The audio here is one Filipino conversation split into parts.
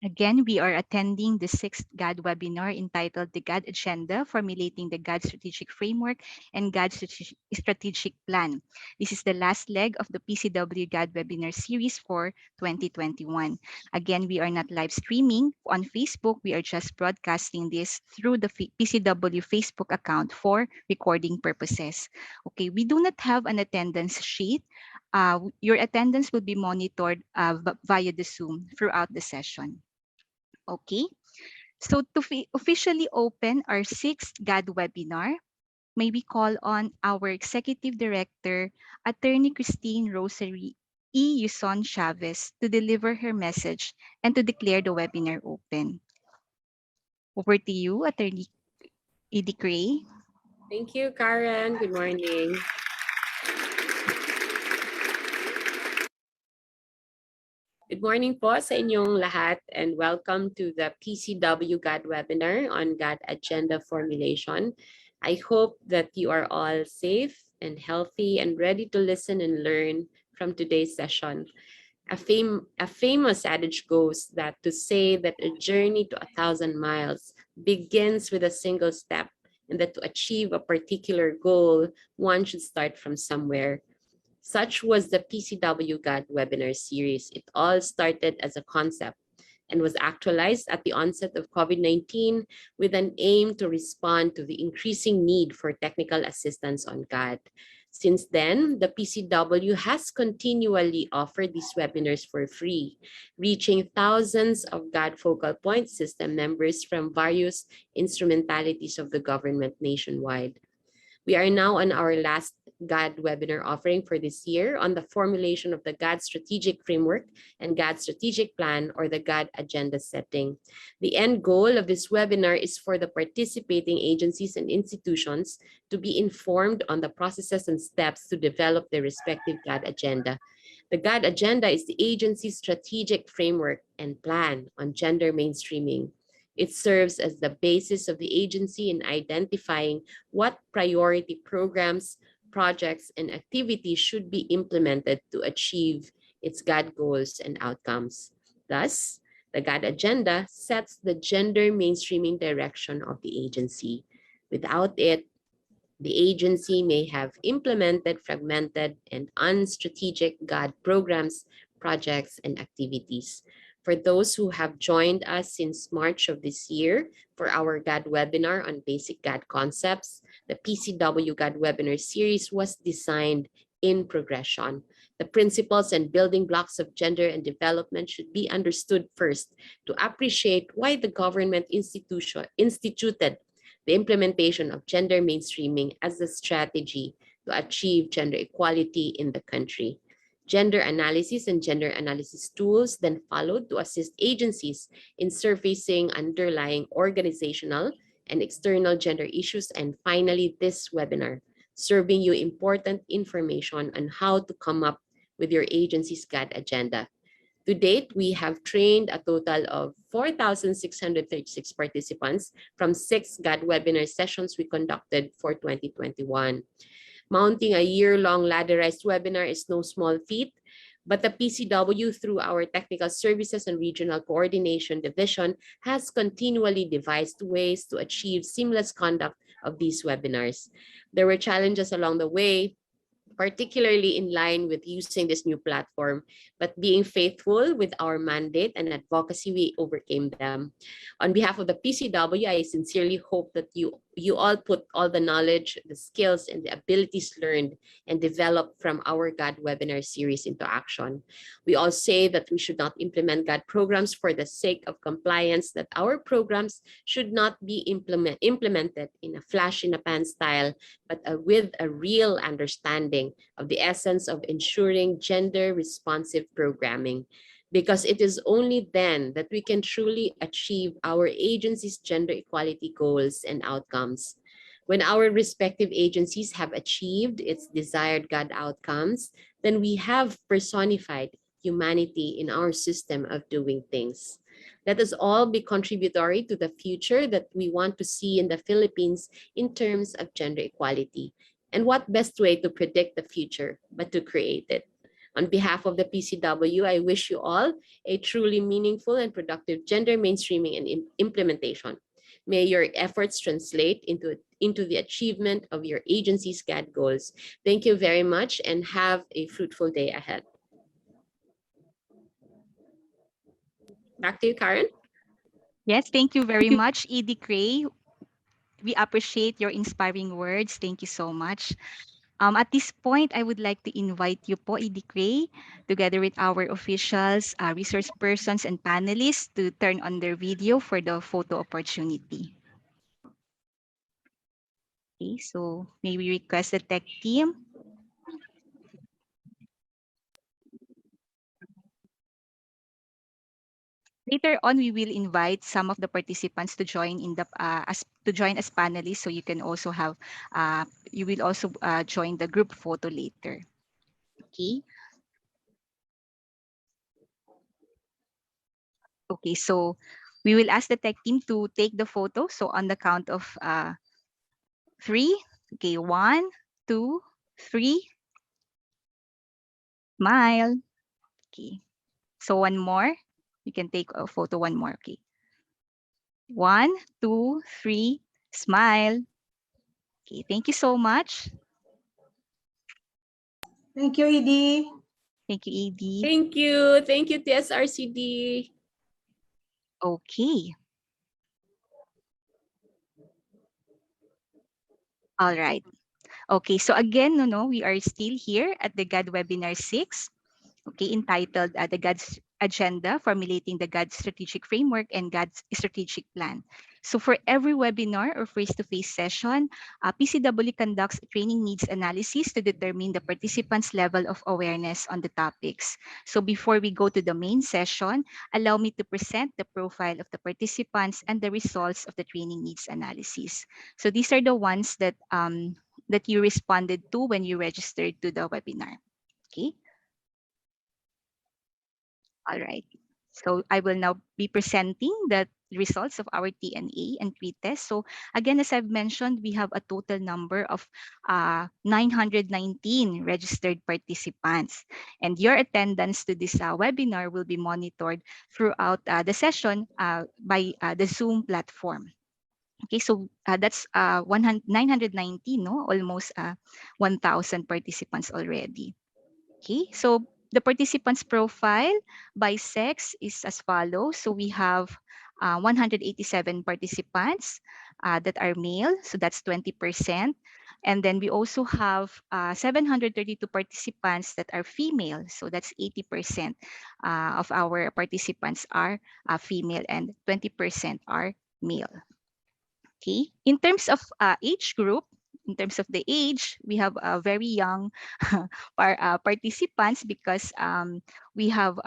Again, we are attending the 6th GAD webinar entitled the GAD Agenda, Formulating the GAD Strategic Framework and GAD Strategic Plan. This is the last leg of the PCW GAD webinar series for 2021. Again, we are not live streaming on Facebook. We are just broadcasting this through the PCW Facebook account for recording purposes. Okay, we do not have an attendance sheet. Your attendance will be monitored via the Zoom throughout the session. Okay, so to officially open our 6th GAD webinar, may we call on our Executive Director, Attorney Christine Rosary E. Yuson Chavez, to deliver her message and to declare the webinar open. Over to you, Attorney Edie Gray. Thank you, Karen. Good morning. Good morning po sa inyong lahat and welcome to the PCW GAD webinar on GAD Agenda Formulation. I hope that you are all safe and healthy and ready to listen and learn from today's session. A famous adage goes that to say that a journey to 1,000 miles begins with a single step, and that to achieve a particular goal, one should start from somewhere. Such was the PCW GAD webinar series. It all started as a concept and was actualized at the onset of COVID-19 with an aim to respond to the increasing need for technical assistance on GAD. Since then, the PCW has continually offered these webinars for free, reaching thousands of GAD focal point system members from various instrumentalities of the government nationwide. We are now on our last GAD webinar offering for this year on the formulation of the GAD Strategic Framework and GAD Strategic Plan, or the GAD Agenda setting. The end goal of this webinar is for the participating agencies and institutions to be informed on the processes and steps to develop their respective GAD agenda. The GAD Agenda is the agency's strategic framework and plan on gender mainstreaming. It serves as the basis of the agency in identifying what priority programs, projects, and activities should be implemented to achieve its GAD goals and outcomes. Thus, the GAD Agenda sets the gender mainstreaming direction of the agency. Without it, the agency may have implemented fragmented and unstrategic GAD programs, projects, and activities. For those who have joined us since March of this year for our GAD webinar on basic GAD concepts, the PCW GAD webinar series was designed in progression. The principles and building blocks of gender and development should be understood first to appreciate why the government instituted the implementation of gender mainstreaming as a strategy to achieve gender equality in the country. Gender analysis and gender analysis tools then followed to assist agencies in surfacing underlying organizational and external gender issues, and finally this webinar, serving you important information on how to come up with your agency's GAD agenda. To date, we have trained a total of 4,636 participants from 6 GAD webinar sessions we conducted for 2021. Mounting a year-long ladderized webinar is no small feat, but the PCW, through our Technical Services and Regional Coordination Division, has continually devised ways to achieve seamless conduct of these webinars. There were challenges along the way, particularly in line with using this new platform, but being faithful with our mandate and advocacy, we overcame them. On behalf of the PCW, I sincerely hope that you all put all the knowledge, the skills, and the abilities learned and developed from our GAD webinar series into action. We all say that we should not implement GAD programs for the sake of compliance, that our programs should not be implemented in a flash-in-the-pan style, but with a real understanding of the essence of ensuring gender-responsive programming, because it is only then that we can truly achieve our agency's gender equality goals and outcomes. When our respective agencies have achieved its desired GAD outcomes, then we have personified humanity in our system of doing things. Let us all be contributory to the future that we want to see in the Philippines in terms of gender equality. And what best way to predict the future but to create it? On behalf of the PCW, I wish you all a truly meaningful and productive gender mainstreaming and implementation. May your efforts translate into the achievement of your agency's GAD goals. Thank you very much and have a fruitful day ahead. Back to you, Karen. Yes, thank you very much, Edie Gray. We appreciate your inspiring words. Thank you so much. At this point, I would like to invite you po, Edie Gray, together with our officials, resource persons, and panelists to turn on their video for the photo opportunity. Okay, so may we request the tech team. Later on, we will invite some of the participants to join in the as panelists, so you can also have you will also join the group photo later. Okay. Okay, so we will ask the tech team to take the photo. So on the count of 3, okay, 1, 2, 3, smile. Okay, so one more. You can take a photo one more. Okay, 1, 2, 3, smile. Okay, thank you so much. Thank you, Edie. Thank you, Edie. Thank you. Thank you, TSRCD. Okay. All right. Okay, so again, we are still here at the GAD Webinar 6, okay, entitled the GAD's Agenda, Formulating the GAD Strategic Framework and GAD's Strategic Plan. So for every webinar or face-to-face session, PCW conducts training needs analysis to determine the participants' level of awareness on the topics. So before we go to the main session, allow me to present the profile of the participants and the results of the training needs analysis. So these are the ones that that you responded to when you registered to the webinar. Okay. All right. So I will now be presenting the results of our TNA and pre-test. So again, as I've mentioned, we have a total number of 919 registered participants. And your attendance to this webinar will be monitored throughout the session by the Zoom platform. Okay, so that's 919, no? Almost 1,000 participants already. Okay, so the participants' profile by sex is as follows. So we have 187 participants that are male, so that's 20%. And then we also have 732 participants that are female, so that's 80% of our participants are female and 20% are male. Okay, in terms of age group, in terms of the age, we have a very young participants because we have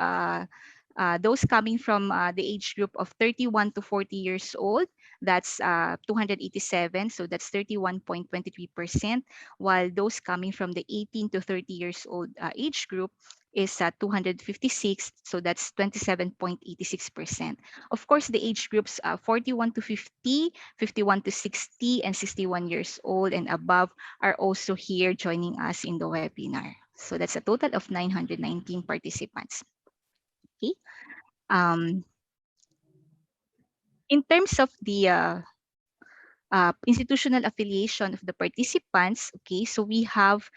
those coming from the age group of 31 to 40 years old. That's 287, so that's 31.23%, while those coming from the 18 to 30 years old age group is 256, so that's 27.86%. Of course, the age groups 41 to 50, 51 to 60, and 61 years old and above are also here joining us in the webinar. So that's a total of 919 participants. Okay. In terms of the institutional affiliation of the participants, okay, so we have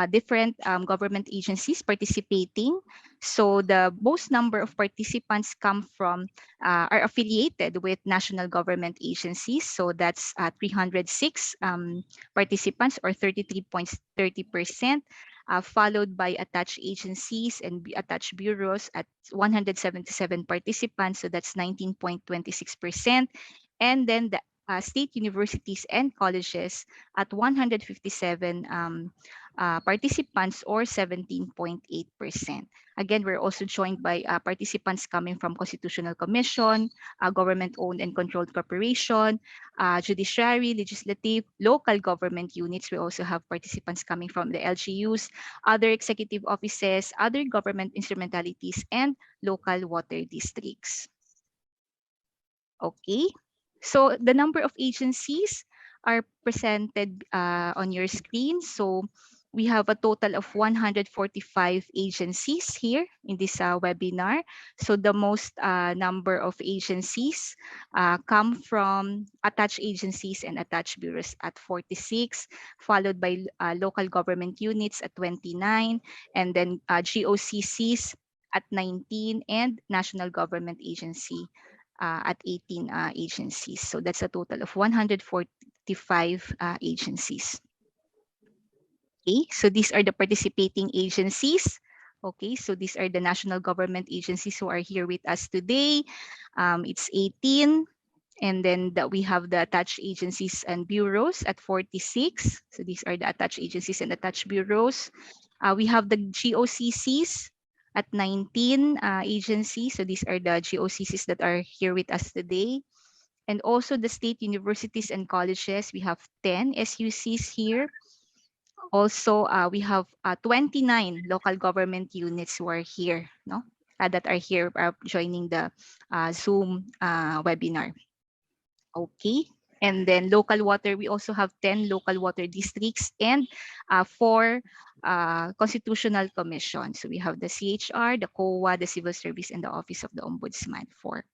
different government agencies participating. So the most number of participants come from, are affiliated with national government agencies. So that's 306 participants or 33.30%. Followed by attached agencies and attached bureaus at 177 participants, so that's 19.26%. And then the state universities and colleges at 157 participants or 17.8%. Again, we're also joined by participants coming from Constitutional Commission, government-owned and controlled corporation, judiciary, legislative, local government units. We also have participants coming from the LGUs, other executive offices, other government instrumentalities, and local water districts. Okay. So the number of agencies are presented on your screen. So we have a total of 145 agencies here in this webinar. So the most number of agencies come from attached agencies and attached bureaus at 46, followed by local government units at 29, and then GOCCs at 19, and national government agency at 18 agencies. So that's a total of 145 agencies. Okay, so these are the participating agencies. Okay, so these are the national government agencies who are here with us today. It's 18. And then we have the attached agencies and bureaus at 46. So these are the attached agencies and attached bureaus. We have the GOCCs at 19 agencies. So these are the GOCCs that are here with us today. And also the state universities and colleges, we have 10 SUCs here. Also, we have 29 local government units who are here, no? That are here joining the Zoom webinar. Okay. And then local water, we also have 10 local water districts and 4 constitutional commissions. So we have the CHR, the COA, the Civil Service, and the Office of the Ombudsman, 4.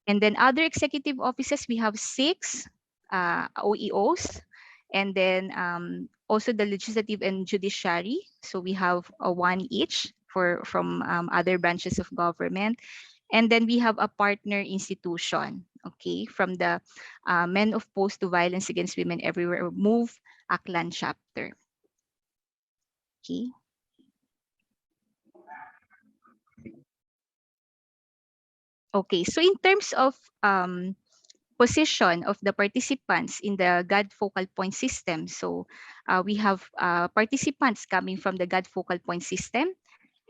And then other executive offices, we have 6 OEOs, and then also the legislative and judiciary. So we have 1 each from other branches of government. And then we have a partner institution, okay, from the Men Opposed to Violence Against Women Everywhere, MOVE Aklan chapter. Okay. Okay, so in terms of position of the participants in the GAD focal point system, so we have participants coming from the GAD focal point system,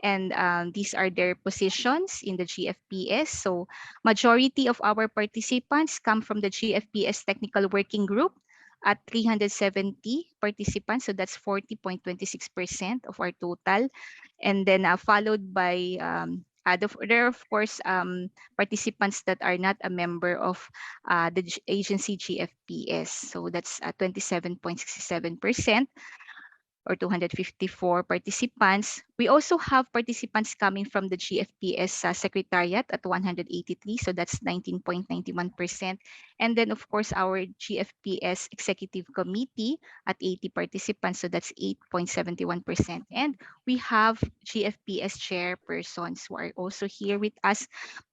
and these are their positions in the GFPS. So majority of our participants come from the GFPS Technical Working Group at 370 participants. So that's 40.26% of our total. And then followed by, there are of course participants that are not a member of the agency GFPS. So that's 27.67%. Or 254 participants. We also have participants coming from the GFPS Secretariat at 183, so that's 19.91%. And then, of course, our GFPS Executive Committee at 80 participants, so that's 8.71%. And we have GFPS chairpersons who are also here with us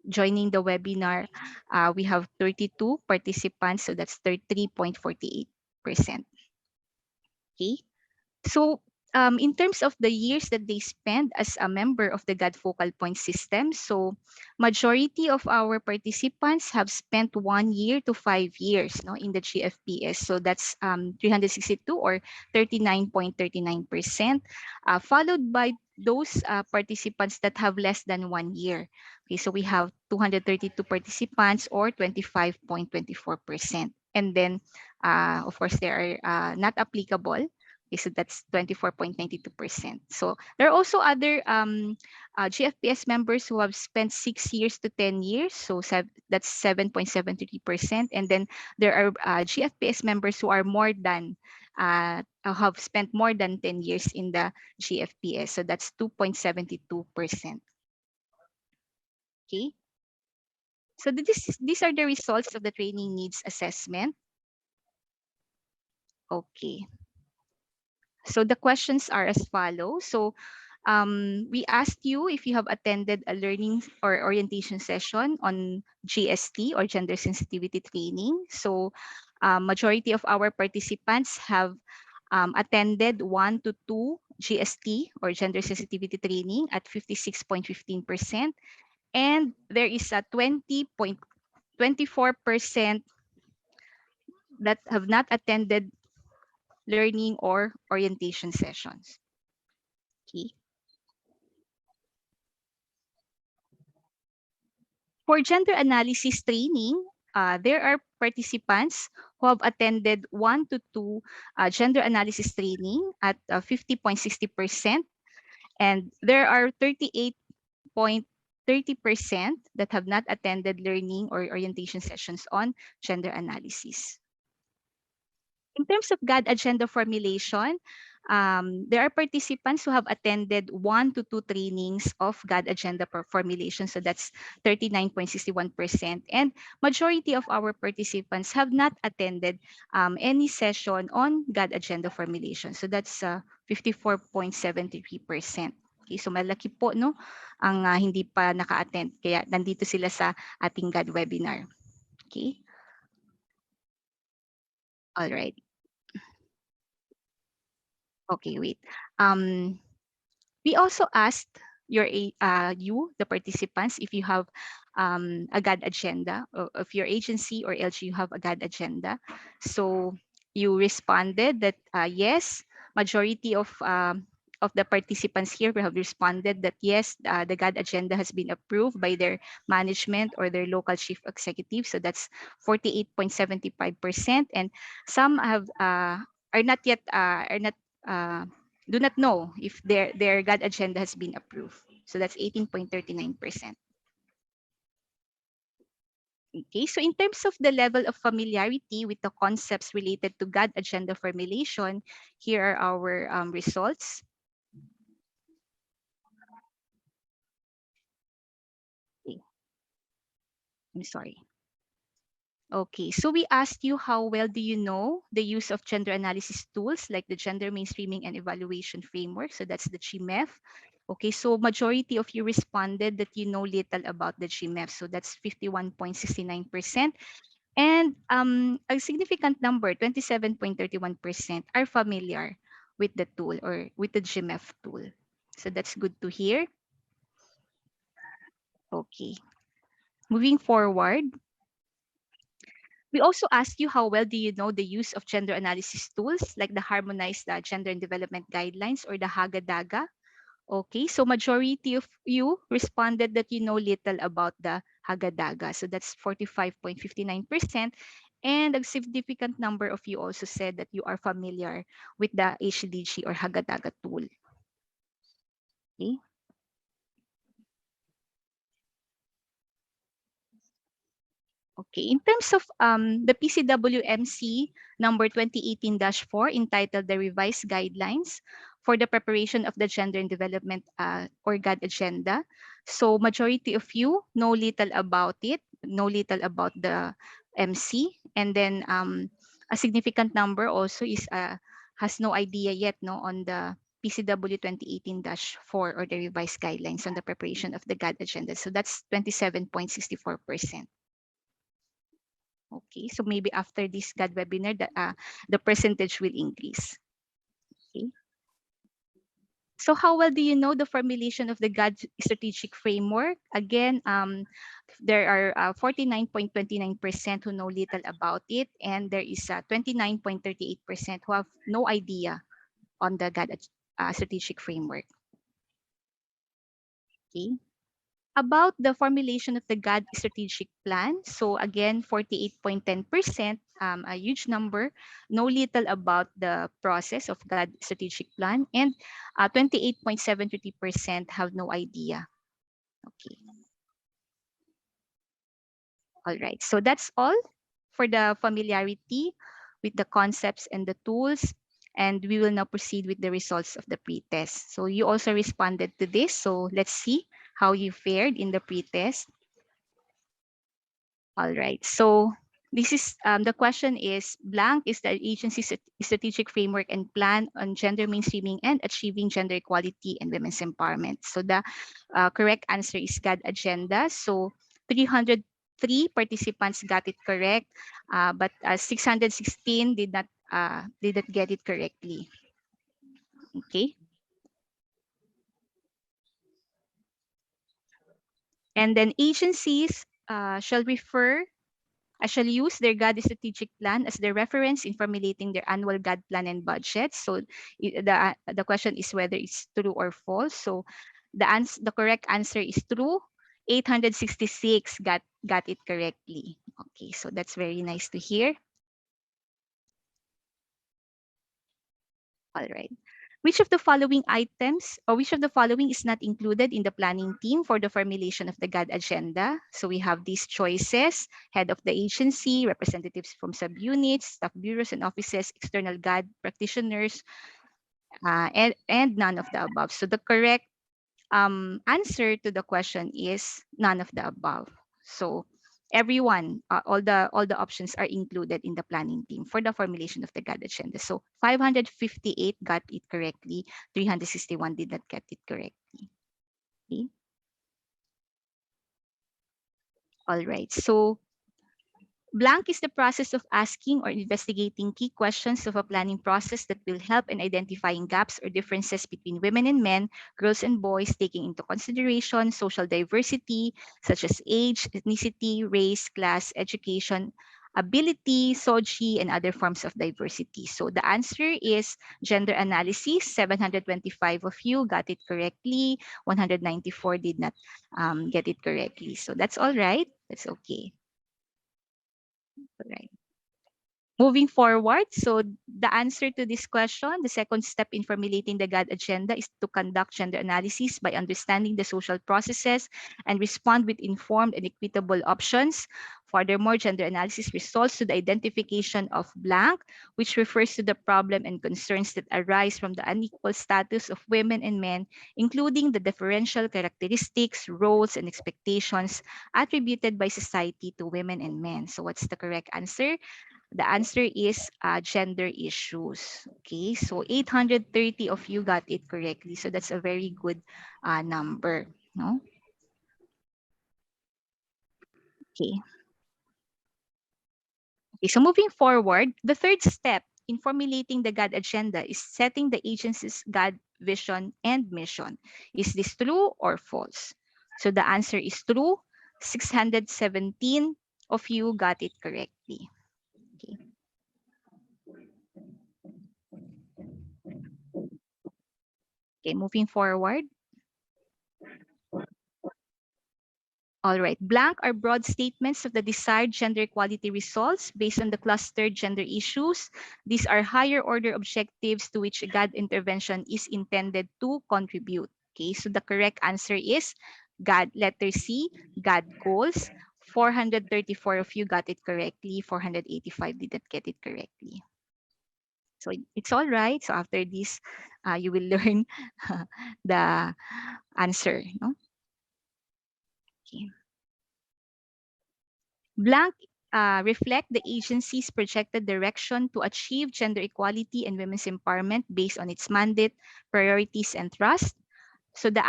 joining the webinar. We have 32 participants, so that's 33.48%. Okay. So in terms of the years that they spend as a member of the GAD focal point system, so majority of our participants have spent 1 year to 5 years, no, in the GFPS. So that's 362 or 39.39%, followed by those participants that have less than 1 year. Okay, so we have 232 participants or 25.24%. And then, of course, they are not applicable. Okay, so that's 24.92%. So there are also other GFPS members who have spent 6 years to 10 years. So that's 7.73%. And then there are GFPS members who are more than, have spent more than 10 years in the GFPS. So that's 2.72%. Okay. So these are the results of the training needs assessment. Okay. So the questions are as follows. So we asked you if you have attended a learning or orientation session on GST or gender sensitivity training. So majority of our participants have attended 1 to 2 GST or gender sensitivity training at 56.15%. And there is a 20.24% that have not attended learning or orientation sessions. Okay. For gender analysis training, there are participants who have attended 1 to 2 gender analysis training at 50.60%. And there are 38.30% that have not attended learning or orientation sessions on gender analysis. In terms of GAD agenda formulation, there are participants who have attended 1 to 2 trainings of GAD agenda formulation. So that's 39.61%. And majority of our participants have not attended any session on GAD agenda formulation. So that's 54.73%. Okay, so malaki po no ang hindi pa naka-attend, kaya nandito sila sa ating GAD webinar. Okay. All right. Okay, wait. We also asked you, the participants, if you have a GAD agenda, or if your agency or LG you have a GAD agenda. So you responded that yes. Majority of the participants here have responded that yes, the GAD agenda has been approved by their management or their local chief executive. So that's 48.75%, and some have are not yet do not know if their GAD agenda has been approved. So that's 18.39%. Okay, so in terms of the level of familiarity with the concepts related to GAD agenda formulation, here are our results. Okay. I'm sorry. Okay, so we asked you how well do you know the use of gender analysis tools like the gender mainstreaming and evaluation framework. So that's the GMEF. Okay, so majority of you responded that you know little about the GMEF. So that's 51.69%. And a significant number, 27.31%, are familiar with the tool or with the GMEF tool. So that's good to hear. Okay, moving forward. We also asked you how well do you know the use of gender analysis tools like the Harmonized Gender and Development Guidelines or the HAGA-DAGA. Okay, so majority of you responded that you know little about the HAGA-DAGA. So that's 45.59%. And a significant number of you also said that you are familiar with the HDG or HAGA-DAGA tool. Okay. Okay, in terms of the PCWMC number 2018-4 entitled the Revised Guidelines for the Preparation of the Gender and Development or GAD Agenda. So majority of you know little about it, know little about the MC, and then a significant number also is has no idea yet on the PCW 2018-4 or the revised guidelines on the preparation of the GAD agenda. So that's 27.64%. Okay, so maybe after this GAD webinar, the percentage will increase. Okay. So how well do you know the formulation of the GAD strategic framework? Again, there are 49.29% who know little about it, and there is 29.38% who have no idea on the GAD strategic framework. Okay. About the formulation of the GAD strategic plan, so again, 48.10%, a huge number, know little about the process of GAD strategic plan, and 28.73% have no idea. Okay. All right, so that's all for the familiarity with the concepts and the tools, and we will now proceed with the results of the pre-test. So you also responded to this, so let's see how you fared in the pre-test. All right, so this is the question is blank is the agency's strategic framework and plan on gender mainstreaming and achieving gender equality and women's empowerment. So the correct answer is GAD agenda. So 303 participants got it correct, but 616 did not get it correctly. Okay. And then agencies shall use their GAD strategic plan as their reference in formulating their annual GAD plan and budget. So the question is whether it's true or false. So the correct answer is true. 866 got it correctly. Okay, so that's very nice to hear. All right. Which of the following items or which of the following is not included in the planning team for the formulation of the GAD agenda? So we have these choices: head of the agency, representatives from subunits, staff bureaus and offices, external GAD practitioners, and none of the above. So the correct answer to the question is none of the above. So everyone, all the options are included in the planning team for the formulation of the GAD agenda. So 558 got it correctly, 361 did not get it correctly. Okay. All right. So blank is the process of asking or investigating key questions of a planning process that will help in identifying gaps or differences between women and men, girls and boys, taking into consideration social diversity such as age, ethnicity, race, class, education, ability, SOGI, and other forms of diversity. So the answer is gender analysis. 725 of you got it correctly. 194 did not get it correctly. So that's all right. That's okay. Right. Moving forward, so the answer to this question, the second step in formulating the GAD agenda is to conduct gender analysis by understanding the social processes and respond with informed and equitable options. Furthermore, gender analysis results to the identification of blank, which refers to the problem and concerns that arise from the unequal status of women and men, including the differential characteristics, roles, and expectations attributed by society to women and men. So what's the correct answer? The answer is gender issues. Okay, so 830 of you got it correctly. So that's a very good number. No? Okay. Okay, so moving forward, the third step in formulating the GAD agenda is setting the agency's GAD vision and mission. Is this true or false? So the answer is true. 617 of you got it correctly. Okay. Okay, moving forward. All right. Blank are broad statements of the desired gender equality results based on the clustered gender issues. These are higher order objectives to which a GAD intervention is intended to contribute. Okay, so the correct answer is GAD, letter C, GAD goals. 434 of you got it correctly. 485 didn't get it correctly. So it's all right. So after this, you will learn the answer. No? Okay. Blank reflect the agency's projected direction to achieve gender equality and women's empowerment based on its mandate, priorities, and trust. So the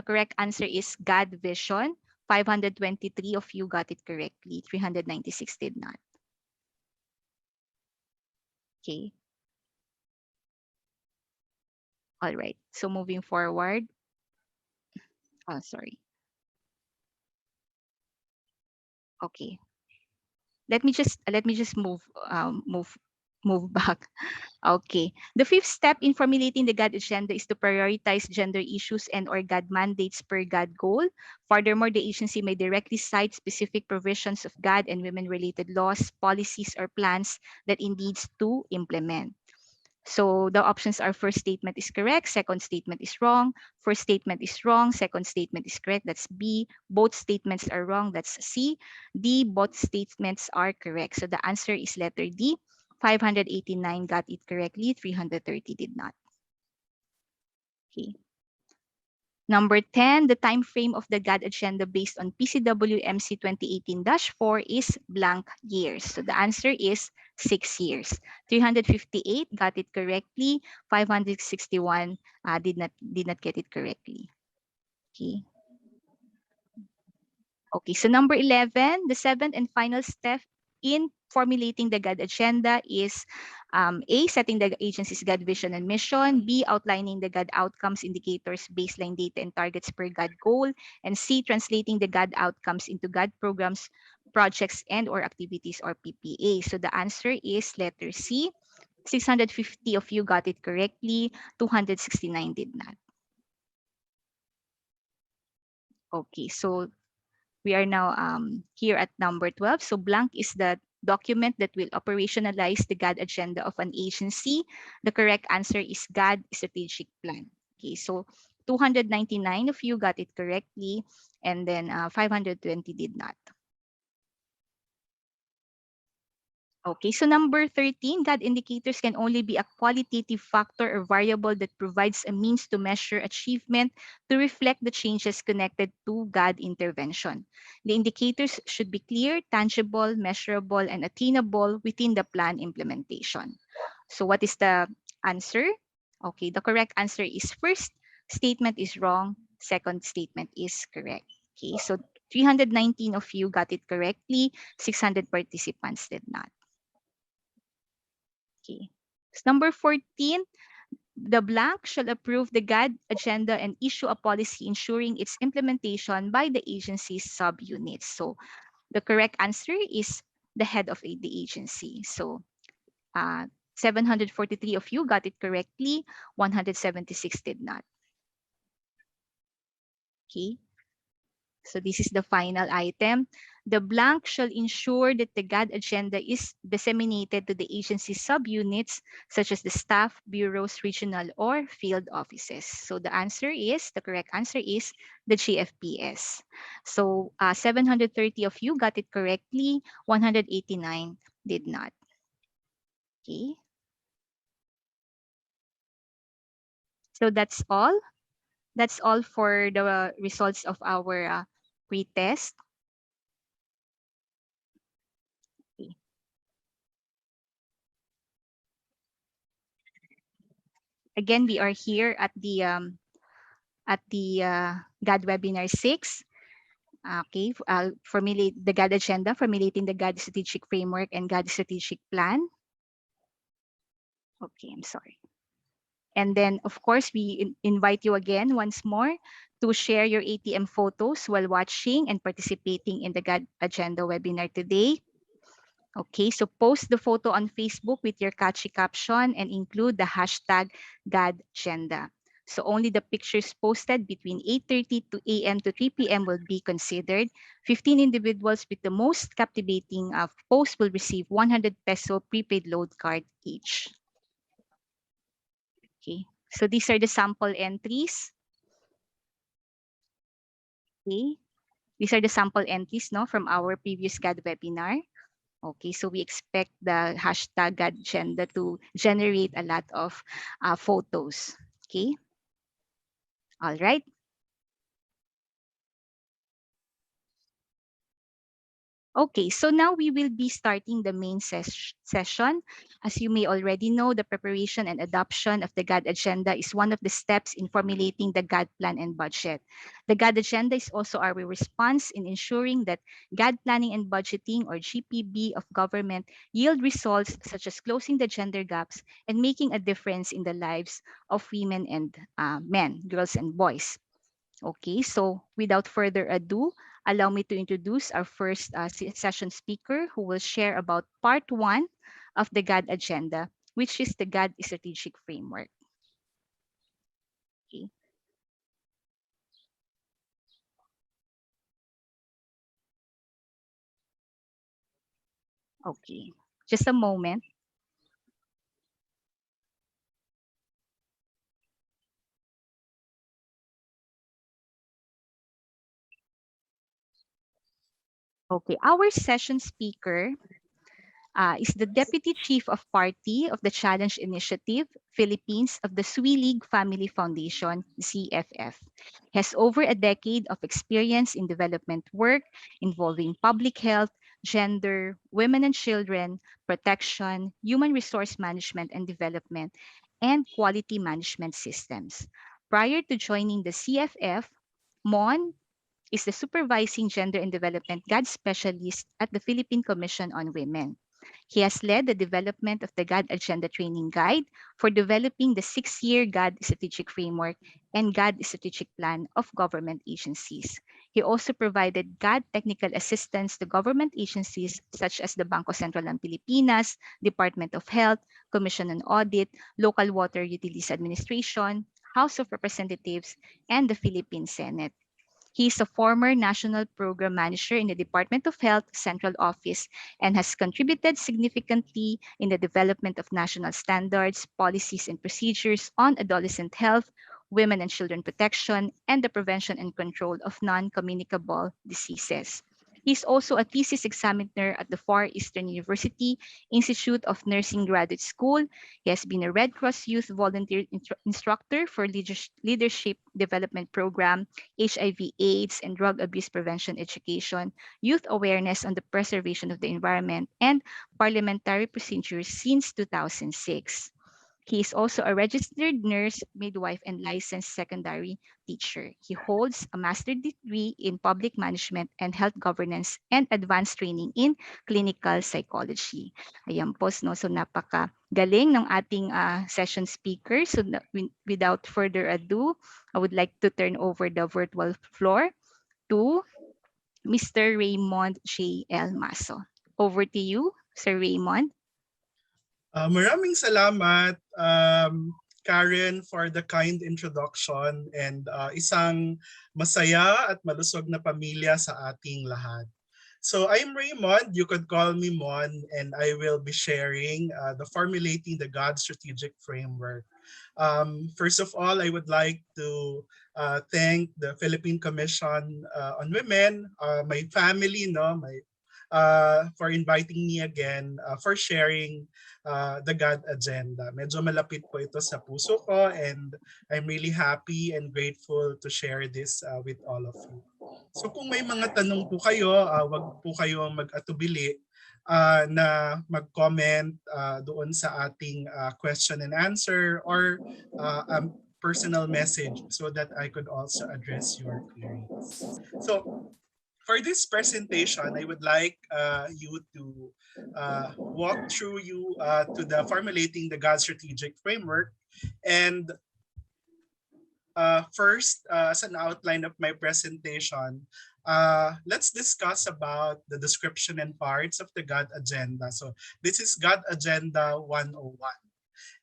correct answer is GAD vision. 523 of you got it correctly. 396 did not. Okay. All right. So moving forward. Oh, sorry. Okay. Let me just move back. Okay. The fifth step in formulating the GAD agenda is to prioritize gender issues and or GAD mandates per GAD goal. Furthermore, the agency may directly cite specific provisions of GAD and women-related laws, policies, or plans that it needs to implement. So the options are first statement is correct, second statement is wrong, first statement is wrong, second statement is correct, that's B. Both statements are wrong, that's C. D, both statements are correct. So the answer is letter D. 589 got it correctly, 330 did not. Okay. Number 10, the time frame of the GAD agenda based on PCWMC 2018-4 is blank years. So the answer is 6 years. 358 got it correctly. 561 did not get it correctly. Okay. Okay, so number 11, the seventh and final step in formulating the GAD agenda is A, setting the agency's GAD vision and mission, B, outlining the GAD outcomes, indicators, baseline data, and targets per GAD goal, and C, translating the GAD outcomes into GAD programs, projects, and or activities or PPA. So the answer is letter C. 650 of you got it correctly, 269 did not. Okay, so we are now here at number 12. So blank is the document that will operationalize the GAD agenda of an agency. The correct answer is GAD strategic plan. Okay, so 299 of you got it correctly, and then 520 did not. Okay, so number 13, GAD indicators can only be a qualitative factor or variable that provides a means to measure achievement to reflect the changes connected to GAD intervention. The indicators should be clear, tangible, measurable, and attainable within the plan implementation. So what is the answer? Okay, the correct answer is first statement is wrong, second statement is correct. Okay, so 319 of you got it correctly, 600 participants did not. Okay. Number 14, the blank shall approve the GAD agenda and issue a policy ensuring its implementation by the agency's subunits. So the correct answer is the head of the agency. So 743 of you got it correctly, 176 did not. Okay. So this is the final item. The blank shall ensure that the GAD agenda is disseminated to the agency subunits, such as the staff, bureaus, regional, or field offices. So the correct answer is the GFPS. So 730 of you got it correctly, 189 did not. Okay. So that's all. That's all for the results of our pre-test. Okay. Again, we are here at the GAD Webinar 6. Okay, formulate the GAD agenda, formulating the GAD strategic framework and GAD strategic plan. Okay, I'm sorry. And then, of course, we invite you again once more to share your ATM photos while watching and participating in the GAD agenda webinar today. Okay, so post the photo on Facebook with your catchy caption and include the hashtag GAD agenda. So only the pictures posted between 8:30 a.m. to 3 p.m. will be considered. 15 individuals with the most captivating post will receive 100 peso prepaid load card each. Okay, so these are the sample entries. Okay, these are the sample entries from our previous GAD webinar. Okay, so we expect the hashtag GAD agenda to generate a lot of photos. Okay, all right. Okay, so now we will be starting the main session. As you may already know, the preparation and adoption of the GAD agenda is one of the steps in formulating the GAD plan and budget. The GAD agenda is also our response in ensuring that GAD planning and budgeting, or GPB, of government yield results such as closing the gender gaps and making a difference in the lives of women and men, girls and boys. Okay, so without further ado, allow me to introduce our first session speaker who will share about part 1 of the GAD agenda, which is the GAD strategic framework. Okay. Okay, just a moment. Okay, our session speaker is the Deputy Chief of Party of the Challenge Initiative, Philippines, of the Zuellig Family Foundation, ZFF. He has over a decade of experience in development work involving public health, gender, women and children, protection, human resource management and development, and quality management systems. Prior to joining the CFF, Mon is the Supervising Gender and Development GAD Specialist at the Philippine Commission on Women. He has led the development of the GAD Agenda Training Guide for developing the 6-year GAD Strategic Framework and GAD Strategic Plan of government agencies. He also provided GAD technical assistance to government agencies such as the Bangko Sentral ng Pilipinas, Department of Health, Commission on Audit, Local Water Utilities Administration, House of Representatives, and the Philippine Senate. He is a former National Program Manager in the Department of Health Central Office and has contributed significantly in the development of national standards, policies, and procedures on adolescent health, women and children protection, and the prevention and control of non-communicable diseases. He's also a thesis examiner at the Far Eastern University Institute of Nursing Graduate School. He has been a Red Cross Youth Volunteer Instructor for Leadership Development Program, HIV/AIDS and Drug Abuse Prevention Education, Youth Awareness on the Preservation of the Environment, and Parliamentary Procedures since 2006. He is also a registered nurse, midwife, and licensed secondary teacher. He holds a master's degree in public management and health governance and advanced training in clinical psychology. Ayan po, no? So napaka-galing ng ating session speaker. So without further ado, I would like to turn over the virtual floor to Mr. Raymond J. L. MAZO. Over to you, Sir Raymond. Maraming salamat, Karen, for the kind introduction and isang masaya at malusog na pamilya sa ating lahat. So I'm Raymond, you could call me Mon, and I will be sharing the Formulating the GAD Strategic Framework. First of all, I would like to thank the Philippine Commission on Women, my family, for inviting me again, for sharing the GAD Agenda. Medyo malapit po ito sa puso ko, and I'm really happy and grateful to share this with all of you. So kung may mga tanong po kayo, wag po kayo mag-atubili na mag-comment doon sa ating question and answer or personal message so that I could also address your queries. So for this presentation, I would like you to walk through to the Formulating the GAD Strategic Framework. And first, as an outline of my presentation, let's discuss about the description and parts of the GAD Agenda. So this is GAD Agenda 101.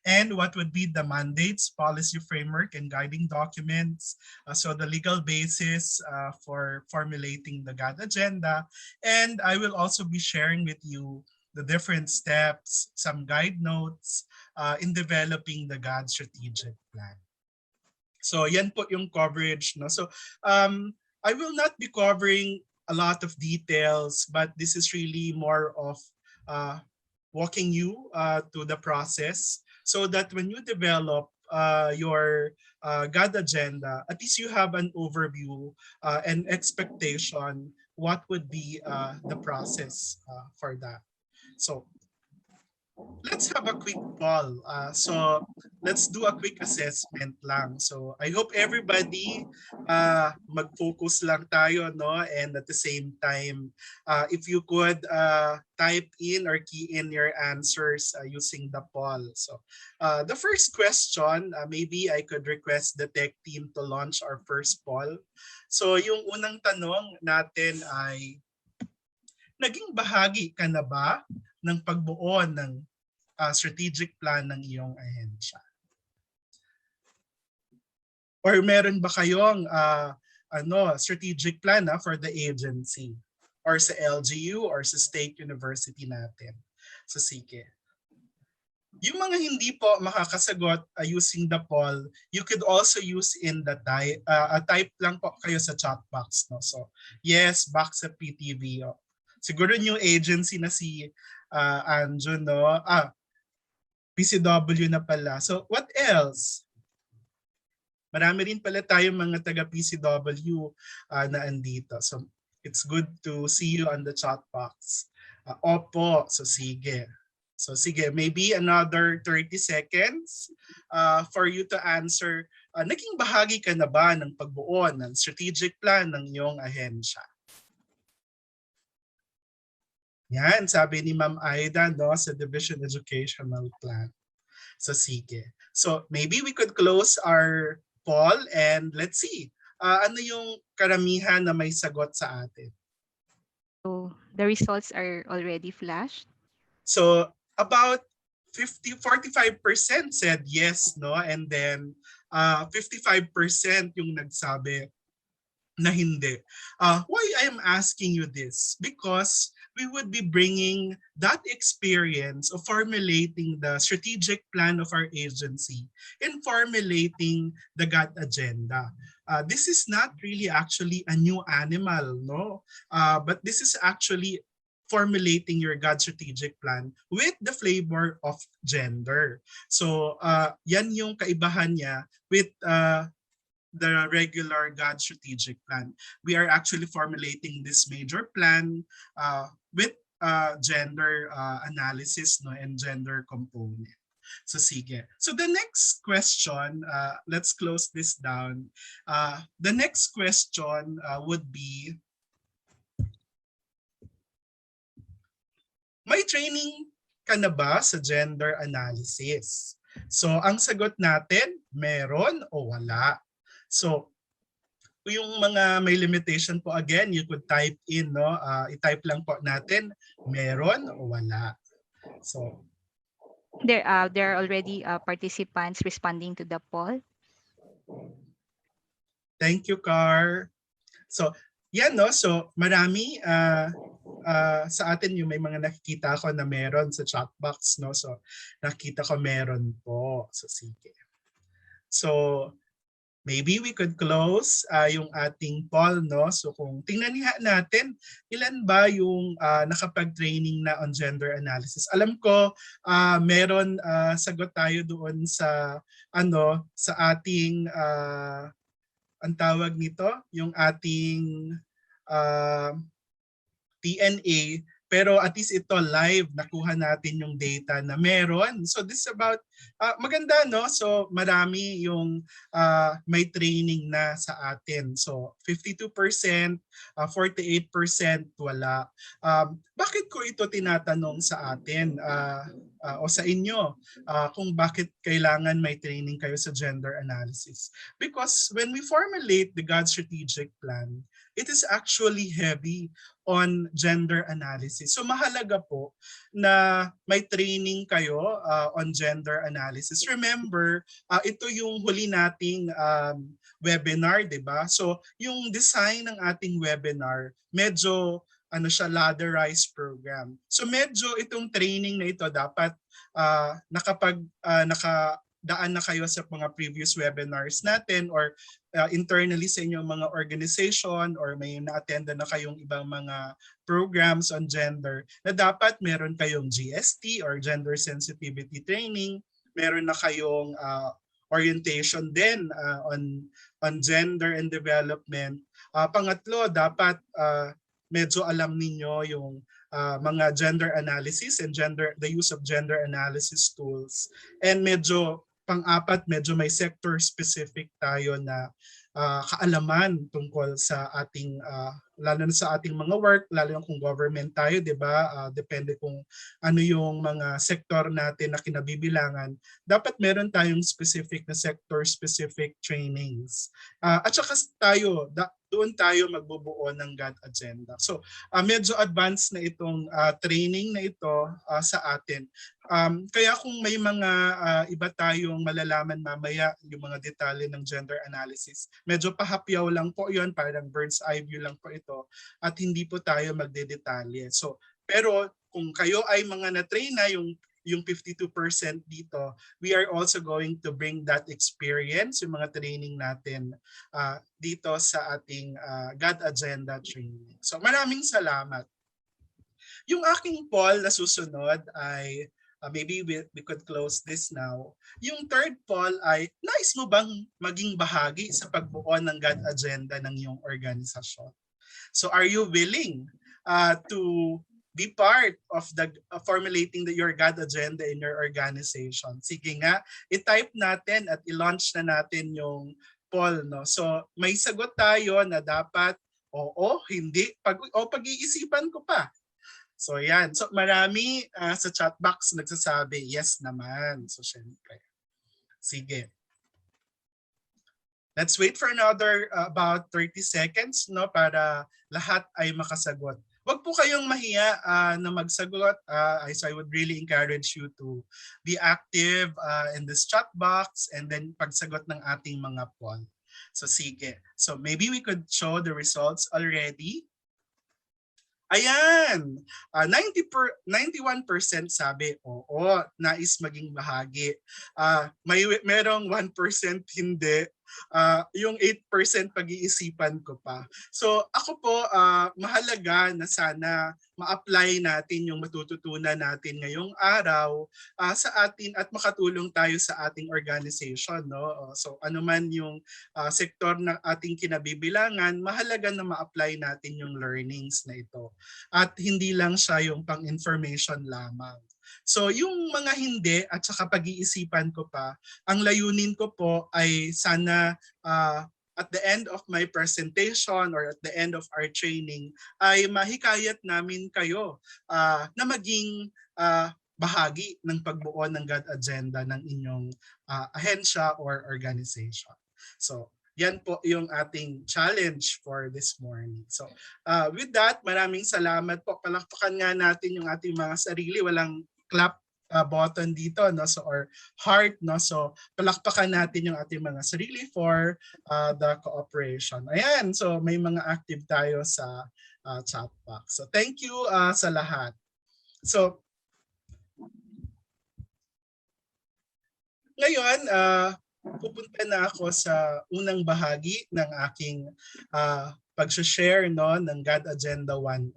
And what would be the mandates, policy framework, and guiding documents. So the legal basis for formulating the GAD agenda. And I will also be sharing with you the different steps, some guide notes in developing the GAD strategic plan. So yan po yung coverage. No? So I will not be covering a lot of details, but this is really more of walking you to the process, so that when you develop your GAD agenda, at least you have an overview and expectation what would be the process for that. So let's have a quick poll. So let's do a quick assessment lang. So I hope everybody mag-focus lang tayo, no? And at the same time, if you could type in or key in your answers using the poll. So the first question, maybe I could request the tech team to launch our first poll. So yung unang tanong natin ay, naging bahagi ka na ba ng pagbuo ng strategic plan ng iyong ahensya? Or meron ba kayong strategic plan for the agency or sa LGU or sa state university natin? So sige. Yung mga hindi po makakasagot using the poll, you could also use in the type lang po kayo sa chat box. No? So yes, back sa PTV. Siguro new agency na si Anjo, no? PCW na pala. So what else? Marami rin pala tayong mga taga PCW na andito. So it's good to see you on the chat box. Opo, so sige. So sige, maybe another 30 seconds for you to answer. Naging bahagi ka na ba ng pagbuo ng strategic plan ng iyong ahensya? Yan, sabi ni Ma'am Aida, no, sa Division Educational Plan. So sige. So maybe we could close our poll and let's see. Ano yung karamihan na may sagot sa atin? So the results are already flashed. So about 45% said yes, no? And then 55% yung nagsabi na hindi. Why I am asking you this? Because we would be bringing that experience of formulating the strategic plan of our agency in formulating the GAD agenda. This is not really actually a new animal, no? But this is actually formulating your GAD strategic plan with the flavor of gender. So yan yung kaibahan niya with the regular GAD strategic plan. We are actually formulating this major plan with gender analysis, no, and gender component. So sige. So the next question, let's close this down. The next question would be, may training ka na ba sa gender analysis? So ang sagot natin, meron o wala. So yung mga may limitation po, again, you could type in, no? I-type lang po natin, meron o wala. So There are already participants responding to the poll. thank you, Car. So yan, no? So marami sa atin yung may mga nakikita ko na meron sa chat box, no? So nakita ko meron po. So sige. So maybe we could close yung ating poll, no? So kung tingnan natin, ilan ba yung nakapag-training na on gender analysis? Alam ko meron sagot tayo doon sa sa ating ang tawag nito, yung ating TNA, pero at least ito live nakuha natin yung data na meron. So this is about maganda, no? So marami yung may training na sa atin. So 52%, 48% wala. Bakit ko ito tinatanong sa atin o sa inyo kung bakit kailangan may training kayo sa gender analysis? Because when we formulate the GAD strategic plan, it is actually heavy on gender analysis. So mahalaga po na may training kayo on gender analysis. Remember, ito yung huli nating webinar, 'di ba? So yung design ng ating webinar, medyo ladderized program. So medyo itong training na ito dapat nakadaan na kayo sa mga previous webinars natin or internally sa inyong mga organization or may na-attend na kayong ibang mga programs on gender na dapat meron kayong GST or gender sensitivity training, meron na kayong orientation din on gender and development. Pangatlo, dapat medyo alam ninyo yung mga gender analysis and the use of gender analysis tools. And medyo pang-apat, medyo may sector specific tayo na kaalaman tungkol sa ating lalo na sa ating mga work, lalo na kung government tayo, 'di ba? Depende kung ano yung mga sektor natin na kinabibilangan. Dapat meron tayong specific na sector specific trainings. At saka doon tayo magbubuo ng GAD agenda. So medyo advanced na itong training na ito sa atin. Kaya kung may mga iba tayong malalaman mamaya, yung mga detalye ng gender analysis, medyo pahapyaw lang po yon, parang bird's eye view lang po ito at hindi po tayo magdedetalye. So, pero kung kayo ay mga na-train na yung 52% dito, we are also going to bring that experience, yung mga training natin dito sa ating GAD agenda training. So maraming salamat. Yung aking poll na susunod ay maybe we could close this now. Yung third poll ay, nais mo bang maging bahagi sa pagbuo ng GAD agenda ng iyong organisasyon? So are you willing to be part of the formulating your GAD agenda in your organization? Sige nga, i-type natin at i-launch na natin yung poll, no? So may sagot tayo na dapat oo, hindi, pag-iisipan ko pa. So yan. So marami sa chat box nagsasabi yes naman. So syempre. Sige. Let's wait for another about 30 seconds, no, para lahat ay makasagot. Huwag po kayong mahiya na magsagot. So I would really encourage you to be active in this chat box and then pagsagot ng ating mga poll. So sige. So maybe we could show the results already. Ayan, 91% sabi, oo, nais maging bahagi. Merong 1% hindi. Yung 8% pag-iisipan ko pa. So ako po, mahalaga na sana ma-apply natin yung matututunan natin ngayong araw sa atin at makatulong tayo sa ating organization. No? So ano man yung sektor na ating kinabibilangan, mahalaga na ma-apply natin yung learnings na ito. At hindi lang siya yung pang-information lamang. So yung mga hindi at saka pag-iisipan ko pa, ang layunin ko po ay sana at the end of my presentation or at the end of our training ay mahikayat namin kayo na maging bahagi ng pagbuo ng GAD agenda ng inyong ahensya or organization. So yan po yung ating challenge for this morning. So with that, maraming salamat po. Palakpakan nga natin yung ating mga sarili. Walang clap button dito, no? So, or heart. No? So palakpakan natin yung ating mga sarili for the cooperation. Ayan, so may mga active tayo sa chat box. So thank you sa lahat. So ngayon, pupunta na ako sa unang bahagi ng aking pag-share no, ng GAD Agenda 101.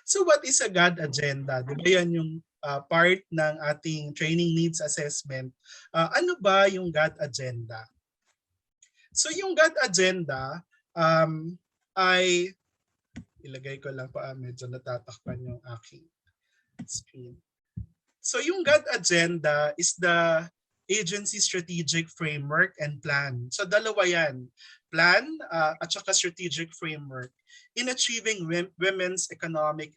So what is a GAD Agenda? Di ba yan yung part ng ating training needs assessment? Ano ba yung GAD Agenda? So yung GAD Agenda ay, ilagay ko lang pa, medyo natatakpan yung aking screen. So yung GAD Agenda is the agency strategic framework and plan. So dalawa yan, plan at saka strategic framework in achieving women's empowerment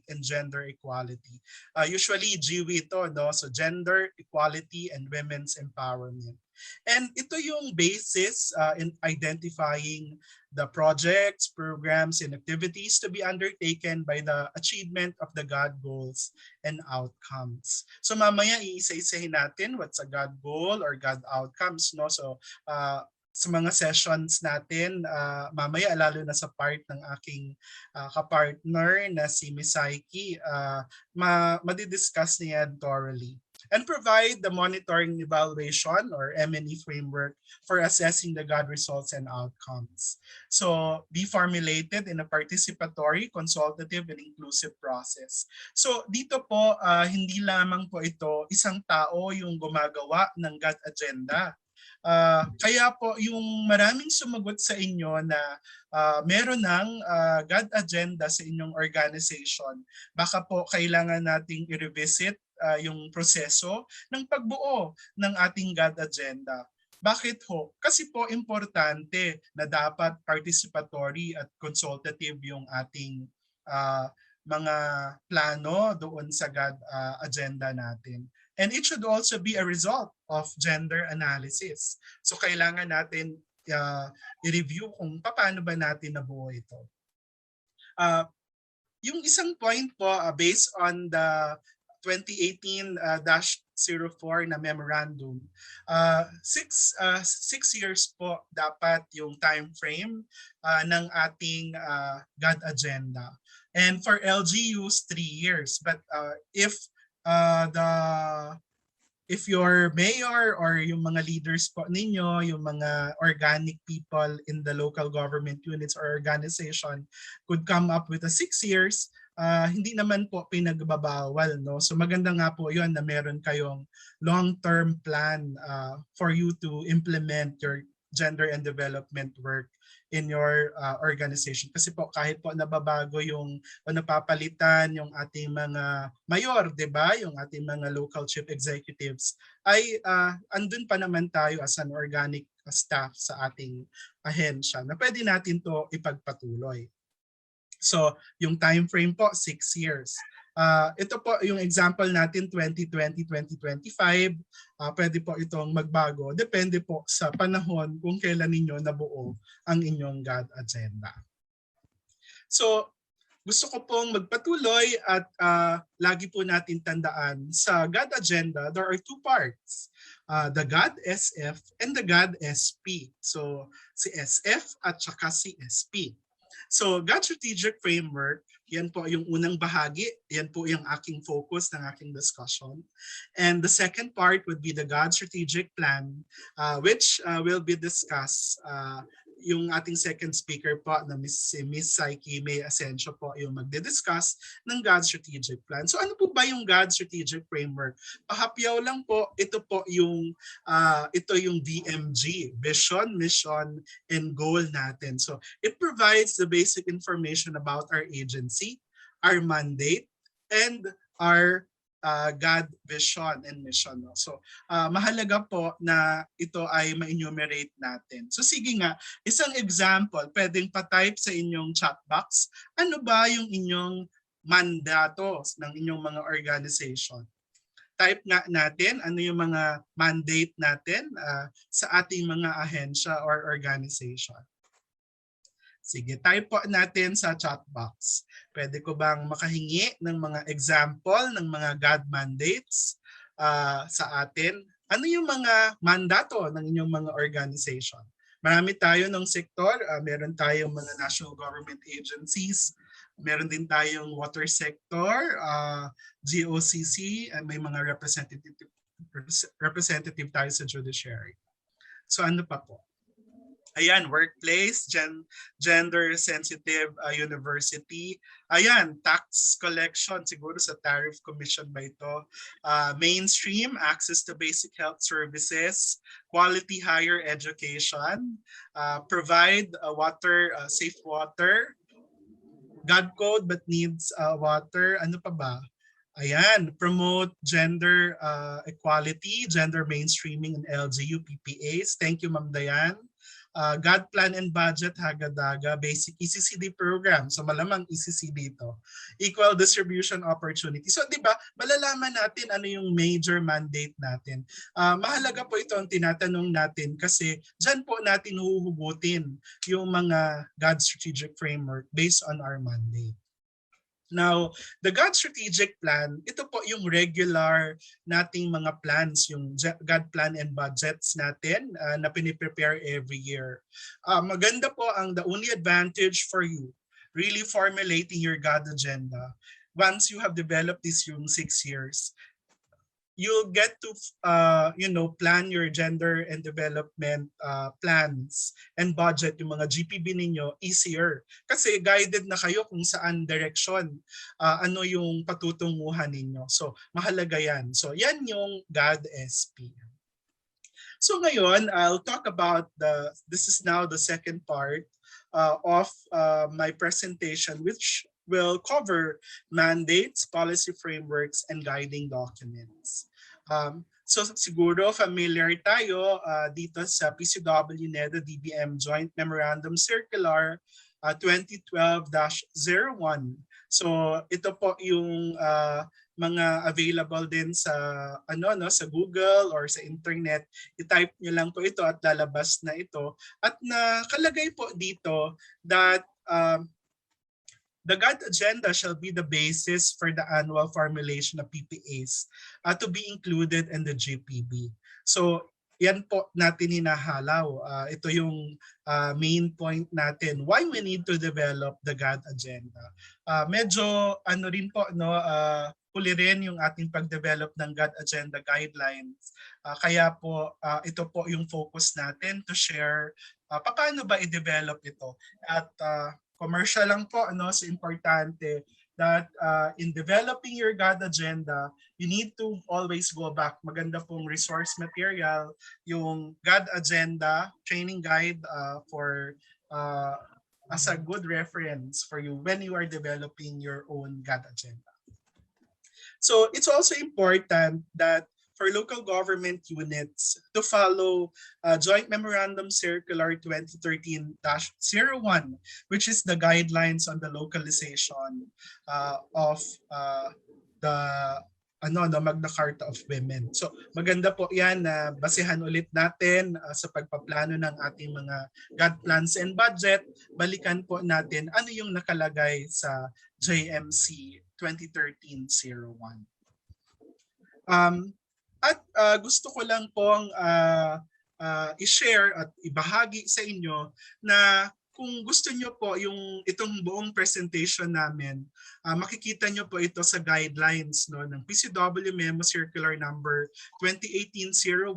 and gender equality. Usually GW ito, no? So gender equality and women's empowerment. And ito yung basis in identifying the projects, programs, and activities to be undertaken by the achievement of the GAD goals and outcomes. So mamaya iisa-isahin natin what's a GAD goal or GAD outcomes. No? So sa mga sessions natin, mamaya lalo na sa part ng aking kapartner na si PSYCHE, madidiscuss niya thoroughly. And provide the monitoring evaluation or M&E framework for assessing the GAD results and outcomes. So be formulated in a participatory, consultative, and inclusive process. So dito po, hindi lamang po ito isang tao yung gumagawa ng GAD agenda. Kaya po yung maraming sumagot sa inyo na meron ng GAD agenda sa inyong organization, baka po kailangan nating i-revisit yung proseso ng pagbuo ng ating GAD agenda. Bakit ho? Kasi po importante na dapat participatory at consultative yung ating mga plano doon sa GAD agenda natin. And it should also be a result of gender analysis. So kailangan natin i-review kung paano ba natin nabuo ito. Yung isang point po based on the 2018-04 na memorandum, 6 years po dapat yung time frame ng ating GAD agenda. And for LGUs, 3 years. But if your mayor or yung mga leaders po ninyo, yung mga organic people in the local government units or organization could come up with a 6 years, hindi naman po pinagbabawal. No? So maganda nga po yun na meron kayong long-term plan for you to implement your gender and development work in your organization. Kasi po kahit po nababago yung o napapalitan yung ating mga mayor, 'di ba? Yung ating mga local chief executives ay andun pa naman tayo as an organic staff sa ating ahensya na pwede natin to ipagpatuloy. So, yung time frame po 6 years. Ito po yung example natin 2020-2025. Pwede po itong magbago. Depende po sa panahon kung kailan ninyo nabuo ang inyong GAD agenda. So, gusto ko pong magpatuloy at lagi po natin tandaan sa GAD agenda, there are 2 parts. The GAD SF and the GAD SP. So, si SF at saka si SP. So GAD Strategic Framework, yan po yung unang bahagi. Yan po yung aking focus ng aking discussion. And the second part would be the GAD Strategic Plan, which will be discussed. Yung ating second speaker po na Miss Psyche May ASENCIO po yung magdi-discuss ng GAD Strategic Plan. So ano po ba yung GAD Strategic Framework? Pahapyaw lang po, ito po yung VMG, Vision, Mission, and Goal natin. So it provides the basic information about our agency, our mandate, and our GAD vision and mission. So mahalaga po na ito ay ma-enumerate natin. So sige nga, isang example, pwedeng pa-type sa inyong chat box. Ano ba yung inyong mandato ng inyong mga organization? Type nga natin ano yung mga mandate natin sa ating mga ahensya or organization. Sige, type po natin sa chat box. Pwede ko bang makahingi ng mga example ng mga GAD mandates sa atin? Ano yung mga mandato ng inyong mga organization? Marami tayo ng sektor. Meron tayong mga national government agencies. Meron din tayong water sector, GOCC, may mga representative tayo sa judiciary. So ano pa po? Ayan, workplace, gender-sensitive university. Ayan, tax collection, siguro sa tariff commission ba ito? Mainstream, access to basic health services, quality higher education, provide water, safe water, GAD code but needs water. Ano pa ba? Ayan, promote gender equality, gender mainstreaming, and LGU PPAs. Thank you, Ma'am Dayan. GAD Plan and Budget, Hagadaga, Basic ECCD Program. So malamang ECCD ito. Equal Distribution Opportunity. So di ba, malalaman natin ano yung major mandate natin. Mahalaga po ito ang tinatanong natin kasi dyan po natin huhugutin yung mga GAD Strategic Framework based on our mandate. Now, the GAD Strategic Plan, ito po yung regular nating mga plans, yung GAD Plan and Budgets natin na piniprepare every year. Maganda po the only advantage for you, really formulating your GAD agenda. Once you have developed this yung 6 years, you'll get to plan your gender and development plans and budget yung mga GPB ninyo easier kasi guided na kayo kung saan direction ano yung patutunguhan ninyo. So mahalaga yan. So yan yung GAD SP. So ngayon I'll talk about this is now the second part of my presentation, which will cover mandates, policy frameworks, and guiding documents. So siguro familiar tayo dito sa PCW NEDA DBM Joint Memorandum Circular 2012-01. So ito po yung mga available din sa sa Google or sa internet. I-type niyo lang po ito at lalabas na ito. At nakalagay po dito that the GAD agenda shall be the basis for the annual formulation of PPAs to be included in the GPB. So yan po natin hinahalaw. Ito yung main point natin. Why we need to develop the GAD agenda. Medyo rin po, huli rin yung ating pag-develop ng GAD agenda guidelines. Kaya po ito po yung focus natin to share paano ba i-develop ito. At commercial lang po, so importante that in developing your GAD agenda, you need to always go back. Maganda pong resource material, yung GAD agenda training guide for as a good reference for you when you are developing your own GAD agenda. So it's also important that for local government units to follow Joint Memorandum Circular 2013-01, which is the guidelines on the localization of the Magna Carta of Women. So maganda po yan na basehan ulit natin sa pagpaplano ng ating mga GAD plans and budget. Balikan po natin ano yung nakalagay sa JMC 2013-01. At gusto ko lang pong i-share at ibahagi sa inyo na kung gusto nyo po itong buong presentation namin, makikita nyo po ito sa guidelines no, ng PCW Memo Circular Number 2018-01,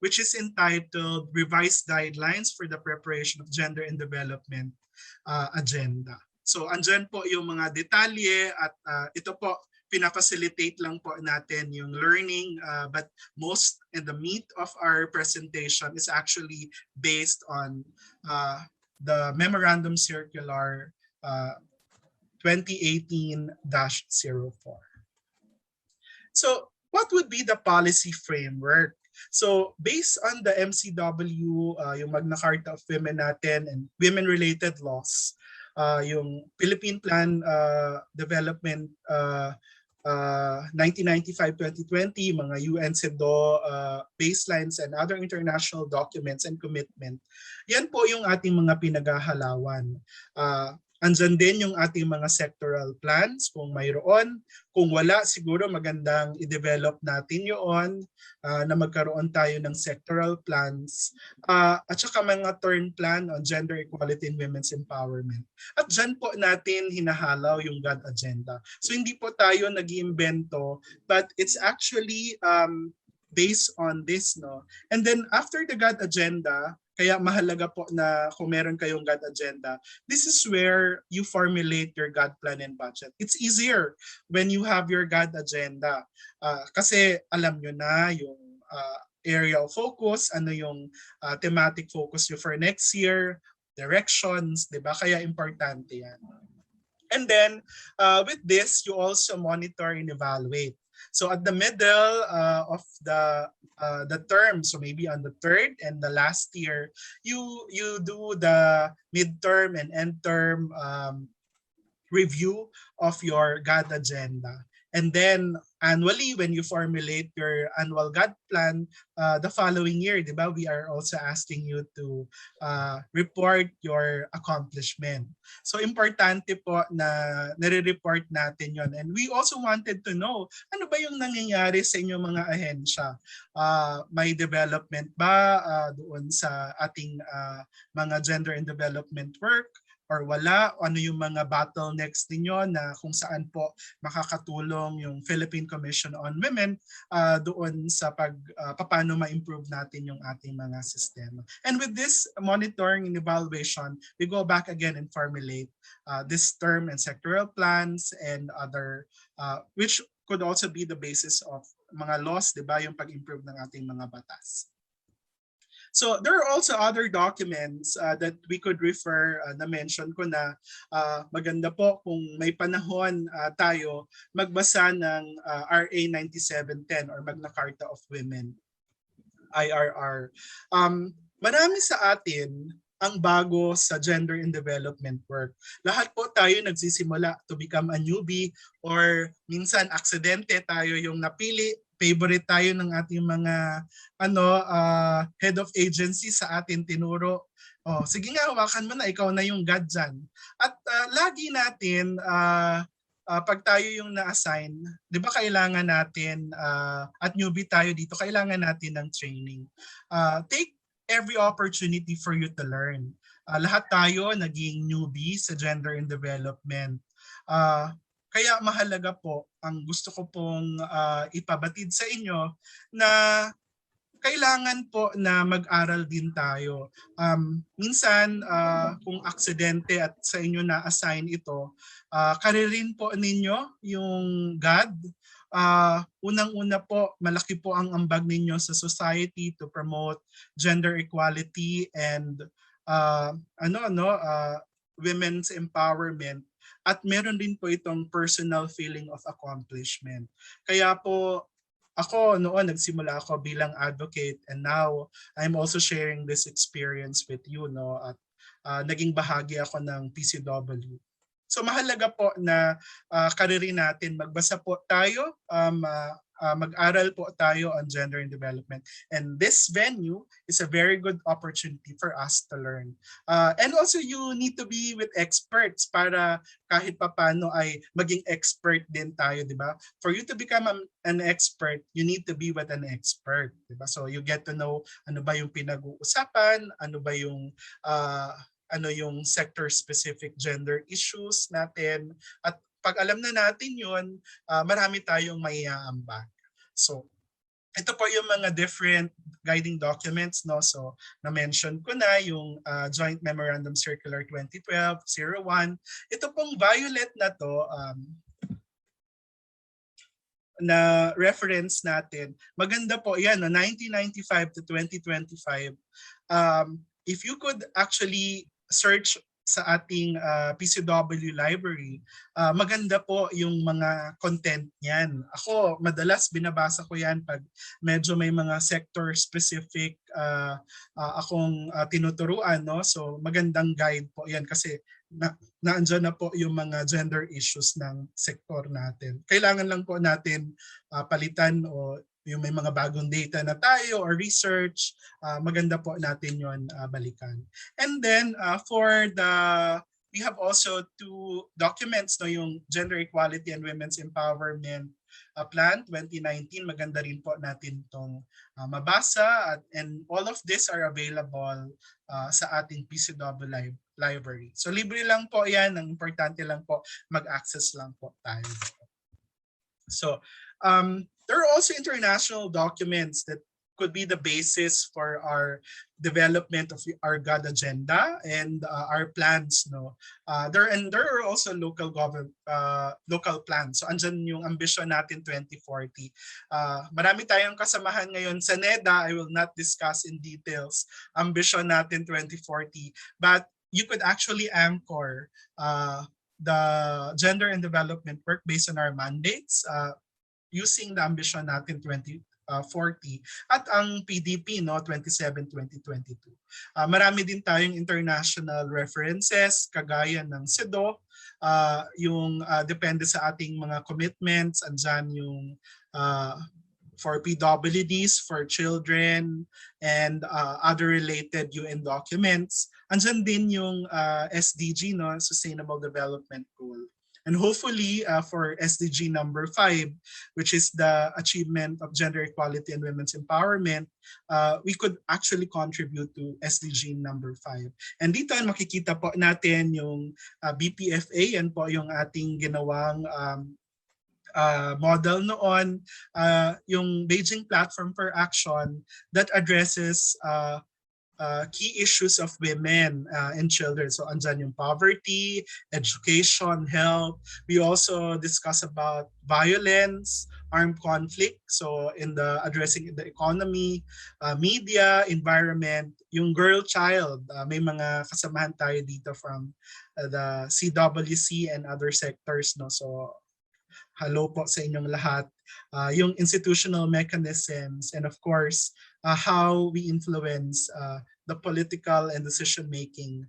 which is entitled Revised Guidelines for the Preparation of Gender and Development Agenda. So andyan po yung mga detalye at ito po, pinafacilitate lang po natin yung learning, but most and the meat of our presentation is actually based on the Memorandum Circular 2018-04. So what would be the policy framework? So based on the MCW, yung Magna Carta of Women natin and women-related laws, yung Philippine Plan Development 1995-2020, mga UN CEDAW baselines and other international documents and commitment. Yan po yung ating mga pinaghahalawan. Andyan din yung ating mga sectoral plans kung mayroon. Kung wala, siguro magandang i-develop natin yun na magkaroon tayo ng sectoral plans at saka mga turn plan on gender equality and women's empowerment. At dyan po natin hinahalaw yung GAD agenda. So hindi po tayo nag-iimbento, but it's actually based on this. No? And then after the GAD agenda, kaya mahalaga po na kung meron kayong GAD agenda, this is where you formulate your GAD plan and budget. It's easier when you have your GAD agenda kasi alam nyo na yung area of focus, ano yung thematic focus nyo for next year, directions, di ba? Kaya importante yan. And then with this, you also monitor and evaluate. So at the middle of the term, so maybe on the third and the last year, you do the midterm and end term review of your GAD agenda. And then annually, when you formulate your annual GAD plan, the following year, di ba, we are also asking you to report your accomplishment. So importante po na nire-report natin yon. And we also wanted to know, ano ba yung nangyayari sa inyong mga ahensya? May development ba doon sa ating mga gender and development work? Or wala, ano yung mga bottlenecks ninyo na kung saan po makakatulong yung Philippine Commission on Women doon sa paano ma-improve natin yung ating mga sistema. And with this monitoring and evaluation, we go back again and formulate this term and sectoral plans and other, which could also be the basis of mga laws, di ba, yung pag-improve ng ating mga batas. So there are also other documents that we could refer, na-mention ko na maganda po kung may panahon tayo magbasa ng RA 9710 or Magna Carta of Women, IRR. Marami sa atin ang bago sa gender and development work. Lahat po tayo nagsisimula to become a newbie or minsan aksidente tayo yung napili, favorite tayo ng ating mga head of agency sa atin tinuro. Oh, sige nga, hawakan mo na, ikaw na yung GAD dyan. At lagi natin, pag tayo yung na-assign, di ba kailangan natin, at newbie tayo dito, kailangan natin ng training. Take every opportunity for you to learn. Lahat tayo naging newbie sa gender and development. Kaya mahalaga po, ang gusto ko pong ipabatid sa inyo na kailangan po na mag-aral din tayo. Minsan, kung aksidente at sa inyo na-assign ito, karirin po ninyo yung GAD. Unang-una po, malaki po ang ambag ninyo sa society to promote gender equality and women's empowerment. At meron din po itong personal feeling of accomplishment. Kaya po ako noon nagsimula ako bilang advocate and now I'm also sharing this experience with you, no, at naging bahagi ako ng PCW. So mahalaga po na karirin natin, magbasa po tayo, mag-aral po tayo on gender and development. And this venue is a very good opportunity for us to learn. And also you need to be with experts para kahit papano ay maging expert din tayo, di ba? For you to become an expert, you need to be with an expert, di ba? So you get to know ano ba yung pinag-uusapan, ano ba yung ano yung sector-specific gender issues natin. At pag alam na natin yun, marami tayong maiaambag. So, ito po yung mga different guiding documents, no? So, na-mention ko na yung Joint Memorandum Circular 2012-01. Ito pong violet na to, na reference natin, maganda po yan, no? 1995 to 2025. If you could actually search sa ating PCW library, maganda po yung mga content niyan. Ako, madalas binabasa ko yan pag medyo may mga sector-specific akong tinuturuan. No? So magandang guide po yan kasi naandyan na po yung mga gender issues ng sektor natin. Kailangan lang po natin palitan o yung may mga bagong data na tayo or research, maganda po natin yon balikan. And then we have also two documents, no, yung Gender Equality and Women's Empowerment Plan 2019. Maganda rin po natin itong mabasa and all of this are available sa ating PCW library. So libre lang po yan, ang importante lang po mag-access lang po tayo. So there are also international documents that could be the basis for our development of our GAD agenda and our plans. No, there are also local plans. So andyan yung ambition natin 2040. Marami tayong kasamahan ngayon sa NEDA. I will not discuss in details ambition natin 2040, but you could actually anchor the gender and development work based on our mandates. Using the ambition natin 2040 at ang PDP, no, 27-2022. Marami din tayong international references kagaya ng CEDAW, yung depende sa ating mga commitments, andyan yung for PWDs, for children, and other related UN documents. Andyan din yung SDG, no, Sustainable Development Goal. And hopefully for SDG number 5, which is the achievement of gender equality and women's empowerment, we could actually contribute to SDG number 5. And dito makikita po natin yung BPFA, yan po yung ating ginawang model noon, yung Beijing Platform for Action that addresses key issues of women and children. So andyan yung poverty, education, health. We also discuss about violence, armed conflict. So in the addressing the economy, media, environment, yung girl child, may mga kasamahan tayo dito from the CWC and other sectors. No? So hello po sa inyong lahat. Yung institutional mechanisms and of course, how we influence the political and decision-making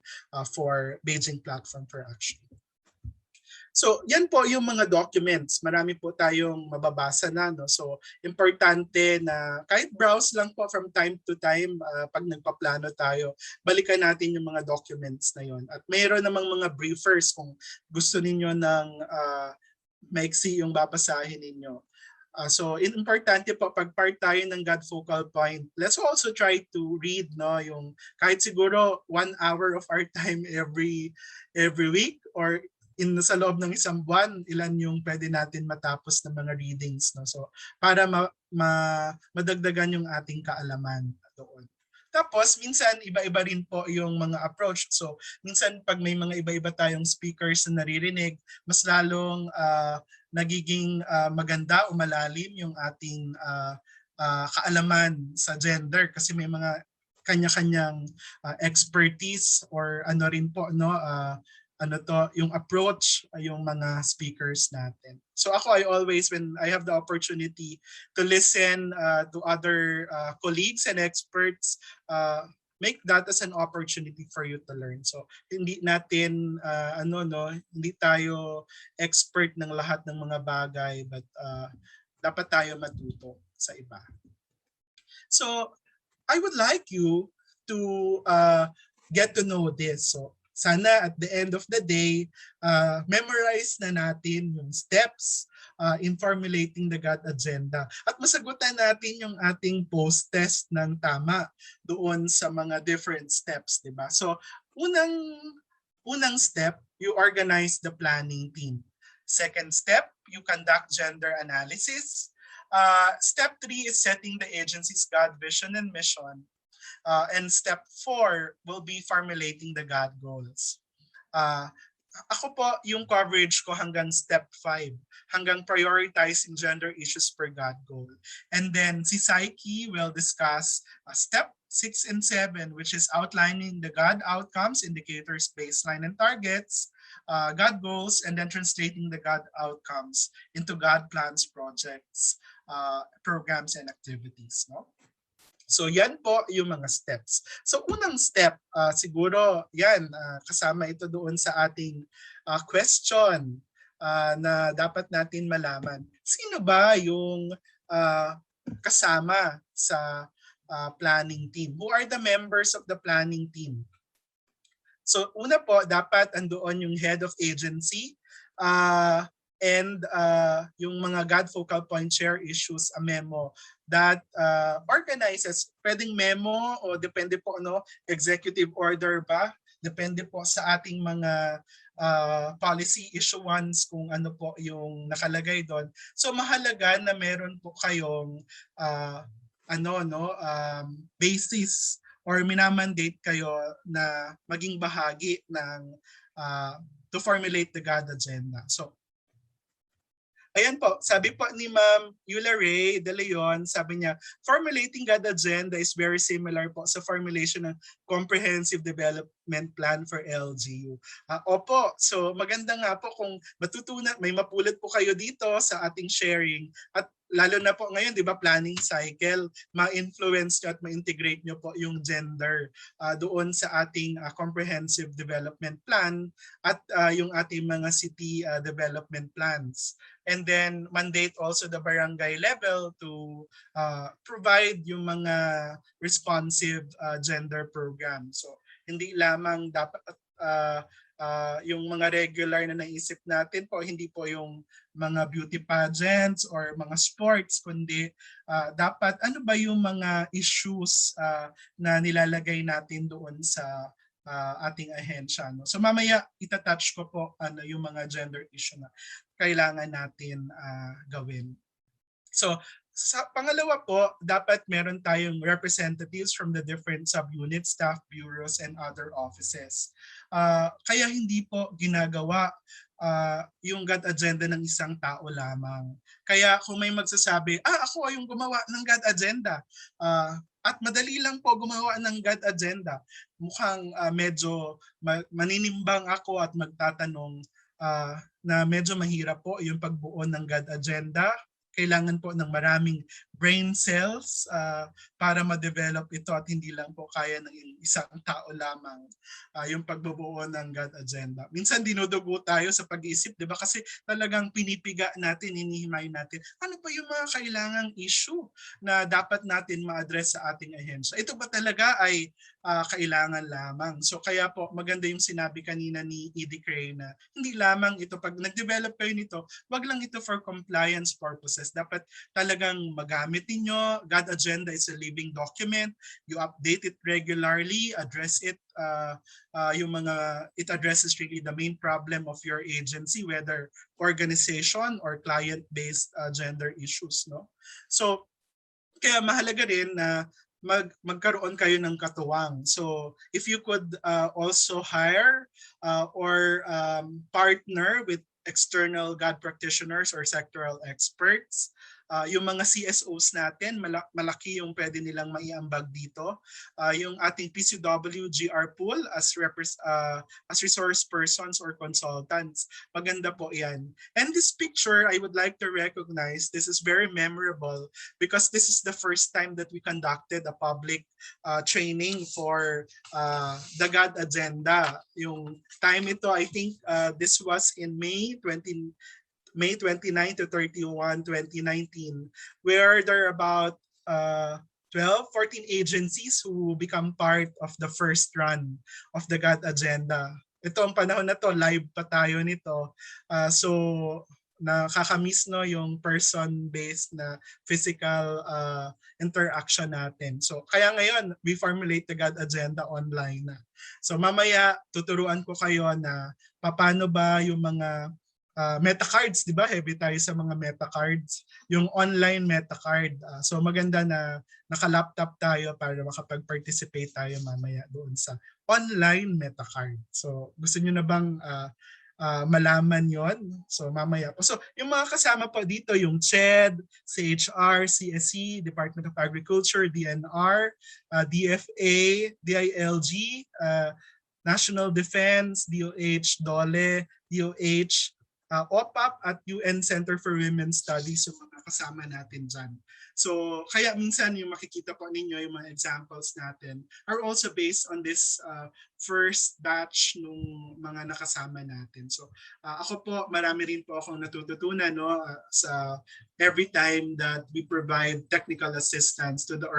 for Beijing Platform for Action. So yan po yung mga documents. Marami po tayong mababasa na. No? So importante na kahit browse lang po from time to time pag nagpaplano tayo, balikan natin yung mga documents na yon. At mayroon namang mga briefers kung gusto ninyo ng maiksi yung babasahin ninyo. So importante po pag part tayo ng GAD focal point, let's also try to read, no, yung kahit siguro 1 hour of our time every week or sa loob ng isang buwan, ilan yung pwede natin matapos ng mga readings, no? So para madagdagan yung ating kaalaman doon. Tapos minsan iba-iba rin po yung mga approach. So minsan pag may mga iba-iba tayong speakers na naririnig, mas lalong nagiging maganda o malalim yung ating kaalaman sa gender kasi may mga kanya-kanyang expertise or ano rin po, no, yung approach yung mga speakers natin. So ako, I always, when I have the opportunity to listen to other colleagues and experts, make that as an opportunity for you to learn. So hindi natin hindi tayo expert ng lahat ng mga bagay, but dapat tayo matuto sa iba. So I would like you to get to know this. So sana at the end of the day, memorize na natin yung steps in formulating the GAD agenda. At masagutan natin yung ating post-test ng tama doon sa mga different steps, di ba? So, unang step, you organize the planning team. Second step, you conduct gender analysis. Step 3 is setting the agency's GAD vision and mission. And step 4 will be formulating the GAD goals. Ako po, yung coverage ko hanggang step 5, hanggang prioritizing gender issues per GAD goal. And then si PSYCHE will discuss step 6 and 7, which is outlining the GAD outcomes, indicators, baseline, and targets, GAD goals, and then translating the GAD outcomes into GAD plans, projects, programs, and activities. No? So yan po yung mga steps. So unang step, siguro yan, kasama ito doon sa ating question na dapat natin malaman. Sino ba yung kasama sa planning team? Who are the members of the planning team? So una po, dapat andoon yung head of agency and yung mga GAD focal point share issues, a memo that organizes, pwedeng memo o depende po executive order ba, depende po sa ating mga policy issuance kung ano po yung nakalagay doon. So mahalaga na meron po kayong basis or minamandate kayo na maging bahagi ng to formulate the GAD agenda. So ayan po, sabi po ni Ma'am Eula Ray de Leon, sabi niya, formulating GAD agenda is very similar po sa formulation ng Comprehensive Development Plan for LGU. Opo, so maganda nga po kung matutunan, may mapulot po kayo dito sa ating sharing at lalo na po ngayon, di ba, planning cycle, ma-influence nyo at ma-integrate nyo po yung gender doon sa ating comprehensive development plan at yung ating mga city development plans. And then mandate also the barangay level to provide yung mga responsive gender program. So hindi lamang dapat yung mga regular na naisip natin po, hindi po yung mga beauty pageants or mga sports, kundi dapat ano ba yung mga issues na nilalagay natin doon sa ating ahensya. No? So mamaya itatouch ko po yung mga gender issue na kailangan natin gawin. So sa pangalawa po, dapat meron tayong representatives from the different subunits, staff bureaus, and other offices. Kaya hindi po ginagawa yung GAD agenda ng isang tao lamang. Kaya kung may magsasabi, ako ay yung gumawa ng GAD agenda, at madali lang po gumawa ng GAD agenda, mukhang medyo maninimbang ako at magtatanong na medyo mahirap po yung pagbuo ng GAD agenda. Kailangan po ng maraming brain cells para ma-develop ito at hindi lang po kaya ng isang tao lamang yung pagbubuo ng GAD agenda. Minsan dinudugo tayo sa pag-iisip, di ba? Kasi talagang pinipiga natin, hinihimay natin. Ano pa yung mga kailangang issue na dapat natin ma-address sa ating ahensya? Ito ba talaga ay kailangan lamang? So kaya po maganda yung sinabi kanina ni Edie Cray na hindi lamang ito, pag nag-develop kayo nito, wag lang ito for compliance purposes. Dapat talagang magamit niyo. GAD agenda is a living document. You update it regularly, address it, it addresses really the main problem of your agency, whether organization or client-based gender issues. No? So, kaya mahalaga rin na magkaroon kayo ng katuwang. So if you could also hire or partner with external GAD practitioners or sectoral experts, yung mga CSOs natin, malaki yung pwede nilang maiambag dito. Yung ating PCW GR pool as resource persons or consultants. Maganda po yan. And this picture, I would like to recognize, this is very memorable because this is the first time that we conducted a public training for the GAD agenda. Yung time ito, I think this was in May 29 to 31, 2019, where there are about 14 agencies who become part of the first run of the GAD agenda. Ito ang panahon na to, live pa tayo nito. So nakakamiss no yung person-based na physical interaction natin. So kaya ngayon we formulate the GAD agenda online na. So mamaya tuturuan ko kayo na paano ba yung mga meta cards, di ba? Heavy tayo sa mga meta cards. Yung online meta card. So maganda na naka-laptop tayo para makapag-participate tayo mamaya doon sa online meta card. So gusto niyo na bang malaman yon? So mamaya po. So yung mga kasama po dito, yung CHED, CHR, CSE, Department of Agriculture, DNR, DFA, DILG, National Defense, DOH, DOLE, DOH, OPAP at UN Center for Women's Studies yung mga kasama natin dyan. So kaya minsan yung makikita po ninyo yung mga examples natin are also based on this first batch nung mga nakasama natin. So ako po, marami rin po akong natututunan no, sa every time that we provide technical assistance to the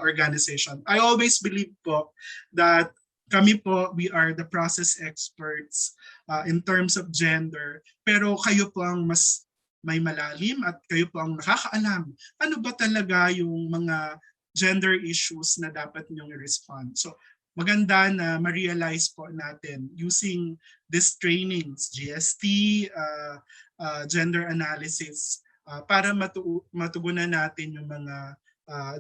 organization. I always believe po that kami po, we are the process experts in terms of gender, pero kayo po ang mas may malalim at kayo po ang nakakaalam. Ano ba talaga yung mga gender issues na dapat ninyong i-respond? So maganda na ma-realize po natin using these trainings, GST, gender analysis, para matugunan natin yung mga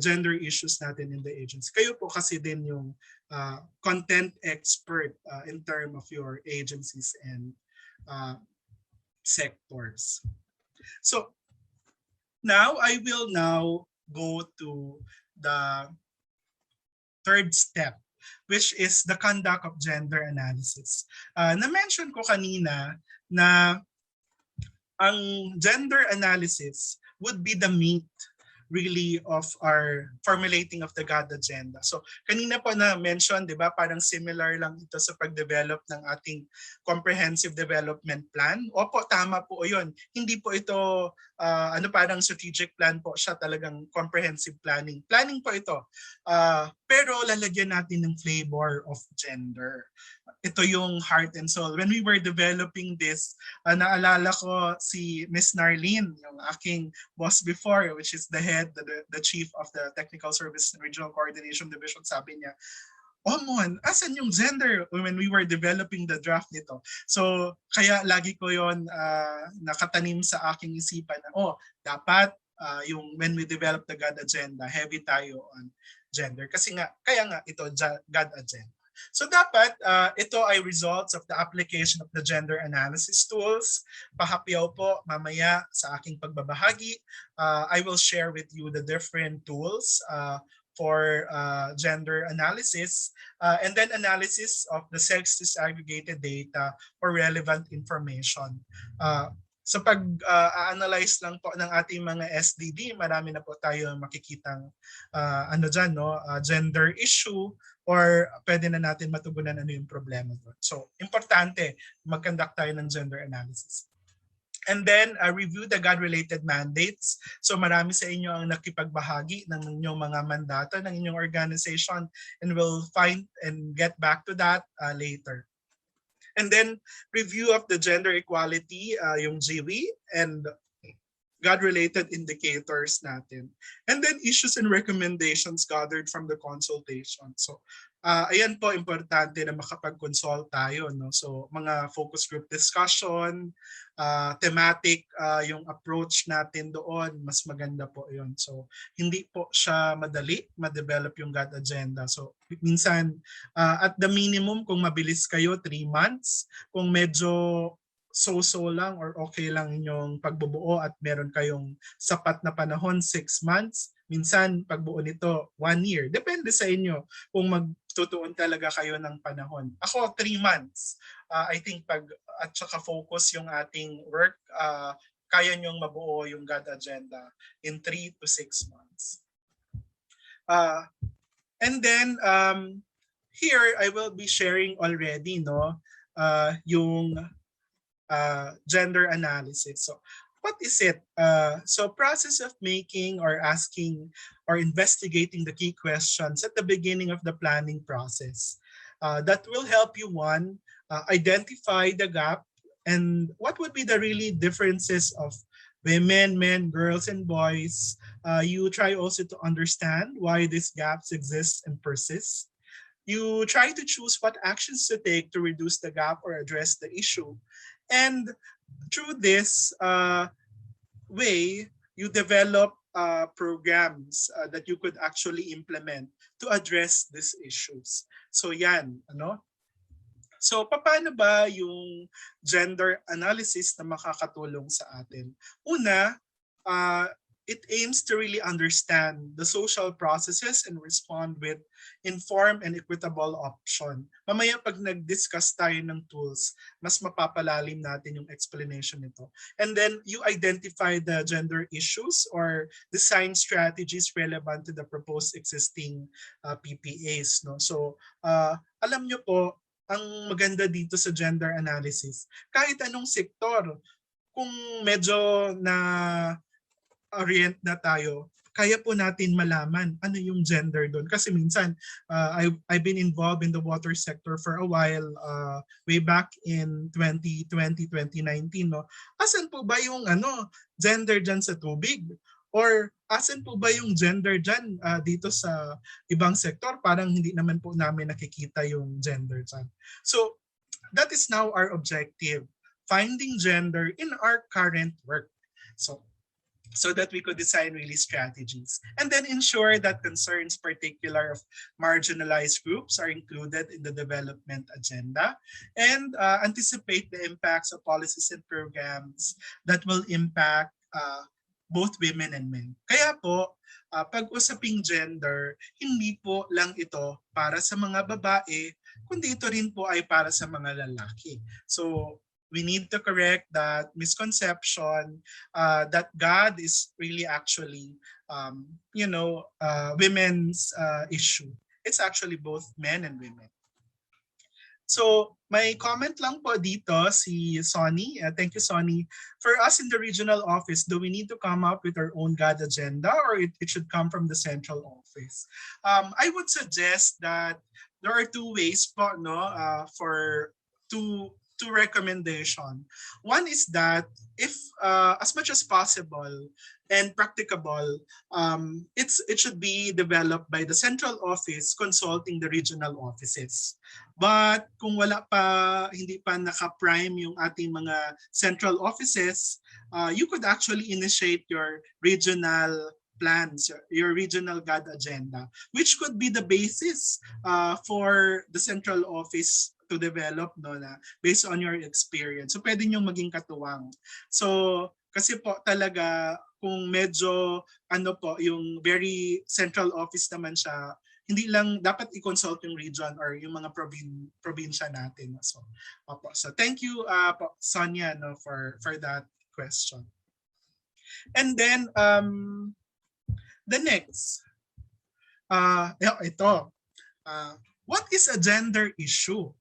gender issues natin in the agency. Kayo po kasi din yung content expert in terms of your agencies and sectors. So now I will go to the third step, which is the conduct of gender analysis. Na-mention ko kanina na ang gender analysis would be the meat really of our formulating of the GAD agenda. So kanina po na-mention, di ba, parang similar lang ito sa pag-develop ng ating comprehensive development plan. Opo, tama po yun. Hindi po ito parang strategic plan po siya, talagang comprehensive planning. Planning po ito. Pero lalagyan natin ng flavor of gender. Ito yung heart and soul. When we were developing this, naalala ko si Miss Narlene, yung aking boss before, which is the head, the chief of the Technical Service and Regional Coordination Division, sabi niya, oh Mon, asan yung gender when we were developing the draft nito? So kaya lagi ko yon nakatanim sa aking isipan na dapat yung when we develop the GAD agenda, heavy tayo on gender. Kasi nga, kaya nga ito GAD agenda. So dapat ito ay results of the application of the gender analysis tools. Pahapyaw po mamaya sa aking pagbabahagi. I will share with you the different tools for gender analysis and then analysis of the sex disaggregated data or relevant information. Sa pag-analyze lang po ng ating mga SDD, marami na po tayo makikitang gender issue or pwede na natin matugunan ano yung problema doon. So, importante mag-conduct tayo ng gender analysis. And then, review the GAD-related mandates. So marami sa inyo ang nakipagbahagi ng inyong mga mandato ng inyong organization, and we'll find and get back to that later. And then, review of the gender equality, yung GWE, and GAD-related indicators natin. And then, issues and recommendations gathered from the consultation. So, ayan po, importante na makapag-consult tayo. No? So, mga focus group discussion, thematic, yung approach natin doon, mas maganda po yun. So, hindi po siya madali ma-develop yung GAD agenda. So, minsan, at the minimum, kung mabilis kayo, 3 months. Kung medyo so-so lang or okay lang inyong pagbubuo at meron kayong sapat na panahon, 6 months. Minsan, pagbuo nito, 1 year. Depende sa inyo kung magtutuon talaga kayo ng panahon. Ako, 3 months. I think at saka focus yung ating work, kaya nyong mabuo yung GAD agenda in 3 to 6 months. And then, here, I will be sharing already yung gender analysis. So what is it? So process of making or asking or investigating the key questions at the beginning of the planning process. That will help you, one, identify the gap And what would be the really differences of women, men, girls, and boys? You try also to understand why these gaps exist and persist. You try to choose what actions to take to reduce the gap or address the issue. And through this way, you develop programs that you could actually implement to address these issues. So yan, ano? So paano ba yung gender analysis na makakatulong sa atin? Una, uh, it aims to really understand the social processes and respond with informed and equitable option. Mamaya pag nag-discuss tayo ng tools, mas mapapalalim natin yung explanation nito. And then you identify the gender issues or design strategies relevant to the proposed existing PPAs. No? So alam nyo po, ang maganda dito sa gender analysis, kahit anong sektor, kung medyo na orient na tayo, kaya po natin malaman ano yung gender doon. Kasi minsan, I've been involved in the water sector for a while, way back in 2020, 2019. No? Asan po ba yung gender dyan sa tubig? Or asan po ba yung gender dyan dito sa ibang sektor? Parang hindi naman po namin nakikita yung gender dyan. So that is now our objective, finding gender in our current work. So that we could design really strategies and then ensure that concerns particular of marginalized groups are included in the development agenda and anticipate the impacts of policies and programs that will impact both women and men. Kaya po, pag-usaping gender, hindi po lang ito para sa mga babae, kundi ito rin po ay para sa mga lalaki. So we need to correct that misconception that God is really actually, women's issue. It's actually both men and women. So may comment lang po dito si Sonny. Thank you, Sonny. For us in the regional office, do we need to come up with our own GAD agenda or it should come from the central office? I would suggest that there are two ways po, for two recommendation. One is that if as much as possible and practicable, it should be developed by the central office consulting the regional offices. But kung hindi pa naka-prime yung ating mga central offices, you could actually initiate your regional plans, your regional GAD agenda, which could be the basis for the central office to develop na based on your experience. So pwede nyo maging katuwang. So kasi po talaga kung medyo yung very central office naman siya, hindi lang dapat i-consult yung region or yung mga probinsya natin. So thank you po, Sonia, for that question. And then the next ito. What is a gender issue?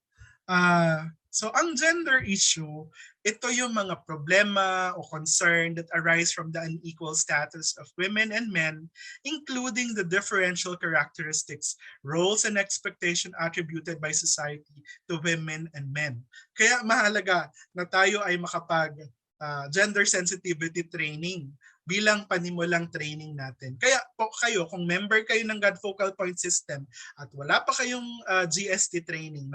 So ang gender issue, ito yung mga problema o concern that arise from the unequal status of women and men, including the differential characteristics, roles, and expectation attributed by society to women and men. Kaya mahalaga na tayo ay makapag gender sensitivity training bilang panimulang training natin. Kaya po kayo, kung member kayo ng GAD Focal Point System at wala pa kayong GST training,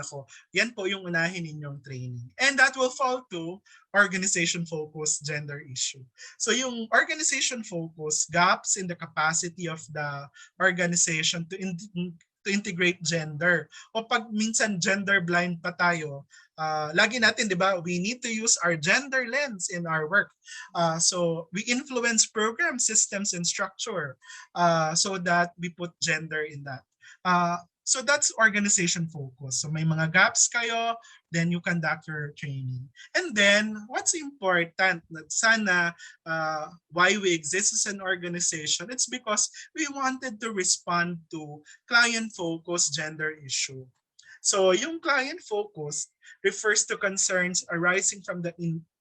yan po yung unahin ninyong training. And that will fall to organization focus gender issue. So yung organization focus, gaps in the capacity of the organization to integrate gender. O pag minsan gender blind pa tayo, lagi natin, di ba, we need to use our gender lens in our work. So we influence program systems and structure so that we put gender in that. So that's organization focus. So may mga gaps kayo, then you conduct your training. And then what's important, sana why we exist as an organization, it's because we wanted to respond to client focus gender issue. So yung client focus refers to concerns arising from the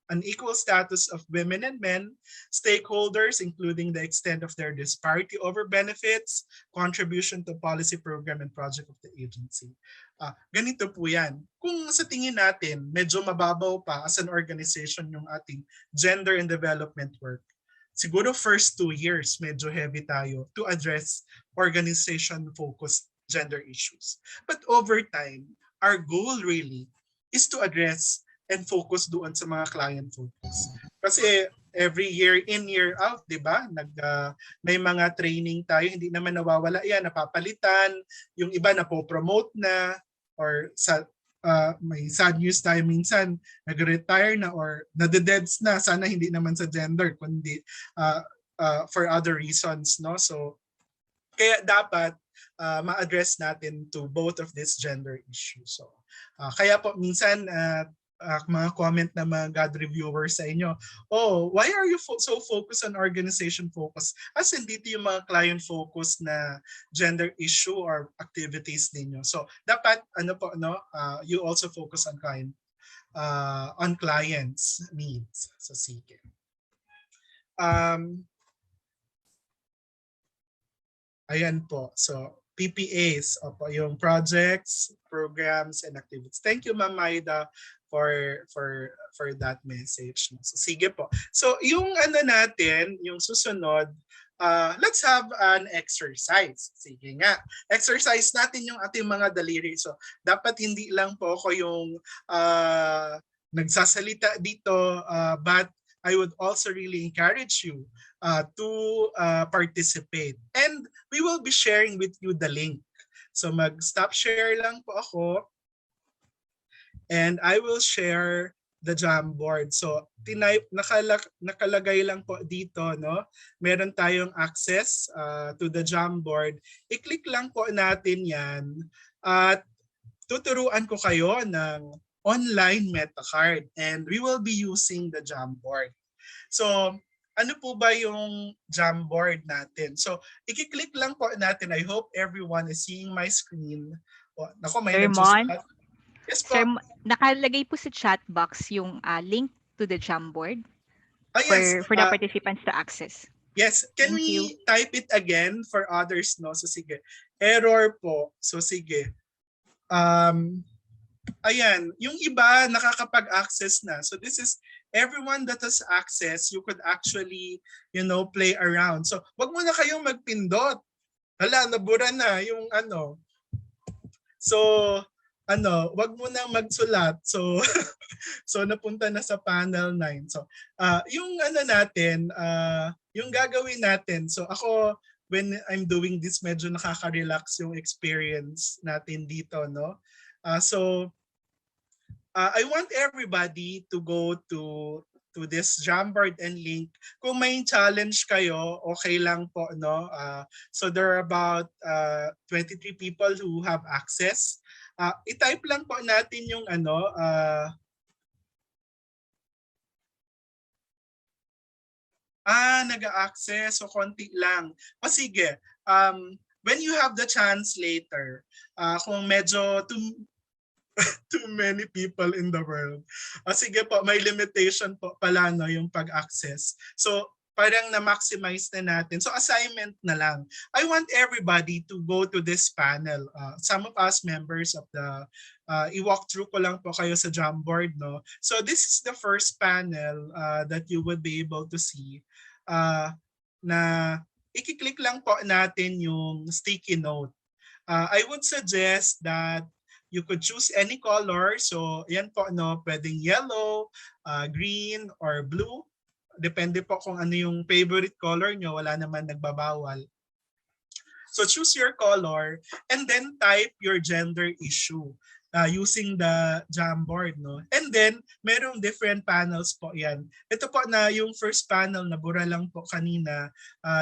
unequal status of women and men, stakeholders, including the extent of their disparity over benefits, contribution to policy program and project of the agency. Ganito po yan. Kung sa tingin natin, medyo mababaw pa as an organization yung ating gender and development work, siguro first 2 years, medyo heavy tayo to address organization-focused gender issues. But over time, our goal really is to address and focus doon sa mga client focus. Kasi every year in, year out, di ba? May mga training tayo, hindi naman nawawala yan, napapalitan, yung iba napopromote na, or may sad news tayo minsan, nag-retire na or nade-deads na, sana hindi naman sa gender, kundi for other reasons. No? So, kaya dapat ma-address natin to both of these gender issues. So, kaya po minsan, mga comment na mga GAD reviewers sa inyo, oh, why are you so focused on organization focus? As in dito yung mga client focus na gender issue or activities ninyo. So dapat you also focus on clients needs. So sige. Ayan po. So PPAs, opo, yung projects, programs, and activities. Thank you, Ma'am Maida, for that message. So, sige po. So yung natin, yung susunod, let's have an exercise. Sige nga. Exercise natin yung ating mga daliri. So dapat hindi lang po ako yung nagsasalita dito, but I would also really encourage you to participate. And we will be sharing with you the link. So mag-stop share lang po ako. And I will share the Jamboard. So nakalagay lang po dito, no? Meron tayong access to the Jamboard. I-click lang po natin yan at tuturuan ko kayo ng online meta card, and we will be using the Jamboard. So ano po ba yung Jamboard natin? So i-click lang po natin. I hope everyone is seeing my screen. Oh, nako, may RAYMOND. Yes po. Sir, nakalagay po sa chat box yung link to the Jamboard Yes. for the participants to access. Yes. Can we type it again for others? No? So sige. Error po. So sige. Ayan. Yung iba nakakapag-access na. So this is everyone that has access. You could actually, play around. So wag mo na kayong magpindot. Hala, nabura na yung So, wag mo nang magsulat. So so napunta na sa panel 9. So yung natin, yung gagawin natin. So ako, when I'm doing this, medyo nakaka-relax yung experience natin dito, no? So I want everybody to go to this Jamboard and link. Kung may challenge kayo, okay lang po, no? So there are about 23 people who have access. I-type lang po natin yung nag-access, so konti lang. O sige, when you have the chance later, kung medyo too many people in the world. Sige po, may limitation po pala, no, yung pag-access. So parang na-maximize na natin. So assignment na lang. I want everybody to go to this panel. Some of us members of the, i-walk through ko lang po kayo sa Jamboard, no? So this is the first panel that you would be able to see. Na i-click lang po natin yung sticky note. I would suggest that you could choose any color. So yan po, no? Pwedeng yellow, green, or blue. Depende po kung ano yung favorite color nyo, wala naman nagbabawal. So choose your color and then type your gender issue using the Jamboard, no? And then merong different panels po yan. Ito po na yung first panel na bura lang po kanina.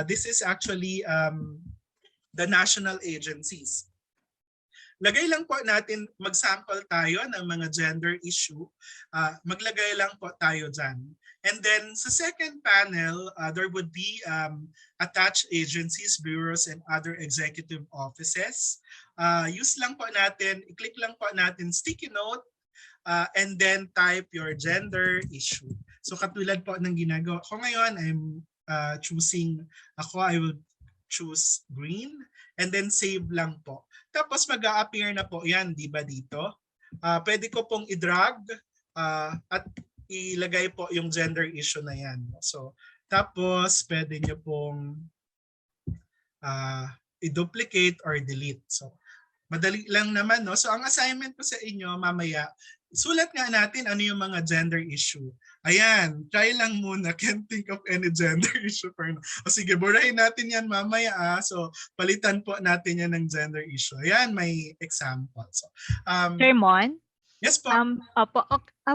This is actually the national agencies. Lagay lang po natin, mag-sample tayo ng mga gender issue. Maglagay lang po tayo dyan. And then sa second panel, there would be attached agencies, bureaus, and other executive offices. Use lang po natin, i-click lang po natin sticky note and then type your gender issue. So katulad po ng ginagawa ko ngayon, I'm choosing, I will choose green and then save lang po. Tapos mag-a-appear na po yan, di ba dito? Pwede ko pong i-drag at ilagay po yung gender issue na yan. So tapos pwede nyo pong i-duplicate or delete. So madali lang naman, no? So ang assignment ko sa inyo mamaya, sulat nga natin ano yung mga gender issue. Ayan, try lang muna. Can't think of any gender issue for now. O sige, burahin natin yan mamaya. So palitan po natin yan ng gender issue. Ayan, may example. So, Raymond? yes po.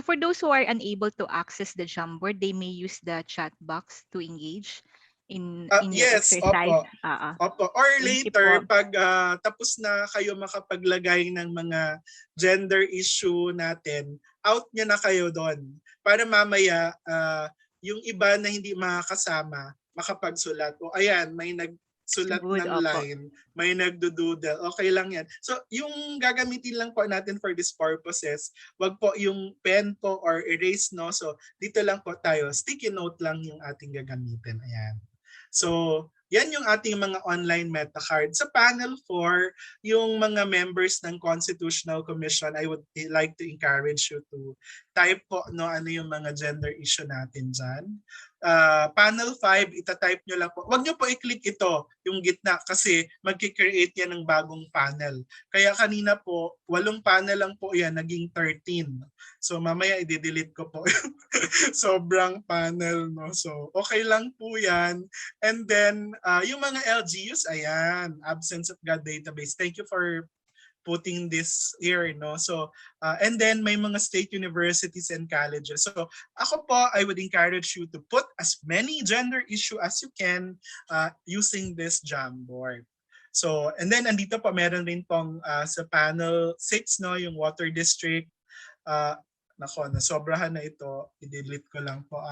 For those who are unable to access the Jamboard, they may use the chat box to engage in your yes, exercise. Opo. Or Thank you later, po. pag tapos na kayo makapaglagay ng mga gender issue natin, out nyo na kayo doon. Para mamaya, yung iba na hindi makakasama, makapagsulat. O ayan, may nagsulat Good, ng opo. line, may nagdudoodle. Okay lang yan. So yung gagamitin lang po natin for this purposes, wag po yung pen po or erase, no? So dito lang po tayo, sticky note lang yung ating gagamitin. Ayan. So, yan yung ating mga online meta card. Sa panel 4, yung mga members ng Constitutional Commission, I would like to encourage you to type po ano yung mga gender issue natin dyan. Panel 5, itatype nyo lang po. Huwag nyo po i-click ito, yung gitna, kasi mag-create yan ng bagong panel. Kaya kanina po, 8 panel lang po yan, naging 13. So mamaya i-delete ko po sobrang panel, no? So okay lang po yan. And then yung mga LGUs, ayan, absence of GAD database. Thank you for putting this here, no? So and then may mga state universities and colleges. So ako po, I would encourage you to put as many gender issue as you can using this Jamboard. So and then andito po meron rin pong sa panel 6, no, yung water district. Nako, nasobrahan na ito. I-delete ko lang po.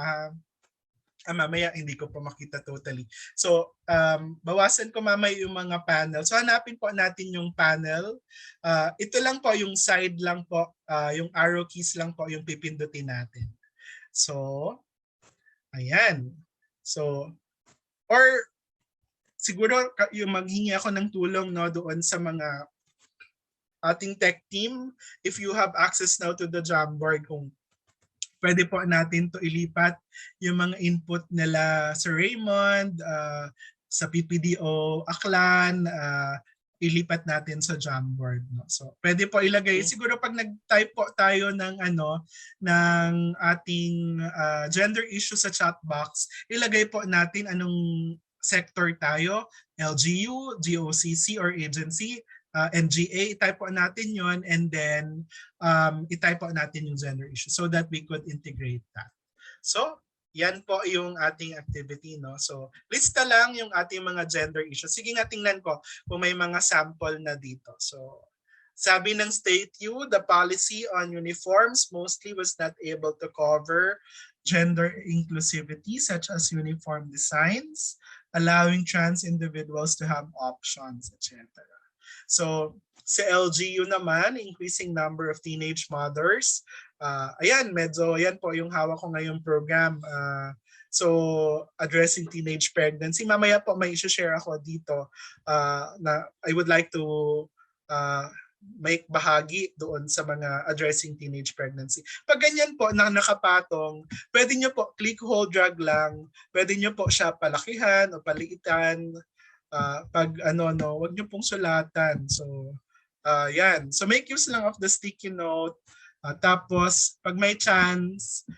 Mamaya hindi ko pa makita totally. So, bawasan ko mamaya yung mga panel. So, hanapin po natin yung panel. Ito lang po, yung side lang po, yung arrow keys lang po yung pipindutin natin. So, ayan. So, or siguro yung maghingi ako ng tulong, no, doon sa mga ating tech team, if you have access now to the Jamboard, kung pwede po natin to ilipat yung mga input nila sa Raymond, sa PPDO, Aklan, ilipat natin sa Jamboard, no? So pwede po ilagay, siguro pag nag-type po tayo ng ng ating gender issue sa chat box, ilagay po natin anong sector tayo, LGU, GOCC or agency, NGA, i-type po natin yon, and then i-type po natin yung gender issue so that we could integrate that. So, yan po yung ating activity, no? So, lista lang yung ating mga gender issues. Sige nga, tingnan ko kung may mga sample na dito. So, sabi ng State U, the policy on uniforms mostly was not able to cover gender inclusivity such as uniform designs, allowing trans individuals to have options, etc. So sa LGU naman, increasing number of teenage mothers. Ayan, medyo yan po yung hawak ko ngayong program. So addressing teenage pregnancy. Mamaya po may i-share ako dito na I would like to make bahagi doon sa mga addressing teenage pregnancy. Pag ganyan po na nakapatong, pwede nyo po click, hold, drag lang. Pwede nyo po siya palakihan o paliitan. Pag wag nyo pong sulatan. So, yan. So, make use lang of the sticky note. Tapos, pag may chance,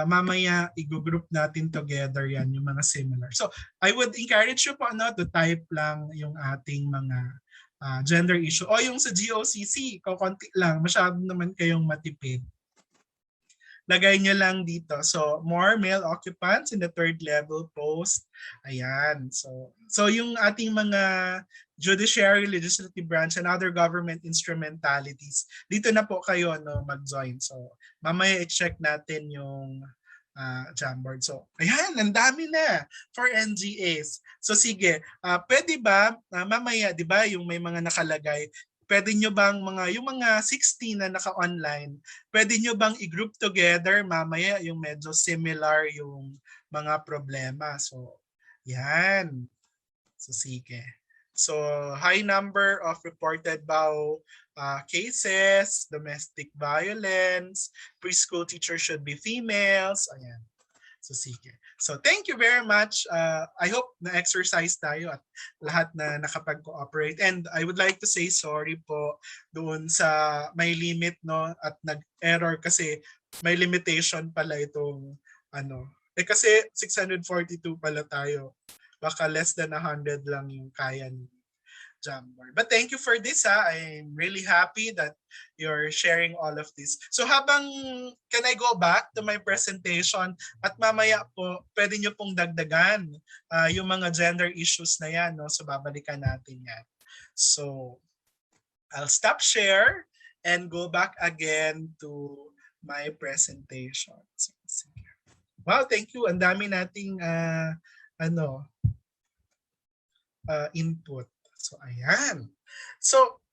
mamaya i-group natin together yan, yung mga similar. So, I would encourage you po to type lang yung ating mga gender issue. O yung sa GOCC, konti lang. Masyado naman kayong matipid. Lagay nyo lang dito. So, more male occupants in the 3rd level post. Ayan. So yung ating mga judiciary, legislative branch, and other government instrumentalities, dito na po kayo mag-join. So, mamaya i-check natin yung Jamboard. So, ayan, ang dami na for NGAs. So, sige, pwede ba, mamaya, di ba, yung may mga nakalagay, pwede nyo bang yung mga 16 na naka-online, pwede nyo bang i-group together mamaya yung medyo similar yung mga problema. So, yan. So, sige. So, high number of reported cases, domestic violence, preschool teachers should be females. Ayan. So, sige. So, thank you very much. I hope na-exercise tayo at lahat na nakapag-cooperate. And I would like to say sorry po doon sa may limit, no, at nag-error kasi may limitation pala itong kasi 642 pala tayo. Baka less than 100 lang yung kaya ni Jamboard. But thank you for this. I'm really happy that you're sharing all of this. So can I go back to my presentation? At mamaya po, pwede nyo pong dagdagan yung mga gender issues na yan. No? So babalikan natin yan. So I'll stop share and go back again to my presentation. So, wow, thank you. Ang dami nating input. So, ayan. So,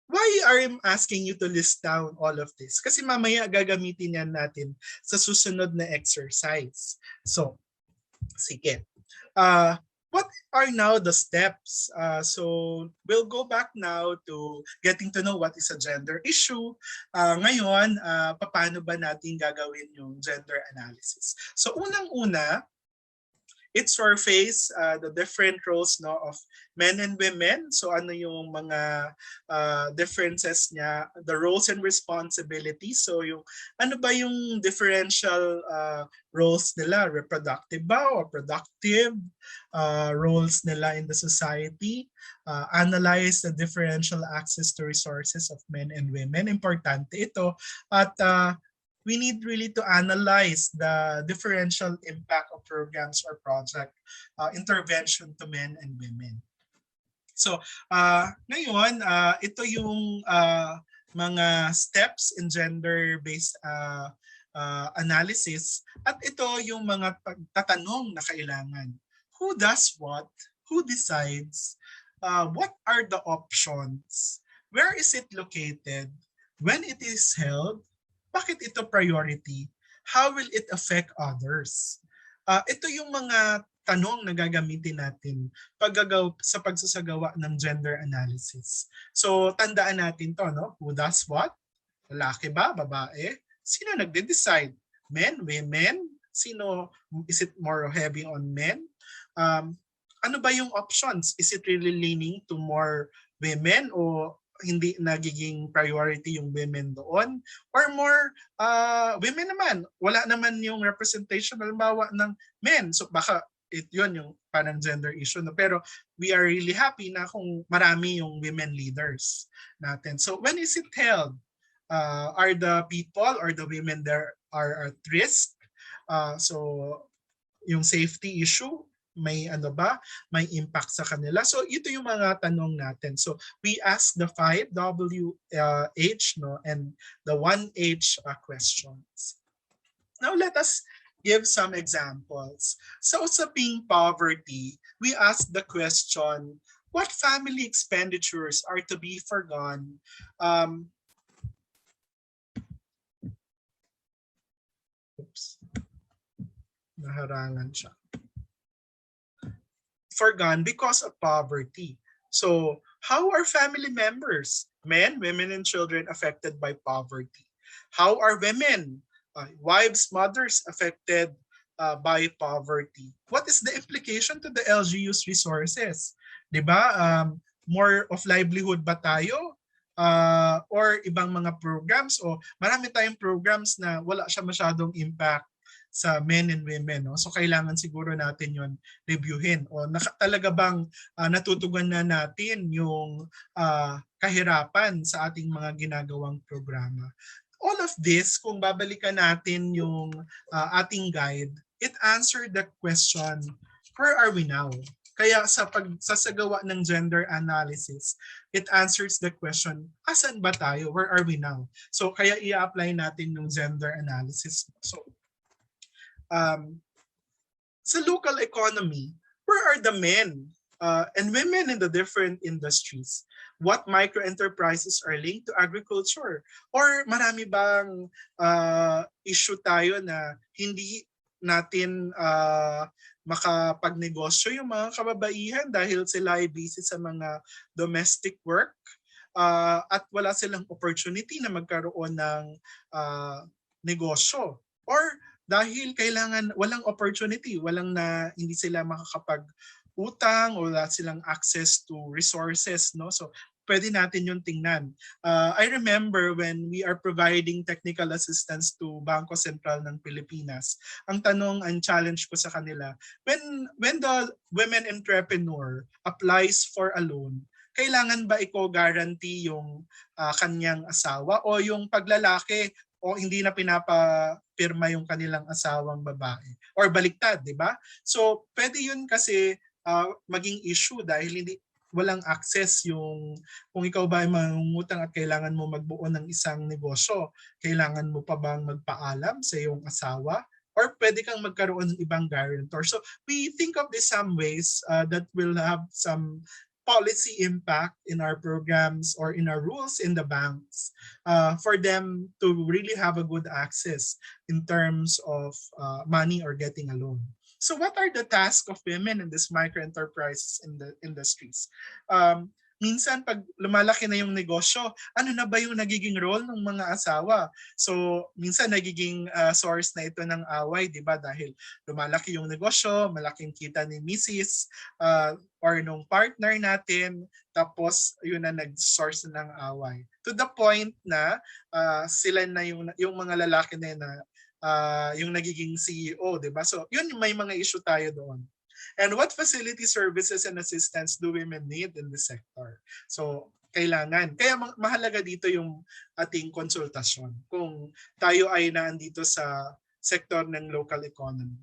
why I'm asking you to list down all of this? Kasi mamaya gagamitin yan natin sa susunod na exercise. So, sige. What are now the steps? So, we'll go back now to getting to know what is a gender issue. Ngayon, paano ba natin gagawin yung gender analysis? So, unang-una, it surface the different roles, no, of men and women. So ano yung mga differences niya, the roles and responsibilities. So yung ano ba yung differential roles nila, reproductive ba or productive roles nila in the society. Analyze the differential access to resources of men and women. Importante ito. At we need really to analyze the differential impact of programs or project intervention to men and women. So ngayon, ito yung mga steps in gender-based analysis at ito yung mga tatanong na kailangan. Who does what? Who decides? What are the options? Where is it located? When it is held? Bakit ito priority? How will it affect others? Ito yung mga tanong na gagamitin natin sa pagsasagawa ng gender analysis. So tandaan natin to, no? Who does what? Lalaki ba? Babae? Sino nagde-decide? Men? Women? Sino? Is it more heavy on men? Ano ba yung options? Is it really leaning to more women o hindi nagiging priority yung women doon? Or more women naman, wala naman yung representation halimbawa ng men. So baka yun yung parang gender issue. No? Pero we are really happy na kung marami yung women leaders natin. So when is it held? Are the people or the women there are at risk? So yung safety issue, may may impact sa kanila. So ito yung mga tanong natin. So we ask the 5 WH and the 1H questions. Now let us give some examples. Sa usaping poverty, we ask the question, what family expenditures are to be forgone? Naharangan siya. Forgone because of poverty. So how are family members, men, women, and children affected by poverty? How are women, wives, mothers affected by poverty? What is the implication to the LGU's resources? Diba? More of livelihood ba tayo? Or ibang mga programs? O marami tayong programs na wala siya masyadong impact sa men and women. No? So kailangan siguro natin yon reviewin. O talaga bang natutugan na natin yung kahirapan sa ating mga ginagawang programa. All of this, kung babalikan natin yung ating guide, it answered the question, where are we now? Kaya sa pagsasagawa ng gender analysis, it answers the question, asan ba tayo? Where are we now? So kaya i-apply natin yung gender analysis. So sa local economy, where are the men? and women in the different industries. What micro-enterprises are linked to agriculture? Or marami bang issue tayo na hindi natin makapagnegosyo yung mga kababaihan dahil sila ay busy sa mga domestic work at wala silang opportunity na magkaroon ng negosyo. Or dahil kailangan walang opportunity, hindi sila makakapag utang o wala silang access to resources, no? So pwede natin yung tingnan. I remember when we are providing technical assistance to Bangko Sentral ng Pilipinas, ang tanong, ang challenge ko sa kanila, when the women entrepreneur applies for a loan, kailangan ba i-guarantee yung kanyang asawa o yung paglalaki o hindi na pinapapirma yung kanilang asawang babae or baliktad, di ba? So pwede yun kasi maging issue dahil walang access yung kung ikaw ba ay mangungutang at kailangan mo magbuo ng isang negosyo, kailangan mo pa bang magpaalam sa iyong asawa or pwede kang magkaroon ng ibang guarantor. So we think of this some ways that will have some policy impact in our programs or in our rules in the banks for them to really have a good access in terms of money or getting a loan. So what are the tasks of women in these micro-enterprises in the industries? Minsan pag lumalaki na yung negosyo, ano na ba yung nagiging role ng mga asawa? So minsan nagiging source na ito ng away, di ba? Dahil lumalaki yung negosyo, malaking kita ni Mrs. Or nung partner natin, tapos yun na nag-source ng away. To the point na sila na yung mga lalaki na yun na yung nagiging CEO, di ba? So yun, may mga issue tayo doon. And what facility services and assistance do women need in the sector? So kailangan. Kaya mahalaga dito yung ating konsultasyon kung tayo ay naandito sa sektor ng local economy.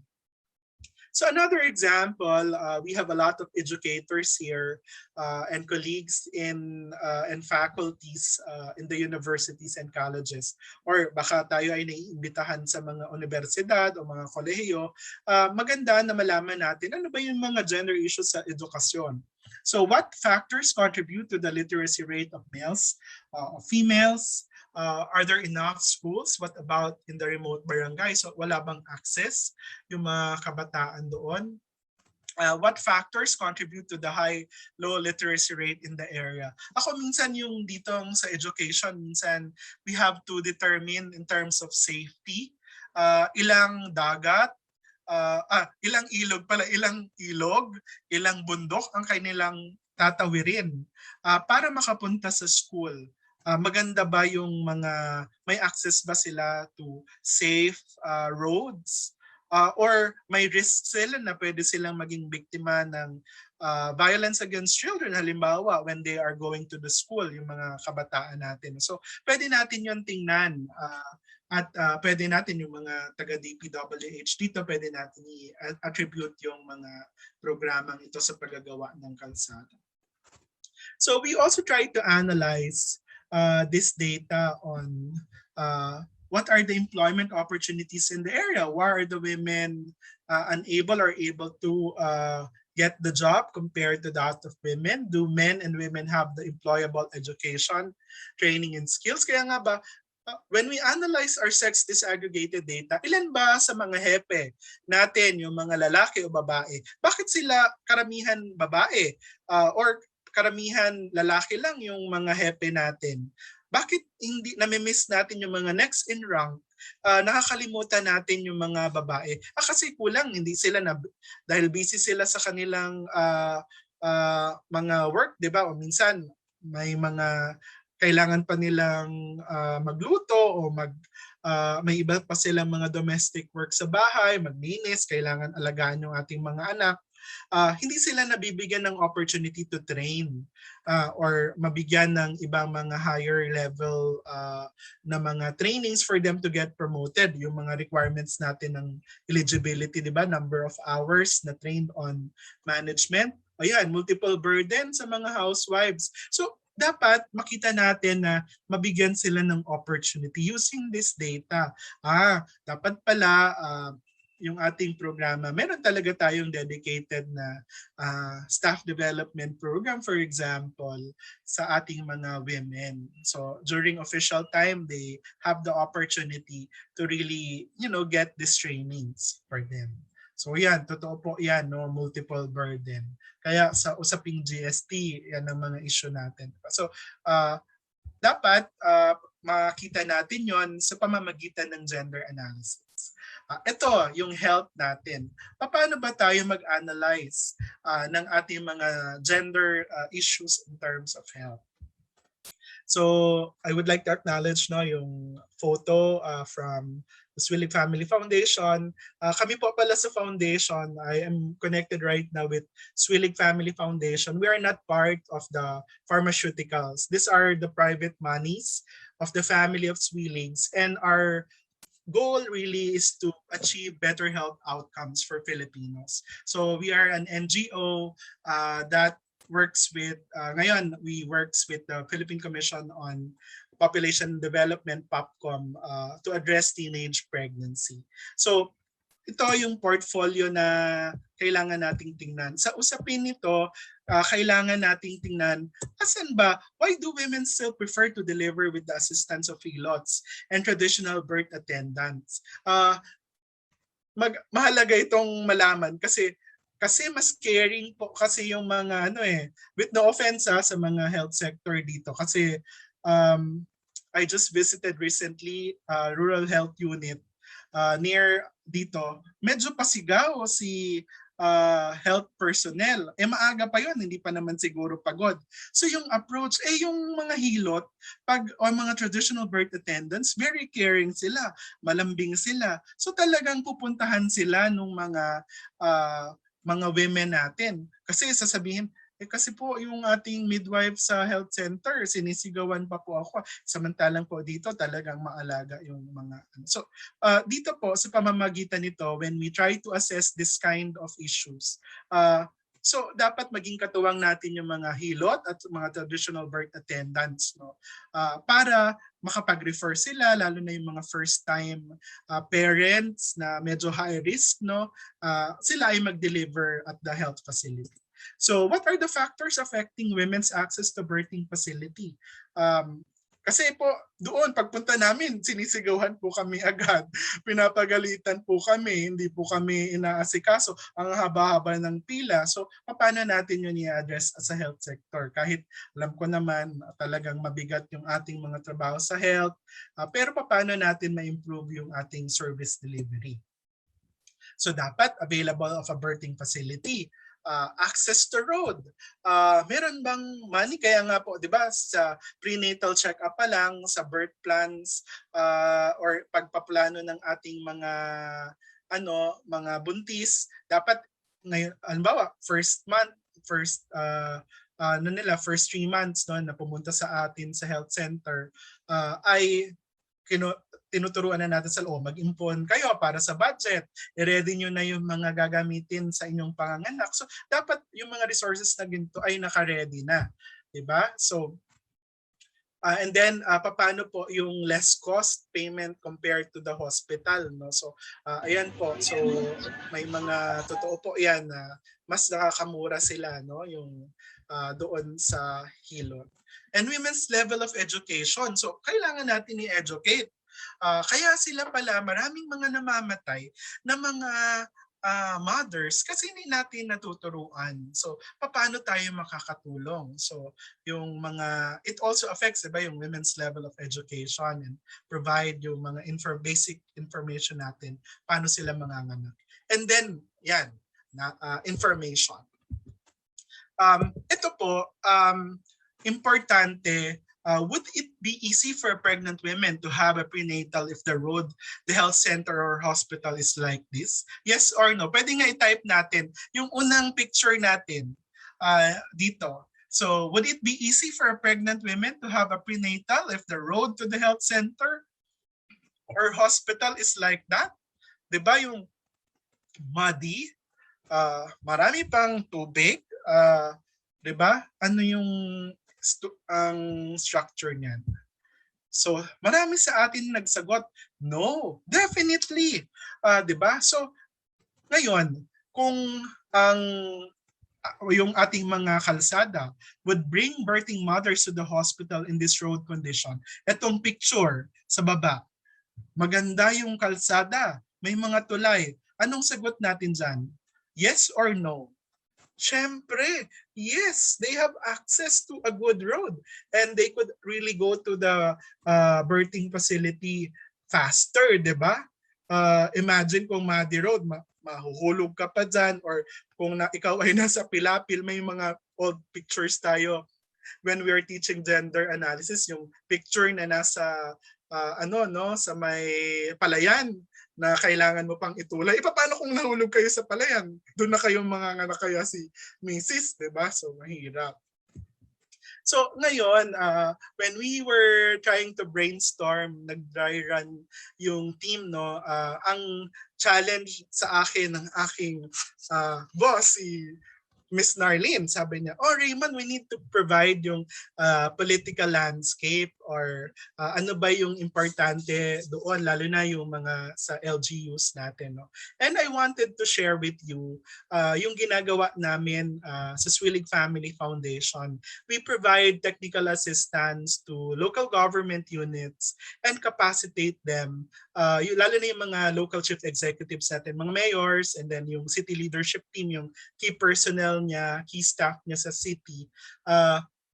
So another example, we have a lot of educators here and colleagues and faculties in the universities and colleges. Or baka tayo ay naiimbitahan sa mga universidad o mga kolehiyo. Maganda na malaman natin ano ba yung mga gender issues sa edukasyon. So what factors contribute to the literacy rate of males, of females? Are there enough schools? What about in the remote barangay? So wala bang access yung mga kabataan doon? What factors contribute to the low literacy rate in the area? Ako minsan yung dito sa education, minsan we have to determine in terms of safety, ilang dagat, ilang ilog, ilang bundok ang kanilang tatawirin para makapunta sa school. Maganda ba yung mga may access ba sila to safe roads or may risk sila na pwede silang maging biktima ng violence against children, halimbawa when they are going to the school, yung mga kabataan natin. So pwede natin yung tingnan at pwede natin yung mga taga DPWH dito, pwede natin i-attribute yung mga programang ito sa paggagawa ng kalsada. So we also try to analyze this data on what are the employment opportunities in the area? Why are the women unable or able to get the job compared to that of women? Do men and women have the employable education, training, and skills? Kaya nga ba, when we analyze our sex disaggregated data, ilan ba sa mga hepe natin, yung mga lalaki o babae, bakit sila karamihan babae or karamihan lalaki lang yung mga hepe natin? Bakit hindi nami-miss natin yung mga next in rank? Nakakalimutan natin yung mga babae. Kasi kulang, hindi sila dahil busy sila sa kanilang mga work, di ba? O minsan may mga kailangan pa nilang magluto o may iba pa silang mga domestic work sa bahay, maglinis, kailangan alagaan yung ating mga anak. Hindi sila nabibigyan ng opportunity to train or mabigyan ng ibang mga higher level na mga trainings for them to get promoted. Yung mga requirements natin ng eligibility, di ba? Number of hours na trained on management. Ayan, multiple burden sa mga housewives. So, dapat makita natin na mabigyan sila ng opportunity using this data. Dapat pala yung ating programa, meron talaga tayong dedicated na staff development program, for example, sa ating mga women. So during official time, they have the opportunity to really, get these trainings for them. So yan, totoo po yan, no? Multiple burden. Kaya sa usaping GST, yan ang mga issue natin. So dapat makita natin yon sa pamamagitan ng gender analysis. Ito, yung health natin. Paano ba tayo mag-analyze ng ating mga gender issues in terms of health? So I would like to acknowledge yung photo from the Zuellig Family Foundation. Kami po pala sa foundation, I am connected right now with Zuellig Family Foundation. We are not part of the pharmaceuticals. These are the private monies of the family of Zuelligs, and our goal really is to achieve better health outcomes for Filipinos. So we are an NGO that works with, ngayon we works with the Philippine Commission on Population Development, POPCOM, to address teenage pregnancy. So ito yung portfolio na kailangan nating tingnan. Sa usapin nito, kailangan nating tingnan, asan ba, why do women still prefer to deliver with the assistance of helots and traditional birth attendants? Mahalaga itong malaman kasi mas caring po kasi yung mga with no offense sa mga health sector dito kasi I just visited recently rural health unit near dito. Medyo pasigaw si health personnel. Maaga pa yon, hindi pa naman siguro pagod. So yung approach, yung mga hilot, o mga traditional birth attendants, very caring sila, malambing sila. So talagang pupuntahan sila nung mga women natin. Kasi sasabihin, kasi po yung ating midwife sa health center, sinisigawan pa po ako. Samantalang po dito talagang maalaga yung mga. So dito po sa pamamagitan nito, when we try to assess this kind of issues, so dapat maging katuwang natin yung mga hilot at mga traditional birth attendants, no? Para makapag-refer sila, lalo na yung mga first-time parents na medyo high risk, no? Sila ay mag-deliver at the health facility. So what are the factors affecting women's access to birthing facility? Kasi po doon pagpunta namin, sinisigawan po kami agad. Pinapagalitan po kami, hindi po kami inaasikaso. Ang haba-haba ng pila. So paano natin yun i-address sa health sector? Kahit alam ko naman talagang mabigat yung ating mga trabaho sa health. Pero paano natin ma-improve yung ating service delivery? So dapat available of a birthing facility. Access to road. Meron bang money? Kaya nga po, di ba, sa prenatal check-up pa lang, sa birth plans, or pagpaplano ng ating mga buntis, dapat ngayon, halimbawa, first 3 months na pumunta sa atin sa health center, ay tinuturuan na natin sa loob, mag-impon kayo para sa budget. I-ready nyo na yung mga gagamitin sa inyong panganganak. So, dapat yung mga resources na ginto ay naka-ready na. Diba? So, and then, paano po yung less cost payment compared to the hospital? No? So, ayan po. So, may mga totoo po yan na mas nakakamura sila, no? Yung doon sa hilot. And women's level of education. So, kailangan natin i-educate. Kaya sila pala maraming mga namamatay na mga mothers kasi hindi natin natuturuan. So paano tayo makakatulong? So yung it also affects, diba, yung women's level of education and provide yung mga basic information natin paano sila manganganak. And then yan, information. Ito po, importante. Would it be easy for pregnant women to have a prenatal if the health center or hospital is like this? Yes or no? Pwede nga i-type natin yung unang picture natin dito. So, would it be easy for pregnant women to have a prenatal if the road to the health center or hospital is like that? Diba yung muddy, marami pang tubig, diba? Ano yung ang structure niyan? So, marami sa atin nagsagot, no, definitely. 'Di ba? So, Ngayon, kung ang yung ating mga kalsada would bring birthing mothers to the hospital in this road condition. Etong picture sa baba, maganda yung kalsada, may mga tulay. Anong sagot natin dyan? Yes or no? Siyempre, yes, they have access to a good road and they could really go to the birthing facility faster, di ba? Imagine kung Madi Road, mahuhulog ka pa dyan, or kung ikaw ay nasa Pilapil, may mga old pictures tayo when we are teaching gender analysis, yung picture na nasa sa may palayan na kailangan mo pang itulay. Paano kung nahulog kayo sa palayan? Doon na kayong mga anak kaya si Mrs., 'di ba? So mahirap. So ngayon, when we were trying to brainstorm, nag-dry run yung team, no, ang challenge sa akin ng aking boss, si Miss Narlene, sabi niya, Raymond, we need to provide yung political landscape or ano ba yung importante doon, lalo na yung mga sa LGUs natin. No? And I wanted to share with you yung ginagawa namin sa Zuellig Family Foundation. We provide technical assistance to local government units and capacitate them, lalo na yung mga local chief executives natin, mga mayors, and then yung city leadership team, yung key personnel niya, key staff niya sa city,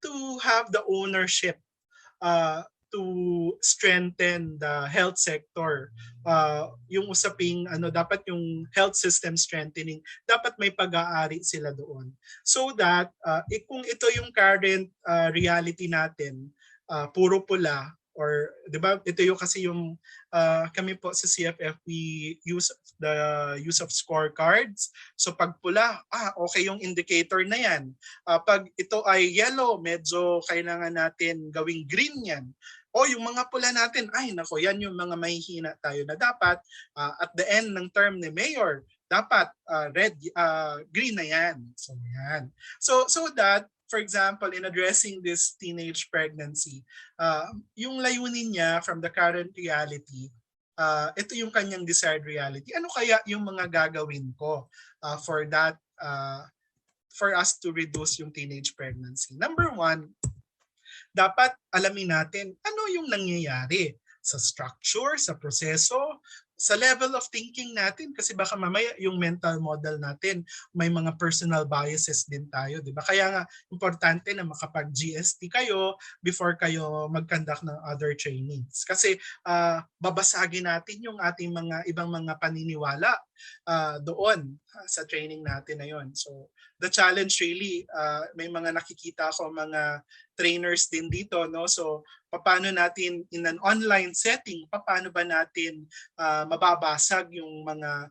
to have the ownership to strengthen the health sector. Yung usaping dapat yung health system strengthening, dapat may pag-aari sila doon. So that kung ito yung current reality natin, puro pula, or 'di ba ito yung kasi yung kami po sa CFF, we use the use of scorecards. So pag pula, okay yung indicator na yan. Pag ito ay yellow, medyo kailangan natin gawing green yan. O yung mga pula natin, ay nako, yan yung mga mahihina tayo na dapat at the end ng term ni Mayor, dapat green na yan. So yan. So that, for example, in addressing this teenage pregnancy, yung layunin niya from the current reality, ito yung kanyang desired reality. Ano kaya yung mga gagawin ko for that, for us to reduce yung teenage pregnancy? Number one, dapat alamin natin ano yung nangyayari sa structure, sa proseso, sa level of thinking natin, kasi baka mamaya yung mental model natin may mga personal biases din tayo, di ba? Kaya nga importante na makapag-GST kayo before kayo mag-conduct ng other trainings. Kasi babasagin natin yung ating mga ibang mga paniniwala doon sa training natin na yon. So the challenge really, may mga nakikita ko mga trainers din dito, no? So paano natin in an online setting, paano ba natin mababasag yung mga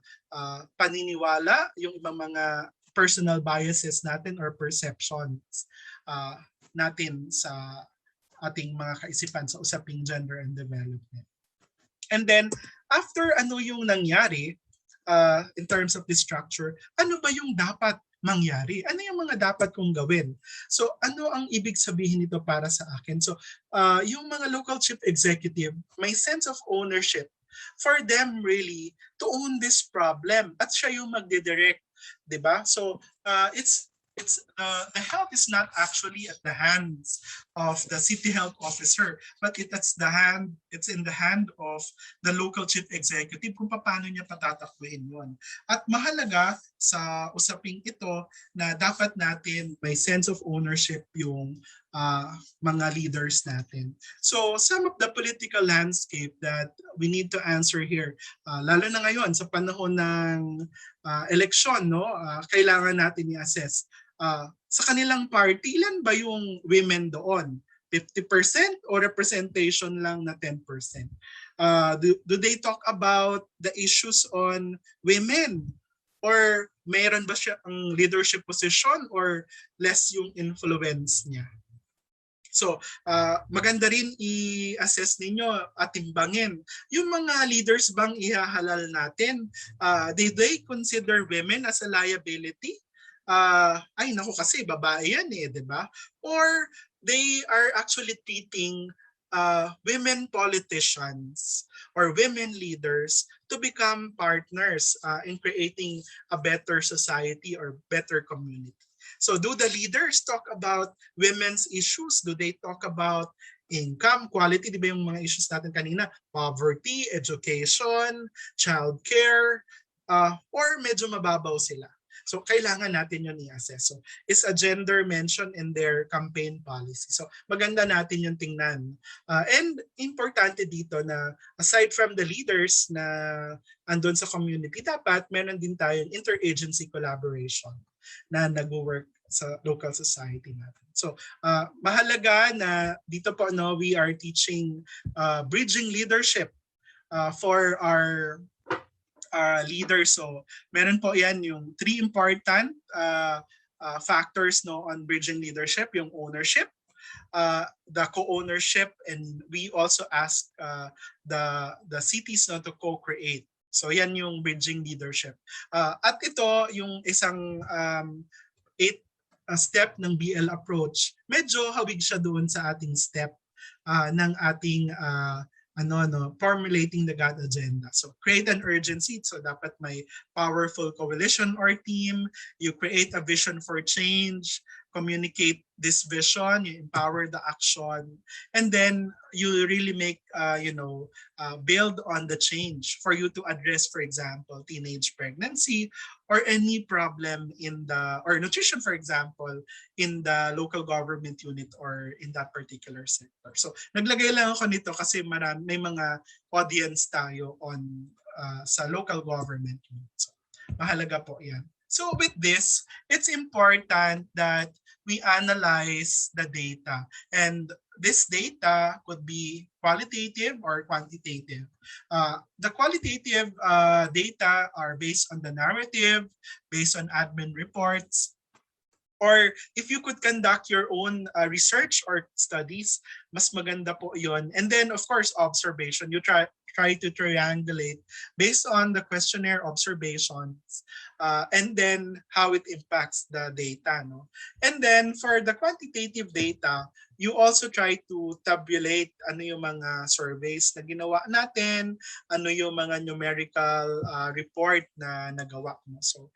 paniniwala, yung ibang mga personal biases natin or perceptions natin sa ating mga kaisipan sa usaping gender and development. And then, after ano yung nangyari in terms of the structure, ano ba yung dapat mangyari? Ano yung mga dapat kong gawin? So ano ang ibig sabihin nito para sa akin? So yung mga local chief executive, may sense of ownership for them really to own this problem at siya yung magdidirect, di ba? So it's the health is not actually at the hands of the city health officer, but it's in the hand of the local chief executive kung paano niya patatakbuhin yun. At mahalaga sa usaping ito na dapat natin may sense of ownership yung mga leaders natin. So some of the political landscape that we need to answer here, lalo na ngayon sa panahon ng eleksyon, no, kailangan natin i-assess sa kanilang party, ilan ba yung women doon? 50% or representation lang na 10%? Do they talk about the issues on women? Or mayroon ba siya ang leadership position or less yung influence niya? So, maganda rin i-assess ninyo at timbangin. Yung mga leaders bang ihahalal natin, did they consider women as a liability? Ay naku kasi babae yan di ba? Or they are actually treating women politicians or women leaders to become partners in creating a better society or better community. So do the leaders talk about women's issues? Do they talk about income, quality, di ba yung mga issues natin kanina? Poverty, education, childcare, or medyo mababaw sila? So kailangan natin yun i-assess. So is a gender mentioned in their campaign policy? So maganda natin yung tingnan. And importante dito na aside from the leaders na andun sa community, dapat meron din tayong interagency collaboration na nag-work sa local society natin. So mahalaga na dito po no, we are teaching bridging leadership for our leaders. So meron po yan yung 3 important factors no on bridging leadership, yung ownership, the co-ownership, and we also ask the cities no to co-create. So yan yung bridging leadership. At ito yung isang 8 step ng BL approach. Medyo hawig siya doon sa ating step ng ating formulating the GAD agenda. So create an urgency. So dapat may powerful coalition or team. You create a vision for change, communicate this vision, you empower the action, and then you really make, build on the change for you to address, for example, teenage pregnancy or any problem in the, or nutrition, for example, in the local government unit or in that particular sector. So naglagay lang ako nito kasi may mga audience tayo on sa local government unit. So mahalaga po yan. So with this, it's important that we analyze the data. And this data could be qualitative or quantitative. The qualitative data are based on the narrative, based on admin reports, or if you could conduct your own research or studies, mas maganda po yon. And then, of course, observation. You try to triangulate based on the questionnaire observations and then how it impacts the data. No? And then, for the quantitative data, you also try to tabulate ano yung mga surveys na ginawa natin, ano yung mga numerical report na nagawa mo. So,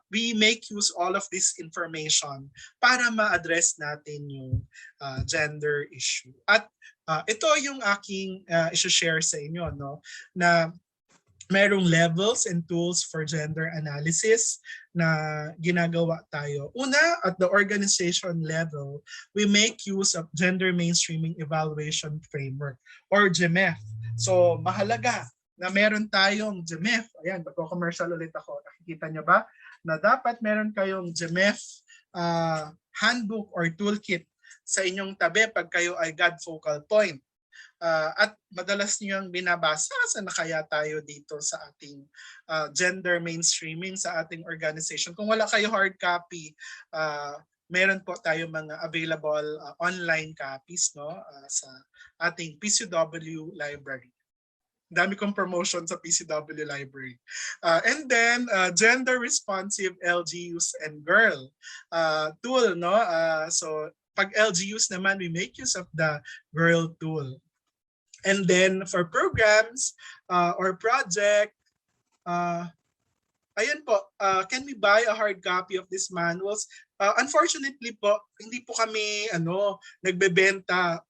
we make use all of this information para ma-address natin yung gender issue. At ito yung aking i-share sa inyo, no, na merong levels and tools for gender analysis na ginagawa tayo. Una, at the organization level, we make use of Gender Mainstreaming Evaluation Framework or GMEF. So mahalaga na meron tayong GMEF. Ayan, magko-commercial ulit ako. Nakikita nyo ba? Na dapat meron kayong GMEF handbook or toolkit sa inyong tabi pag kayo ay GAD focal point. At madalas niyang binabasa sa kaya tayo dito sa ating gender mainstreaming sa ating organization. Kung wala kayo hard copy, meron po tayo mga available online copies no, sa ating PCW library. Dami kong promotion sa PCW library. And then, gender responsive LGUs and girl tool. No? So, pag LGUs naman, we make use of the girl tool. And then for programs or project, ayan po, can we buy a hard copy of these manuals? Unfortunately po, hindi po kami nagbebenta.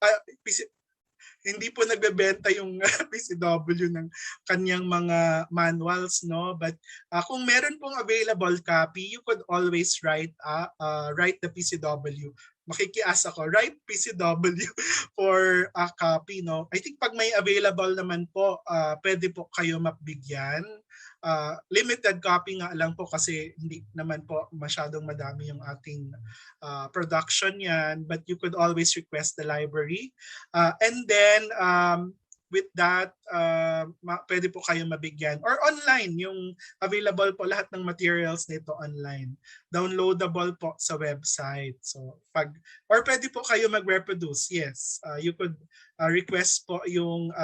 Hindi po nagbebenta yung PCW ng kanyang mga manuals, no? But kung meron pong available copy, you could always write the PCW. Makikiasa ko, write PCW for a copy, no? I think pag may available naman po, pwede po kayo mabigyan. Limited copy nga lang po kasi hindi naman po masyadong madami yung ating production yan, but you could always request the library. And then, with that, pwede po kayo mabigyan. Or online, yung available po lahat ng materials nito online. Downloadable po sa website. So, or pwede po kayo mag-reproduce. Yes, you could request po yung,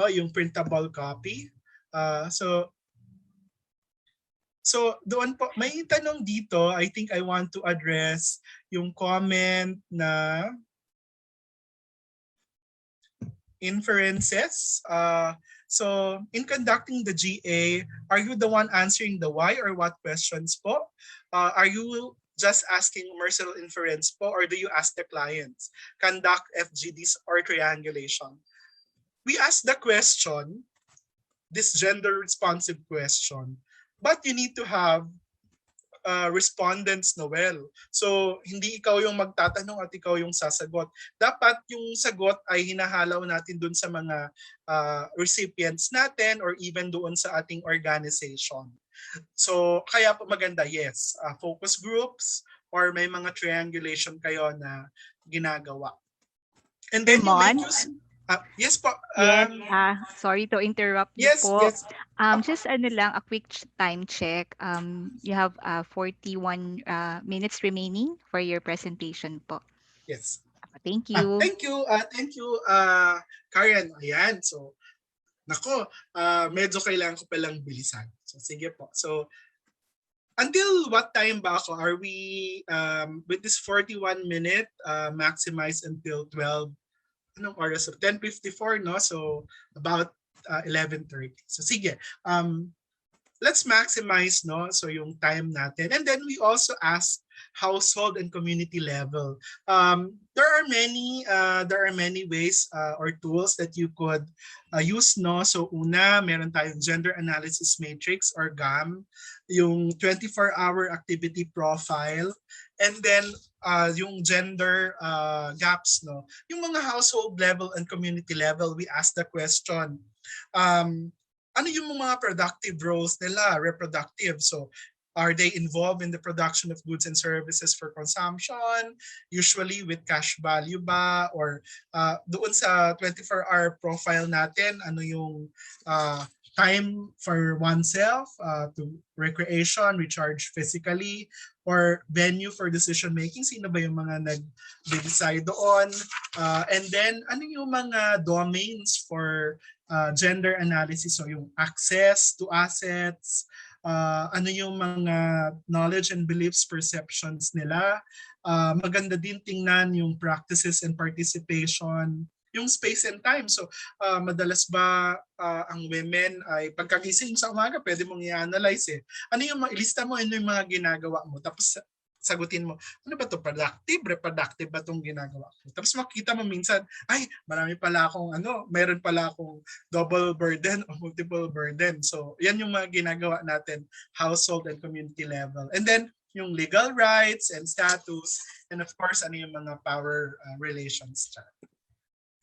yung printable copy. So doon po, may tanong dito. I think I want to address yung comment na inferences. So in conducting the GA, are you the one answering the why or what questions po? Are you just asking Mercel inference po, or do you ask the clients? Conduct FGDs or triangulation? We ask the question, this gender responsive question, but you need to have respondents, Noel. So, hindi ikaw yung magtatanong at ikaw yung sasagot. Dapat yung sagot ay hinahalaw natin dun sa mga recipients natin or even doon sa ating organization. So, kaya po maganda, yes, focus groups or may mga triangulation kayo na ginagawa. And then you make Raymond? use... yes po. Yes, sorry to interrupt you Yes, po. yes. Just ano lang, a quick time check. You have 41 minutes remaining for your presentation po. Yes. Thank you. Thank you, Karen. Ayan, so, nako, medyo kailangan ko palang bilisan. So, sige po. So, until what time ba ako? Are we, with this 41 minute, maximize until 12, anong oras? So, 10:54, no? So, about 11:30. So, sige. Let's maximize, no? So, yung time natin. And then we also ask household and community level. There are many ways or tools that you could use, no? So una, meron tayong gender analysis matrix or GAM, yung 24-hour activity profile, and then yung gender gaps, no? Yung mga household level and community level, we ask the question, ano yung mga productive roles nila, reproductive? So are they involved in the production of goods and services for consumption? Usually with cash value ba? Or doon sa 24-hour profile natin, ano yung time for oneself to recreation, recharge physically, or venue for decision making? Sino ba yung mga nag-decide doon? And then, ano yung mga domains for gender analysis? So yung access to assets, ano yung mga knowledge and beliefs, perceptions nila. Maganda din tingnan yung practices and participation, yung space and time. So madalas ba ang women ay pagkagising sa umaga, pwede mong i-analyze ano yung ilista mo, ano yung mga ginagawa mo. Tapos sagutin mo, ano ba to, productive, reproductive ba itong ginagawa ko? Tapos makita mo minsan, ay, marami pala akong meron pala akong double burden o multiple burden. So, yan yung mga ginagawa natin, household and community level. And then, yung legal rights and status, and of course, ano yung mga power relations dyan.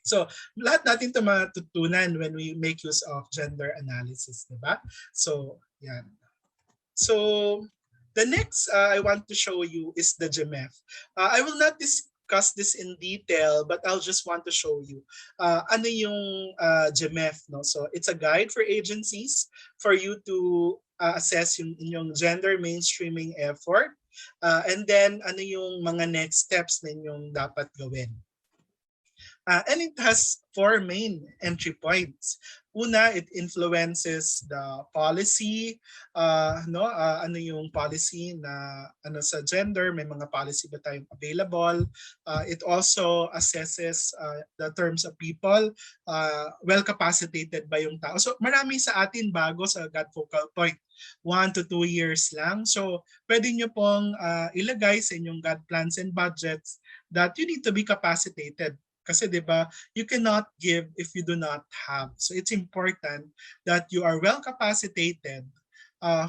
So, lahat natin ito matutunan when we make use of gender analysis, di ba? So, yan. So, the next I want to show you is the GMF. I will not discuss this in detail, but I'll just want to show you ano yung GMF. No? So it's a guide for agencies for you to assess yung inyong gender mainstreaming effort. And then ano yung mga next steps na inyong dapat gawin. And it has 4 main entry points. Una, it influences the policy, ano yung policy na sa gender, may mga policy ba tayong available. It also assesses the terms of people, well capacitated ba yung tao. So marami sa atin bago sa GAD focal point, 1 to 2 years lang. So pwede nyo pong ilagay sa inyong GAD plans and budgets that you need to be capacitated. Kasi 'di ba, you cannot give if you do not have. So it's important that you are well capacitated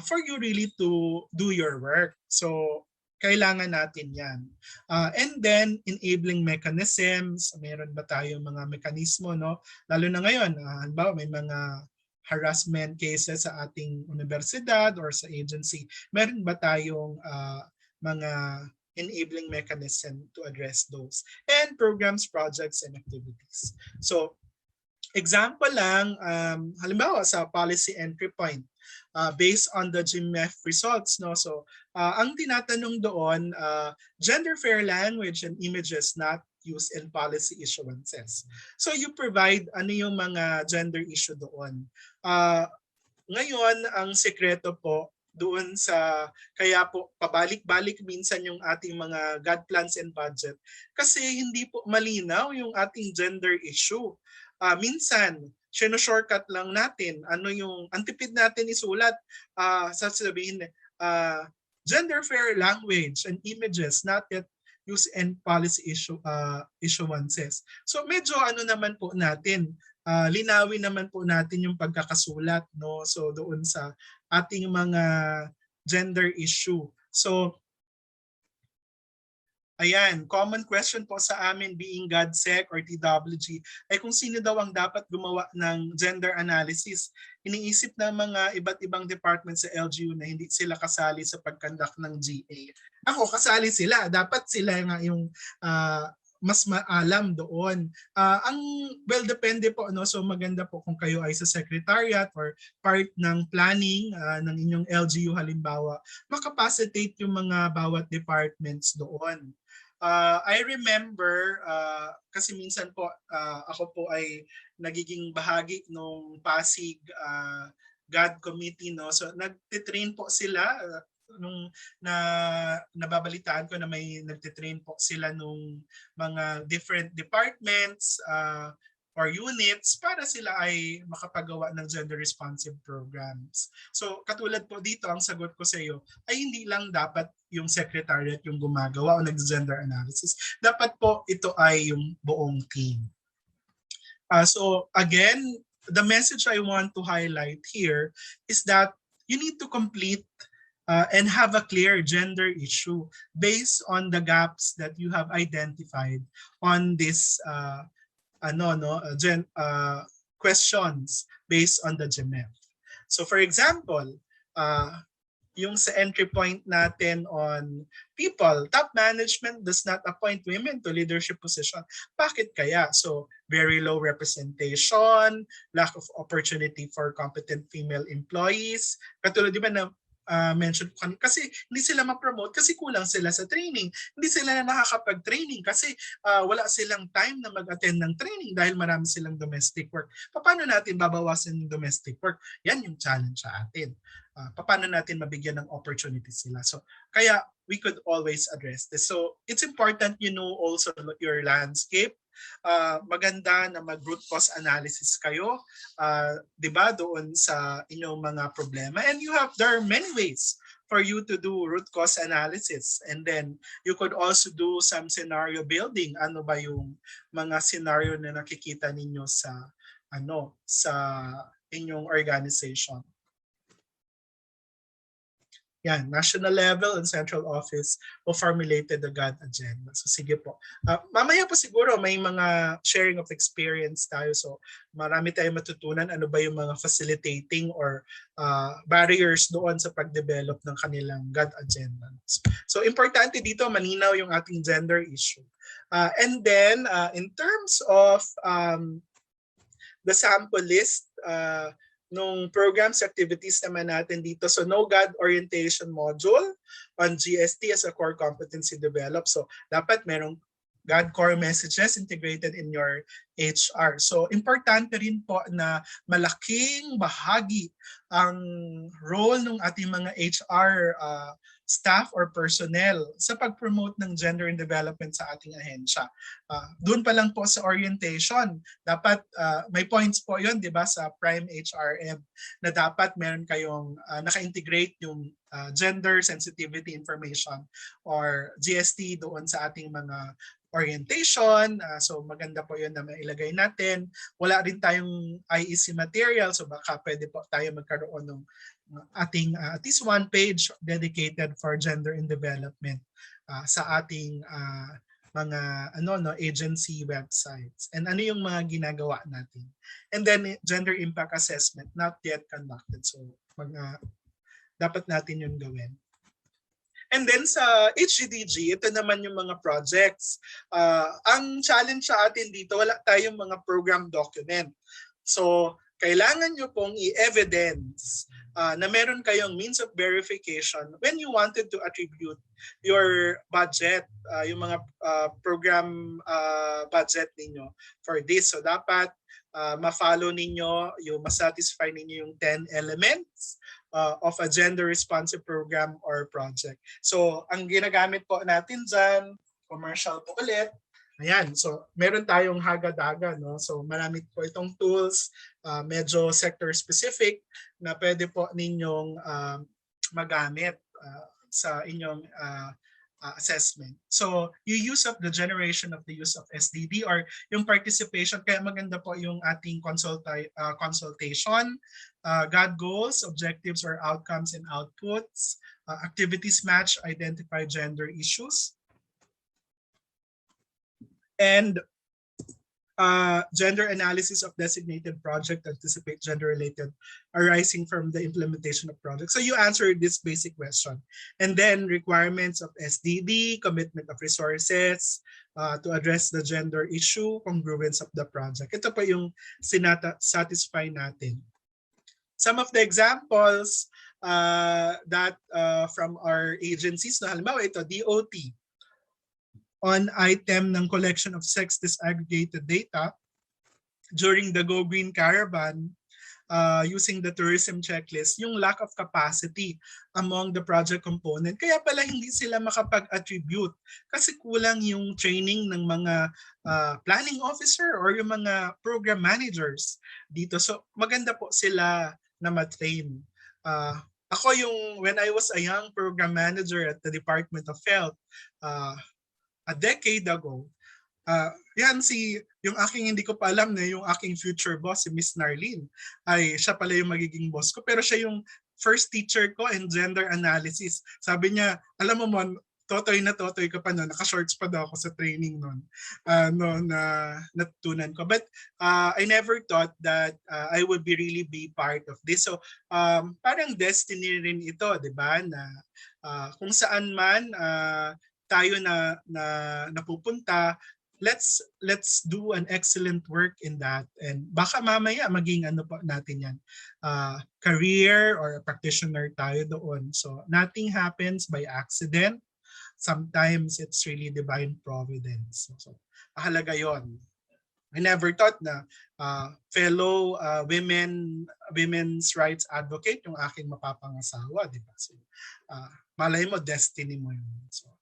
for you really to do your work. So kailangan natin 'yan. And then enabling mechanisms, meron ba tayong mga mekanismo, no? Lalo na ngayon, halimbawa may mga harassment cases sa ating universidad or sa agency. Meron ba tayong mga enabling mechanism to address those, and programs, projects, and activities. So, example lang, halimbawa sa policy entry point, based on the GMF results, no? So, ang tinatanong doon, gender fair language and images not used in policy issuances. So, you provide ano yung mga gender issue doon. Ngayon, ang sekreto po, doon sa, kaya po pabalik-balik minsan yung ating mga GAD plans and budget kasi hindi po malinaw yung ating gender issue. minsan, shortcut lang natin. Ano yung antipid natin isulat, sasabihin, gender fair language and images not yet use and policy issuances. So medyo ano naman po natin, linawin naman po natin yung pagkakasulat, no? So doon sa ating mga gender issue. So ayan, common question po sa amin being GADSEC or TWG ay kung sino daw ang dapat gumawa ng gender analysis. Iniisip ng mga iba't ibang department sa LGU na hindi sila kasali sa pagkandak ng GA. Ako, kasali sila. Dapat sila nga yung mas maalam doon. Well, depende po. No? So maganda po kung kayo ay sa secretariat or part ng planning ng inyong LGU halimbawa, makapacitate yung mga bawat departments doon. I remember, kasi minsan po ako po ay nagiging bahagi nung Pasig GAD committee, no? So nagtitrain po sila nung nababalitaan ko na may nagtitrain po sila nung mga different departments or units para sila ay makapagawa ng gender responsive programs. So katulad po dito, ang sagot ko sa iyo ay hindi lang dapat yung secretariat yung gumagawa o nag-gender analysis. Dapat po ito ay yung buong team. So again, the message I want to highlight here is that you need to complete and have a clear gender issue based on the gaps that you have identified on this questions based on the GMF. So for example, yung sa entry point natin on people, top management does not appoint women to leadership position. Bakit kaya? So very low representation, lack of opportunity for competent female employees. Katulad di ba na mention ko kasi hindi sila ma-promote kasi kulang sila sa training. Hindi sila na nakakapag-training kasi wala silang time na mag-attend ng training dahil marami silang domestic work. Paano natin babawasan yung domestic work? Yan yung challenge sa atin. Paano natin mabigyan ng opportunity sila? So kaya we could always address this. So it's important you know also your landscape. Maganda na mag-root cause analysis kayo, 'di ba, doon sa inyong mga problema. And there are many ways for you to do root cause analysis. And then you could also do some scenario building. Ano ba yung mga scenario na nakikita ninyo sa inyong organization? Yan, national level and central office who formulated the GAD agenda. So sige po. Mamaya po siguro may mga sharing of experience tayo. So marami tayong matutunan ano ba yung mga facilitating or barriers doon sa pag-develop ng kanilang GAD agenda. So importante dito, malinaw yung ating gender issue. And then in terms of the sample list, nung programs activities naman natin dito. So no GAD orientation module on GST as a core competency developed. So dapat merong GAD core messages integrated in your HR. So importante rin po na malaking bahagi ang role ng ating mga HR staff or personnel sa pag-promote ng gender and development sa ating ahensya. Doon pa lang po sa orientation, dapat may points po yun, di ba, sa Prime HRM na dapat meron kayong naka-integrate yung gender sensitivity information or GST doon sa ating mga orientation. So maganda po yun na mailagay natin. Wala rin tayong IEC material, so baka pwede po tayo magkaroon ng ating at least one page dedicated for gender and development sa ating mga agency websites. And ano yung mga ginagawa natin. And then gender impact assessment not yet conducted. So dapat natin yun gawin. And then sa HGDG, ito naman yung mga projects. Ang challenge sa atin dito, wala tayong mga program document. So kailangan nyo pong i-evidence na meron kayong means of verification when you wanted to attribute your budget, yung mga program budget ninyo for this. So dapat ma-follow ninyo, yung ma-satisfy ninyo yung 10 elements of a gender responsive program or project. So ang ginagamit po natin dyan, commercial po ulit, Ayan, so meron tayong hagadaga, no? So marami po itong tools, medyo sector specific na pwede po ninyong magamit sa inyong assessment. So yung use of the generation of the use of SDD or yung participation, kaya maganda po yung ating consultation, GAD goals, objectives or outcomes and outputs, activities match, identify gender issues, and gender analysis of designated project, anticipate gender-related arising from the implementation of projects. So you answered this basic question. And then requirements of SDD, commitment of resources to address the gender issue, congruence of the project. Ito pa yung satisfy natin. Some of the examples that from our agencies, na halimbawa ito, DOT, on item ng collection of sex disaggregated data during the Go Green Caravan using the tourism checklist, yung lack of capacity among the project component. Kaya pala hindi sila makapag-attribute kasi kulang yung training ng mga planning officer or yung mga program managers dito. So maganda po sila na ma-train. Ako when I was a young program manager at the Department of Health, a decade ago, yung aking hindi ko pa alam na yung aking future boss, si Miss Narlene, ay siya pala yung magiging boss ko. Pero siya yung first teacher ko in gender analysis. Sabi niya, alam mo Mon, totoy ka pa noon, naka-shorts pa daw ako sa training noon, na natutunan ko. But I never thought that I would really be part of this. So parang destiny rin ito, di ba? Na kung saan man tayo na napupunta, let's do an excellent work in that, and baka mamaya maging ano po natin yan, career or practitioner tayo doon. So nothing happens by accident. Sometimes it's really divine providence. So mahalaga yon. I never thought na fellow women's rights advocate yung aking mapapangasawa, di ba? So, malay mo, destiny mo yun. So,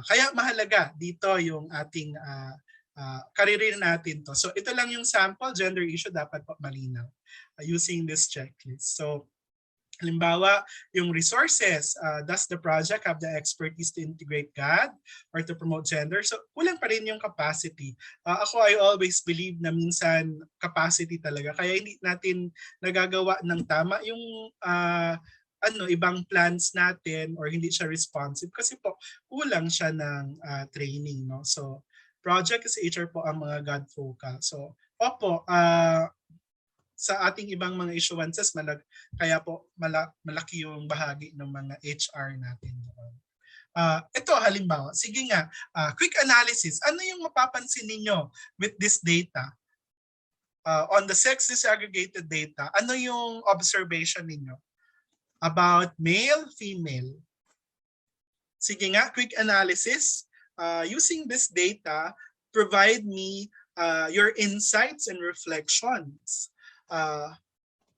kaya mahalaga dito yung ating karirin natin to. So ito lang yung sample, gender issue dapat po malinaw using this checklist. So halimbawa, yung resources, does the project have the expertise to integrate GAD or to promote gender? So kulang pa rin yung capacity. Ako, I always believe na minsan capacity talaga. Kaya hindi natin nagagawa ng tama yung ibang plans natin or hindi siya responsive kasi po kulang siya ng training, no? So project is HR po ang mga GAD focal. So opo, sa ating ibang mga issuances kaya po malaki yung bahagi ng mga HR natin doon. Ito halimbawa, sige nga, quick analysis. Ano yung mapapansin ninyo with this data? On the sex disaggregated data, ano yung observation ninyo about male, female? Sige nga, quick analysis. Using this data, provide me your insights and reflections.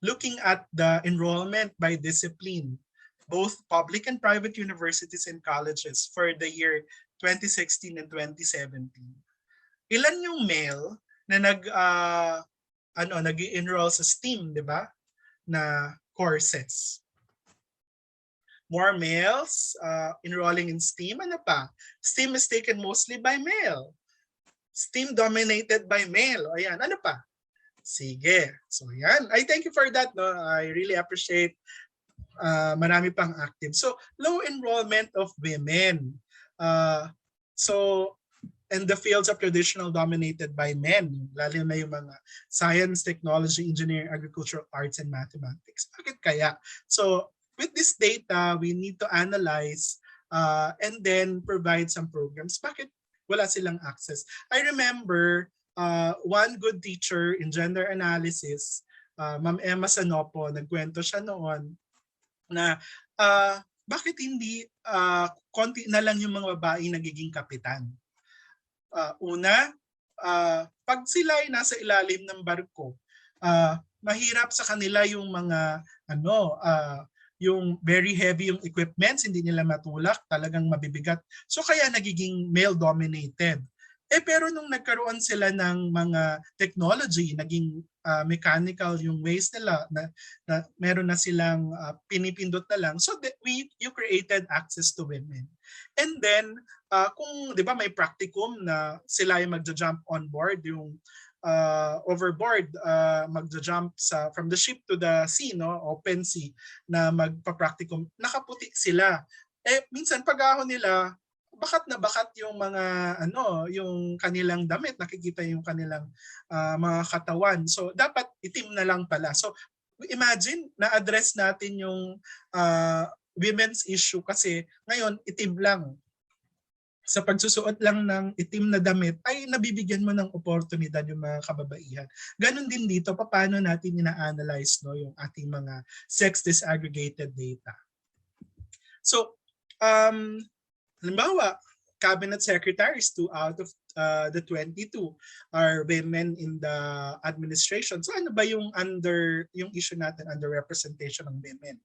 Looking at the enrollment by discipline, both public and private universities and colleges for the year 2016 and 2017. Ilan yung male na nag-enroll sa STEAM, di ba? Na courses. More males enrolling in STEAM. Ano pa? STEAM is taken mostly by male. STEAM dominated by male. Ayan, ano pa? Sige. So yan. I thank you for that. No? I really appreciate marami pang active. So low enrollment of women. And the fields of traditional dominated by men. Lalo na yung mga science, technology, engineering, agricultural, arts, and mathematics. Bakit kaya? So with this data, we need to analyze and then provide some programs. Bakit wala silang access? I remember one good teacher in gender analysis, Ma'am Emma Sanopo, nagkwento siya noon na bakit hindi konti na lang yung mga babae nagiging kapitan. Una, pag sila ay nasa ilalim ng barko, mahirap sa kanila yung mga yung very heavy yung equipments, hindi nila matulak, talagang mabibigat. So kaya nagiging male dominated. Pero nung nagkaroon sila ng mga technology, naging mechanical yung ways nila na meron na silang pinipindot na lang. So that you created access to women. And then kung 'di ba may practicum na sila yung magja-jump on board yung overboard, magja-jump from the ship to the sea, no, open sea, na magpa-practicum, nakaputi sila. Minsan pag ahon nila, bakat na bakat yung mga yung kanilang damit, nakikita yung kanilang mga katawan. So dapat itim na lang pala. So imagine na-address natin yung women's issue kasi ngayon itim lang. Sa pagsusuot lang ng itim na damit ay nabibigyan mo ng oportunidad yung mga kababaihan. Ganon din dito, paano natin ina-analyze yung ating mga sex disaggregated data. So, halimbawa, cabinet secretaries, 2 out of the 22 are women in the administration. So ano ba yung issue natin, underrepresentation ng women?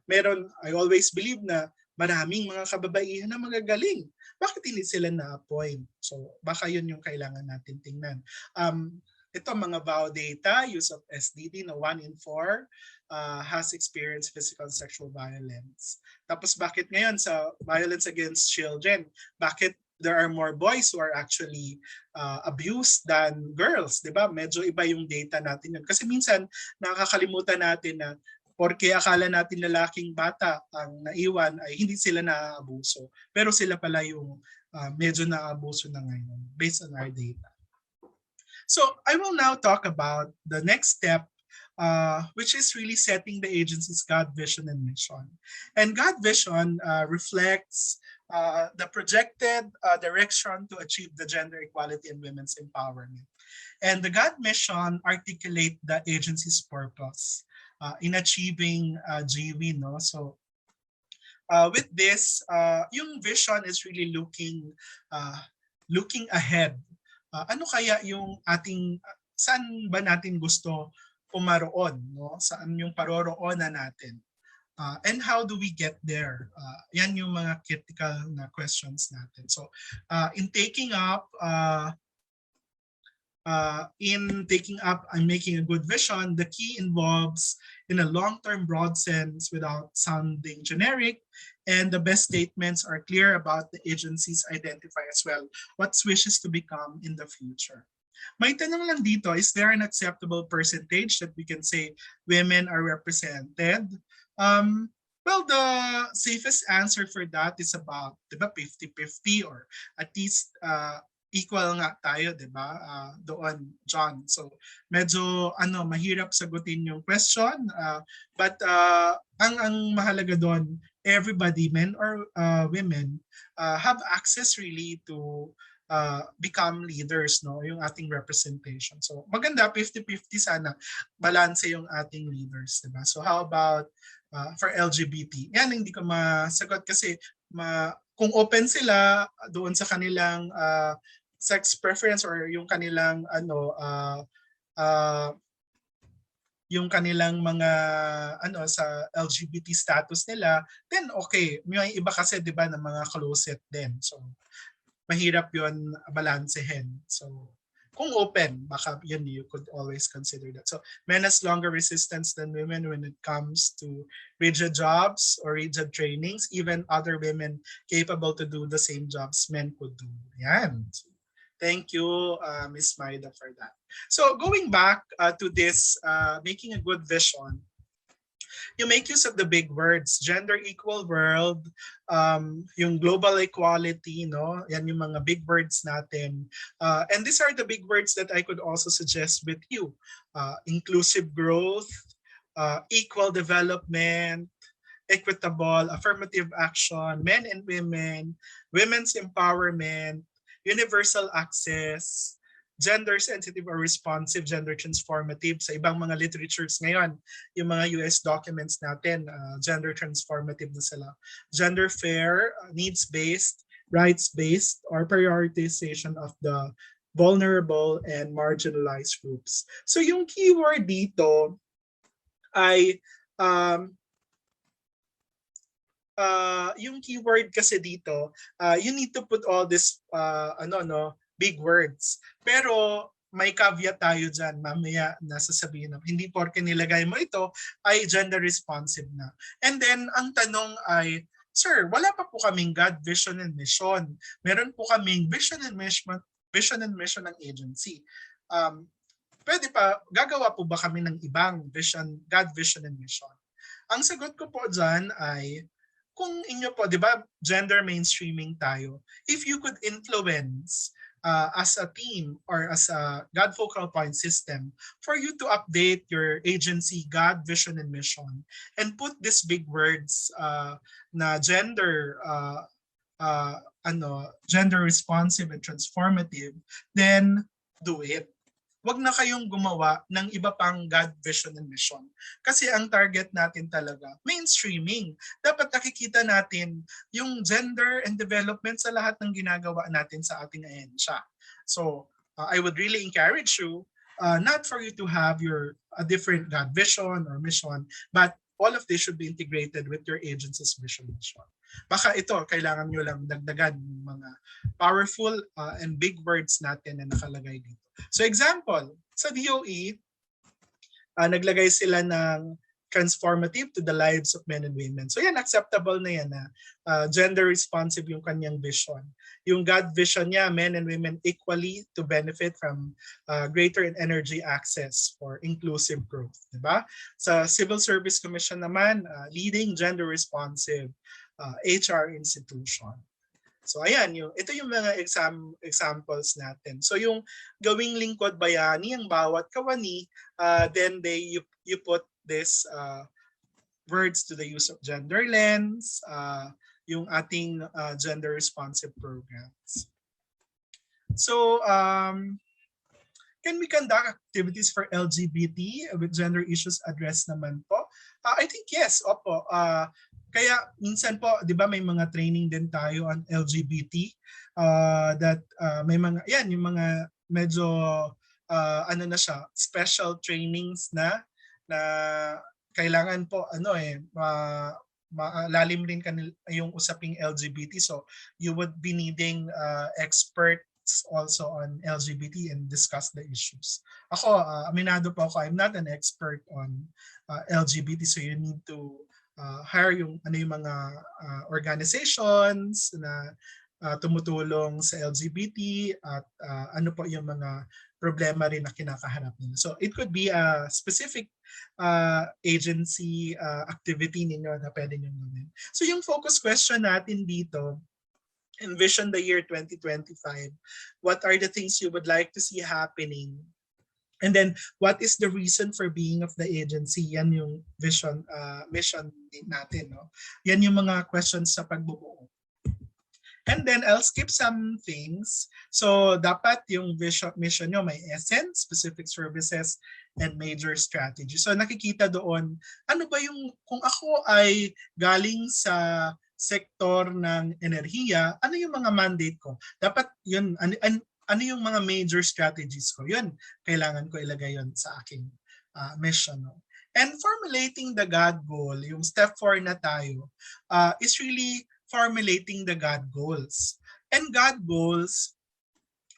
Meron, I always believe na maraming mga kababaihan na magagaling. Bakit hindi sila na-appoint? So baka yun yung kailangan natin tingnan. Ito mga vow data, use of SDD na 1 in 4 has experienced physical sexual violence. Tapos bakit ngayon sa violence against children, bakit there are more boys who are actually abused than girls, 'di ba? Medyo iba yung data natin yun. Kasi minsan nakakalimutan natin na porque akala natin lalaking bata ang naiwan ay hindi sila naaabuso. Pero sila pala yung medyo naaabuso na ngayon based on our data. So I will now talk about the next step, which is really setting the agency's GAD vision and mission. And GAD vision reflects the projected direction to achieve the gender equality and women's empowerment. And the GAD mission articulate the agency's purpose in achieving GW. No? So with this, yung vision is really looking ahead. Ano kaya yung saan ba natin gusto pumaroon, no? Saan yung paroroonan natin? And how do we get there? Yan yung mga critical na questions natin. So in taking up and making a good vision, the key involves in a long-term broad sense without sounding generic, and the best statements are clear about the agencies identify as well what wishes to become in the future. May tanong lang dito, is there an acceptable percentage that we can say women are represented? Well, the safest answer for that is about 50-50 or at least equal nga tayo, 'di ba? Doon, John. So medyo mahirap sagutin yung question, but ang mahalaga doon, everybody, men or women, have access really to become leaders, no? Yung ating representation. So maganda 50-50 sana balance yung ating leaders, 'di ba? So how about for LGBT? Yan hindi ko masagot kasi kung open sila doon sa kanilang sex preference or yung kanilang yung kanilang mga sa LGBT status nila, then okay. May iba kasi 'di ba ng mga closet din. So mahirap 'yon balansehin. So kung open, baka yun, you could always consider that. So men has longer resistance than women when it comes to rigid jobs or rigid trainings. Even other women capable to do the same jobs men could do. Yan. Thank you, Ms. Maida, for that. So going back to this, making a good vision, you make use of the big words, gender equal world, yung global equality, no? Yan yung mga big words natin. And these are the big words that I could also suggest with you. Inclusive growth, equal development, equitable, affirmative action, men and women, women's empowerment, universal access, gender sensitive or responsive, gender transformative. Sa ibang mga literatures ngayon, yung mga US documents natin, gender transformative na sila. Gender fair, needs-based, rights-based, or prioritization of the vulnerable and marginalized groups. So yung keyword dito ay yung keyword kasi dito, you need to put all this big words. Pero may caveat tayo dyan, mamaya nasasabihin na hindi porke nilagay mo ito ay gender responsive na. And then ang tanong ay, sir, wala pa po kaming GAD vision and mission. Meron po kaming vision and mission ng agency. Pwede pa, gagawa po ba kami ng ibang GAD vision and mission? Ang sagot ko po dyan ay, kung inyo po, di ba, gender mainstreaming tayo, if you could influence as a team or as a GAD focal point system for you to update your agency GAD vision and mission and put these big words na gender gender responsive and transformative, then do it. Wag na kayong gumawa ng iba pang GAD vision and mission. Kasi ang target natin talaga, mainstreaming. Dapat nakikita natin yung gender and development sa lahat ng ginagawa natin sa ating ahensya. So, I would really encourage you, not for you to have a different GAD vision or mission, but all of this should be integrated with your agency's vision and mission. Baka ito, kailangan nyo lang dagdagan yung mga powerful and big words natin na nakalagay dito. So example, sa DOE, naglagay sila ng transformative to the lives of men and women. So yan, acceptable na yan na gender responsive yung kanyang vision. Yung GAD vision niya, men and women equally to benefit from greater energy access for inclusive growth. Diba? Sa Civil Service Commission naman, leading gender responsive HR institution. So ayan, ito yung mga examples natin. So yung gawing lingkod bayani, ang bawat kawani, then you put this words to the use of gender lens, yung ating gender responsive programs. So can we conduct activities for LGBT with gender issues addressed naman po? I think yes, opo. Kaya minsan po, 'di ba, may mga training din tayo on LGBT that may mga yung mga medyo na siya, special trainings na kailangan po malalim rin yung usaping LGBT. So you would be needing experts also on LGBT and discuss the issues. Ako, aminado po ako, I'm not an expert on LGBT, so you need to hire yung mga organizations na tumutulong sa LGBT at ano po yung mga problema rin na kinakaharap nila. So it could be a specific agency activity ninyo na pwede nyo gawin. So yung focus question natin dito, envision the year 2025. What are the things you would like to see happening? And then, what is the reason for being of the agency? Yan yung vision, mission natin. No? Yan yung mga questions sa pagbubuo. And then, I'll skip some things. So, dapat yung mission nyo may essence, specific services, and major strategy. So, nakikita doon, ano ba yung, kung ako ay galing sa sektor ng enerhiya, ano yung mga mandate ko? Dapat yun, ano yung mga major strategies ko? Yun, kailangan ko ilagay yun sa aking mission. No? And formulating the GAD goal, yung step 4 na tayo, is really formulating the GAD goals. And GAD goals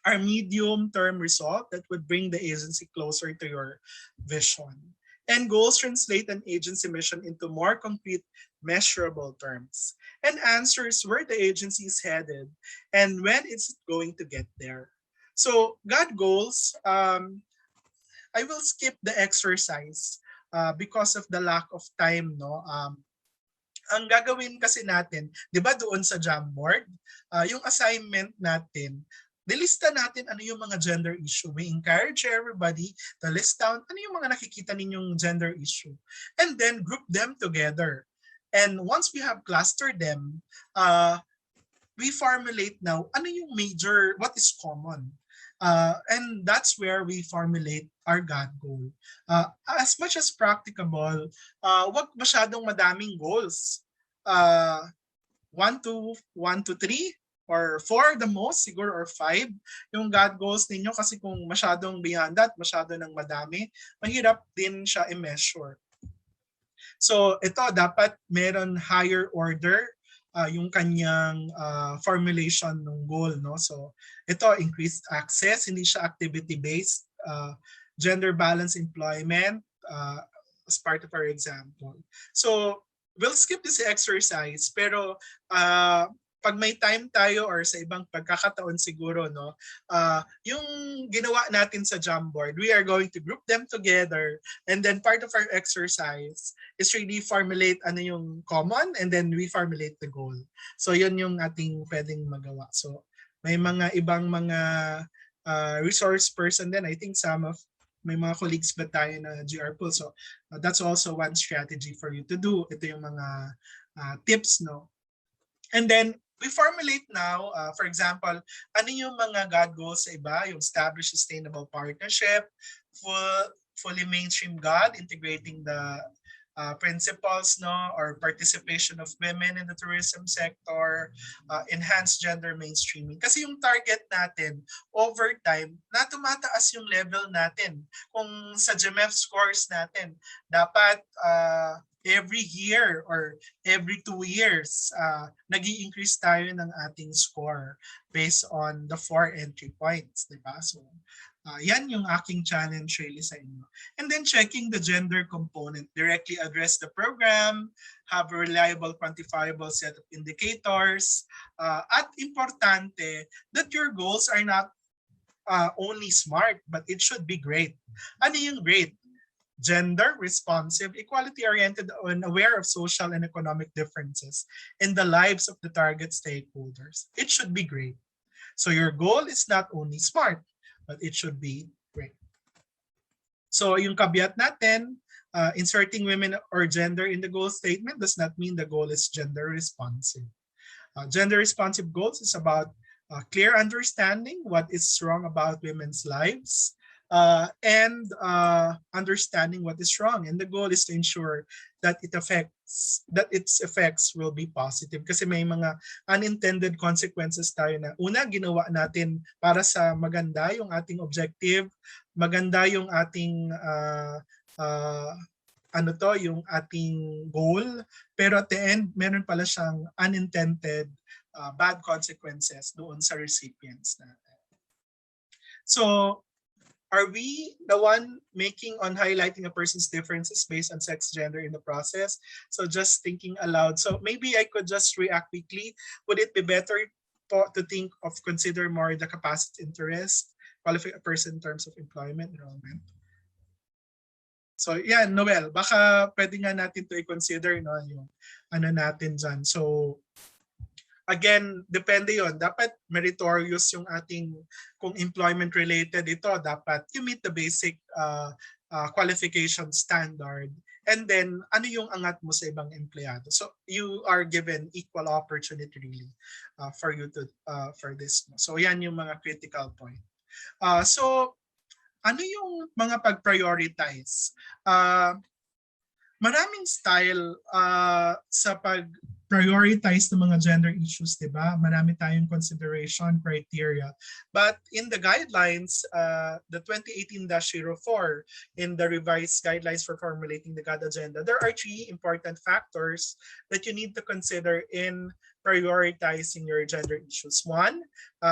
are medium-term result that would bring the agency closer to your vision. And goals translate an agency mission into more concrete, measurable terms and answers where the agency is headed and when it's going to get there. So GAD goals, I will skip the exercise because of the lack of time. No, ang gagawin kasi natin, di ba doon sa Jamboard, yung assignment natin, nilista natin ano yung mga gender issue. We encourage everybody to list down ano yung mga nakikita ninyong gender issue. And then group them together. And once we have clustered them, we formulate now ano yung major, what is common. And that's where we formulate our GAD goal. As much as practicable, wag masyadong madaming goals. 1 to 3 or 4 the most, siguro, or 5 yung GAD goals ninyo, kasi kung masyadong beyond that, masyado ng madami, mahirap din siya i-measure. So ito, dapat meron higher order yung kanyang formulation ng goal, no? So ito, increased access, hindi siya activity-based, gender balance employment as part of our example. So we'll skip this exercise, pero pag may time tayo or sa ibang pagkakataon siguro, no, yung ginawa natin sa Jamboard, we are going to group them together, and then part of our exercise is really formulate ano yung common, and then we formulate the goal. So yun yung ating pwedeng magawa. So may mga ibang mga resource person din. I think may mga colleagues ba tayo na GR pool. So that's also one strategy for you to do. Ito yung mga tips, no? And then we formulate now, for example, ano yung mga GAD goals sa iba, yung establish sustainable partnership, fully mainstream GAD, integrating the principles, no, or participation of women in the tourism sector, enhance gender mainstreaming. Kasi yung target natin, over time, na tumataas yung level natin. Kung sa GMF scores natin, dapat every year or every 2 years, nag-i-increase tayo ng ating score based on the 4 entry points, di ba? So, yan yung aking challenge really sa inyo. And then checking the gender component, directly address the program, have a reliable quantifiable set of indicators, at importante that your goals are not only smart, but it should be great. Ano yung great? Gender responsive, equality-oriented, and aware of social and economic differences in the lives of the target stakeholders. It should be great. So your goal is not only smart, but it should be great. So yung caveat natin, inserting women or gender in the goal statement does not mean the goal is gender responsive. Gender responsive goals is about clear understanding what is wrong about women's lives, and understanding what is wrong. And the goal is to ensure that its effects will be positive. Kasi may mga unintended consequences tayo na una, ginawa natin para sa maganda yung ating objective, maganda yung ating yung ating goal, pero at the end, meron pala siyang unintended bad consequences doon sa recipients natin. So, are we the one making on highlighting a person's differences based on sex, gender in the process? So just thinking aloud. So maybe I could just react quickly. Would it be better to think of consider more the capacity, interest, qualify a person in terms of employment, enrollment? So yeah, Noel, baka pwede nga natin to i-consider, no, yung ano natin dyan. So again, depende yon. Dapat meritorious yung ating, kung employment related ito, dapat you meet the basic qualification standard. And then, ano yung angat mo sa ibang empleyado? So, you are given equal opportunity really for you to, for this. So, yan yung mga critical point. So, ano yung mga pag-prioritize? Maraming style sa pag-prioritize ng mga gender issues, di ba? Marami tayong consideration criteria. But in the guidelines, the 2018-04, in the revised guidelines for formulating the GAD agenda, there are 3 important factors that you need to consider in prioritizing your gender issues. 1,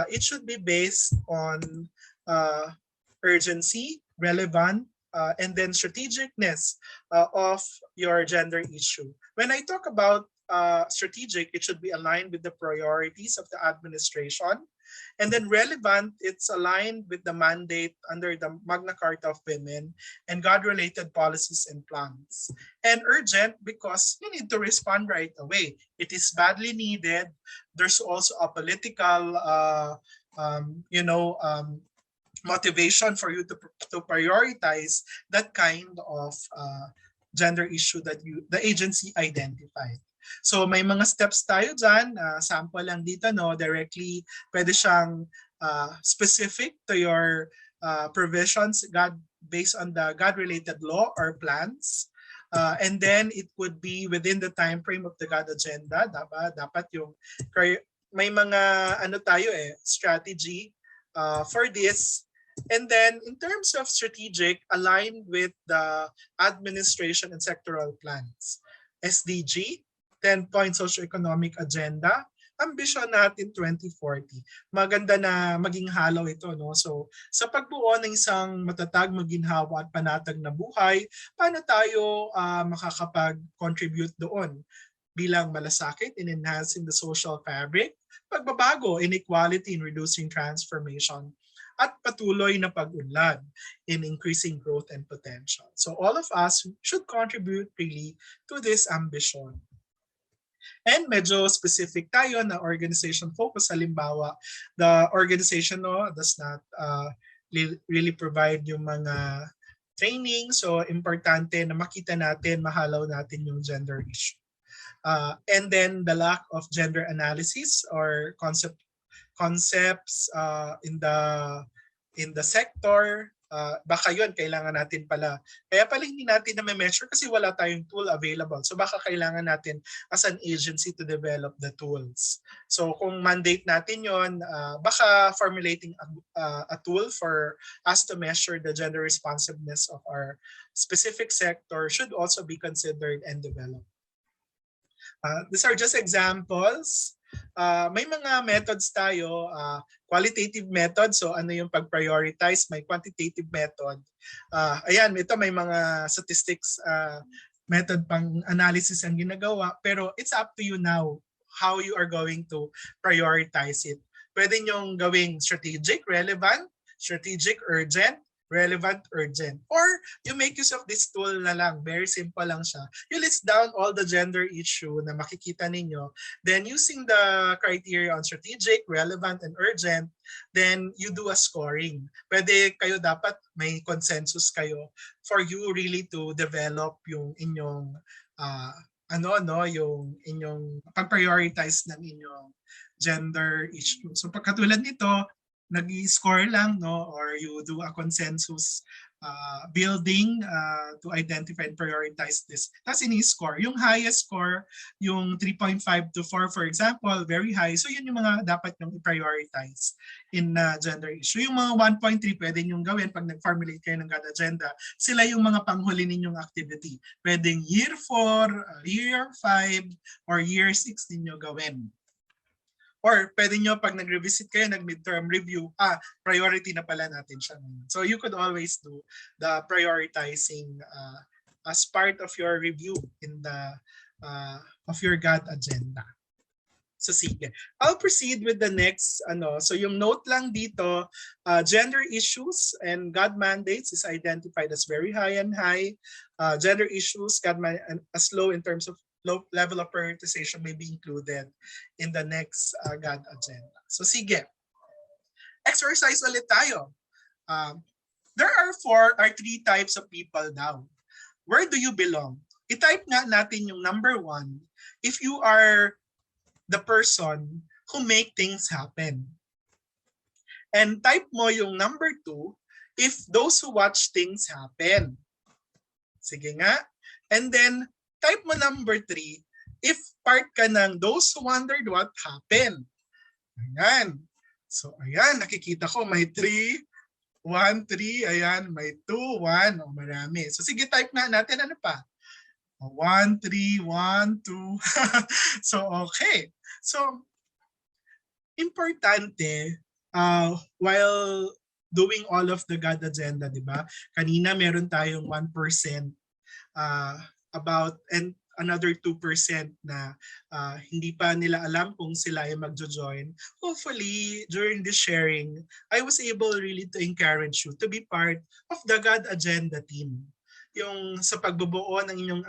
it should be based on urgency, relevant, and then strategicness of your gender issue. When I talk about strategic, it should be aligned with the priorities of the administration. And then relevant, it's aligned with the mandate under the Magna Carta of Women and GAD-related policies and plans. And urgent because you need to respond right away. It is badly needed. There's also a political, motivation for you to prioritize that kind of gender issue that the agency identified. So may mga steps tayo dyan, sample lang dito, no, directly pwede siyang specific to your provisions based on the GAD-related law or plans. And then it would be within the time frame of the GAD agenda. Dapat yung may mga strategy for this. And then in terms of strategic, aligned with the administration and sectoral plans. SDG, 10-point socioeconomic agenda. Ambisyon natin 2040. Maganda na maging halaw ito, no? So, sa pagbuo ng isang matatag, maginhawa at panatag na buhay, paano tayo makakapag-contribute doon? Bilang malasakit in enhancing the social fabric, pagbabago, inequality in reducing transformation, at patuloy na pag-unlad in increasing growth and potential. So all of us should contribute really to this ambition. And medyo specific tayo na organization focus. Halimbawa, the organization does not really provide yung mga training. So importante na makita natin, mahalaw natin yung gender issue. And then the lack of gender analysis or concepts in the sector, baka yun kailangan natin pala. Kaya pala hindi natin na measure kasi wala tayong tool available. So baka kailangan natin as an agency to develop the tools. So kung mandate natin yun, baka formulating a tool for us to measure the gender responsiveness of our specific sector should also be considered and developed. These are just examples. May mga methods tayo, qualitative method, so ano yung pag-prioritize, may quantitative method. Ayan, ito may mga statistics method pang analysis ang ginagawa, pero it's up to you now how you are going to prioritize it. Pwede nyong gawing strategic, relevant, strategic, urgent, relevant, urgent. Or you make use of this tool na lang. Very simple lang siya. You list down all the gender issue na makikita ninyo. Then using the criteria on strategic, relevant, and urgent, then you do a scoring. Pwede kayo dapat may consensus kayo for you really to develop yung inyong yung inyong pag-prioritize ng inyong gender issue. So pagkatulad nito, nag-score lang, no, or you do a consensus building to identify and prioritize this. Tapos ini-score. Yung highest score, yung 3.5 to 4 for example, very high. So yun yung mga dapat yung i-prioritize in gender issue. Yung mga 1.3 pwede nyong gawin pag nag-formulate kayo ng GAD agenda. Sila yung mga panghuli ninyong activity. Pwedeng year 4, year 5, or year 6 ninyo gawin. Or pwede nyo pag nag-revisit kayo, nag-midterm review, priority na pala natin siya. So you could always do the prioritizing as part of your review in the of your GAD agenda. So sige, I'll proceed with the next. So yung note lang dito, gender issues and GAD mandates is identified as very high and high. Gender issues, GAD as low in terms of low level of prioritization may be included in the next GAD agenda. So sige, exercise ulit tayo. There are three types of people now. Where do you belong? I-type nga natin yung number 1 if you are the person who make things happen. And type mo yung number 2 if those who watch things happen. Sige nga. And then type mo number 3 if part ka ng those who wondered what happened. Ayan. So ayan, nakikita ko may 3, 1, 3, ayan, may 2, 1, marami. So sige, type na natin, ano pa? 1, 3, 1, 2. So okay. So importante while doing all of the GAD agenda, di ba? Kanina meron tayong 1% about and another 2% na hindi pa nila alam kung sila ay magjo-join. Hopefully, during this sharing, I was able really to encourage you to be part of the GAD agenda team. Yung sa pagbubuo ng inyong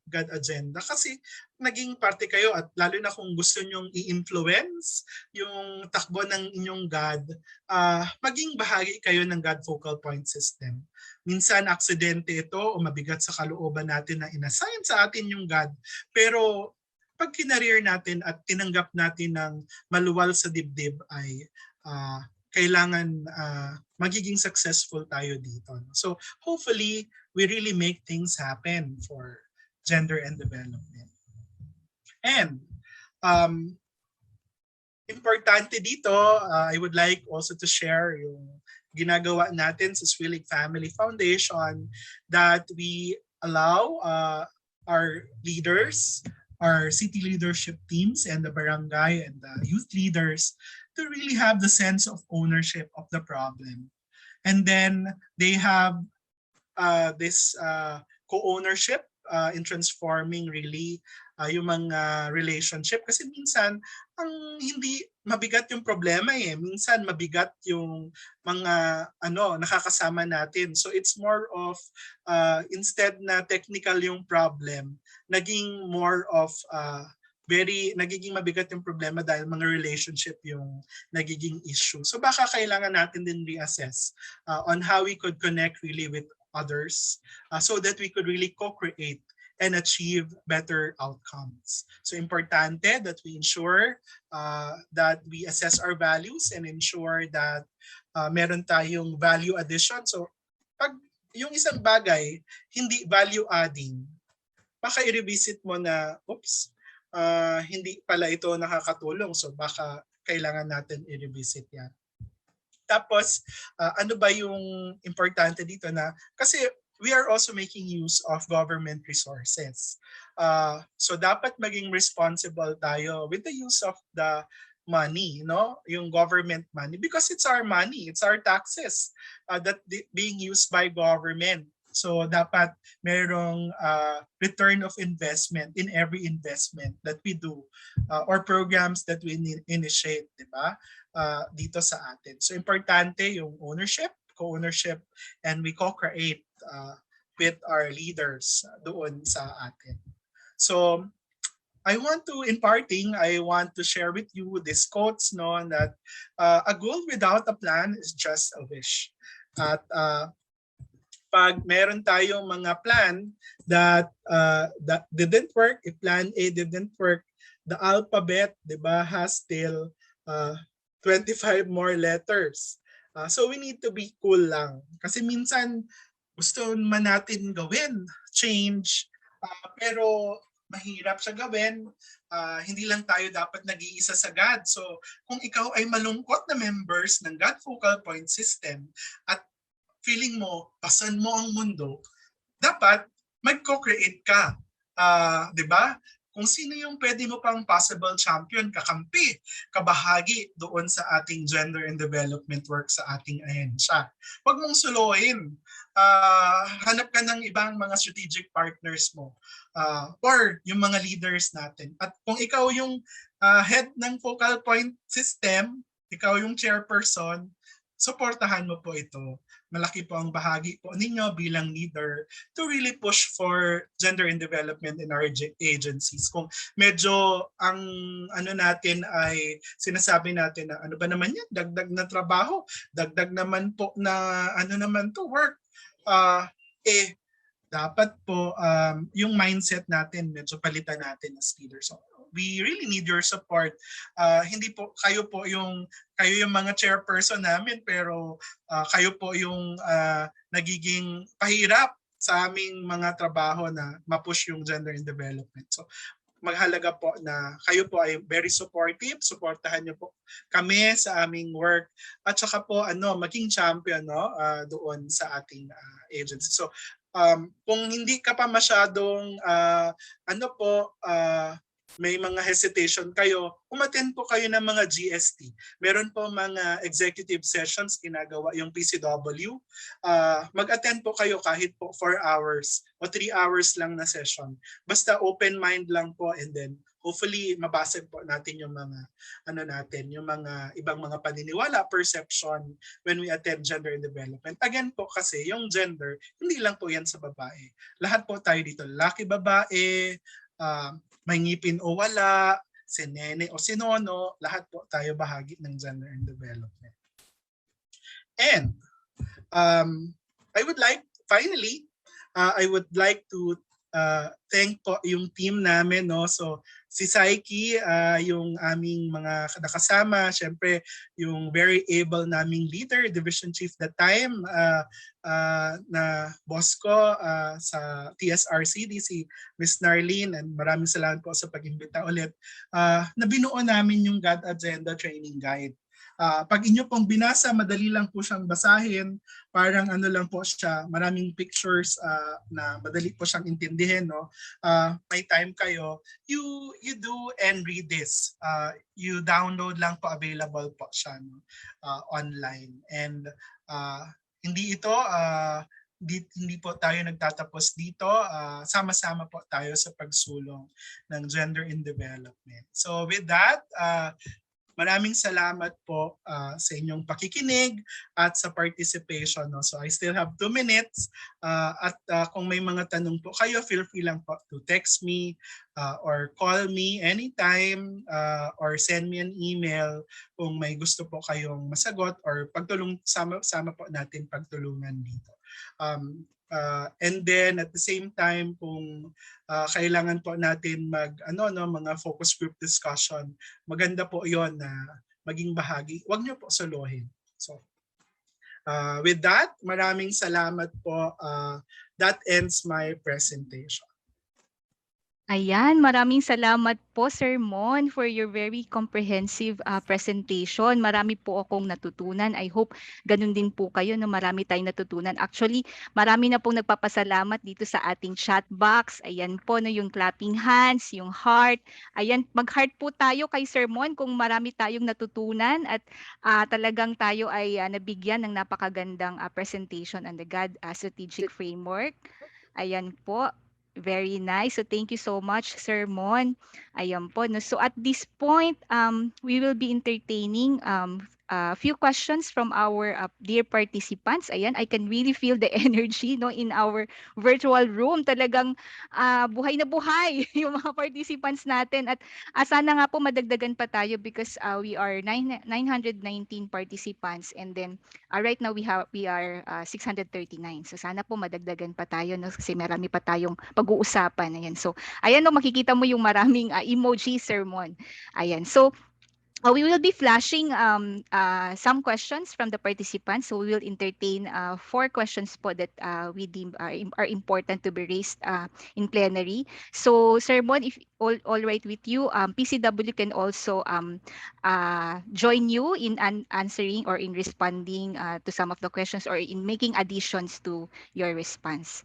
GAD agenda. Kasi naging parte kayo at lalo na kung gusto nyong i-influence yung takbo ng inyong GAD, maging bahagi kayo ng GAD focal point system. Minsan aksidente ito o mabigat sa kalooban natin na inassign sa atin yung GAD. Pero pag kinareer natin at tinanggap natin ng maluwal sa dibdib ay kailangan magiging successful tayo dito. So hopefully, we really make things happen for gender and development. And importante dito, I would like also to share yung ginagawa natin sa Zuellig Family Foundation that we allow our leaders, our city leadership teams and the barangay and the youth leaders to really have the sense of ownership of the problem. And then they have this co-ownership in transforming really yung mga relationship. Kasi minsan, ang hindi mabigat yung problema eh. Minsan mabigat yung mga nakakasama natin. So it's more of instead na technical yung problem, naging more of nagiging mabigat yung problema dahil mga relationship yung nagiging issue. So baka kailangan natin din reassess on how we could connect really with others so that we could really co-create and achieve better outcomes. So importante that we ensure that we assess our values and ensure that meron tayong value addition. So pag yung isang bagay hindi value adding, baka i-revisit mo na, oops, hindi pala ito nakakatulong. So baka kailangan natin i-revisit yan. Tapos, ano ba yung importante dito na, kasi we are also making use of government resources. So dapat maging responsible tayo with the use of the money, no? Yung government money, because it's our money, it's our taxes that being used by government. So dapat merong return of investment in every investment that we do or programs that we initiate, di ba? Dito sa atin. So importante yung ownership, co-ownership, and we co-create with our leaders doon sa atin. So I want to, in parting, I want to share with you these quotes, no, that a goal without a plan is just a wish. At pag meron tayong mga plan that didn't work, if plan A didn't work, the alphabet, di ba, has still 25 more letters. So we need to be cool lang. Kasi minsan gusto man natin gawin, change, pero mahirap siya gawin. Hindi lang tayo dapat nag-iisa sa GAD. So kung ikaw ay malungkot na members ng GAD Focal Point System at feeling mo, pasan mo ang mundo, dapat mag-co-create ka. Di ba? Kung sino yung pwede mo pang possible champion, kakampi, kabahagi doon sa ating gender and development work sa ating ahensya. Huwag mong suluin. Hanap ka ng ibang mga strategic partners mo or yung mga leaders natin. At kung ikaw yung head ng focal point system, ikaw yung chairperson, suportahan mo po ito. Malaki po ang bahagi po ninyo bilang leader to really push for gender and development in our agencies. Kung medyo ang natin ay sinasabi natin na ano ba naman yan, dagdag na trabaho, dagdag naman po na work, dapat po yung mindset natin medyo palitan natin as leaders. So, we really need your support. Hindi po kayo yung mga chairperson namin, pero kayo po yung nagiging pahirap sa aming mga trabaho na ma-push yung gender and development. So maghalaga po na kayo po ay very supportive, suportahan niyo po kami sa aming work at saka po maging champion doon sa ating agency. So kung hindi ka pa masyadong may mga hesitation kayo, umattend po kayo ng mga GST. Meron po mga executive sessions ginagawa yung PCW. Mag-attend po kayo kahit po 4 hours o 3 hours lang na session. Basta open mind lang po, and then hopefully mabasag po natin yung mga yung mga ibang mga paniniwala, perception when we attend gender and development. Again po kasi yung gender, hindi lang po yan sa babae. Lahat po tayo dito, lalaki, babae, may ngipin o wala, si nene o si nono, lahat po tayo bahagi ng gender and development. And I would like to thank po yung team namin, no? So si PSYCHE, yung aming mga nakasama, syempre yung very able naming leader, division chief that time, na boss ko sa TSRCD, si Ms. Narlene, and maraming salamat po sa pag-imbita ulit, na binuo namin yung GAD Agenda Training Guide. Pag inyo pong binasa, madali lang po siyang basahin. Parang ano lang po siya, maraming pictures na madali po siyang intindihin. No? May time kayo, you do and read this. You download lang po, available po siya no? Online. And hindi ito, hindi po tayo nagtatapos dito. Sama-sama po tayo sa pagsulong ng gender in development. So with that, maraming salamat po sa inyong pakikinig at sa participation. No? So I still have 2 minutes at kung may mga tanong po kayo, feel free lang po to text me or call me anytime or send me an email kung may gusto po kayong masagot or sama po natin pagtulungan dito. And then at the same time, kung kailangan po natin mga focus group discussion, maganda po 'yon na maging bahagi. Huwag niyo po solohin. So with that, maraming salamat po. That ends my presentation. Ayan, maraming salamat po Sir Mon for your very comprehensive presentation. Marami po akong natutunan. I hope ganun din po kayo na marami tayong natutunan. Actually, marami na pong nagpapasalamat dito sa ating chat box. Ayan po no, yung clapping hands, yung heart. Ayan, mag-heart po tayo kay Sir Mon kung marami tayong natutunan at talagang tayo ay nabigyan ng napakagandang presentation on the GAD Strategic Framework. Ayan po. Very nice. So thank you so much, Sir Mon. Ayan po. No? So at this point, we will be entertaining a few questions from our dear participants. Ayan, I can really feel the energy no, in our virtual room. Talagang buhay na buhay yung mga participants natin. At sana nga po madagdagan pa tayo because we are 919 participants and then right now we are 639. So sana po madagdagan pa tayo no, kasi marami pa tayong pag-uusapan. Ayan. So ayan no, makikita mo yung maraming emoji sermon. Ayan. So we will be flashing some questions from the participants. So we will entertain 4 questions po that we deem are important to be raised in plenary. So Sir Mon, if all right with you, PCW can also join you in answering or in responding to some of the questions or in making additions to your response.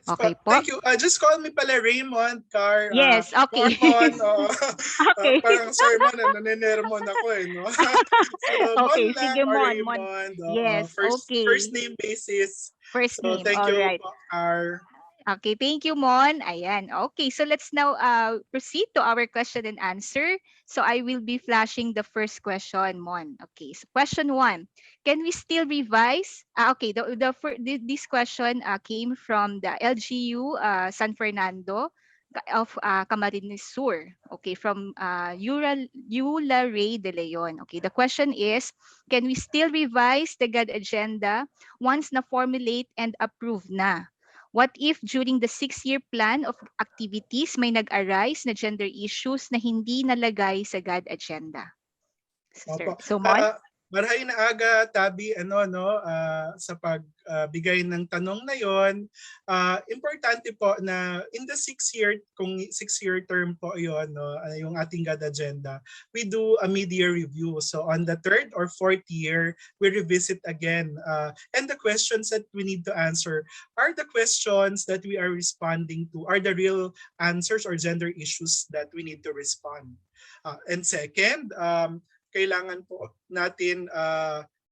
Okay po. Thank you. Just call me pala Raymond, Car. Yes, okay. Mon, Okay. parang sermon, nanenermon ako eh. No? So, Okay, Mon lang sige or Mon. Raymond. Yes, okay. First name basis. First So name, thank all you, right. Car. Okay, thank you, Mon. Ayan. Okay, so let's now proceed to our question and answer. So I will be flashing the first question, Mon. Okay, so question 1. Can we still revise? Okay, this question came from the LGU San Fernando of Camarines Sur. Okay, from Yula Ray de Leon. Okay, the question is, can we still revise the GAD agenda once na formulate and approve na? What if during the 6-year plan of activities may nag-arise na gender issues na hindi nalagay sa GAD agenda? Opo. So Mon? Marahay na aga, Tabi, sa pagbigay ng tanong na yon. Importante po na in the 6-year, kung 6-year term po yon, no, yung ating GAD agenda, we do a mid-year review. So on the 3rd or 4th year, we revisit again. And the questions that we need to answer are the questions that we are responding to, are the real answers or gender issues that we need to respond. And second, kailangan po natin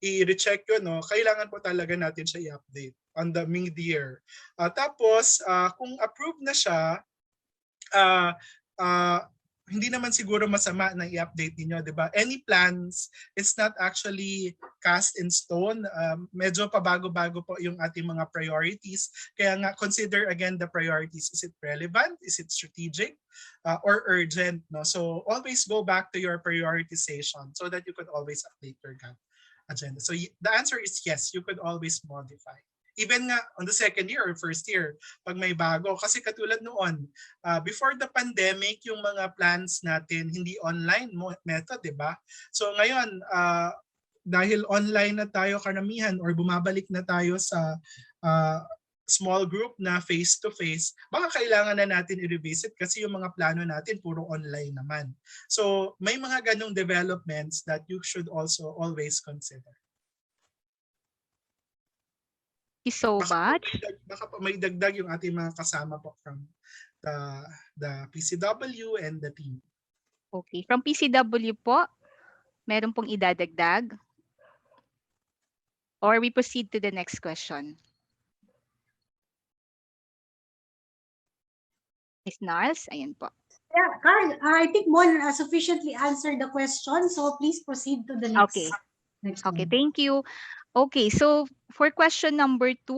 i-recheck yun. No? Kailangan po talaga natin siya i-update on the mid-year. Tapos, kung approved na siya, hindi naman siguro masama na i-update niyo, 'di ba? Any plans is not actually cast in stone. Medyo pabago-bago po yung ating mga priorities. Kaya nga consider again the priorities. Is it relevant? Is it strategic? Or urgent? No? So always go back to your prioritization so that you could always update your GAD agenda. So the answer is yes, you could always modify. Even nga on the 2nd year or 1st year, pag may bago. Kasi katulad noon, before the pandemic, yung mga plans natin hindi online method, di ba? So ngayon, dahil online na tayo karamihan or bumabalik na tayo small group na face-to-face, baka kailangan na natin i-revisit kasi yung mga plano natin puro online naman. So may mga ganong developments that you should also always consider. Thank you so much. Baka pa may dagdag yung ating mga kasama po from the PCW and the team. Okay, from PCW po, meron pong idadagdag? Or we proceed to the next question? Ms. Narls, ayan po. Yeah, Carl, I think Mon sufficiently answered the question, so please proceed to the next. Okay. Next Okay, one. thank you. Okay, so for question number 2,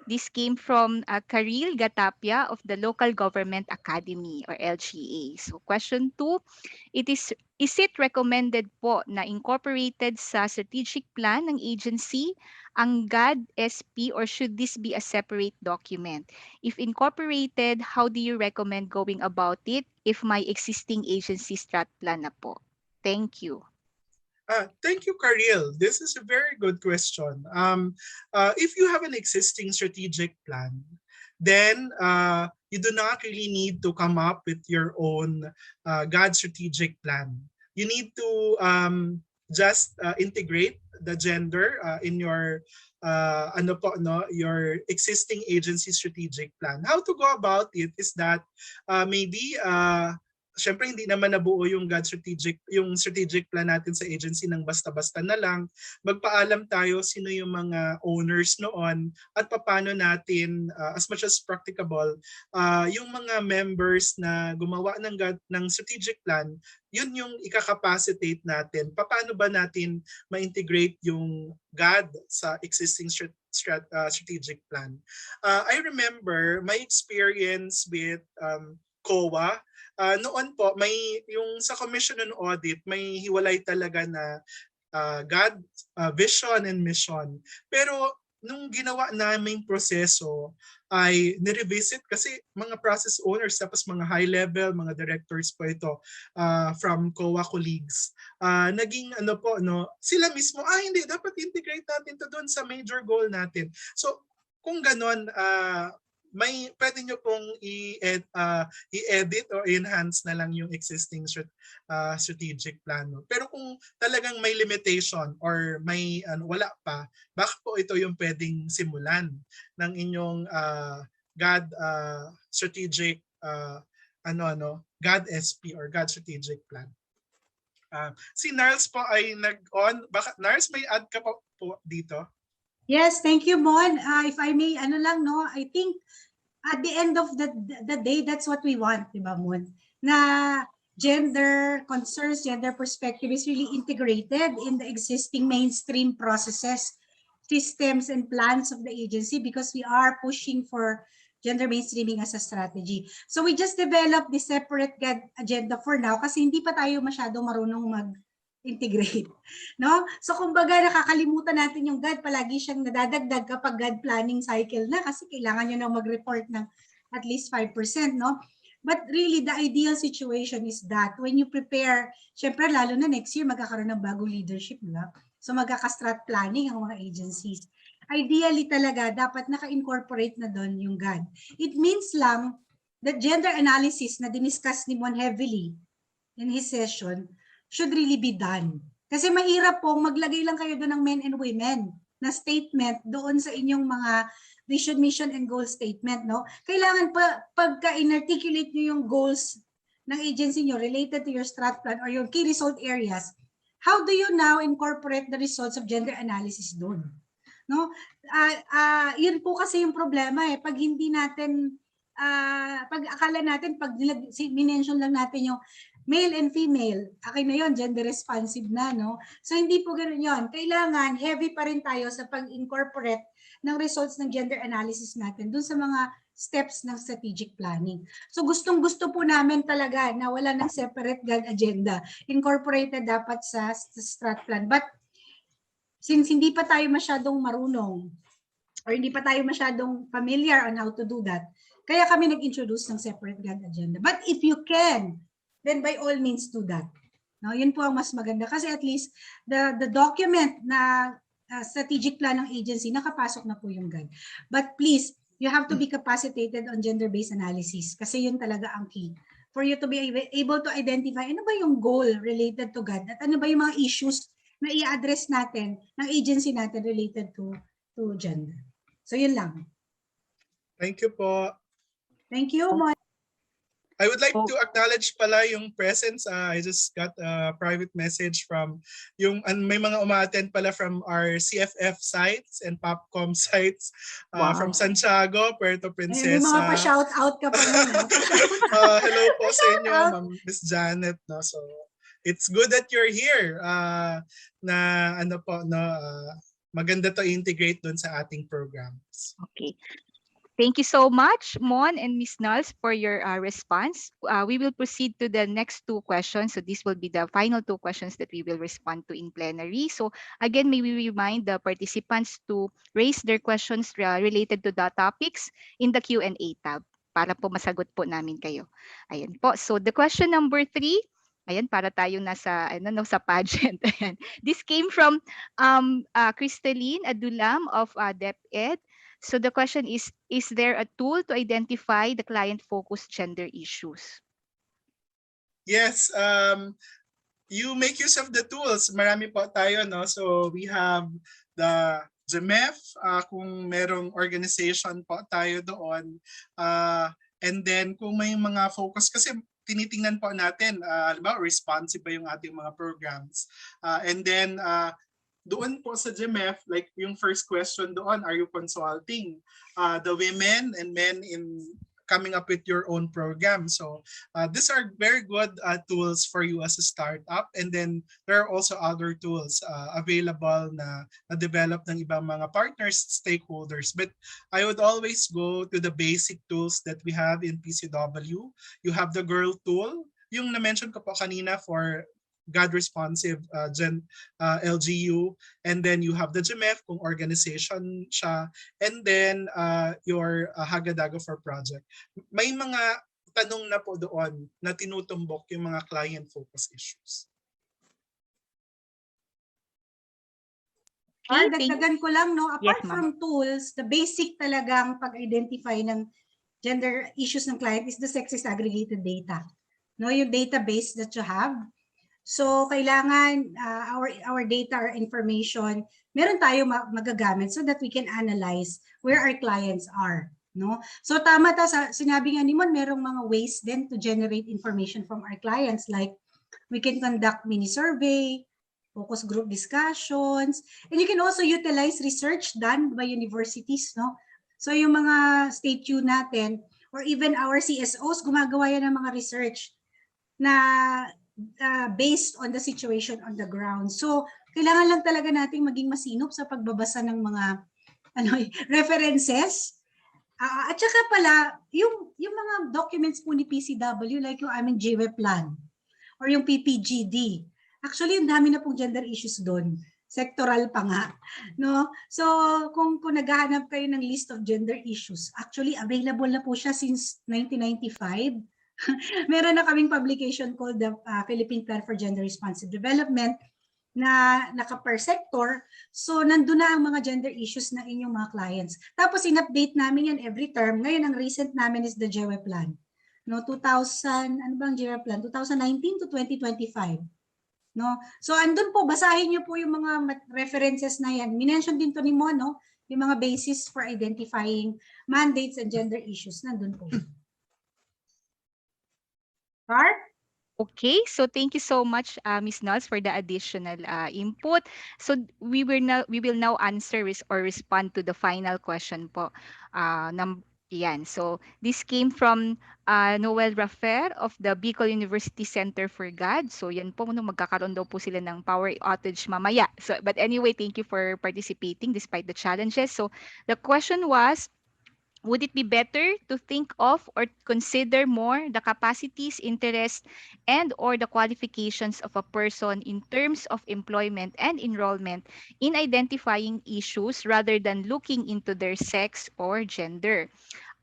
this came from Karil Gatapia of the Local Government Academy or LGA. So question 2, is it recommended po na incorporated sa strategic plan ng agency ang GAD SP or should this be a separate document? If incorporated, how do you recommend going about it if my existing agency strat plan na po? Thank you. Thank you, Karil. This is a very good question. If you have an existing strategic plan, then you do not really need to come up with your own GAD strategic plan. You need to just integrate the gender in your your existing agency strategic plan. How to go about it is that maybe syempre hindi naman nabuo yung strategic plan natin sa agency ng basta-basta na lang. Magpaalam tayo sino yung mga owners noon at paano natin as much as practicable yung mga members na gumawa ng strategic plan, yun yung ika-capacitate natin. Paano ba natin ma-integrate yung GAD sa existing strategic plan? I remember my experience with COA. Noon po, may yung sa Commission on Audit, may hiwalay talaga na GAD, vision and mission. Pero nung ginawa naming proseso ay nirevisit kasi mga process owners tapos mga high level, mga directors po ito from COA colleagues. Naging sila mismo, hindi, dapat integrate natin to doon sa major goal natin. So kung ganon, may pwede nyo pong i-edit o enhance na lang yung existing strategic plan. Pero kung talagang may limitation or may wala pa, baka po ito yung pwedeng simulan ng inyong GAD strategic GAD SP or GAD strategic plan. Si Narls po ay nag-on. Baka Narls, may add ka po dito? Yes, thank you, Mon. If I may, I think at the end of the day, that's what we want, di ba, Mon? Na gender concerns, gender perspective is really integrated in the existing mainstream processes, systems, and plans of the agency because we are pushing for gender mainstreaming as a strategy. So we just developed the separate GAD agenda for now kasi hindi pa tayo masyadong marunong mag-integrate. No? So kumbaga nakakalimutan natin yung GAD, palagi siyang nadadagdag kapag GAD planning cycle na kasi kailangan nyo nang mag-report ng at least 5%. No? But really, the ideal situation is that when you prepare, syempre lalo na next year magkakaroon ng bagong leadership. No? So magkaka-strat planning ang mga agencies. Ideally talaga, dapat naka-incorporate na doon yung GAD. It means lang that gender analysis na diniscuss ni Mon heavily in his session should really be done. Kasi mahirap pong maglagay lang kayo doon ng men and women na statement doon sa inyong mga vision, mission, and goal statement. No? Kailangan pagka inarticulate nyo yung goals ng agency nyo related to your strat plan or your key result areas, how do you now incorporate the results of gender analysis doon? No? Yun po kasi yung problema pag hindi natin pag akala natin pag minention lang natin yung male and female, okay na yun, gender responsive na, no? So hindi po ganoon yun. Kailangan heavy pa rin tayo sa pag-incorporate ng results ng gender analysis natin dun sa mga steps ng strategic planning. So gustong-gusto po namin talaga na wala ng separate GAD agenda. Incorporated dapat sa strat plan. But since hindi pa tayo masyadong marunong or hindi pa tayo masyadong familiar on how to do that, kaya kami nag-introduce ng separate GAD agenda. But if you can, then by all means do that. No, yun po ang mas maganda kasi at least the document na strategic plan ng agency, nakapasok na po yung GAD. But please, you have to be capacitated on gender-based analysis kasi yun talaga ang key. For you to be able to identify ano ba yung goal related to GAD at ano ba yung mga issues na i-address natin ng agency natin related to gender. So yun lang. Thank you po. Thank you, Mon. I would like to acknowledge pala yung presence. I just got a private message from may mga uma-attend pala from our CFF sites and Popcom sites from Santiago, Puerto Princesa. May mga pa-shout out ka pa nun. Hello po sa inyo, Ma'am Miss Janet. No? So it's good that you're here. Maganda to integrate doon sa ating programs. Okay. Thank you so much, Mon and Ms. Nulls, for your response. We will proceed to the next two questions. So this will be the final two questions that we will respond to in plenary. So again, may we remind the participants to raise their questions related to the topics in the Q&A tab para po masagot po namin kayo. Ayan po. So the question number 3, ayan, para tayong nasa sa pageant. Ayan. This came from Cristaline Adulam of DepEd. So the question is there a tool to identify the client-focused gender issues? Yes, you make use of the tools. Marami po tayo, no? So we have the GMEF, kung merong organization po tayo doon. And then kung may mga focus, kasi tinitingnan po natin, halimbawa responsive ba yung ating mga programs. And then doon po sa GMF, like yung first question doon, are you consulting the women and men in coming up with your own program? So these are very good tools for you as a startup. And then there are also other tools available na develop ng ibang mga partners, stakeholders. But I would always go to the basic tools that we have in PCW. You have the girl tool, yung na-mention ko po kanina for GAD responsive LGU, and then you have the GMF kung organization siya, and then your Hagadago for project. May mga tanong na po doon na tinutumbok yung mga client focus issues. Dagdagan ko lang, no, apart from tools, the basic talagang pag-identify ng gender issues ng client is the sexist aggregated data. No, yung database that you have. So kailangan our data or information, meron tayo magagamit so that we can analyze where our clients are, no? So tama ta sa sinabi nga ni Mon, merong mga ways din to generate information from our clients, like we can conduct mini survey, focus group discussions, and you can also utilize research done by universities, no? So yung mga stay tuned natin, or even our CSOs, gumagawa yan ng mga research na based on the situation on the ground. So, kailangan lang talaga nating maging masinop sa pagbabasa ng mga references. At saka pala, yung mga documents po ni PCW, like yung aming GWE plan or yung PPGD. Actually, yung dami na pong gender issues doon. Sectoral pa nga. No? So, kung naghahanap kayo ng list of gender issues, actually, available na po siya since 1995. Meron na kaming publication called the Philippine Plan for Gender Responsive Development na naka-per sector. So, nandun na ang mga gender issues ng inyong mga clients. Tapos, in-update namin yan every term. Ngayon, ang recent namin is the GWE Plan. No, 2000, ano bang GWE Plan? 2019 to 2025. No? So, andun po, basahin niyo po yung mga references na yan. Minention din to ni Mo, no? Yung mga basis for identifying mandates and gender issues. Nandun po. Okay, so thank you so much, Ms. Nulls, for the additional input. So we will now answer or respond to the final question po. Yan. So this came from Noel Raffer of the Bicol University Center for GAD. So yan po, magkakaroon daw po sila ng power outage mamaya. So, but anyway, thank you for participating despite the challenges. So the question was, would it be better to think of or consider more the capacities, interests, and or the qualifications of a person in terms of employment and enrollment in identifying issues rather than looking into their sex or gender?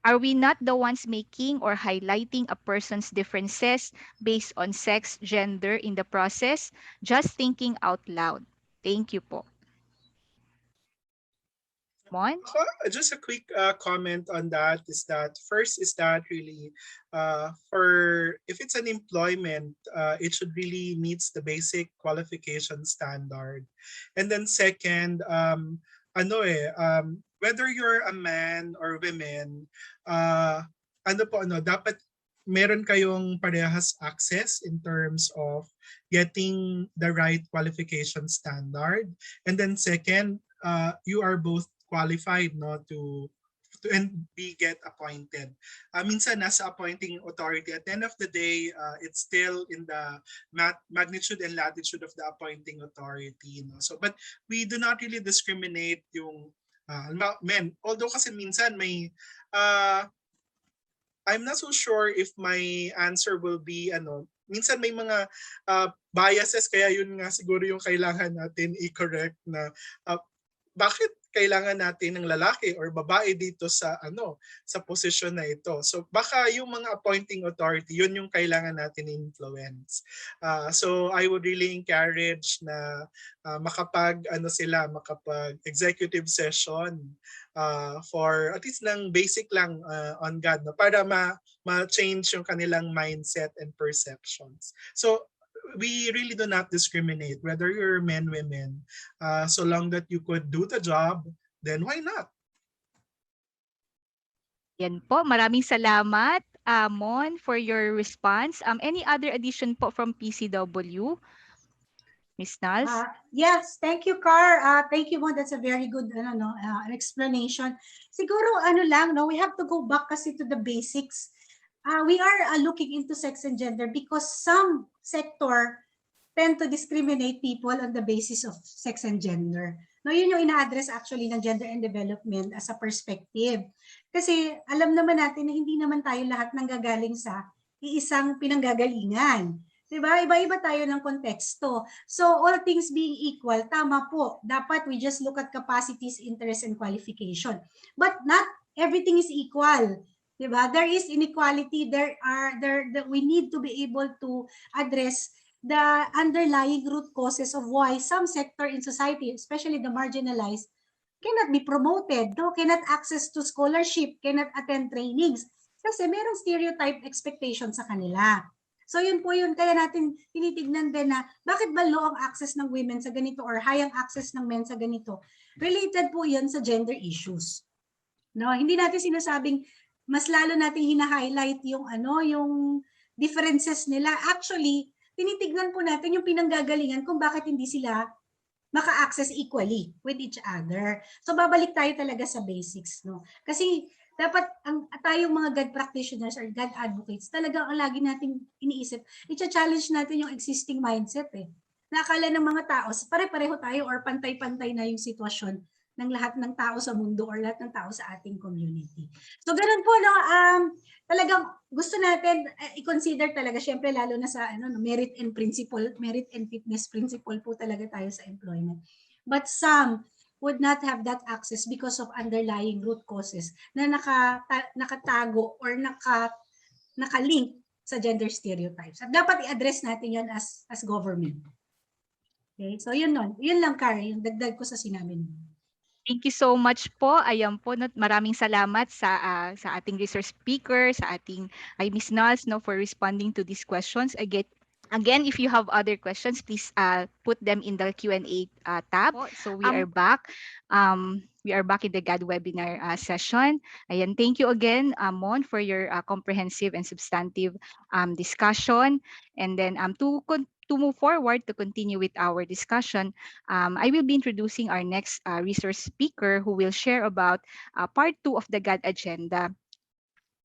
Are we not the ones making or highlighting a person's differences based on sex, gender in the process? Just thinking out loud. Thank you po. Mon? Just a quick comment on that is that first is that really for if it's an employment, it should really meets the basic qualification standard. And then second, whether you're a man or women, dapat meron kayong parehas access in terms of getting the right qualification standard. And then second, you are both qualified and be get appointed. Minsan nasa appointing authority. At the end of the day, it's still in the magnitude and latitude of the appointing authority. No? So, but we do not really discriminate yung men. Although kasi minsan may I'm not so sure if my answer will be minsan may mga biases, kaya yun nga siguro yung kailangan natin i-correct na bakit kailangan natin ng lalaki or babae dito sa sa posisyon na ito. So baka yung mga appointing authority, yun yung kailangan natin influence. So I would really encourage na makapag executive session for at least ng basic lang on God, no, para ma-change yung kanilang mindset and perceptions. So we really do not discriminate whether you're men, women, so long that you could do the job, then why not? Yan po. Maraming salamat, Mon, for your response. Any other addition po from PCW? Ms. Nals? Yes, thank you, Car. Thank you, Mon. That's a very good explanation. Siguro we have to go back kasi to the basics. We are looking into sex and gender because some sector tend to discriminate people on the basis of sex and gender. No, yun yung ina-address actually ng gender and development as a perspective. Kasi alam naman natin na hindi naman tayo lahat nanggagaling sa iisang pinanggagalingan. Diba? Iba-iba tayo ng konteksto. So all things being equal, tama po. Dapat we just look at capacities, interests, and qualification. But not everything is equal. Diba? There is inequality. We need to be able to address the underlying root causes of why some sector in society, especially the marginalized, cannot be promoted, no? Cannot access to scholarship, cannot attend trainings. Kasi merong stereotype expectation sa kanila. So yun po yun, kaya natin tinitignan din na bakit ba low ang access ng women sa ganito or high ang access ng men sa ganito. Related po yun sa gender issues. No, hindi natin sinasabing mas lalo nating hina-highlight yung yung differences nila. Actually, tinitignan po natin yung pinanggagalingan kung bakit hindi sila maka-access equally with each other. So babalik tayo talaga sa basics, no? Kasi dapat tayong mga God practitioners or God advocates, talagang ang lagi nating iniisip, i-challenge natin yung existing mindset Nakakala ng mga tao, pare-pareho tayo or pantay-pantay na yung sitwasyon ng lahat ng tao sa mundo or lahat ng tao sa ating community. So ganun po, no, talagang gusto natin i-consider talaga, syempre lalo na sa merit and fitness principle po talaga tayo sa employment. But some would not have that access because of underlying root causes na nakatago or nakalink sa gender stereotypes. At dapat i-address natin yan as government. Okay? So yun lang, Kari, yung dagdag ko sa sinabi niyo. Thank you so much po. Ayan po, maraming salamat sa ating resource speaker, sa ating Ms. Nals, for responding to these questions. Again, if you have other questions, please put them in the Q&A tab. So we are back. We are back in the GAD webinar session. Ayan, thank you again, Mon, for your comprehensive and substantive discussion. And then to move forward, to continue with our discussion, I will be introducing our next resource speaker who will share about part 2 of the GAD agenda.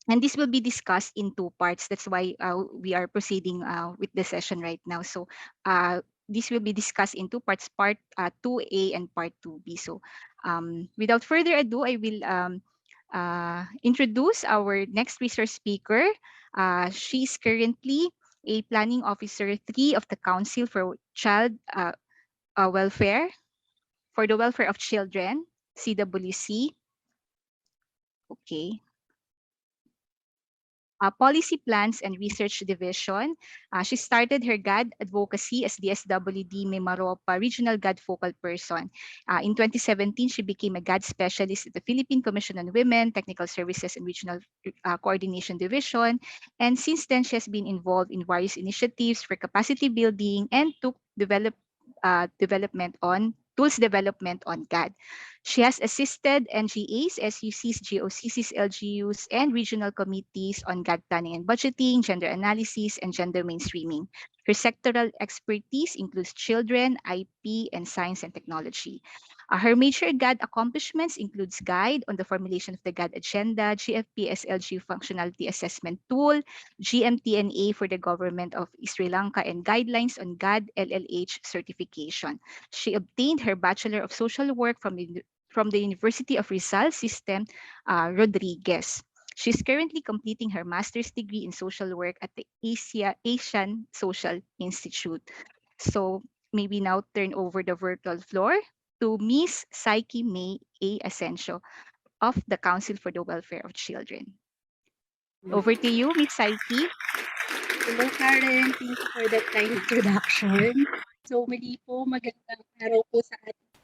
And this will be discussed in 2 parts. That's why we are proceeding with the session right now. So this will be discussed in 2 parts, part 2A and part 2B. So without further ado, I will introduce our next resource speaker. She's currently a planning officer 3 of the Council for Child Welfare, for the Welfare of Children, CWC. Okay. Policy Plans and Research Division. She started her GAD advocacy as DSWD Mimaropa Regional GAD Focal Person. In 2017, she became a GAD specialist at the Philippine Commission on Women, Technical Services and Regional Coordination Division. And since then, she has been involved in various initiatives for capacity building and took tools development on GAD. She has assisted NGAs, SUCs, GOCCs, LGUs, and regional committees on GAD planning and budgeting, gender analysis, and gender mainstreaming. Her sectoral expertise includes children, IP, and science and technology. Her major GAD accomplishments includes guide on the formulation of the GAD agenda, GFPSLG functionality assessment tool, GMTNA for the government of Sri Lanka, and guidelines on GAD LLH certification. She obtained her Bachelor of Social Work from the University of Rizal System, Rodriguez. She's currently completing her master's degree in social work at the Asian Social Institute. So maybe now turn over the virtual floor to Miss Psyche May A. ASENCIO of the Council for the Welfare of Children. Over to you, Miss Psyche. Hello, Karen. Thank you for that kind introduction. So, muli po, magandang araw po sa ating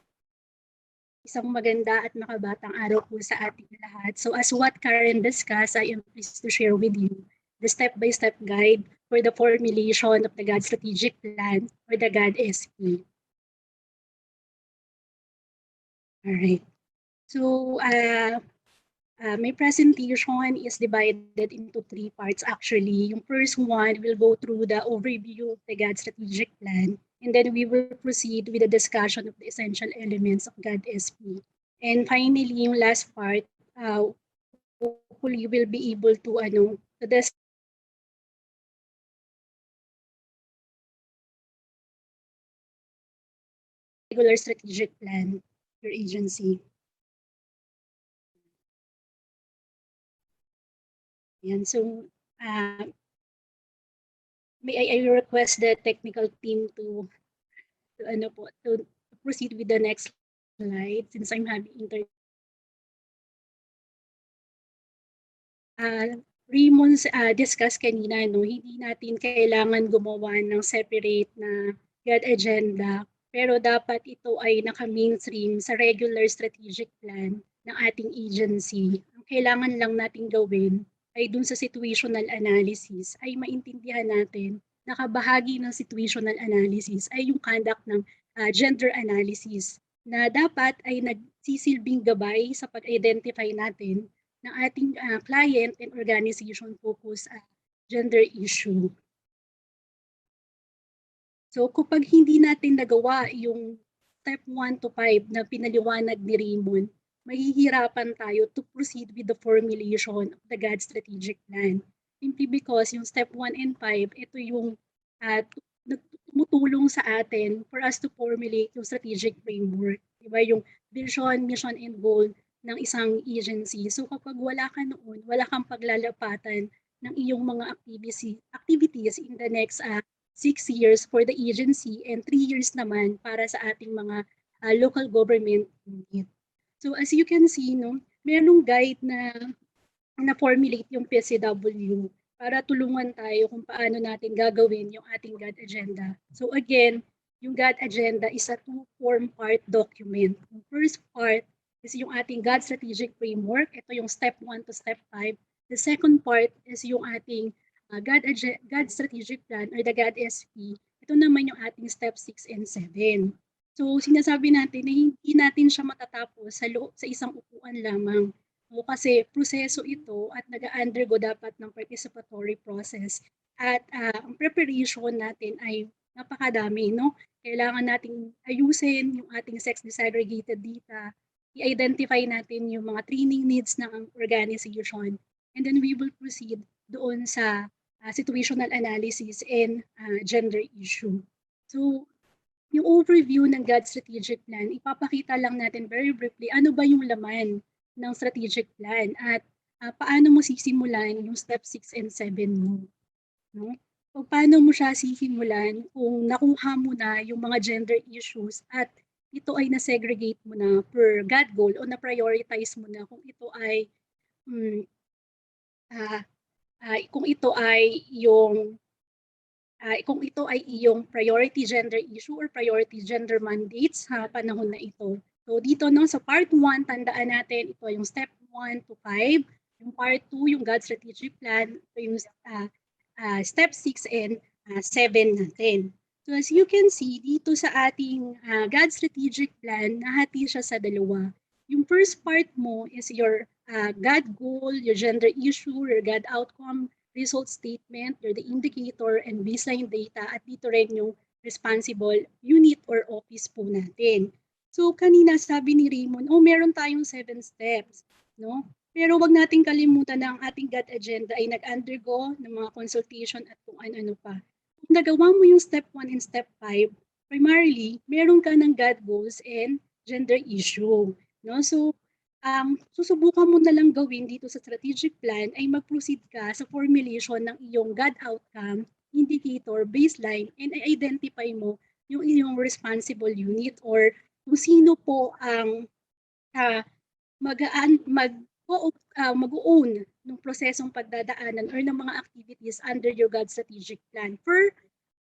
isang maganda at makabatang araw po sa ating lahat. So, as what Karen discussed, I am pleased to share with you the step-by-step guide for the formulation of the GAD Strategic Plan or the GAD SP. All right. So, my presentation is divided into 3 parts actually. Yung first one will go through the overview of the GAD strategic plan, and then we will proceed with the discussion of the essential elements of GAD SP. And finally, yung last part, hopefully we'll be able to discuss regular strategic plan your agency. Yan. So, may I request the technical team to proceed with the next slide since I'm having internet. Raymond's discuss kanina, no, hindi natin kailangan gumawa ng separate na GAD agenda, pero dapat ito ay naka-mainstream sa regular strategic plan ng ating agency. Ang kailangan lang natin gawin ay dun sa situational analysis ay maintindihan natin na kabahagi ng situational analysis ay yung conduct ng gender analysis na dapat ay nagsisilbing gabay sa pag-identify natin ng ating client and organization focus gender issue. So kapag hindi natin nagawa yung step 1 to 5 na pinaliwanag ni Raymond, mahihirapan tayo to proceed with the formulation of the GAD strategic plan. Simply because yung step 1 and 5, ito yung tumutulong sa atin for us to formulate yung strategic framework. Diba? Yung vision, mission, and goal ng isang agency. So kapag wala ka noon, wala kang paglalapatan ng iyong mga activities in the next 6 years for the agency and 3 years naman para sa ating mga local government unit. So as you can see, no, merong guide na formulate yung PSYCHE para tulungan tayo kung paano natin gagawin yung ating GAD agenda. So again, yung GAD agenda is a 2-form part document. Yung first part is yung ating GAD strategic framework. Ito yung step 1 to step 5. The second part is yung ating GAD strategic plan or the GAD SP. Ito naman yung ating step 6 and 7. So sinasabi natin na hindi natin siya matatapos sa isang upuan lamang. So, kasi proseso ito at nag-undergo dapat ng participatory process. At ang preparation natin ay napakadami. No? Kailangan nating ayusin yung ating sex disaggregated data, i-identify natin yung mga training needs ng organization, and then we will proceed doon sa situational analysis and gender issue. So, yung overview ng GAD strategic plan, ipapakita lang natin very briefly ano ba yung laman ng strategic plan at paano mo sisimulan yung step 6 and 7 mo. No? O paano mo siya sisimulan kung nakuha mo na yung mga gender issues at ito ay na-segregate mo na per GAD goal o na-prioritize mo na kung ito ay kung ito ay iyong priority gender issue or priority gender mandates sa panahon na ito. So dito no, sa part 1, tandaan natin ito yung step 1 to 5. Yung part 2, yung GAD strategic plan, ito yung step 6 and 7 natin. So as you can see, dito sa ating GAD strategic plan, nahati siya sa dalawa. Yung first part mo is your GAD goal, your gender issue, your GAD outcome, result statement, your the indicator, and baseline data, at dito rin yung responsible unit or office po natin. So kanina sabi ni Raymond, meron tayong 7 steps, no? Pero wag nating kalimutan na ang ating GAD agenda ay nag-undergo ng mga consultation at kung ano-ano pa. Kung nagawa mo yung step 1 and step 5, primarily, meron ka ng GAD goals and gender issue, no? So susubukan mo na lang gawin dito sa strategic plan ay mag-proceed ka sa formulation ng iyong GAD outcome, indicator, baseline, and identify mo yung iyong responsible unit or kung sino po ang mag-own ng prosesong pagdadaanan or ng mga activities under your GAD strategic plan for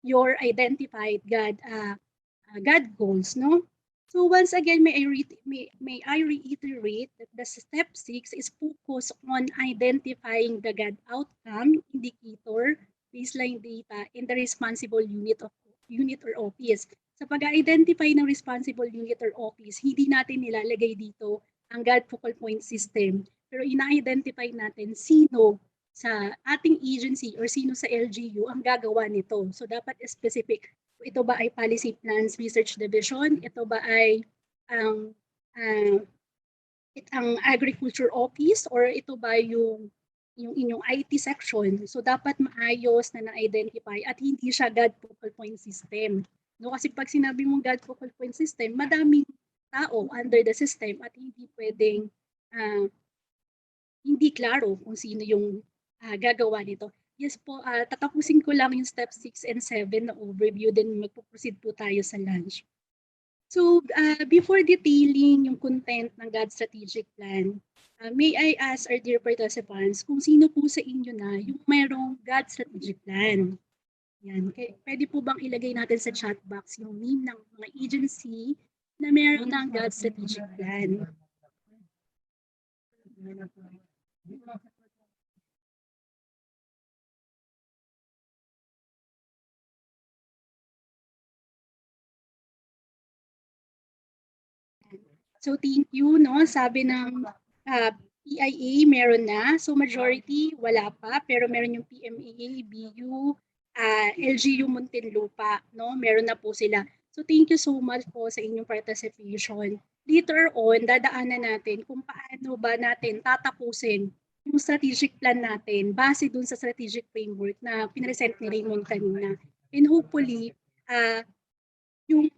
your identified GAD goals, no? So once again, may I reiterate that the step 6 is focused on identifying the GAD outcome, indicator, baseline data, and the responsible unit or office. Sa pag-identify ng responsible unit or office, hindi natin nilalagay dito ang GAD focal point system, pero ina-identify natin sino sa ating agency or sino sa LGU ang gagawa nito. So dapat specific. Ito ba ay policy plans research division? Ito ba ay ang agriculture office or ito ba yung inyong IT section? So dapat maayos na na-identify at hindi siya GAD focal point system. No, kasi pag sinabi mong GAD focal point system, madaming tao under the system at hindi pwedeng hindi klaro kung sino yung gagawa nito. Yes po, tatapusin ko lang yung step 6 and 7 na overview, then magpo-proceed po tayo sa lunch. So, before detailing yung content ng GAD strategic plan, may I ask our dear participants kung sino po sa inyo na yung mayroong GAD strategic plan? Yan. Pwede po bang ilagay natin sa chat box yung name ng mga agency na mayroon ng GAD strategic plan? So thank you, no? Sabi ng PIA meron na. So majority wala pa, pero meron yung PMAA, BU, LGU Muntinlupa, no? Meron na po sila. So thank you so much po sa inyong participation. Later on, dadaanan natin kung paano ba natin tatapusin yung strategic plan natin base dun sa strategic framework na pinresent ni Raymond kanina. And hopefully, yung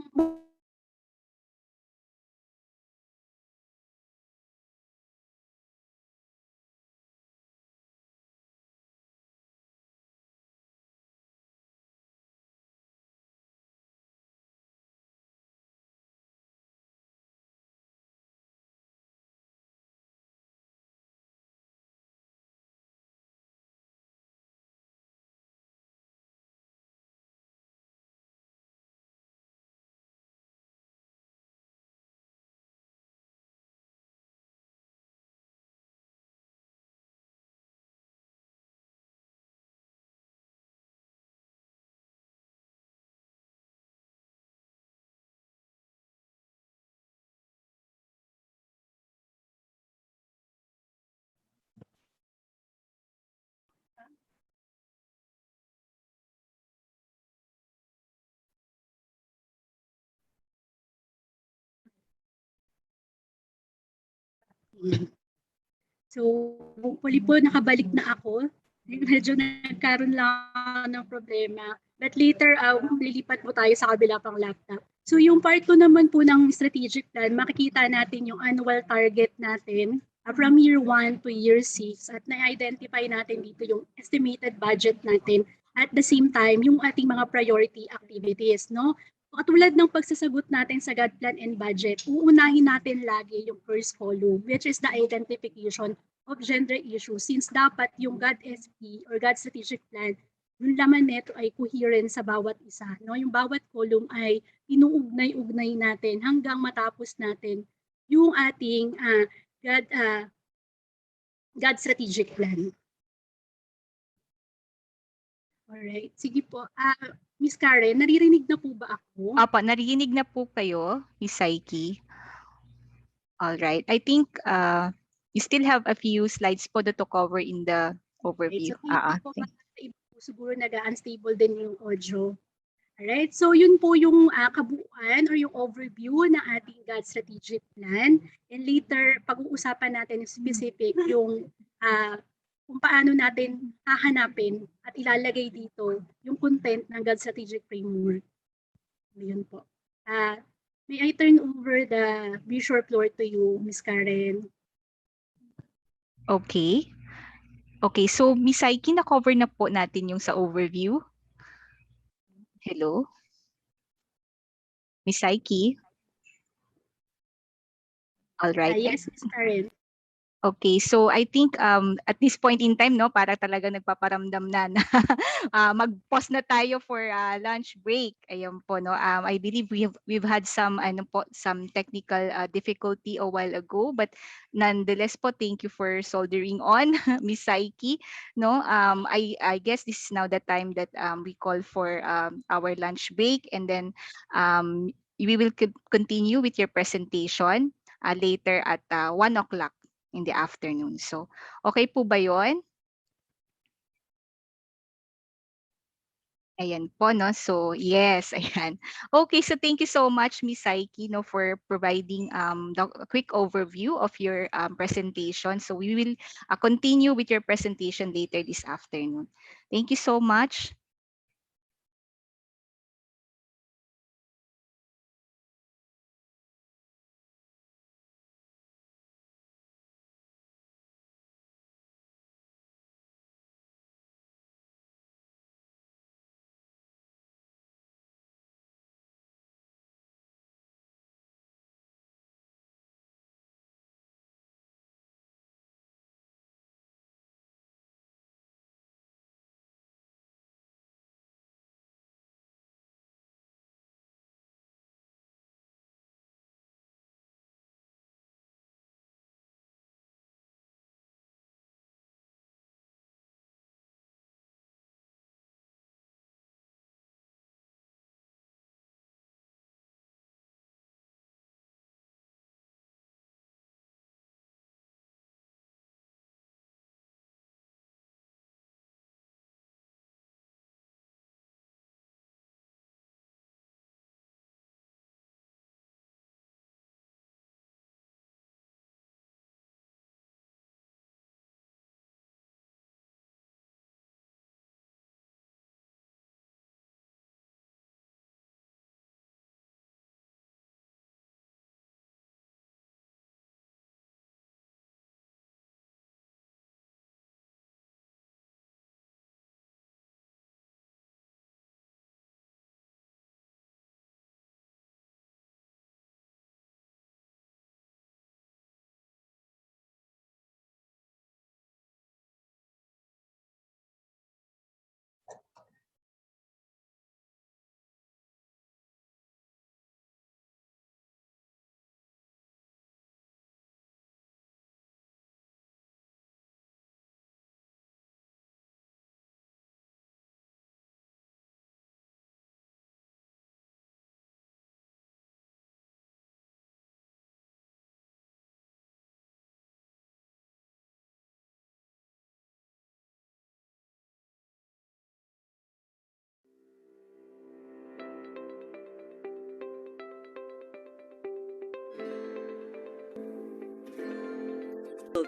So, hopefully po nakabalik na ako. Medyo nagkaroon lang ng problema. But later, lilipat po tayo sa kabila pang laptop. So, yung part 2 naman po ng strategic plan, makikita natin yung annual target natin from year 1 to year 6 at na-identify natin dito yung estimated budget natin at the same time yung ating mga priority activities, no? Katulad ng pagsasagot natin sa GAD plan and budget, uunahin natin lagi yung first column, which is the identification of gender issues since dapat yung GAD SP or GAD Strategic Plan, yung laman nito ay coherent sa bawat isa. No? Yung bawat column ay inuugnay-ugnay natin hanggang matapos natin yung ating GAD Strategic Plan. Alright, sige po. Miss Karen, naririnig na po ba ako? Opo, narinig na po kayo, Miss Psyche. Alright, I think you still have a few slides po to cover in the overview. So, siguro nag-unstable din yung audio. Alright, so yun po yung kabuuan or yung overview ng ating GAD Strategic Plan. And later, pag-uusapan natin specific yung kung paano natin hahanapin at ilalagay dito yung content ng GAD Strategic Framework. Yun po. May I turn over the visual floor to you, Ms. Karen? Okay. Okay, so Miss Psyche, na-cover na po natin yung sa overview. Hello? Miss Psyche? All right. Yes, Ms. Karen. Okay, so I think at this point in time, no, para talaga nagpaparamdam na mag-pause na tayo for lunch break. Ayun po, no. I believe we've had some some technical difficulty a while ago, but nonetheless po, thank you for soldering on, Miss Psyche. No, I guess this is now the time that we call for our lunch break, and then we will continue with your presentation later at 1 o'clock in the afternoon. So, okay po ba yun? Ayan po, no? So, yes, ayan. Okay, so thank you so much, Miss Psyche, no, for providing the quick overview of your presentation. So, we will continue with your presentation later this afternoon. Thank you so much.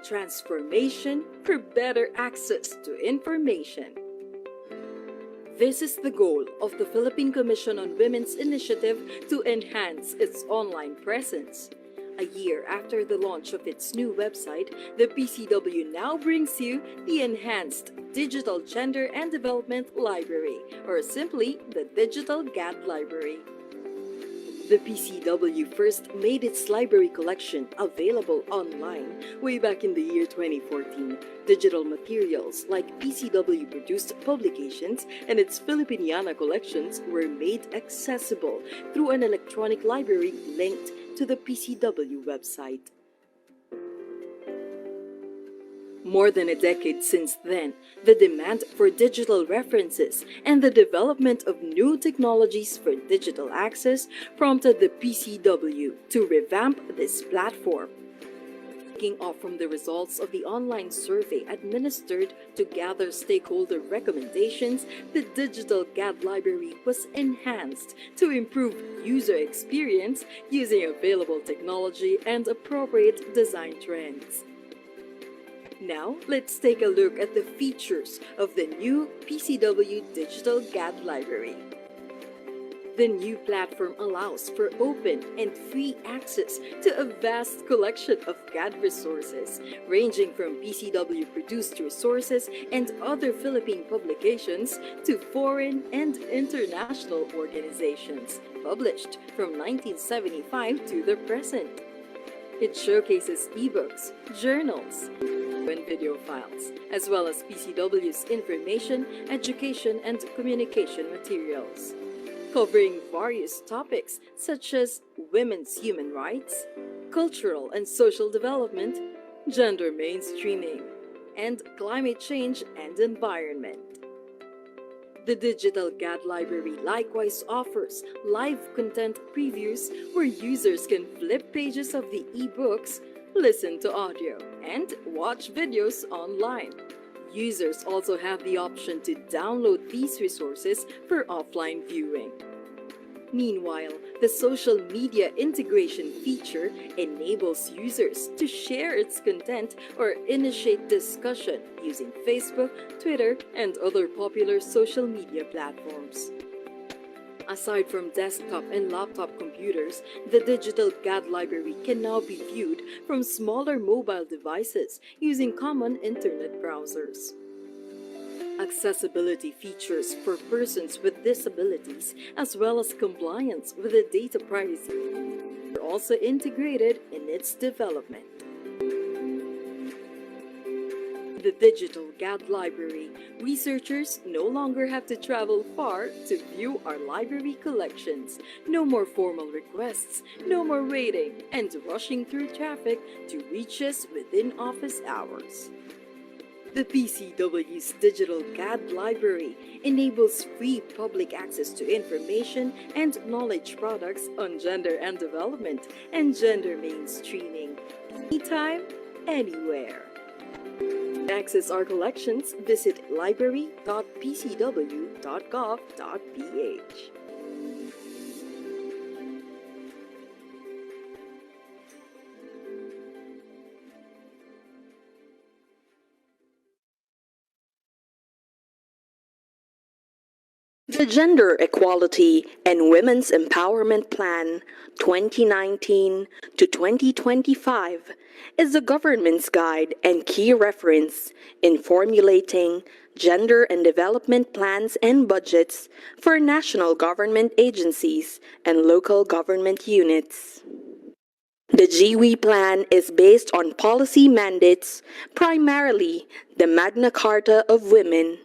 Transformation for better access to information. This is the goal of the Philippine Commission on Women's initiative to enhance its online presence. A year after the launch of its new website, the PCW now brings you the Enhanced Digital Gender and Development Library, or simply the Digital GAD Library. The PCW first made its library collection available online way back in the year 2014. Digital materials like PCW-produced publications and its Filipiniana collections were made accessible through an electronic library linked to the PCW website. More than a decade since then, the demand for digital references and the development of new technologies for digital access prompted the PCW to revamp this platform. Taking off from the results of the online survey administered to gather stakeholder recommendations, the digital GAD library was enhanced to improve user experience using available technology and appropriate design trends. Now, let's take a look at the features of the new PCW Digital GAD Library. The new platform allows for open and free access to a vast collection of GAD resources, ranging from PCW-produced resources and other Philippine publications to foreign and international organizations, published from 1975 to the present. It showcases ebooks, journals, and video files, as well as PCW's information, education, and communication materials, covering various topics such as women's human rights, cultural and social development, gender mainstreaming, and climate change and environment. The Digital GAD Library likewise offers live content previews where users can flip pages of the ebooks, listen to audio, and watch videos online. Users also have the option to download these resources for offline viewing. Meanwhile, the social media integration feature enables users to share its content or initiate discussion using Facebook, Twitter, and other popular social media platforms. Aside from desktop and laptop computers, the Digital GAD Library can now be viewed from smaller mobile devices using common internet browsers. Accessibility features for persons with disabilities, as well as compliance with the data privacy, are also integrated in its development. The Digital GAD Library, researchers no longer have to travel far to view our library collections. No more formal requests, no more waiting, and rushing through traffic to reach us within office hours. The PCW's Digital GAD Library enables free public access to information and knowledge products on gender and development and gender mainstreaming, anytime, anywhere. To access our collections, visit library.pcw.gov.ph. The Gender Equality and Women's Empowerment Plan 2019 to 2025 is the government's guide and key reference in formulating gender and development plans and budgets for national government agencies and local government units. The GWE plan is based on policy mandates, primarily the Magna Carta of Women,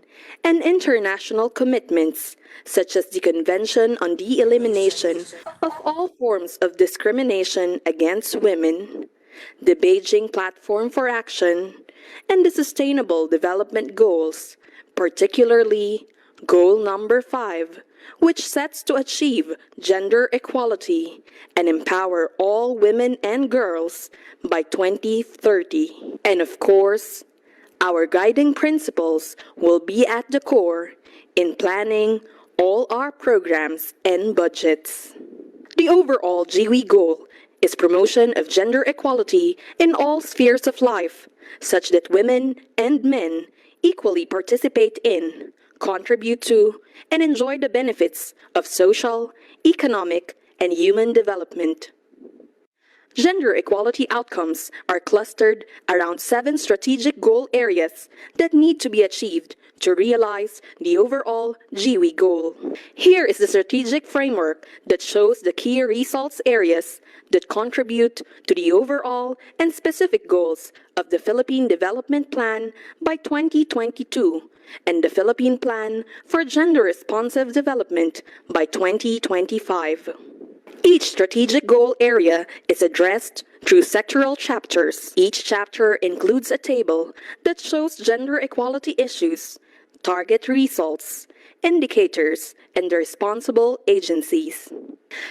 and international commitments such as the Convention on the Elimination of All Forms of Discrimination Against Women, the Beijing Platform for Action, and the Sustainable Development Goals, particularly Goal Number 5, which sets to achieve gender equality and empower all women and girls by 2030. And of course, our guiding principles will be at the core in planning all our programs and budgets. The overall GWE goal is promotion of gender equality in all spheres of life, such that women and men equally participate in, contribute to, and enjoy the benefits of social, economic, and human development. Gender equality outcomes are clustered around 7 strategic goal areas that need to be achieved to realize the overall GWE goal. Here is the strategic framework that shows the key results areas that contribute to the overall and specific goals of the Philippine Development Plan by 2022 and the Philippine Plan for Gender-Responsive Development by 2025. Each strategic goal area is addressed through sectoral chapters. Each chapter includes a table that shows gender equality issues, target results, indicators, and the responsible agencies.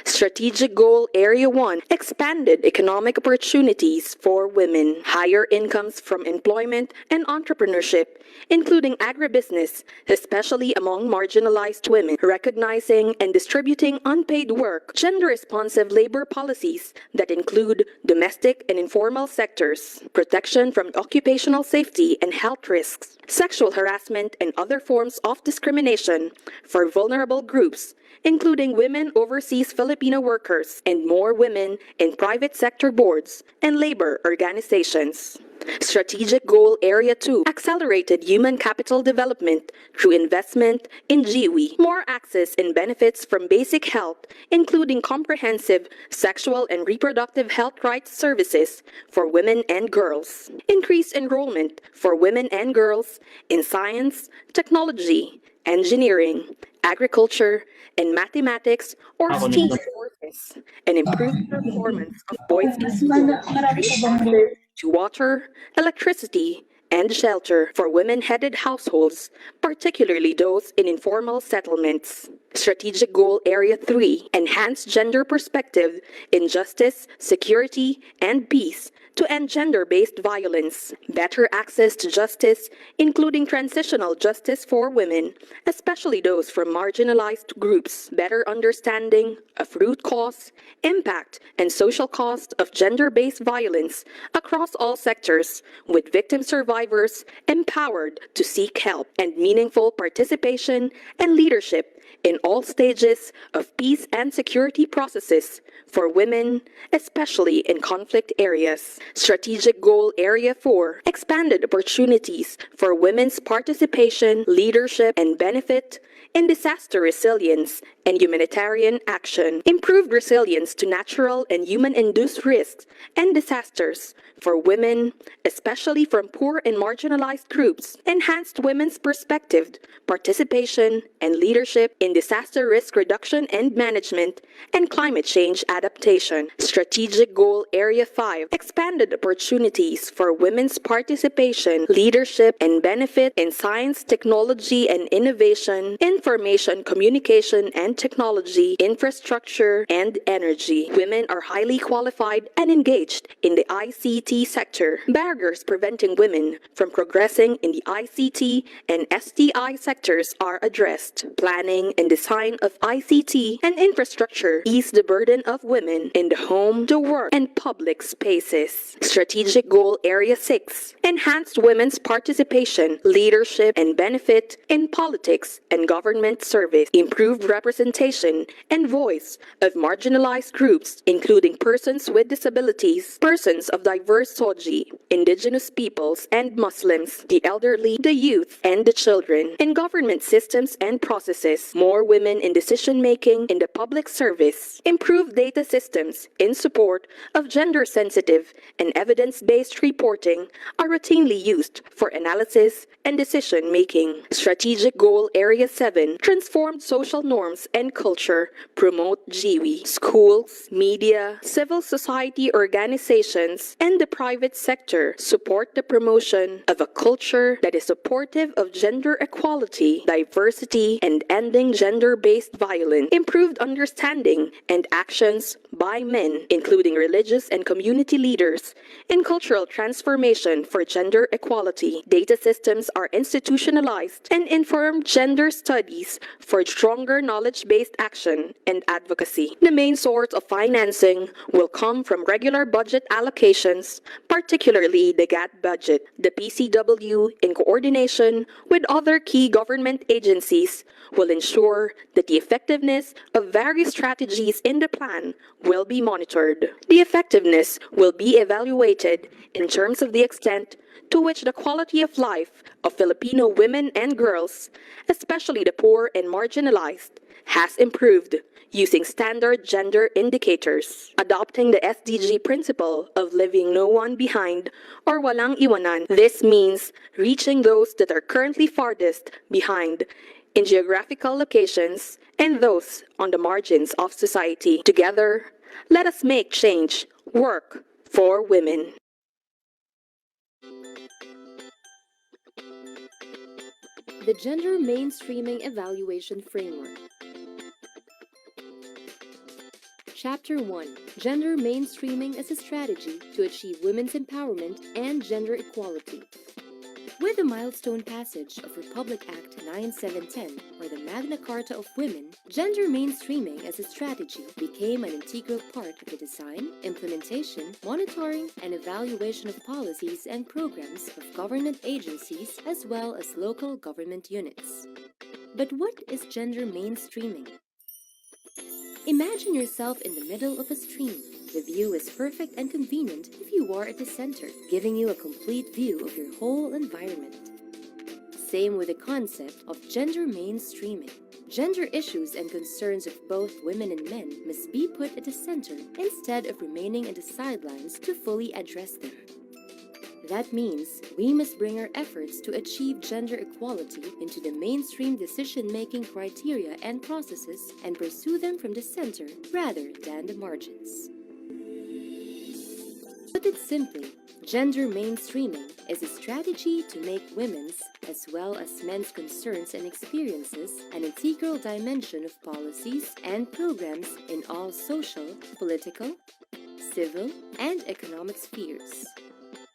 Strategic Goal Area 1, expanded economic opportunities for women, higher incomes from employment and entrepreneurship, including agribusiness, especially among marginalized women, recognizing and distributing unpaid work, gender-responsive labor policies that include domestic and informal sectors, protection from occupational safety and health risks, sexual harassment and other forms of discrimination for vulnerable groups, including women overseas Filipino workers and more women in private sector boards and labor organizations. Strategic Goal Area 2, accelerated human capital development through investment in GWE. More access and benefits from basic health, including comprehensive sexual and reproductive health rights services for women and girls. Increased enrollment for women and girls in science, technology, engineering, agriculture, and mathematics or STEAM courses, and improved performance of boys in school, to water, electricity, and shelter for women-headed households, particularly those in informal settlements. Strategic Goal Area 3, enhance gender perspective in justice, security, and peace to end gender-based violence, better access to justice, including transitional justice for women, especially those from marginalized groups, better understanding of root cause, impact, and social cost of gender-based violence across all sectors, with victim survivors empowered to seek help, and meaningful participation and leadership in all stages of peace and security processes for women, especially in conflict areas. Strategic Goal Area 4, expanded opportunities for women's participation, leadership, and benefit in disaster resilience and humanitarian action, improved resilience to natural and human-induced risks and disasters for women, especially from poor and marginalized groups, enhanced women's perspective, participation, and leadership in disaster risk reduction and management, and climate change adaptation. Strategic Goal Area 5, expanded opportunities for women's participation, leadership, and benefit in science, technology, and innovation, information, communication, and technology, infrastructure, and energy. Women are highly qualified and engaged in the ICT sector. Barriers preventing women from progressing in the ICT and STI sectors are addressed. Planning and design of ICT and infrastructure ease the burden of women in the home, the work, and public spaces. Strategic Goal Area 6, enhanced women's participation, leadership, and benefit in politics and government service, improved representation and voice of marginalized groups, including persons with disabilities, persons of diverse Soji, indigenous peoples and Muslims, the elderly, the youth, and the children, in government systems and processes, more women in decision-making in the public service, improved data systems in support of gender-sensitive and evidence-based reporting are routinely used for analysis and decision-making. Strategic Goal Area 7, transformed social norms and culture, promote GWE. Schools, media, civil society organizations, and the private sector support the promotion of a culture that is supportive of gender equality, diversity, and ending gender-based violence. Improved understanding and actions by men, including religious and community leaders, in cultural transformation for gender equality. Data systems are institutionalized and inform gender studies for stronger knowledge-based action and advocacy. The main source of financing will come from regular budget allocations, particularly the GAD budget. The PCW, in coordination with other key government agencies, will ensure that the effectiveness of various strategies in the plan will be monitored. The effectiveness will be evaluated in terms of the extent to which the quality of life of Filipino women and girls, especially the poor and marginalized, has improved using standard gender indicators, adopting the SDG principle of leaving no one behind or walang iwanan. This means reaching those that are currently farthest behind in geographical locations and those on the margins of society. Together, let us make change work for women. The Gender Mainstreaming Evaluation Framework. Chapter 1. Gender Mainstreaming as a Strategy to Achieve Women's Empowerment and Gender Equality. With the milestone passage of Republic Act 9710, or the Magna Carta of Women, gender mainstreaming as a strategy became an integral part of the design, implementation, monitoring, and evaluation of policies and programs of government agencies as well as local government units. But what is gender mainstreaming? Imagine yourself in the middle of a stream. The view is perfect and convenient if you are at the center, giving you a complete view of your whole environment. Same with the concept of gender mainstreaming. Gender issues and concerns of both women and men must be put at the center instead of remaining at the sidelines to fully address them. That means we must bring our efforts to achieve gender equality into the mainstream decision-making criteria and processes and pursue them from the center rather than the margins. Put it simply, gender mainstreaming is a strategy to make women's as well as men's concerns and experiences an integral dimension of policies and programs in all social, political, civil, and economic spheres.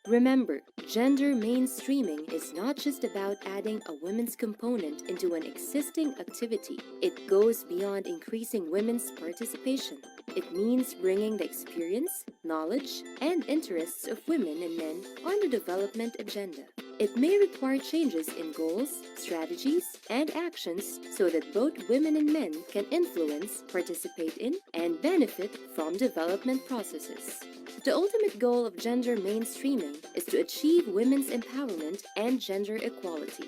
Remember, gender mainstreaming is not just about adding a women's component into an existing activity. It goes beyond increasing women's participation. It means bringing the experience, knowledge, and interests of women and men on the development agenda. It may require changes in goals, strategies, and actions so that both women and men can influence, participate in, and benefit from development processes. The ultimate goal of gender mainstreaming is to achieve women's empowerment and gender equality.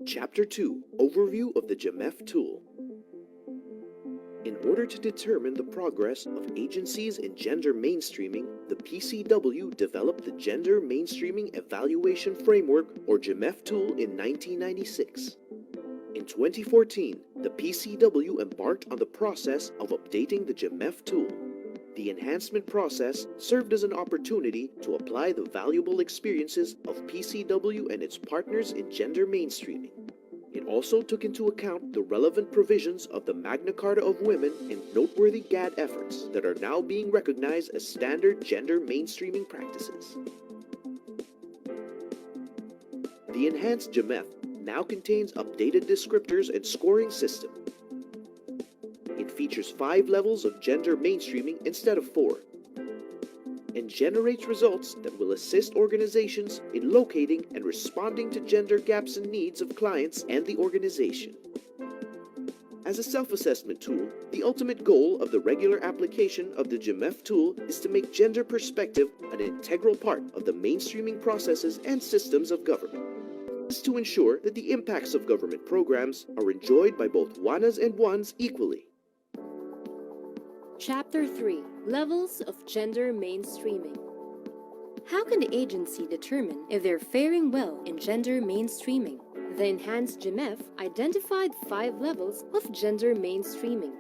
Chapter 2. Overview of the GEMEF tool. In order to determine the progress of agencies in gender mainstreaming, the PCW developed the Gender Mainstreaming Evaluation Framework, or GEMEF tool, in 1996. In 2014, the PCW embarked on the process of updating the GEMEF tool. The enhancement process served as an opportunity to apply the valuable experiences of PCW and its partners in gender mainstreaming. It also took into account the relevant provisions of the Magna Carta of Women and noteworthy GAD efforts that are now being recognized as standard gender mainstreaming practices. The enhanced GEMEF now contains updated descriptors and scoring system. It features 5 levels of gender mainstreaming instead of 4, and generates results that will assist organizations in locating and responding to gender gaps and needs of clients and the organization. As a self-assessment tool, the ultimate goal of the regular application of the GEMEF tool is to make gender perspective an integral part of the mainstreaming processes and systems of government. This is to ensure that the impacts of government programs are enjoyed by both WANAs and WANs equally. Chapter 3. Levels of Gender Mainstreaming. How can the agency determine if they're faring well in gender mainstreaming? The enhanced GEMEF identified 5 levels of gender mainstreaming.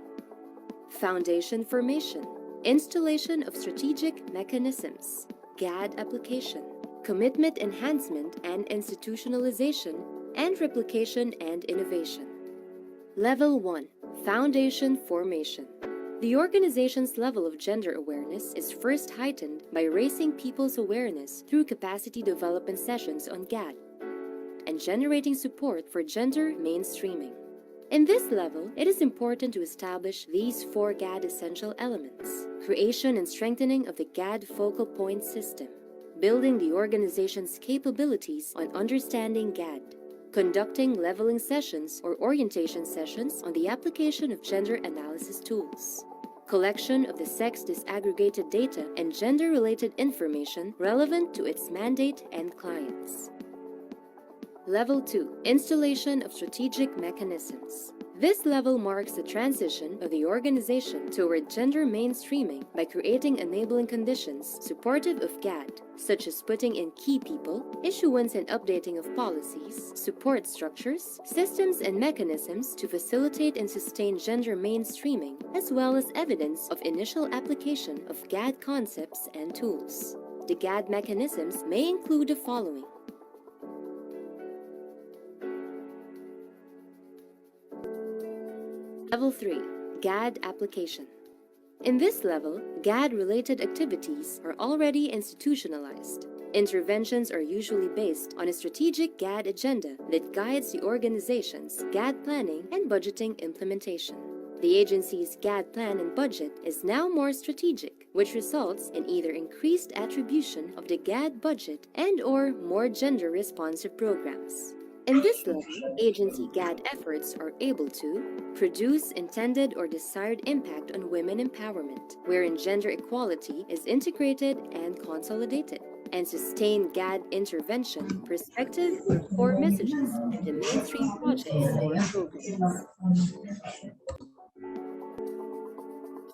Foundation formation, installation of strategic mechanisms, GAD application, commitment enhancement and institutionalization, and replication and innovation. Level 1. Foundation formation. The organization's level of gender awareness is first heightened by raising people's awareness through capacity development sessions on GAD and generating support for gender mainstreaming. In this level, it is important to establish these 4 GAD essential elements: creation and strengthening of the GAD focal point system, building the organization's capabilities on understanding GAD, conducting leveling sessions or orientation sessions on the application of gender analysis tools, collection of the sex disaggregated data and gender-related information relevant to its mandate and clients. Level 2. Installation of strategic mechanisms. This level marks the transition of the organization toward gender mainstreaming by creating enabling conditions supportive of GAD, such as putting in key people, issuance and updating of policies, support structures, systems and mechanisms to facilitate and sustain gender mainstreaming, as well as evidence of initial application of GAD concepts and tools. The GAD mechanisms may include the following. Level 3. GAD application. In this level, GAD-related activities are already institutionalized. Interventions are usually based on a strategic GAD agenda that guides the organization's GAD planning and budgeting implementation. The agency's GAD plan and budget is now more strategic, which results in either increased attribution of the GAD budget and/or more gender-responsive programs. In this level, agency GAD efforts are able to produce intended or desired impact on women empowerment, wherein gender equality is integrated and consolidated, and sustain GAD intervention, perspective, or core messages in the mainstream projects or programs.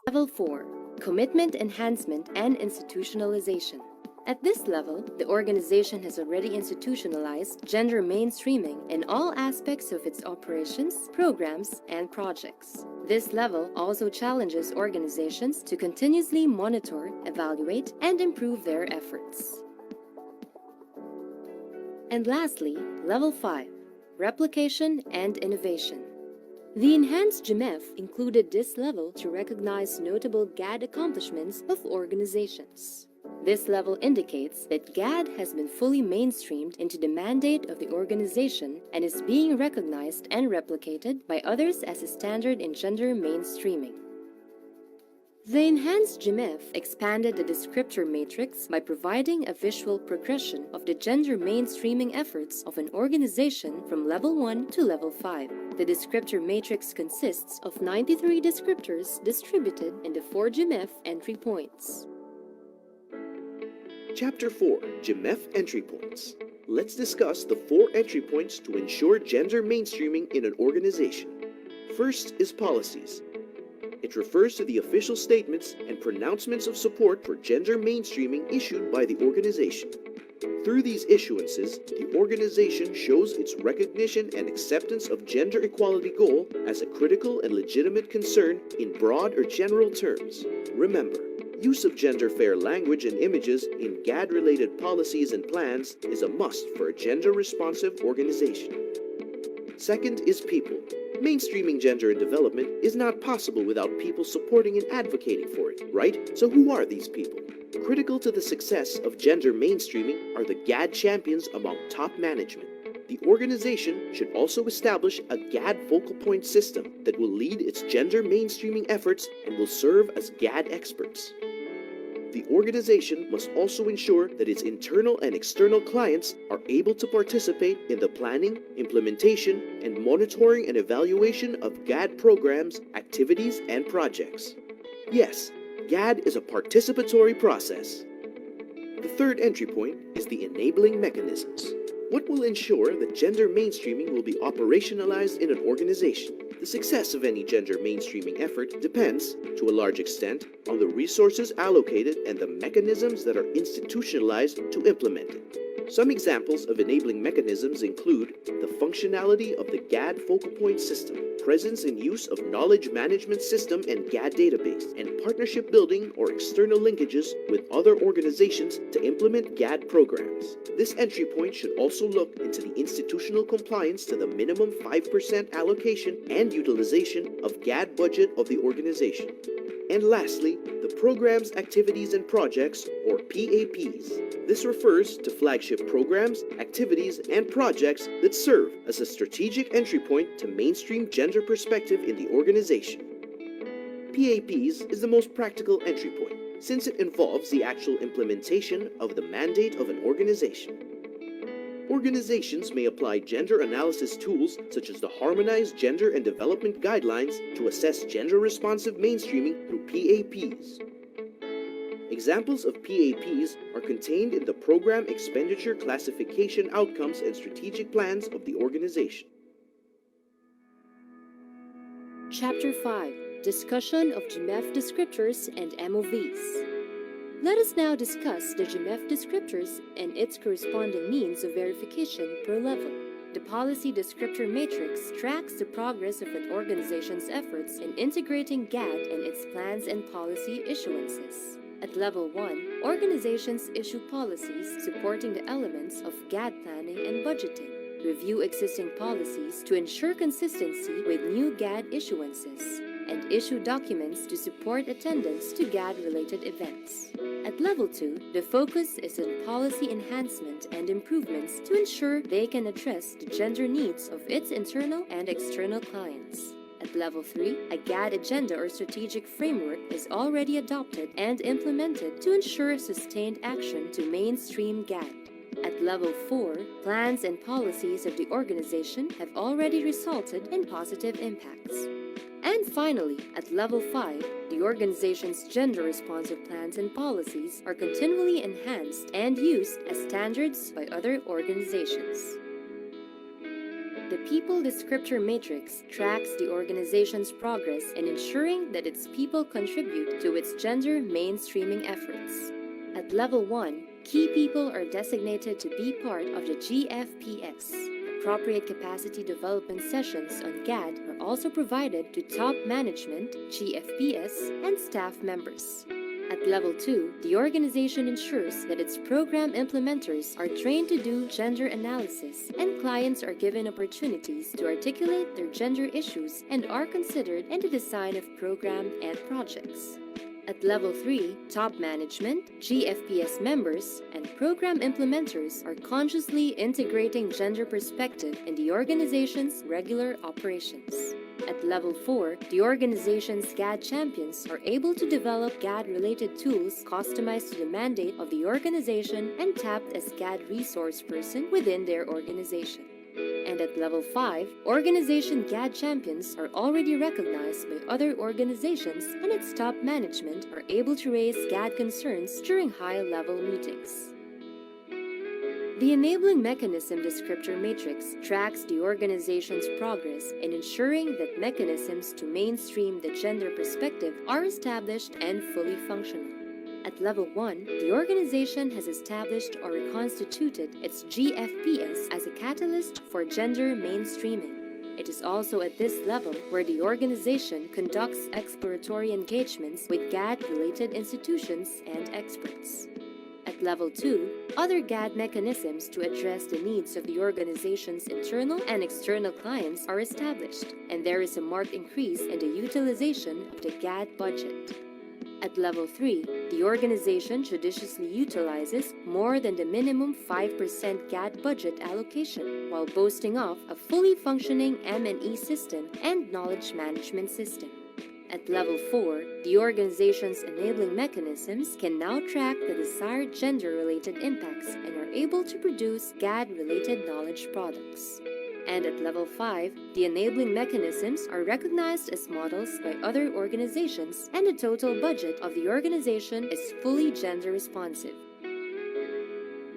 Level 4. Commitment enhancement and institutionalization. At this level, the organization has already institutionalized gender mainstreaming in all aspects of its operations, programs, and projects. This level also challenges organizations to continuously monitor, evaluate, and improve their efforts. And lastly, Level 5, Replication and Innovation. The enhanced GMF included this level to recognize notable GAD accomplishments of organizations. This level indicates that GAD has been fully mainstreamed into the mandate of the organization and is being recognized and replicated by others as a standard in gender mainstreaming. The enhanced GMF expanded the descriptor matrix by providing a visual progression of the gender mainstreaming efforts of an organization from Level 1 to Level 5. The descriptor matrix consists of 93 descriptors distributed in the 4 GMF entry points. Chapter 4, GMF Entry Points. Let's discuss the 4 entry points to ensure gender mainstreaming in an organization. First is policies. It refers to the official statements and pronouncements of support for gender mainstreaming issued by the organization. Through these issuances, the organization shows its recognition and acceptance of gender equality goal as a critical and legitimate concern in broad or general terms. Remember, use of gender-fair language and images in GAD-related policies and plans is a must for a gender-responsive organization. Second is people. Mainstreaming gender in development is not possible without people supporting and advocating for it, right? So who are these people? Critical to the success of gender mainstreaming are the GAD champions among top management. The organization should also establish a GAD focal point system that will lead its gender mainstreaming efforts and will serve as GAD experts. The organization must also ensure that its internal and external clients are able to participate in the planning, implementation, and monitoring and evaluation of GAD programs, activities, and projects. Yes, GAD is a participatory process. The third entry point is the enabling mechanisms. What will ensure that gender mainstreaming will be operationalized in an organization? The success of any gender mainstreaming effort depends, to a large extent, on the resources allocated and the mechanisms that are institutionalized to implement it. Some examples of enabling mechanisms include the functionality of the GAD focal point system, presence and use of knowledge management system and GAD database, and partnership building or external linkages with other organizations to implement GAD programs. This entry point should also look into the institutional compliance to the minimum 5% allocation and utilization of GAD budget of the organization. And lastly, the Programs, Activities, and Projects, or PAPs. This refers to flagship programs, activities, and projects that serve as a strategic entry point to mainstream gender perspective in the organization. PAPs is the most practical entry point, since it involves the actual implementation of the mandate of an organization. Organizations may apply gender analysis tools such as the Harmonized Gender and Development Guidelines to assess gender-responsive mainstreaming through PAPs. Examples of PAPs are contained in the Program Expenditure Classification Outcomes and Strategic Plans of the organization. Chapter 5. Discussion of GMF descriptors and MOVs. Let us now discuss the GMF descriptors and its corresponding means of verification per level. The policy descriptor matrix tracks the progress of an organization's efforts in integrating GAD and its plans and policy issuances. At level 1, organizations issue policies supporting the elements of GAD planning and budgeting, review existing policies to ensure consistency with new GAD issuances, and issue documents to support attendance to GAD-related events. At level 2, the focus is on policy enhancement and improvements to ensure they can address the gender needs of its internal and external clients. At level 3, a GAD agenda or strategic framework is already adopted and implemented to ensure sustained action to mainstream GAD. At level 4, plans and policies of the organization have already resulted in positive impacts. And finally, at level 5, the organization's gender-responsive plans and policies are continually enhanced and used as standards by other organizations. The People Descriptor Matrix tracks the organization's progress in ensuring that its people contribute to its gender mainstreaming efforts. At level 1, key people are designated to be part of the GFPS. Appropriate capacity development sessions on GAD are also provided to top management, GFPS, and staff members. At level 2, the organization ensures that its program implementers are trained to do gender analysis, and clients are given opportunities to articulate their gender issues and are considered in the design of program and projects. At level 3, top management, GFPS members, and program implementers are consciously integrating gender perspective in the organization's regular operations. At level 4, the organization's GAD champions are able to develop GAD-related tools customized to the mandate of the organization and tapped as GAD resource person within their organization. And at level 5, organization GAD champions are already recognized by other organizations, and its top management are able to raise GAD concerns during high-level meetings. The Enabling Mechanism Descriptor Matrix tracks the organization's progress in ensuring that mechanisms to mainstream the gender perspective are established and fully functional. At level 1, the organization has established or reconstituted its GFPS as a catalyst for gender mainstreaming. It is also at this level where the organization conducts exploratory engagements with GAD-related institutions and experts. At level 2, other GAD mechanisms to address the needs of the organization's internal and external clients are established, and there is a marked increase in the utilization of the GAD budget. At level 3, the organization judiciously utilizes more than the minimum 5% GAD budget allocation, while boasting of a fully functioning M&E system and knowledge management system. At level 4, the organization's enabling mechanisms can now track the desired gender-related impacts and are able to produce GAD-related knowledge products. And at level 5, the enabling mechanisms are recognized as models by other organizations, and the total budget of the organization is fully gender responsive.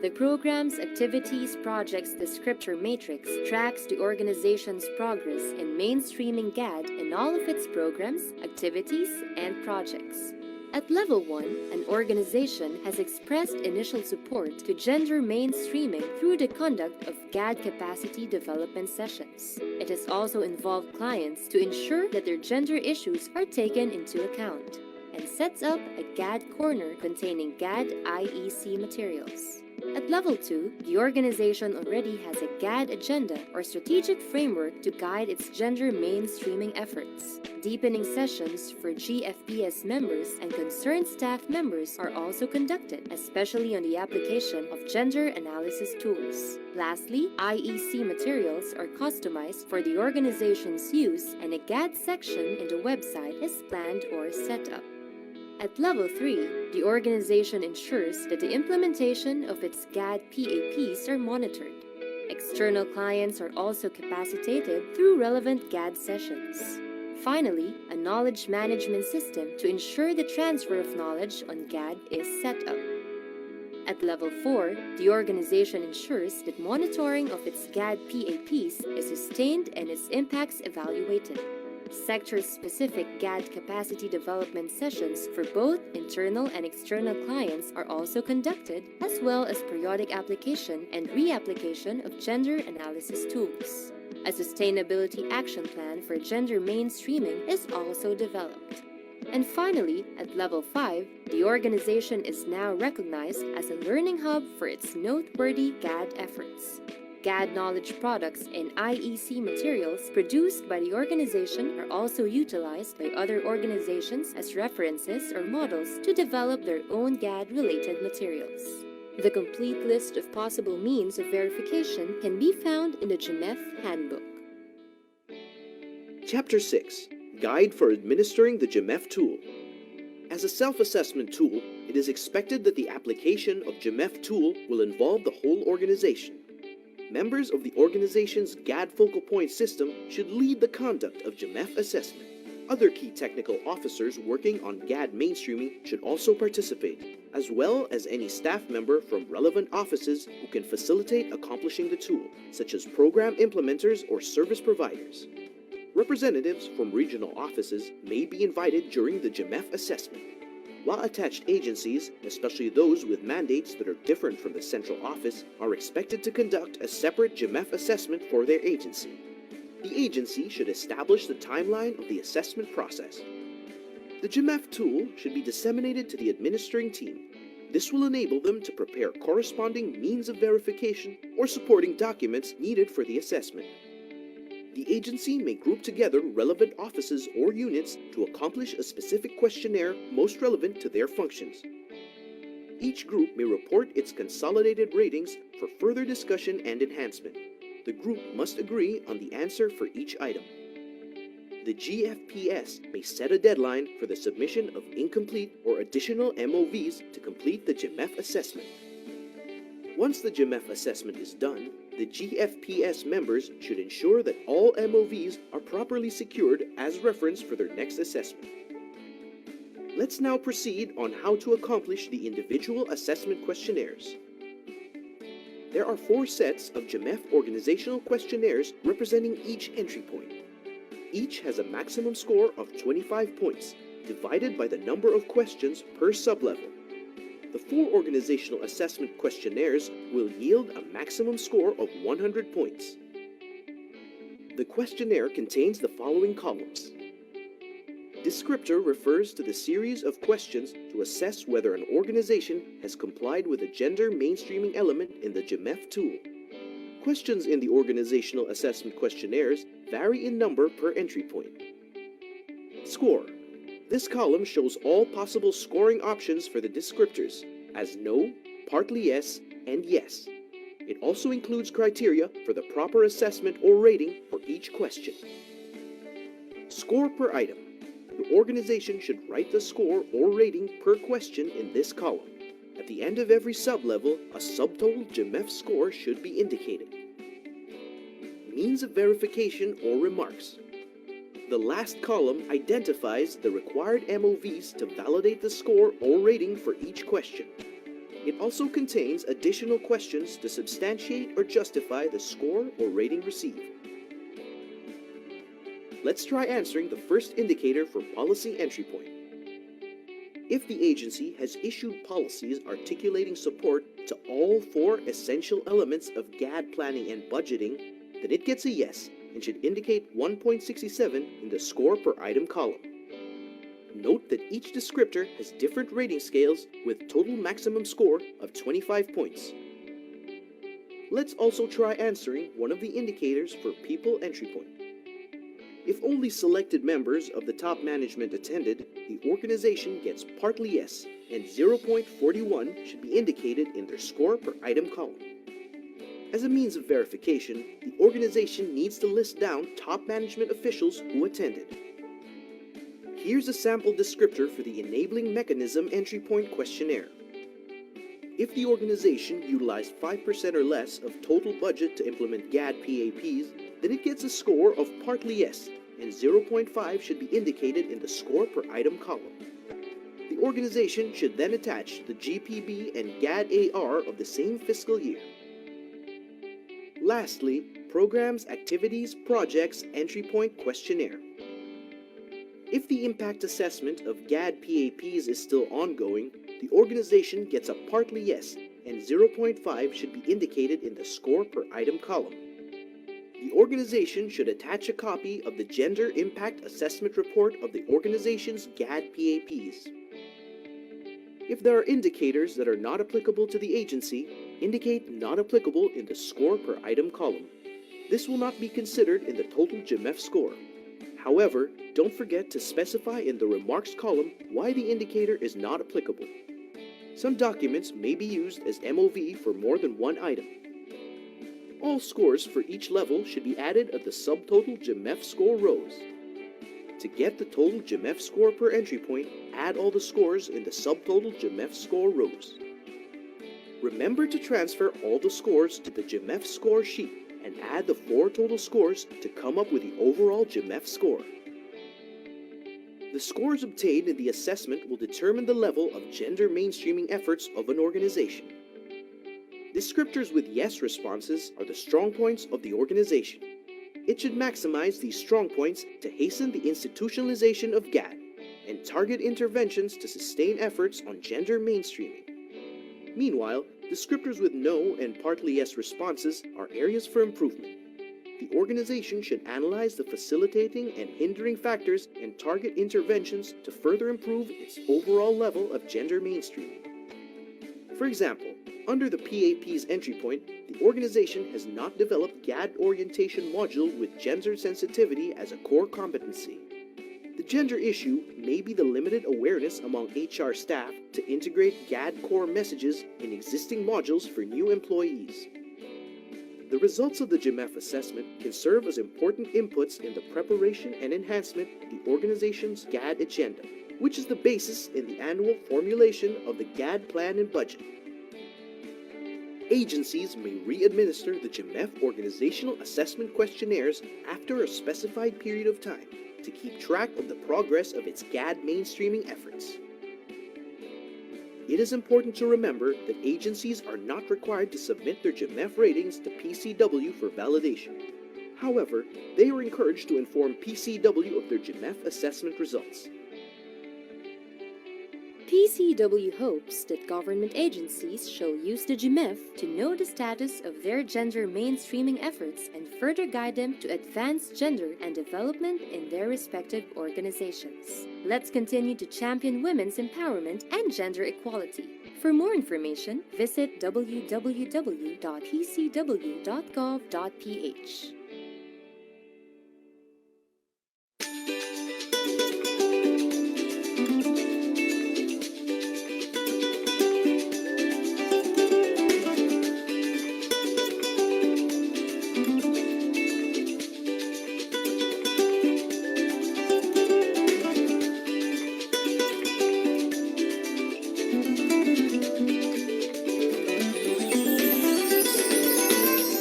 The Programs, Activities, Projects Descriptor Matrix tracks the organization's progress in mainstreaming GAD in all of its programs, activities, and projects. At level 1, an organization has expressed initial support to gender mainstreaming through the conduct of GAD capacity development sessions. It has also involved clients to ensure that their gender issues are taken into account, and sets up a GAD corner containing GAD IEC materials. At level 2, the organization already has a GAD agenda or strategic framework to guide its gender mainstreaming efforts. Deepening sessions for GFPS members and concerned staff members are also conducted, especially on the application of gender analysis tools. Lastly, IEC materials are customized for the organization's use, and a GAD section in the website is planned or set up. At level 3, the organization ensures that the implementation of its GAD PAPs are monitored. External clients are also capacitated through relevant GAD sessions. Finally, a knowledge management system to ensure the transfer of knowledge on GAD is set up. At level 4, the organization ensures that monitoring of its GAD PAPs is sustained and its impacts evaluated. Sector-specific GAD capacity development sessions for both internal and external clients are also conducted, as well as periodic application and reapplication of gender analysis tools. A sustainability action plan for gender mainstreaming is also developed. And finally, at level 5, the organization is now recognized as a learning hub for its noteworthy GAD efforts. GAD knowledge products and IEC materials produced by the organization are also utilized by other organizations as references or models to develop their own GAD-related materials. The complete list of possible means of verification can be found in the GMF Handbook. Chapter 6. Guide for Administering the GMF Tool. As a self-assessment tool, it is expected that the application of GMF tool will involve the whole organization. Members of the organization's GAD focal point system should lead the conduct of GMF assessment. Other key technical officers working on GAD mainstreaming should also participate, as well as any staff member from relevant offices who can facilitate accomplishing the tool, such as program implementers or service providers. Representatives from regional offices may be invited during the GMF assessment, while attached agencies, especially those with mandates that are different from the central office, are expected to conduct a separate GMF assessment for their agency. The agency should establish the timeline of the assessment process. The GMF tool should be disseminated to the administering team. This will enable them to prepare corresponding means of verification or supporting documents needed for the assessment. The agency may group together relevant offices or units to accomplish a specific questionnaire most relevant to their functions. Each group may report its consolidated ratings for further discussion and enhancement. The group must agree on the answer for each item. The GFPS may set a deadline for the submission of incomplete or additional MOVs to complete the GMF assessment. Once the GMF assessment is done, the GFPS members should ensure that all MOVs are properly secured as reference for their next assessment. Let's now proceed on how to accomplish the individual assessment questionnaires. There are 4 sets of GMF organizational questionnaires representing each entry point. Each has a maximum score of 25 points, divided by the number of questions per sublevel. The 4 organizational assessment questionnaires will yield a maximum score of 100 points. The questionnaire contains the following columns. Descriptor refers to the series of questions to assess whether an organization has complied with a gender mainstreaming element in the GMF tool. Questions in the organizational assessment questionnaires vary in number per entry point. Score. This column shows all possible scoring options for the descriptors, as no, partly yes, and yes. It also includes criteria for the proper assessment or rating for each question. Score per item. The organization should write the score or rating per question in this column. At the end of every sublevel, a subtotal GMF score should be indicated. Means of verification or remarks. The last column identifies the required MOVs to validate the score or rating for each question. It also contains additional questions to substantiate or justify the score or rating received. Let's try answering the first indicator for policy entry point. If the agency has issued policies articulating support to all 4 essential elements of GAD planning and budgeting, then it gets a yes and should indicate 1.67 in the score per item column. Note that each descriptor has different rating scales with total maximum score of 25 points. Let's also try answering one of the indicators for people entry point. If only selected members of the top management attended, the organization gets partly yes, and 0.41 should be indicated in their score per item column. As a means of verification, the organization needs to list down top management officials who attended. Here's a sample descriptor for the Enabling Mechanism Entry Point Questionnaire. If the organization utilized 5% or less of total budget to implement GAD PAPs, then it gets a score of partly yes, and 0.5 should be indicated in the score per item column. The organization should then attach the GPB and GAD AR of the same fiscal year. Lastly, programs, activities, projects, entry point questionnaire. If the impact assessment of GAD PAPs is still ongoing, the organization gets a partly yes, and 0.5 should be indicated in the score per item column. The organization should attach a copy of the Gender Impact Assessment Report of the organization's GAD PAPs. If there are indicators that are not applicable to the agency, indicate not applicable in the score per item column. This will not be considered in the total GMF score. However, don't forget to specify in the remarks column why the indicator is not applicable. Some documents may be used as MOV for more than one item. All scores for each level should be added at the subtotal GMF score rows. To get the total GMF score per entry point, add all the scores in the subtotal GMF score rows. Remember to transfer all the scores to the GMF score sheet and add the 4 total scores to come up with the overall GMF score. The scores obtained in the assessment will determine the level of gender mainstreaming efforts of an organization. Descriptors with yes responses are the strong points of the organization. It should maximize these strong points to hasten the institutionalization of GAD and target interventions to sustain efforts on gender mainstreaming. Meanwhile, descriptors with no and partly yes responses are areas for improvement. The organization should analyze the facilitating and hindering factors and target interventions to further improve its overall level of gender mainstreaming. For example, under the PAP's entry point, the organization has not developed GAD orientation module with gender sensitivity as a core competency. The gender issue may be the limited awareness among HR staff to integrate GAD core messages in existing modules for new employees. The results of the GMF assessment can serve as important inputs in the preparation and enhancement of the organization's GAD agenda, which is the basis in the annual formulation of the GAD plan and budget. Agencies may re-administer the GMF organizational assessment questionnaires after a specified period of time to keep track of the progress of its GAD mainstreaming efforts. It is important to remember that agencies are not required to submit their GMF ratings to PCW for validation. However, they are encouraged to inform PCW of their GMF assessment results. PCW hopes that government agencies shall use the GMF to know the status of their gender mainstreaming efforts and further guide them to advance gender and development in their respective organizations. Let's continue to champion women's empowerment and gender equality. For more information, visit www.pcw.gov.ph.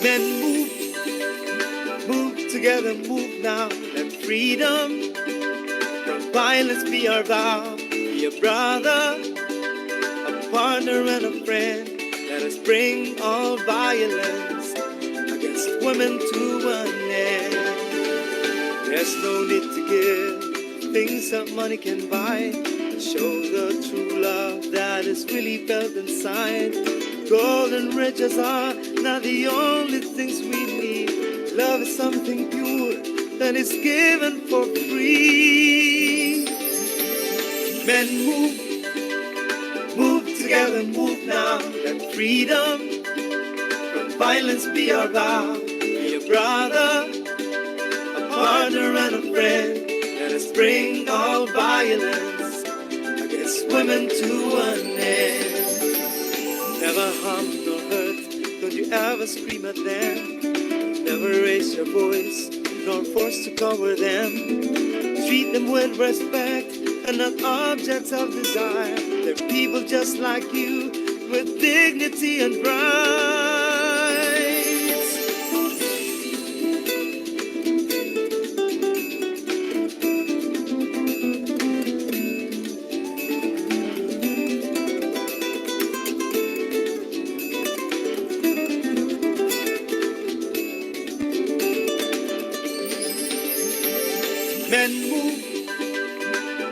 Men move together, move now. Let freedom from violence be our vow. Be a brother, a partner, and a friend. Let us bring all violence against women to an end. There's no need to give things that money can buy. Show the true love that is really felt inside. Gold and riches are not the only things we need. Love is something pure that is given for free. Men move together, move now. Let freedom from violence be our vow. Be a brother, a partner, and a friend. Let us bring all violence against women to an end. Never harm nor hurt, don't you ever scream at them. Never raise your voice, nor force to cover them. Treat them with respect and not objects of desire. They're people just like you, with dignity and pride. Men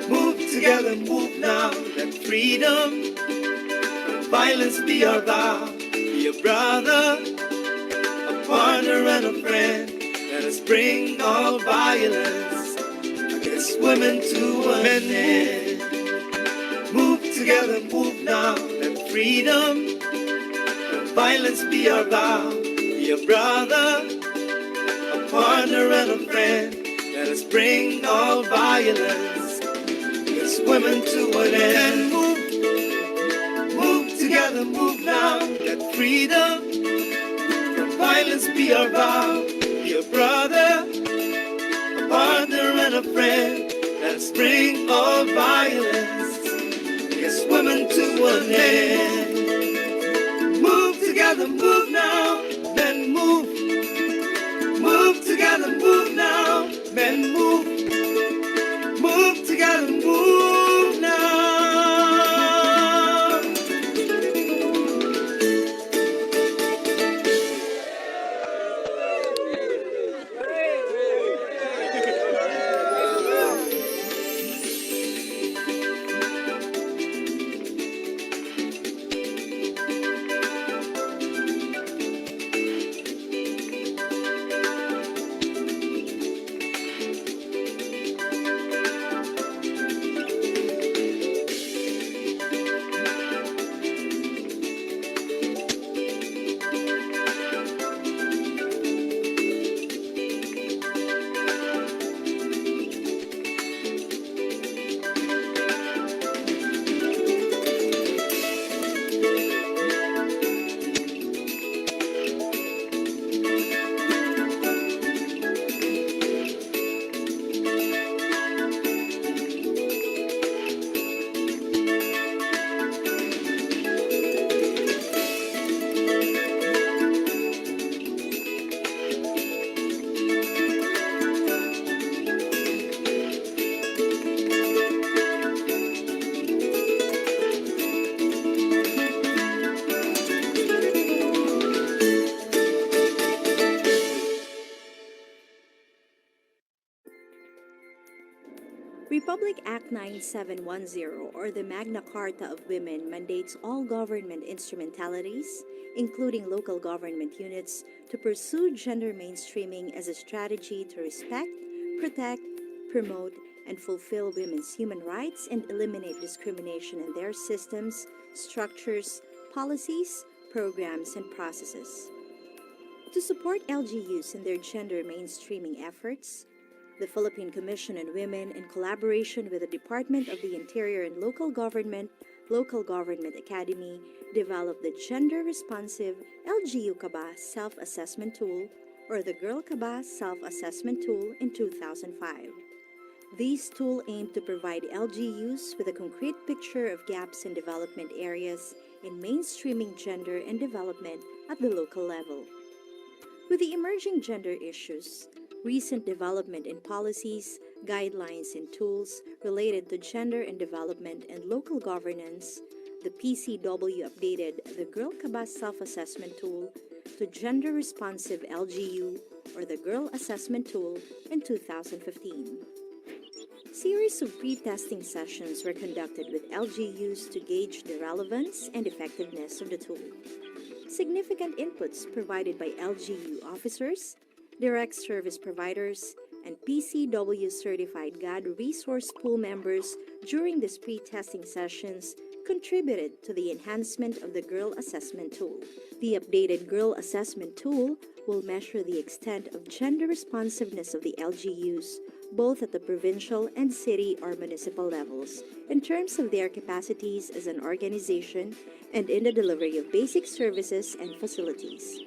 move together, move now. Let freedom from violence be our vow. Be a brother, a partner, and a friend. Let us bring all violence against women to an end. Move together, move now. Let freedom from violence be our vow. Be a brother, a partner, and a friend. Let us bring all violence against women to an end. Move together, move now. Let freedom from violence be our vow. Be a brother, a partner, and a friend. Let us bring all violence against women to an end. Move together, move now. Then move together, move now. Men move together, move now. Republic Act 9710, or the Magna Carta of Women, mandates all government instrumentalities, including local government units, to pursue gender mainstreaming as a strategy to respect, protect, promote, and fulfill women's human rights and eliminate discrimination in their systems, structures, policies, programs, and processes. To support LGUs in their gender mainstreaming efforts, the Philippine Commission on Women, in collaboration with the Department of the Interior and Local Government Academy, developed the Gender-Responsive LGU Kaba Self-Assessment Tool, or the Girl Kaba Self-Assessment Tool, in 2005. These tools aim to provide LGUs with a concrete picture of gaps in development areas in mainstreaming gender and development at the local level. With the emerging gender issues, recent development in policies, guidelines, and tools related to gender and development and local governance, the PCW updated the Girl Kaba Self-Assessment Tool to Gender Responsive LGU, or the Girl Assessment Tool, in 2015. Series of pre-testing sessions were conducted with LGUs to gauge the relevance and effectiveness of the tool. Significant inputs provided by LGU officers, direct service providers, and PCW-certified GAD resource pool members during these pre-testing sessions contributed to the enhancement of the Girl Assessment Tool. The updated Girl Assessment Tool will measure the extent of gender responsiveness of the LGUs, both at the provincial and city or municipal levels, in terms of their capacities as an organization and in the delivery of basic services and facilities.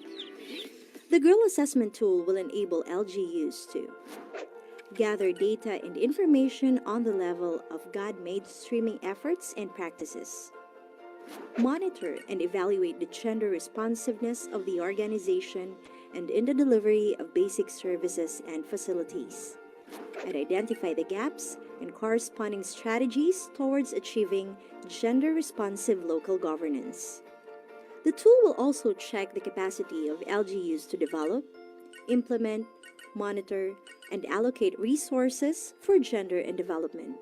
The Girl Assessment Tool will enable LGUs to gather data and information on the level of GAD mainstreaming efforts and practices, Monitor and evaluate the gender responsiveness of the organization and in the delivery of basic services and facilities. And identify the gaps and corresponding strategies towards achieving gender-responsive local governance. The tool will also check the capacity of LGUs to develop, implement, monitor, and allocate resources for gender and development.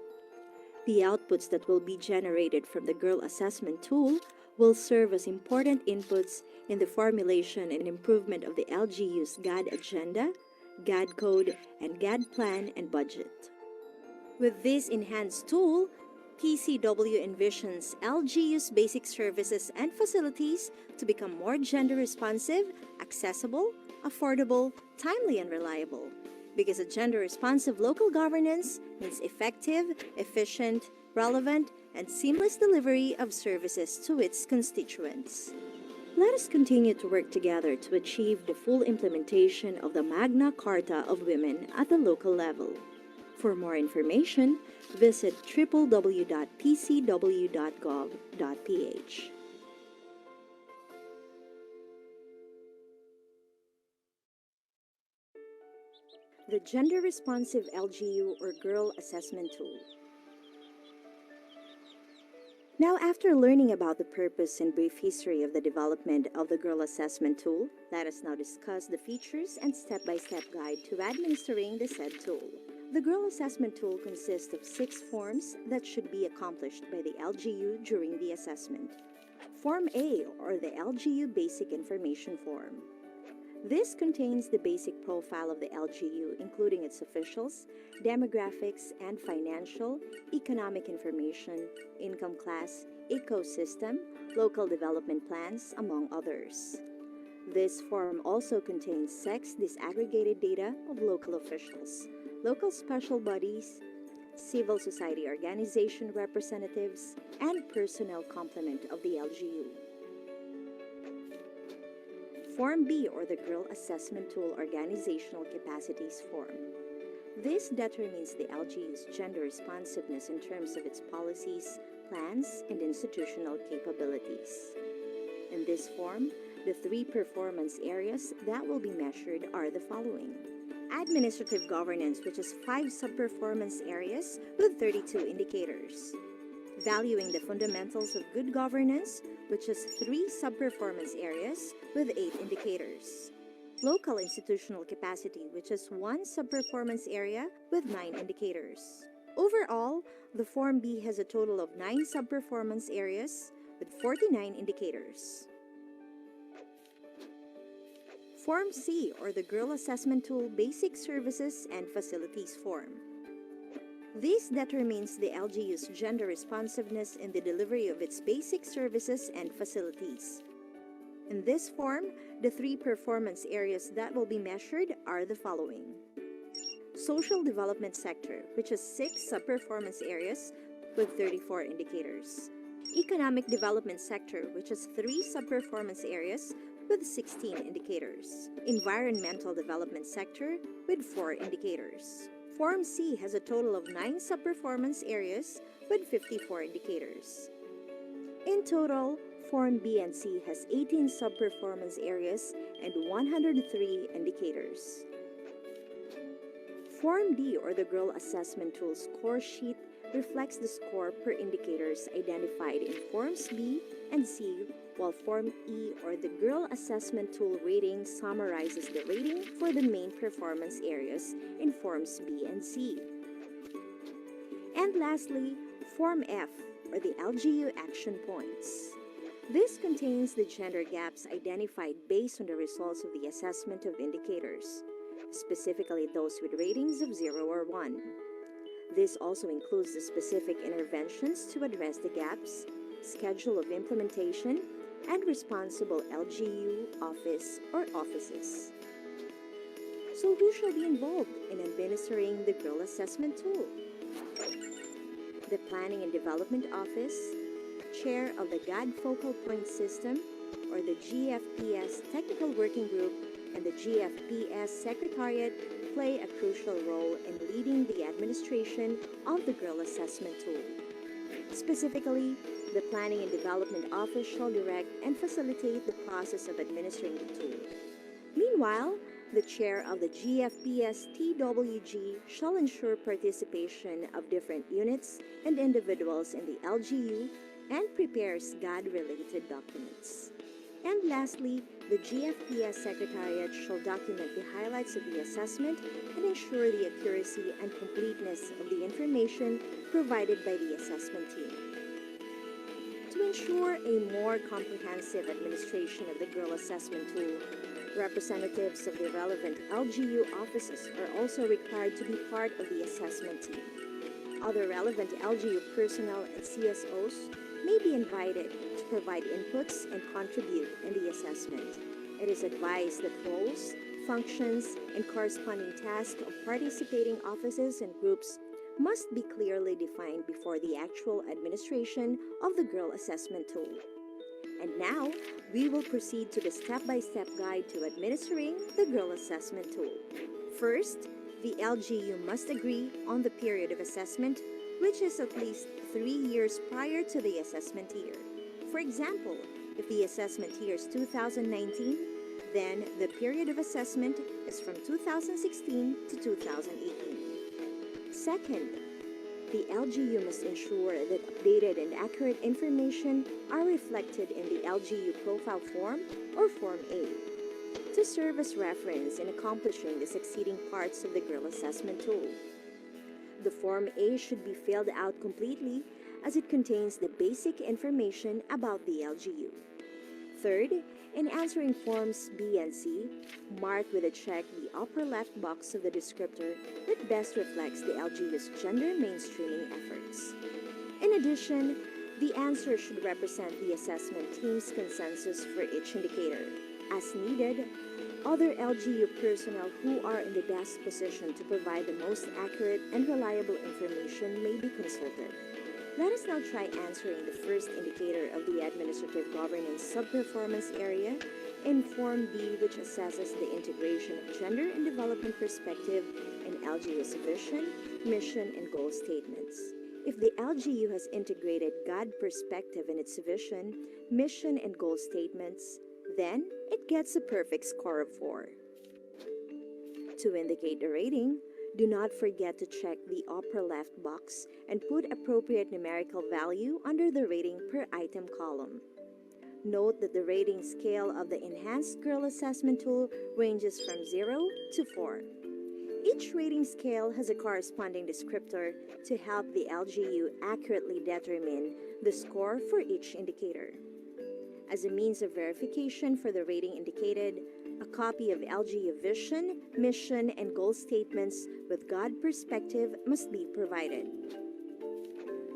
The outputs that will be generated from the Girl Assessment tool will serve as important inputs in the formulation and improvement of the LGU's GAD Agenda, GAD Code, and GAD Plan and Budget. With this enhanced tool, PCW envisions LGU's basic services and facilities to become more gender responsive, accessible, affordable, timely, and reliable. Because a gender responsive local governance means effective, efficient, relevant, and seamless delivery of services to its constituents. Let us continue to work together to achieve the full implementation of the Magna Carta of Women at the local level. For more information, visit www.pcw.gov.ph. The Gender Responsive LGU or Girl Assessment Tool. Now, after learning about the purpose and brief history of the development of the Girl Assessment Tool, let us now discuss the features and step-by-step guide to administering the said tool. The Girl Assessment Tool consists of 6 forms that should be accomplished by the LGU during the assessment. Form A, or the LGU Basic Information Form. This contains the basic profile of the LGU, including its officials, demographics, and financial, economic information, income class, ecosystem, local development plans, among others. This form also contains sex disaggregated data of local officials, local special bodies, civil society organization representatives, and personnel complement of the LGU. Form B, or the Girl Assessment Tool Organizational Capacities Form. This determines the LGU's gender responsiveness in terms of its policies, plans, and institutional capabilities. In this form, the 3 performance areas that will be measured are the following. Administrative governance, which has 5 sub-performance areas with 32 indicators. Valuing the fundamentals of good governance, which has 3 sub-performance areas with 8 indicators. Local institutional capacity, which has 1 sub-performance area with 9 indicators. Overall, the Form B has a total of 9 sub-performance areas with 49 indicators. Form C, or the Girl Assessment Tool Basic Services and Facilities Form. This determines the LGU's gender responsiveness in the delivery of its basic services and facilities. In this form, the 3 performance areas that will be measured are the following. Social development sector, which has 6 sub-performance areas with 34 indicators. Economic development sector, which has 3 sub-performance areas with 16 indicators. Environmental development sector with 4 indicators. Form C has a total of 9 sub-performance areas with 54 indicators. In total, Form B and C has 18 sub-performance areas and 103 indicators. Form D, or the Girl Assessment Tool Score Sheet, reflects the score per indicators identified in Forms B and C, while Form E, or the Girl Assessment Tool Rating, summarizes the rating for the main performance areas in Forms B and C. And lastly, Form F, or the LGU Action Points. This contains the gender gaps identified based on the results of the assessment of indicators, specifically those with ratings of 0 or 1. This also includes the specific interventions to address the gaps, schedule of implementation, and responsible LGU office or offices. So who shall be involved in administering the Girl Assessment Tool? The Planning and Development Office, Chair of the GAD Focal Point System, or the GFPS Technical Working Group, and the GFPS Secretariat play a crucial role in leading the administration of the Girl Assessment Tool. Specifically, The Planning and Development Office shall direct and facilitate the process of administering the tool. Meanwhile, the chair of the GFPS-TWG shall ensure participation of different units and individuals in the LGU and prepares GAD-related documents. And lastly, the GFPS Secretariat shall document the highlights of the assessment and ensure the accuracy and completeness of the information provided by the assessment team. To ensure a more comprehensive administration of the Girl Assessment Tool, representatives of the relevant LGU offices are also required to be part of the assessment team. Other relevant LGU personnel and CSOs may be invited to provide inputs and contribute in the assessment. It is advised that roles, functions, and corresponding tasks of participating offices and groups must be clearly defined before the actual administration of the Girl Assessment Tool. And now, we will proceed to the step-by-step guide to administering the Girl Assessment Tool. First, the LGU must agree on the period of assessment, which is at least 3 years prior to the assessment year. For example, if the assessment year is 2019, then the period of assessment is from 2016 to 2018. Second, the LGU must ensure that updated and accurate information are reflected in the LGU Profile Form or Form A to serve as reference in accomplishing the succeeding parts of the Girl Assessment Tool. The Form A should be filled out completely as it contains the basic information about the LGU. Third, in answering Forms B and C, mark with a check the upper left box of the descriptor that best reflects the LGU's gender mainstreaming efforts. In addition, the answer should represent the assessment team's consensus for each indicator. As needed, other LGU personnel who are in the best position to provide the most accurate and reliable information may be consulted. Let us now try answering the first indicator of the Administrative Governance Sub-Performance Area in Form B, which assesses the integration of gender and development perspective in LGU's vision, mission, and goal statements. If the LGU has integrated GAD perspective in its vision, mission, and goal statements, then it gets a perfect score of 4. To indicate the rating, do not forget to check the upper left box and put appropriate numerical value under the rating per item column. Note that the rating scale of the Enhanced Girl Assessment Tool ranges from 0 to 4. Each rating scale has a corresponding descriptor to help the LGU accurately determine the score for each indicator. As a means of verification for the rating indicated, a copy of LGU vision, mission, and goal statements with GAD perspective must be provided.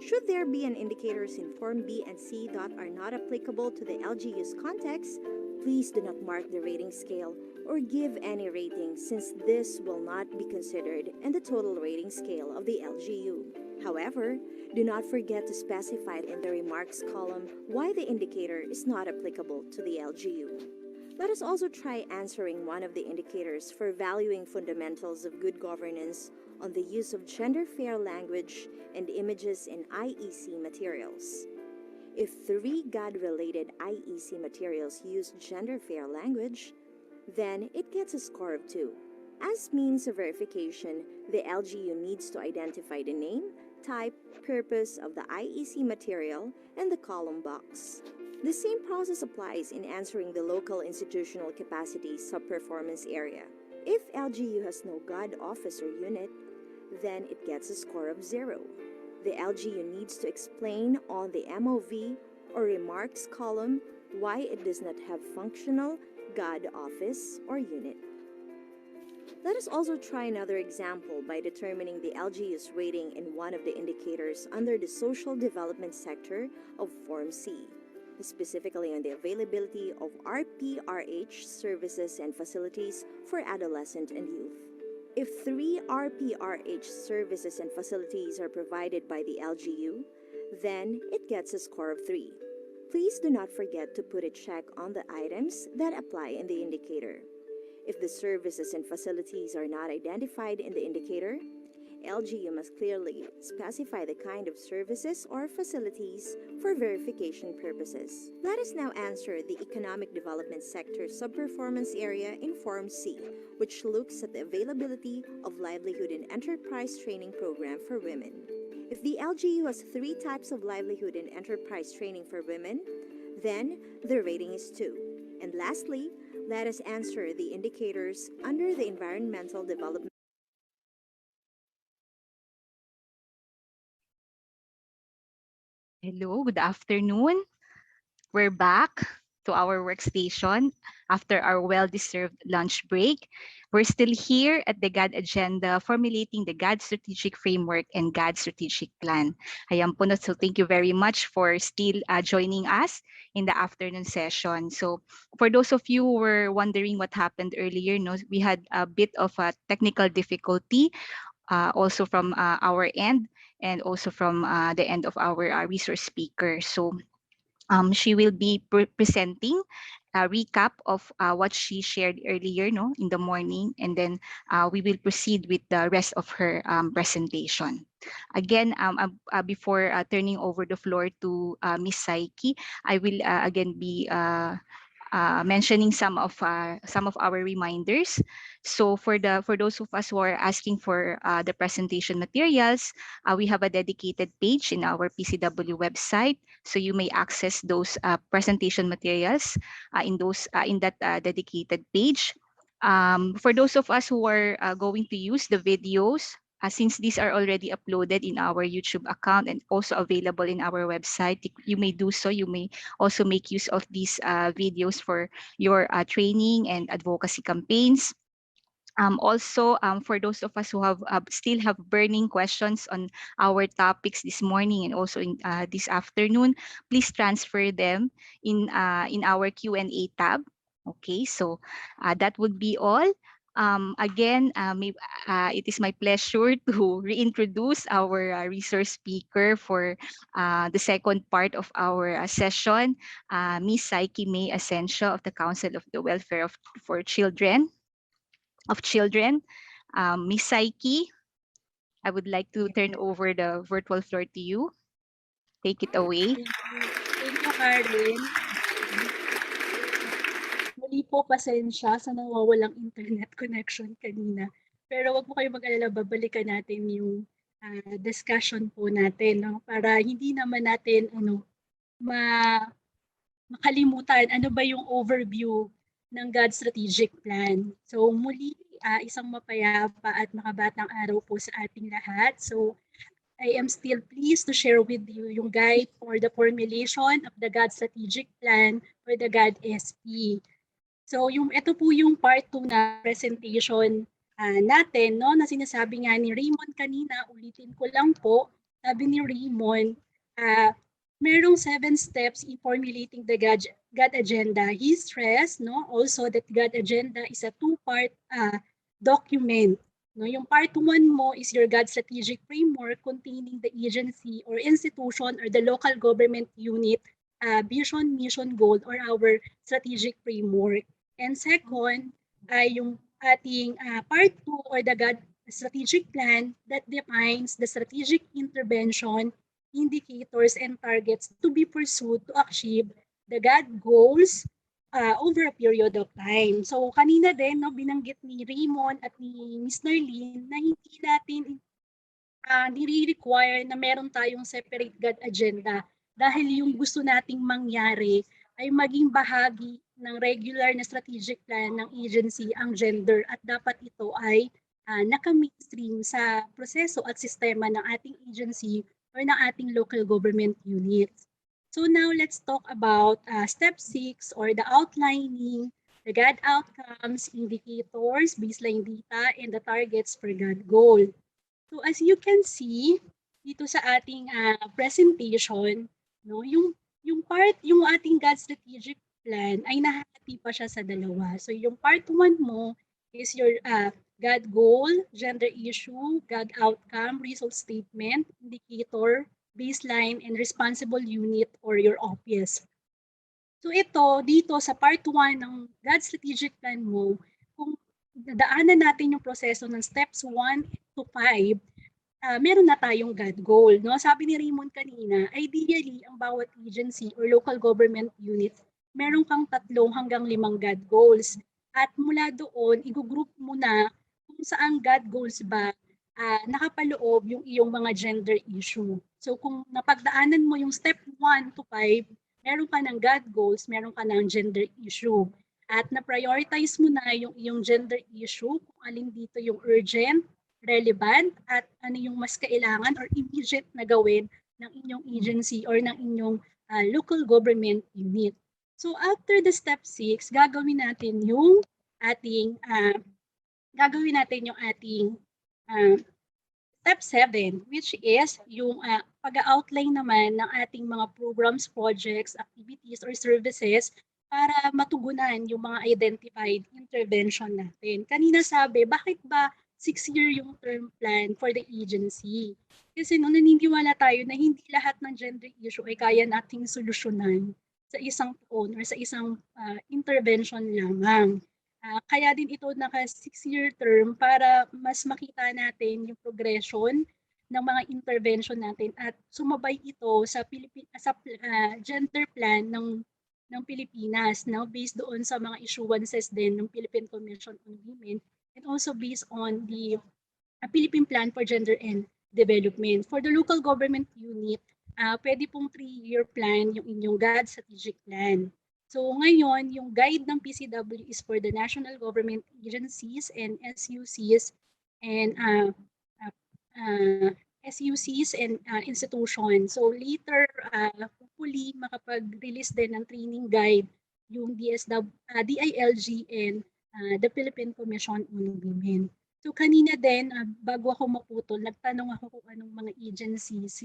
Should there be an indicators in Form B and C that are not applicable to the LGU's context, please do not mark the rating scale or give any rating, since this will not be considered in the total rating scale of the LGU. However, do not forget to specify in the remarks column why the indicator is not applicable to the LGU. Let us also try answering one of the indicators for valuing fundamentals of good governance on the use of gender-fair language and images in IEC materials. If 3 GAD-related IEC materials use gender-fair language, then it gets a score of 2. As means of verification, the LGU needs to identify the name, type, purpose of the IEC material in the column box. The same process applies in answering the local institutional capacity sub-performance area. If LGU has no GAD office or unit, then it gets a score of 0. The LGU needs to explain on the MOV or remarks column why it does not have functional GAD office or unit. Let us also try another example by determining the LGU's rating in one of the indicators under the social development sector of Form C, specifically on the availability of RPRH services and facilities for adolescent and youth. If 3 RPRH services and facilities are provided by the LGU, then it gets a score of 3. Please do not forget to put a check on the items that apply in the indicator. If the services and facilities are not identified in the indicator, LGU must clearly specify the kind of services or facilities for verification purposes. Let us now answer the Economic Development Sector Subperformance Area in Form C, which looks at the availability of livelihood and enterprise training program for women. If the LGU has 3 types of livelihood and enterprise training for women, then the rating is 2. And lastly, let us answer the indicators under the Environmental Development. Hello, good afternoon. We're back to our workstation after our well-deserved lunch break. We're still here at the GAD Agenda, formulating the GAD Strategic Framework and GAD Strategic Plan. Ayan po, so thank you very much for still joining us in the afternoon session. So for those of you who were wondering what happened earlier, we had a bit of a technical difficulty also from our end and also from the end of our resource speaker. So she will be presenting a recap of what she shared earlier in the morning, and then we will proceed with the rest of her presentation. Again, before turning over the floor to Miss Psyche, I will again be mentioning some of our reminders. So for those of us who are asking for the presentation materials, we have a dedicated page in our PCW website, so you may access those presentation materials in that dedicated page. For those of us who are going to use the videos, since these are already uploaded in our YouTube account and also available in our website, you may do so. You may also make use of these videos for your training and advocacy campaigns. Also, for those of us who have still have burning questions on our topics this morning and also in this afternoon, please transfer them in our Q&A tab. Okay, so that would be all. Again, it is my pleasure to reintroduce our resource speaker for the second part of our session, Ms. Psyche May ASENCIO of the Council of the Welfare for Children. Ms. Psyche, I would like to turn over the virtual floor to you. Take it away. Thank you, Karen. Muli po, pasensya sa nawawalang internet connection kanina. Pero wag po kayo mag-alala, babalikan natin yung discussion po natin, no? Para hindi naman natin makalimutan ano ba yung overview ng GAD Strategic Plan. So muli, isang mapayapa at makabatang araw po sa ating lahat. So I am still pleased to share with you yung guide for the formulation of the GAD Strategic Plan for the GAD SP. So ito po yung part 2 na presentation natin, no, na sinasabi nga ni Raymond kanina, ulitin ko lang po, sabi ni Raymond, merong 7 steps in formulating the GAD Agenda. He stressed also that GAD Agenda is a 2-part document. No, yung part 1 mo is your GAD Strategic Framework containing the agency or institution or the local government unit vision, mission, goal, or our strategic framework. And second, yung ating part 2 or the GAD Strategic Plan that defines the strategic intervention, indicators, and targets to be pursued to achieve the GAD goals over a period of time. So kanina din, binanggit ni Raymond at ni Ms. Narlene na hindi natin nire-require na meron tayong separate GAD agenda dahil yung gusto nating mangyari ay maging bahagi ng regular na strategic plan ng agency ang gender at dapat ito ay naka-mainstream sa proseso at sistema ng ating agency or ng ating local government units. So now let's talk about step 6 or the outlining, the GAD outcomes, indicators, baseline data, and the targets for GAD goal. So as you can see dito sa ating presentation, yung ating GAD strategic plan ay nahati pa siya sa dalawa. So yung part 1 mo is your GAD goal, gender issue, GAD outcome, result statement, indicator, baseline, and responsible unit or your OPS. So ito, dito sa part 1 ng GAD strategic plan mo, kung dadaanan natin yung proseso ng steps 1 to 5, meron na tayong GAD goal. No? Sabi ni Raymond kanina, ideally, ang bawat agency or local government unit, meron kang 3 hanggang 5 GAD goals. At mula doon, i-group mo na kung saan GAD goals ba nakapaloob yung iyong mga gender issue. So kung napagdaanan mo yung step 1 to 5, meron ka ng GAD goals, meron ka ng gender issue. At na-prioritize mo na yung iyong gender issue, kung alin dito yung urgent, relevant, at ano yung mas kailangan or immediate na gawin ng inyong agency or ng inyong local government unit. So after the step 6, gagawin natin yung ating step 7, which is yung pag-outline naman ng ating mga programs, projects, activities, or services para matugunan yung mga identified intervention natin. Kanina sabi, bakit ba 6-year yung term plan for the agency? Kasi naniniwala tayo na hindi lahat ng gender issue ay kaya nating solusyonan sa isang taon or sa isang intervention lamang. Kaya din ito naka 6-year term para mas makita natin yung progression ng mga intervention natin at sumabay ito sa gender plan ng Pilipinas, now based doon sa mga issuances din ng Philippine Commission on Women and also based on the Philippine Plan for Gender and Development. For the local government unit, pwede pong 3-year plan yung inyong GAD strategic plan. So ngayon, yung guide ng PCW is for the national government agencies and SUCs and institutions. So later, hopefully, makapag-release din ng training guide yung DILG and the Philippine Commission on Women. So kanina din, bago ako maputol, nagtanong ako kung anong mga agencies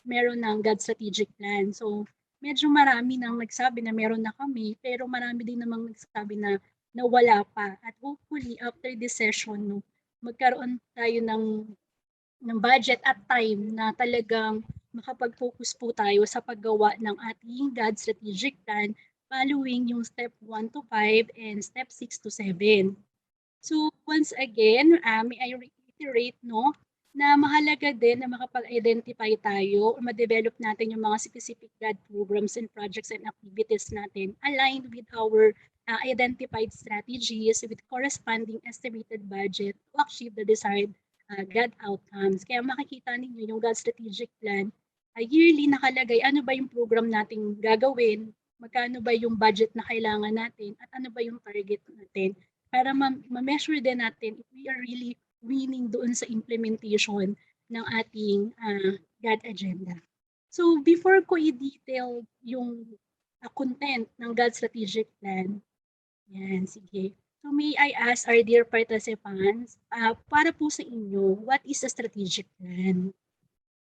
meron ng GAD strategic plan. So medyo marami nang nagsabi na meron na kami, pero marami din namang nagsabi na wala pa. At hopefully, after this session, magkaroon tayo ng budget at time na talagang makapag-focus po tayo sa paggawa ng ating GAD strategic plan following yung step 1 to 5 and step 6 to 7. So once again, may I reiterate na mahalaga din na makapag-identify tayo o ma-develop natin yung mga specific GAD programs and projects and activities natin aligned with our identified strategies with corresponding estimated budget to achieve the desired GAD outcomes. Kaya makikita ninyo yung GAD strategic plan, yearly nakalagay ano ba yung program nating gagawin, magkano ba yung budget na kailangan natin, at ano ba yung target natin para ma-measure din natin if we are really winning doon sa implementation ng ating GAD agenda. So before ko i-detail yung content ng GAD strategic plan, yan, sige. So may I ask our dear participants, para po sa inyo, what is a strategic plan?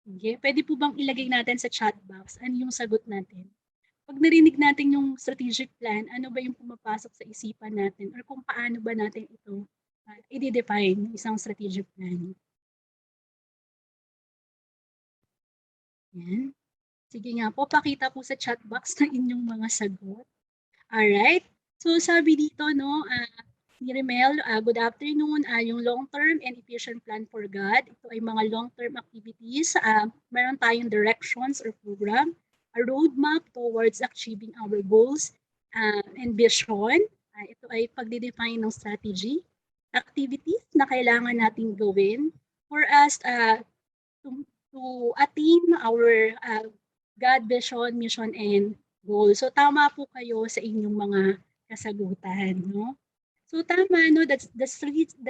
Okay, pwede po bang ilagay natin sa chat box ano yung sagot natin? Pag narinig natin yung strategic plan, ano ba yung pumapasok sa isipan natin or kung paano ba natin ito i-define isang strategic plan? Yan. Sige nga po, pakita po sa chat box ng inyong mga sagot. Alright. So sabi dito, ni Remel, good afternoon. Yung long-term and efficient plan for GAD, ito ay mga long-term activities. Meron tayong directions or program, a roadmap towards achieving our goals and vision. Ito ay pagde-define ng strategy, activities na kailangan nating gawin for us to attain our GAD vision, mission, and goal. So tama po kayo sa inyong mga kasagutan, no? So tama, no? That's the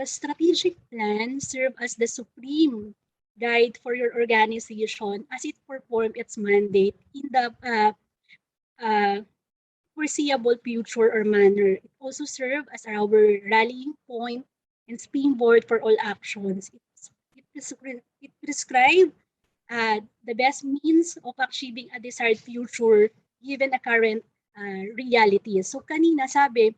strategic plan serve as the supreme guide for your organization as it perform its mandate in the foreseeable future or manner. It also serve as our rallying point and springboard for all actions. It prescribes the best means of achieving a desired future given a current reality. So kanina sabi,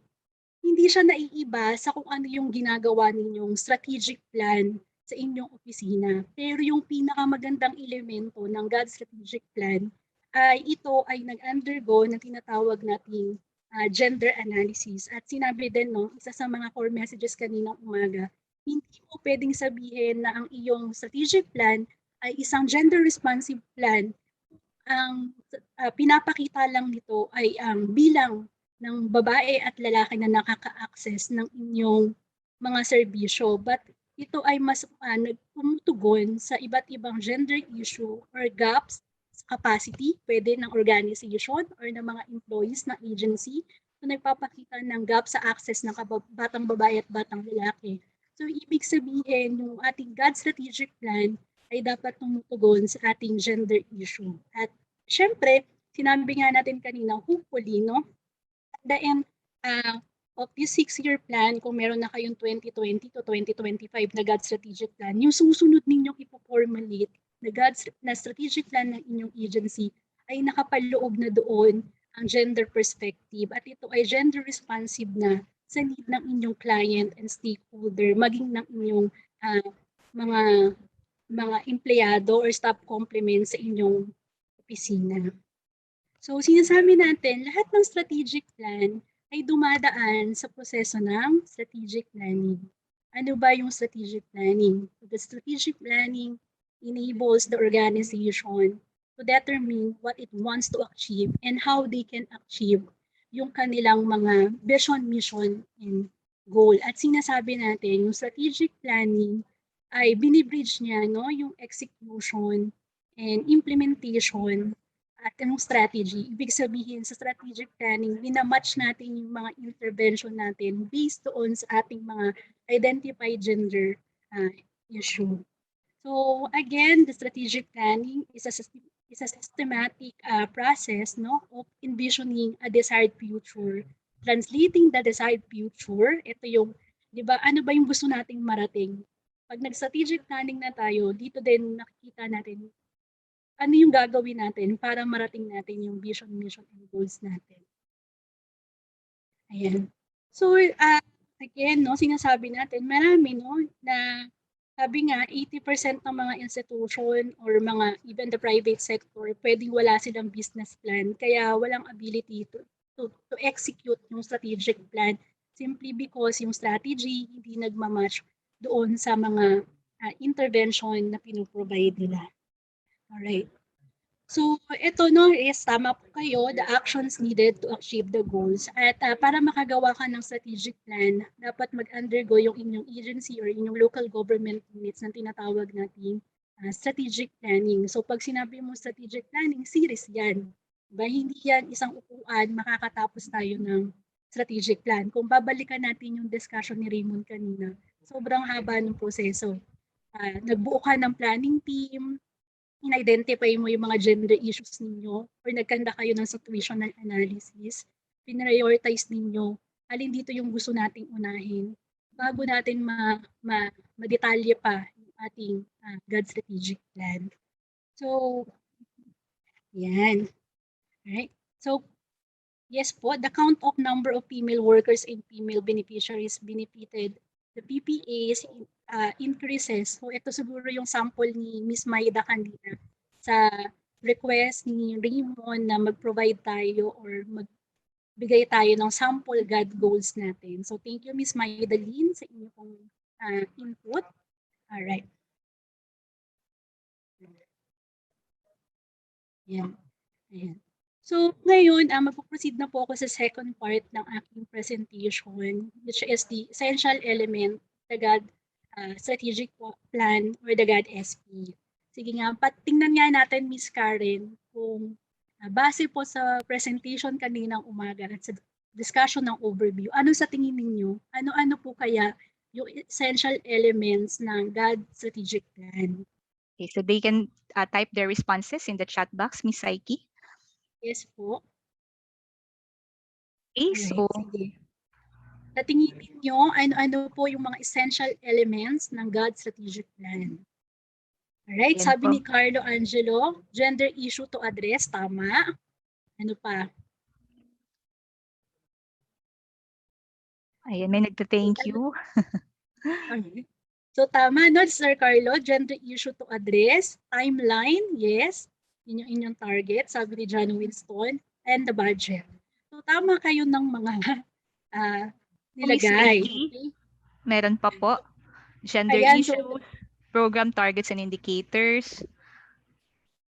hindi siya naiiba sa kung ano yung ginagawa ninyong strategic plan sa inyong opisina. Pero yung pinakamagandang elemento ng GAD strategic plan ay ito ay nag-undergo na tinatawag nating gender analysis. At sinabi din, no, isa sa mga core messages kaninang umaga hindi mo pwedeng sabihin na ang iyong strategic plan ay isang gender-responsive plan. Ang pinapakita lang nito ay ang bilang ng babae at lalaki na nakaka-access ng inyong mga serbisyo. But ito ay mas tumutugon sa iba't ibang gender issue or gaps sa capacity, pwede ng organization or ng mga employees ng agency na nagpapakita ng gap sa access ng batang babae at batang lalaki. So ibig sabihin, yung ating GAD strategic plan ay dapat tumutugon sa ating gender issue. At syempre, sinabi nga natin kanina, hopefully, no? At the end of this 6-year plan, kung meron na kayong 2020 to 2025 na GAD strategic plan, yung susunod ninyong ipo-formulate na GAD na strategic plan ng inyong agency ay nakapaloob na doon ang gender perspective at ito ay gender responsive na sa need ng inyong client and stakeholder, maging ng inyong mga empleyado or staff complement sa inyong opisina. So sinasabi natin, lahat ng strategic plan ay dumadaan sa proseso ng strategic planning. Ano ba yung strategic planning? The strategic planning enables the organization to determine what it wants to achieve and how they can achieve yung kanilang mga vision, mission, and goal. At sinasabi natin, yung strategic planning ay binibridge niya yung execution and implementation at yung strategy. Ibig sabihin sa strategic planning, minamatch natin yung mga intervention natin based doon sa ating mga identified gender issue. So again, the strategic planning is a systematic process of envisioning a desired future, translating the desired future. Ito yung, di ba, ano ba yung gusto nating marating? Pag nag-strategic planning na tayo, dito din nakikita natin ano yung gagawin natin para marating natin yung vision, mission, and goals natin. Ayan. So, again, sinasabi natin, marami, na sabi nga, 80% ng mga institution or mga, even the private sector, pwedeng wala silang business plan, kaya walang ability to execute yung strategic plan simply because yung strategy hindi nagmamatch doon sa mga intervention na pinuprovide nila. Alright. So, ito is tama po kayo, the actions needed to achieve the goals. At para makagawa ka ng strategic plan, dapat mag-undergo yung inyong agency or inyong local government units na tinatawag nating strategic planning. So, pag sinabi mo strategic planning, series yan. Diba? Hindi yan isang upuan, makakatapos tayo ng strategic plan. Kung babalikan natin yung discussion ni Raymond kanina, sobrang haba ng proseso. Nagbuo ka ng planning team, in-identify mo yung mga gender issues ninyo or nagkanda kayo ng situational analysis, pinrioritize ninyo alin dito yung gusto nating unahin bago natin ma-detalye pa yung ating GAD strategic plan. So, yan. Alright. So, yes po, the count of number of female workers and female beneficiaries benefited the PPAs increases. So ito siguro yung sample ni Ms. Maida kanina sa request ni Raymond na mag-provide tayo or magbigay tayo ng sample GAD goals natin. So thank you Ms. Maida Lynn sa inyong input. Alright. Yan. Ayan. So ngayon, magpo-proceed na po ako sa second part ng aking presentation, which is the essential element, the GAD strategic plan or the GAD SP. Sige nga, tingnan nga natin, Ms. Karen, kung base po sa presentation kaninang umaga at sa discussion ng overview, ano sa tingin ninyo? Ano-ano po kaya yung essential elements ng GAD strategic plan? Okay, so they can type their responses in the chat box, Ms. Psyche. Yes po. Okay, Alright, so sige. Sa tingin niyo, ano po yung mga essential elements ng GAD strategic plan? Alright, Yan sabi po. ni Carlo Angelo, gender issue to address, tama. Ano pa? Ayan, may nagta-thank you. Okay. So tama, Sir Carlo, gender issue to address, timeline, yes. Yun yung inyong target, sabi ni John Winston, and the budget. So tama kayo ng mga nilagay. Okay. Meron pa po. Gender Ayan, so issues, program targets and indicators.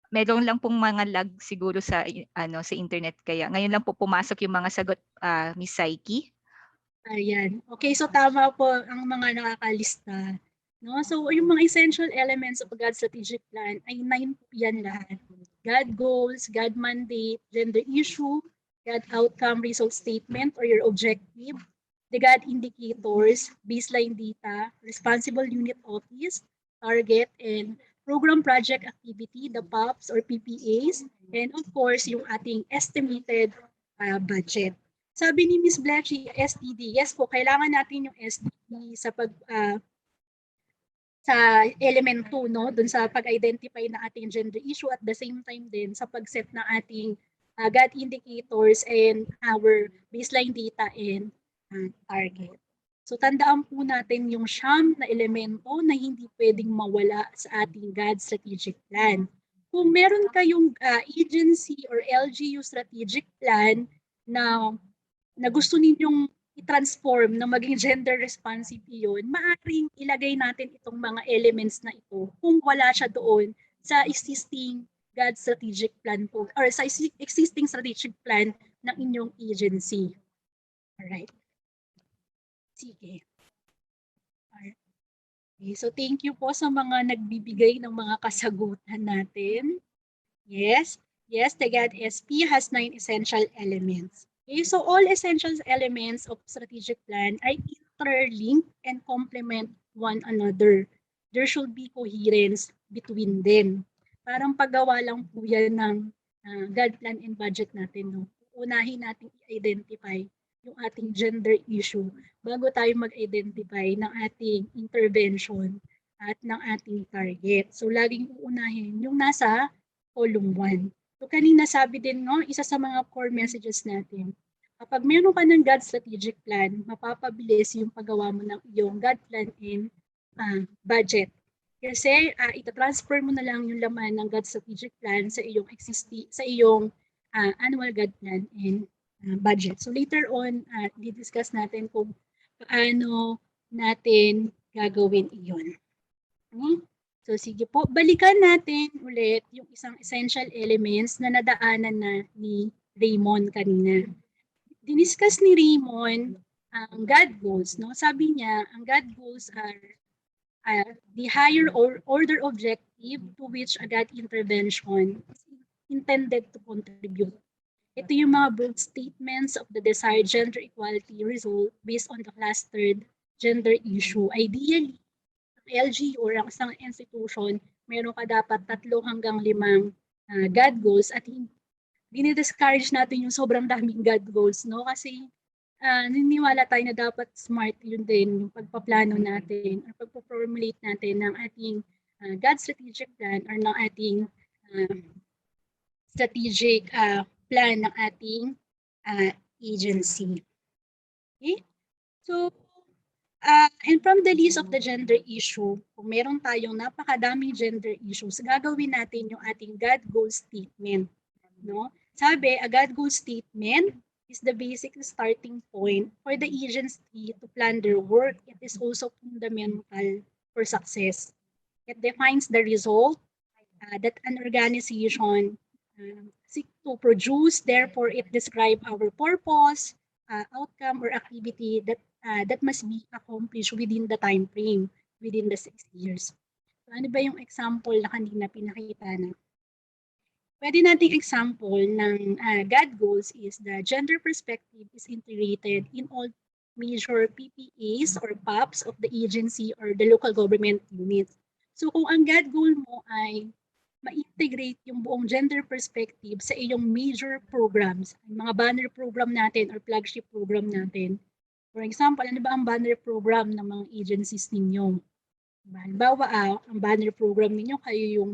Meron lang pong mga lag siguro sa sa internet, kaya ngayon lang po pumasok yung mga sagot, Miss Psyche. ayan. Okay, so tama po ang mga nakakalista. No? So yung mga essential elements of a GAD strategic plan ay 9 po yan lahat. GAD goals, GAD mandate, gender issue, GAD outcome result statement or your objective, the GAD indicators, baseline data, responsible unit office, target, and program project activity, the POPs or PPAs, and of course, yung ating estimated budget. Sabi ni Ms. Bletchy, SDD, yes po, kailangan natin yung SDD sa sa element 2, no? Dun sa pag-identify ng ating gender issue at the same time din sa pag-set ng ating GAD indicators and our baseline data and target. So tandaan po natin yung siyam na elemento na hindi pwedeng mawala sa ating GAD strategic plan. Kung meron kayong agency or LGU strategic plan na gusto ninyong i-transform na maging gender responsive yun, maaaring ilagay natin itong mga elements na ito kung wala siya doon sa existing GAD strategic plan po or sa existing strategic plan ng inyong agency. Alright. Sige. Alright. Okay, so thank you po sa mga nagbibigay ng mga kasagutan natin. Yes, the GAD SP has 9 essential elements. Okay, so all essential elements of strategic plan are interlinked and complement one another. There should be coherence between them. Parang paggawa lang po yan ng GAD plan and budget natin. No? Unahin natin i-identify yung ating gender issue bago tayo mag-identify ng ating intervention at ng ating target. So laging uunahin yung nasa column 1. So kanina sabi din, no, isa sa mga core messages natin, kapag meron ka ng GAD strategic plan, mapapabilis yung paggawa mo ng iyong GAD plan and budget. Kasi itatransfer mo na lang yung laman ng GAD strategic plan sa iyong annual GAD plan and budget. So later on, di-discuss natin kung paano natin gagawin iyon. Okay? So sige po, balikan natin ulit yung isang essential elements na nadaanan na ni Raymond kanina. Diniscuss ni Raymond ang GAD goals. No? Sabi niya, ang GAD goals are the higher order objective to which a GAD intervention is intended to contribute. Ito yung mga broad statements of the desired gender equality result based on the clustered gender issue. Ideally, LG or ang isang institution, meron ka dapat 3 hanggang 5 GAD goals at dinidiscourage natin yung sobrang daming GAD goals, no? Kasi niniwala tayo na dapat smart yun din yung pagpaplano natin or pagpo-formulate natin ng ating GAD strategic plan or ng ating strategic plan ng ating agency. Okay? So, and from the list of the gender issue, kung meron tayong napakadaming gender issues, gagawin natin yung ating GAD goal statement. No? Sabi, a GAD goal statement is the basic starting point for the agency to plan their work. It is also fundamental for success. It defines the result that an organization seek to produce. Therefore, it describes our purpose, outcome, or activity that must be accomplished within the time frame, within the 6 years. So, ano ba yung example na kanina pinakita na? Pwede nating example ng GAD goals is the gender perspective is integrated in all major PPAs or POPs of the agency or the local government units. So kung ang GAD goal mo ay ma-integrate yung buong gender perspective sa iyong major programs, mga banner program natin or flagship program natin. For example, ano ba ang banner program ng mga agencies ninyo? Halimbawa, ang banner program ninyo kayo yung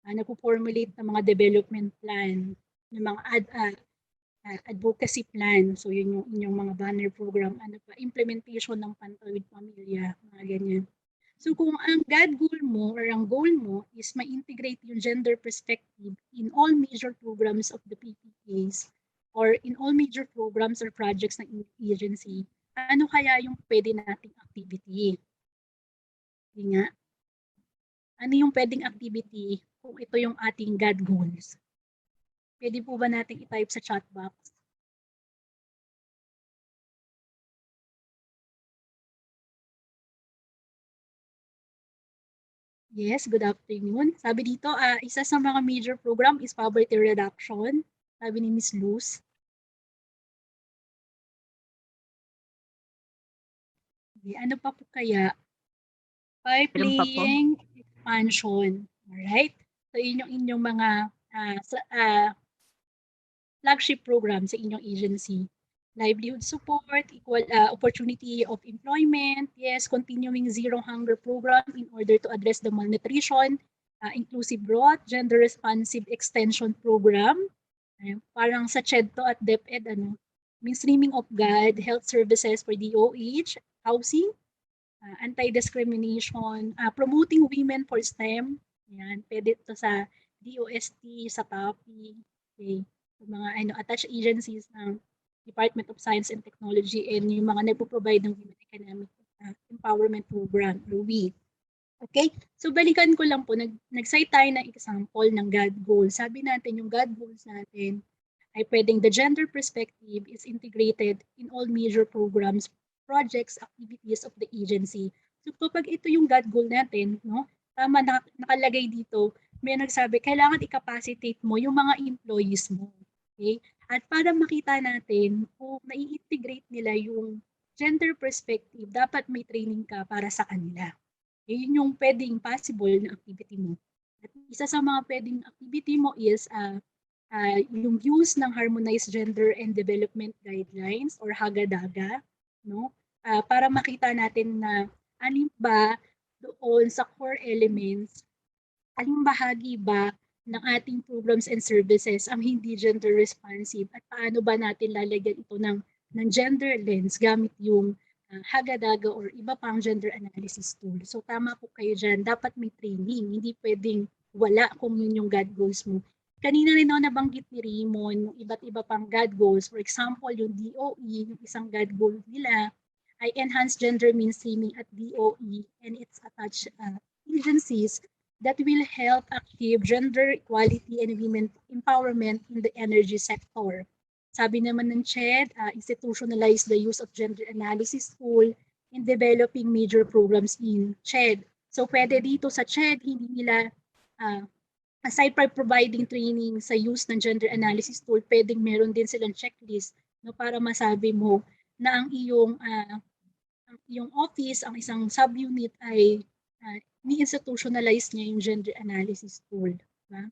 nagpo-formulate ng mga development plan, ng mga advocacy plan. So yun yung inyong mga banner program, implementation ng Pantawid Pamilya, mga ganyan. So kung ang GAD goal mo or ang goal mo is ma-integrate yung gender perspective in all major programs of the PPAs or in all major programs or projects ng agency, ano kaya yung pwede nating activity? Yun nga. Ano yung pwedeng activity kung ito yung ating GAD goals? Pwede po ba nating i-type sa chat box? Yes, good afternoon. Sabi dito, isa sa mga major program is poverty reduction. Sabi ni Ms. Luz. Ano pa po kaya? By Meron pa po. playing expansion. Alright? So, inyong mga flagship program sa inyong agency. Livelihood support, equal opportunity of employment, yes, continuing zero hunger program in order to address the malnutrition, inclusive growth, gender responsive extension program, parang sa CHED to at DepEd, mainstreaming of GAD, health services for DOH, housing, anti-discrimination, promoting women for STEM, yan, pwede ito sa DOST, sa TAPI, okay, mga attached agencies ng Department of Science and Technology and yung mga nagpo-provide ng Women Economic Empowerment Program, WE. Okay? So balikan ko lang po, nag-cite tayo ng example ng GAD goals. Sabi natin yung GAD goals natin ay pwedeng the gender perspective is integrated in all major programs, projects, activities of the agency. So kapag ito yung GAD goal natin, no? Tama, nakalagay dito, may nagsabi, kailangan i-capacitate mo yung mga employees mo. Okay? At para makita natin kung nai-integrate nila yung gender perspective, dapat may training ka para sa kanila. Yun yung pwedeng possible na activity mo. At isa sa mga pwedeng activity mo is yung use ng Harmonized Gender and Development Guidelines or HAGA-DAGA, no? Para makita natin na alin ba doon sa core elements, aling bahagi ba ng ating programs and services ang hindi gender responsive at paano ba natin lalagyan ito ng gender lens gamit yung HAGA-DAGA or iba pang gender analysis tool. So tama po kayo dyan, dapat may training, hindi pwedeng wala kung yun yung GAD goals mo. Kanina rin ako nabanggit ni Raymond, yung iba't iba pang GAD goals. For example, yung DOE, yung isang GAD goal nila ay enhance gender mainstreaming at DOE and its attached agencies that will help achieve gender equality and women empowerment in the energy sector. Sabi naman ng CHED, institutionalize the use of gender analysis tool in developing major programs in CHED. So pwede dito sa CHED, hindi nila, aside from providing training sa use ng gender analysis tool, pwedeng meron din silang checklist, no, para masabi mo na ang iyong office, ang isang subunit ay ni-institutionalize niya yung gender analysis tool. Diba?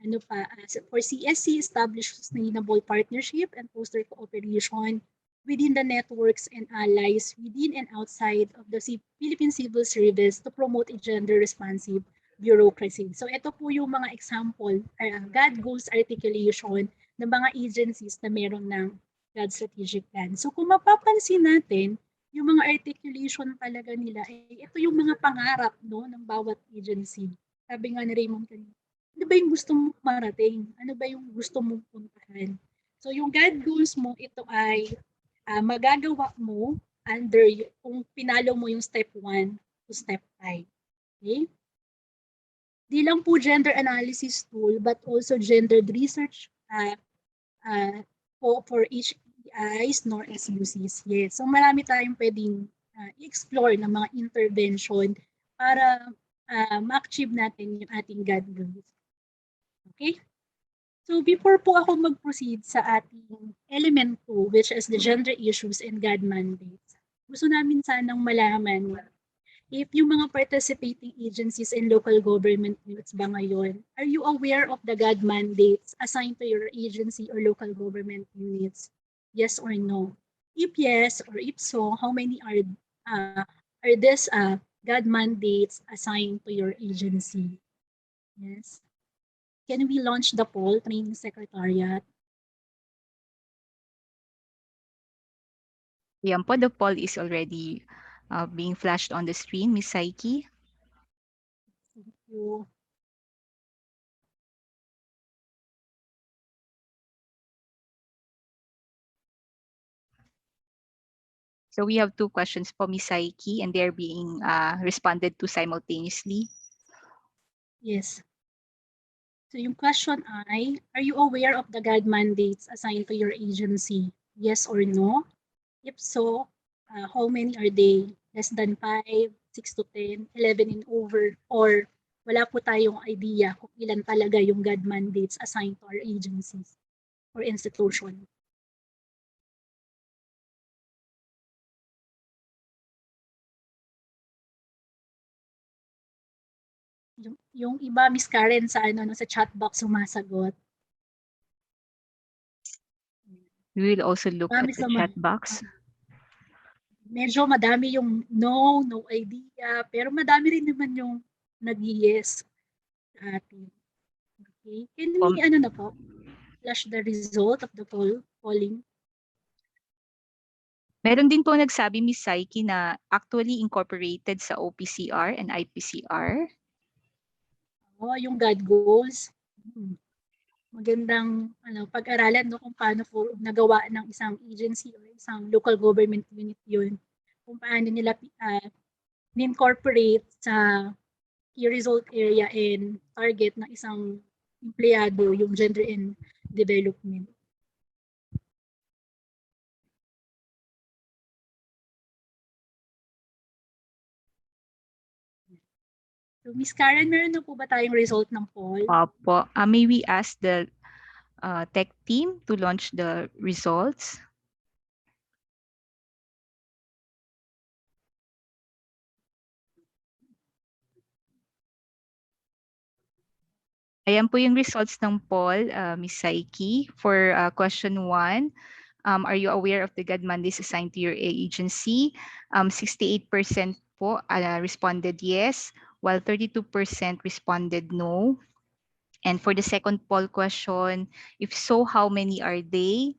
Ano pa? For CSC, establish sustainable partnership and foster cooperation within the networks and allies within and outside of the Philippine Civil Service to promote a gender-responsive bureaucracy. So ito po yung mga example, GAD goals articulation ng mga agencies na meron ng GAD strategic plan. So kung mapapansin natin, yung mga articulation talaga nila, ito yung mga pangarap, no, ng bawat agency. Sabi nga ni Raymond kanina, ano ba yung gusto mong marating? Ano ba yung gusto mong puntahan? So yung GAD goals mo, ito ay magagawa mo under, kung pinalo mo yung step 1 to step 5. Okay? Di lang po gender analysis tool, but also gendered research for each PIs nor SUCs. Yes. So marami tayong pwedeng i-explore ng mga intervention para ma-achieve natin yung ating GAD goals. Okay? So before po ako mag-proceed sa ating element 2, which is the gender issues and GAD mandates, gusto namin sanang malaman if yung mga participating agencies and local government units ba ngayon, are you aware of the GAD mandates assigned to your agency or local government units? Yes or no? If yes or if so, how many are these GAD mandates assigned to your agency? Yes. Can we launch the poll, Training Secretariat? Yan po, the poll is already being flashed on the screen, Ms. Psyche. Thank you. So we have two questions po, Ms. Saiki, and they're being responded to simultaneously. Yes. So yung question ay, are you aware of the GAD mandates assigned to your agency? Yes or no? If so, how many are they? Less than 5, 6 to 10, 11 and over, or wala po tayong idea kung ilan talaga yung GAD mandates assigned to our agencies or institution. Yung iba, Miss Karen, sa sa chat box sumasagot. We will also look at the chat box. Medyo madami yung no idea, pero madami rin naman yung nag-yes sa atin. Okay, can we na po, flash the result of the polling? Meron din po nagsabi, Miss Saiki, na actually incorporated sa OPCR and IPCR. Yung GAD goals. Magandang pag-aralan kung paano po nagawa ng isang agency o isang local government unit yun. Kung paano nila incorporate sa key result area and target ng isang empleyado yung gender and development. So, Ms. Karen, meron na po ba tayong result ng poll? Opo. May we ask the tech team to launch the results? Ayan po yung results ng poll, Ms. Saiki. For question 1, are you aware of the GAD mandates assigned to your agency? 68% po responded yes, while 32% responded no. And for the second poll question, if so, how many are they?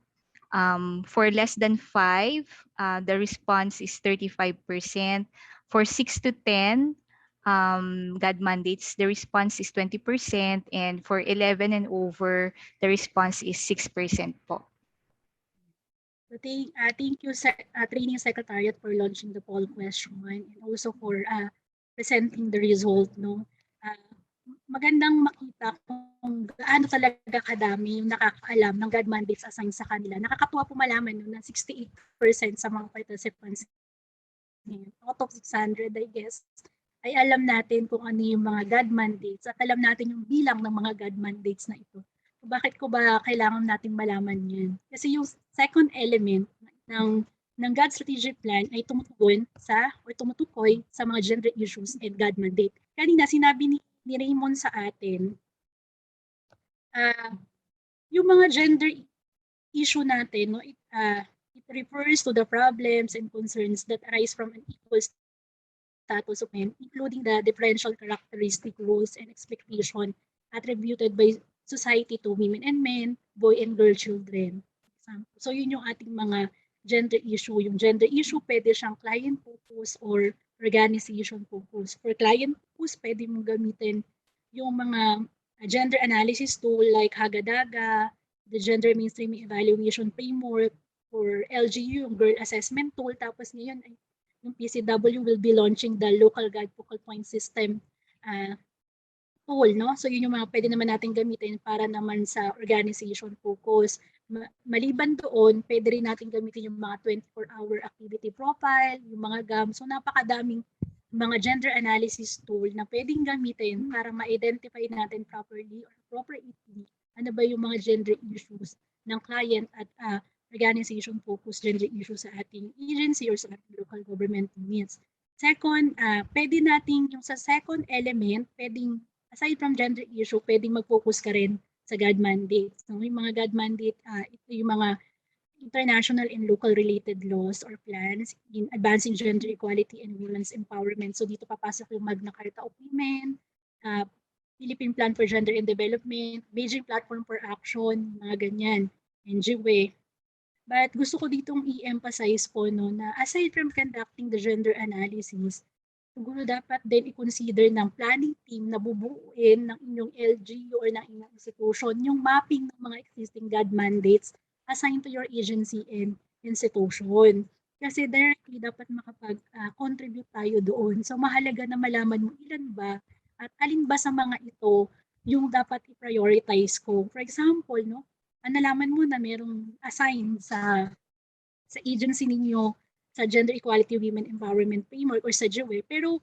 For less than 5, the response is 35%. For 6 to 10, GAD mandates, the response is 20%. And for 11 and over, the response is 6% po. So thank you, Training Secretariat, for launching the poll question and also for presenting the result. Magandang makita kung gaano talaga kadami yung nakakaalam ng GAD mandates assigned sa kanila. Nakakatuwa po malaman na 68% sa mga participants out of 600, I guess, ay alam natin kung ano yung mga GAD mandates at alam natin yung bilang ng mga GAD mandates na ito. Bakit ko ba kailangan nating malaman yan? Kasi yung second element ng GAD strategic plan ay tumutukoy sa mga gender issues and GAD mandate. Kanina sinabi ni Raymond sa atin, yung mga gender issue natin, it refers to the problems and concerns that arise from an equal status of men, including the differential characteristic, roles, and expectation attributed by society to women and men, boy and girl children. So yun yung ating mga gender issue. Yung gender issue, pwede siyang client focus or organization focus. For client focus, pwede mong gamitin yung mga gender analysis tool like Hagadaga, the Gender Mainstreaming Evaluation Framework, for LGU, yung Girl Assessment Tool. Tapos ngayon, yung PCW will be launching the Local GAD Focal Point System tool. So yun yung mga pwede naman natin gamitin para naman sa organization focus. Maliban doon, pwede rin natin gamitin yung mga 24-hour activity profile, yung mga GAM. So napakadaming mga gender analysis tool na pwedeng gamitin para ma-identify natin properly or appropriately ano ba yung mga gender issues ng client at organization focus gender issues sa ating agency or sa ating local government units. Second, pwede natin yung sa second element, pwedeng aside from gender issue, pwedeng mag-focus ka rin sa GAD mandate. So yung mga GAD mandate, ito yung mga international and local related laws or plans in advancing gender equality and women's empowerment. So dito papasok yung Magna Carta of Women, Philippine Plan for Gender and Development, Beijing Platform for Action, mga ganyan, and GWE. But gusto ko ditong i-emphasize po na aside from conducting the gender analysis, siguro dapat din i-consider ng planning team na bubuuin ng inyong LGU or ng inyong institution yung mapping ng mga existing GAD mandates assigned to your agency and institution. Kasi directly dapat makapag-contribute tayo doon. So mahalaga na malaman mo ilan ba at alin ba sa mga ito yung dapat i-prioritize ko. For example, no, nalaman mo na merong assign sa agency ninyo sa Gender Equality Women Empowerment Framework or sa GWE, pero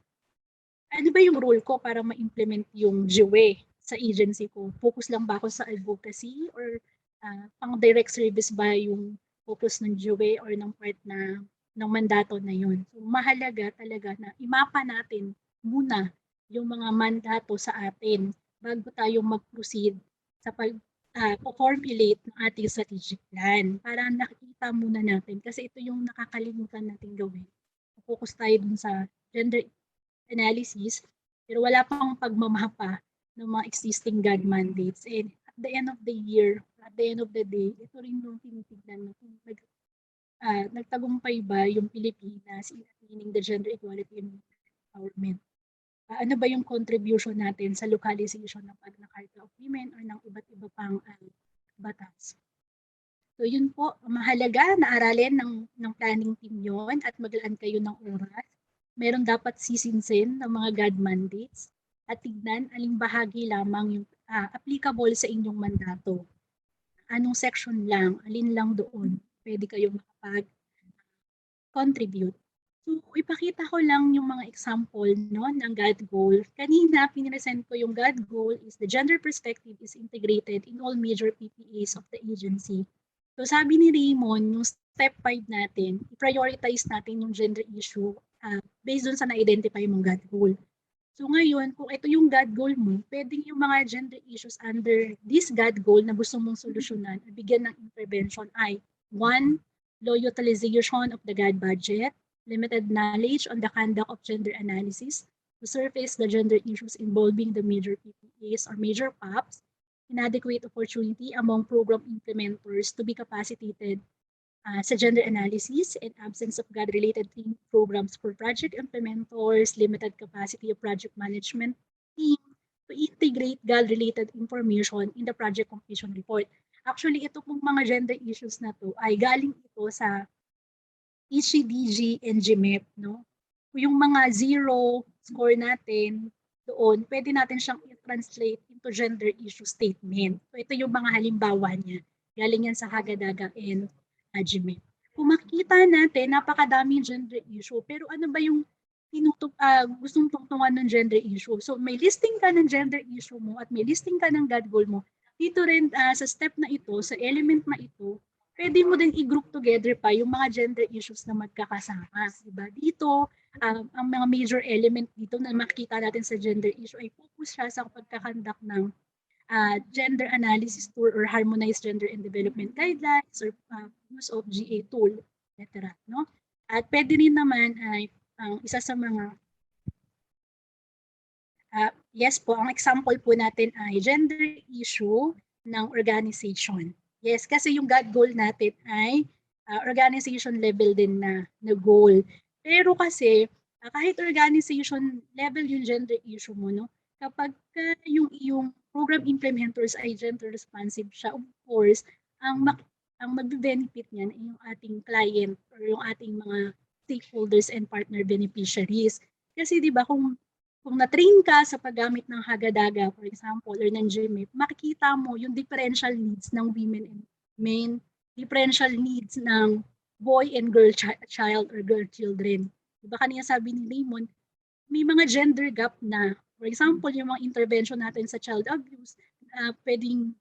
ano ba yung role ko para ma-implement yung GWE sa agency ko? Focus lang ba ako sa advocacy or pang direct service ba yung focus ng GWE or ng part na ng mandato na yun? So mahalaga talaga na imapa natin muna yung mga mandato sa atin bago tayo mag-proceed sa formulate ng ating strategic plan para nakikita muna natin kasi ito yung nakakalimutan natin gawin. Focus tayo dun sa gender analysis pero wala pang pagmamapa ng mga existing GAD mandates. And at the end of the year, at the end of the day, ito rin yung tinitignan na kung nagtagumpay ba yung Pilipinas in attaining the gender equality and empowerment. Ano ba yung contribution natin sa localization ng Magna-Carta of Women or ng iba't iba pang batas. So yun po, mahalaga na aralin ng planning team yon at maglaan kayo ng oras. Meron dapat sisinsin ng mga GAD mandates at tignan aling bahagi lamang yung applicable sa inyong mandato. Anong section lang, alin lang doon, pwede kayong makapag-contribute. So, ipakita ko lang yung mga example no, ng GAD goal. Kanina, piniresent ko yung GAD goal is the gender perspective is integrated in all major PPAs of the agency. So, sabi ni Raymond, yung step 5 natin, i-prioritize natin yung gender issue based on sa na-identify mong GAD goal. So ngayon, kung ito yung GAD goal mo, pwedeng yung mga gender issues under this GAD goal na gusto mong solusyonan, bigyan ng intervention ay 1. Low utilization of the GAD budget, limited knowledge on the conduct of gender analysis to surface the gender issues involving the major PPAs or major PAPs, inadequate opportunity among program implementers to be capacitated sa gender analysis and absence of GAD-related programs for project implementers, limited capacity of project management team to integrate GAD-related information in the project completion report. Actually, ito pong mga gender issues na to ay galing ito sa ECDG and GMEP. No? Yung mga zero score natin doon, pwede natin siyang i-translate into gender issue statement. So ito yung mga halimbawa niya. Galing yan sa Hagadaga and GMEP. Kung makikita natin, napakadaming gender issue, pero ano ba yung gustong tungtungan ng gender issue? So may listing ka ng gender issue mo at may listing ka ng GAD goal mo. Dito rin sa step na ito, sa element na ito, pwede mo din i-group together pa yung mga gender issues na magkakasama. Diba? Dito, ang mga major element dito na makikita natin sa gender issue ay focus siya sa pagkakandak ng gender analysis tool or harmonized gender and development guidelines or use of GA tool, etc. No? At pwede rin naman ay isa sa mga yes po, ang example po natin ay gender issue ng organization. Yes, kasi yung GAD goal natin ay organization level din na goal. Pero kasi kahit organization level yung gender issue mo, no? Kapag yung iyong program implementers ay gender responsive siya, of course, ang magbe-benefit niyan ay yung ating client or yung ating mga stakeholders and partner beneficiaries. Kasi di ba kung na-train ka sa paggamit ng Hagadaga, for example, or ng GMEP, makikita mo yung differential needs ng women and men, differential needs ng boy and girl child or girl children. Diba kanina sabi ni Raymond, may mga gender gap na. For example, yung mga intervention natin sa child abuse, pwedeng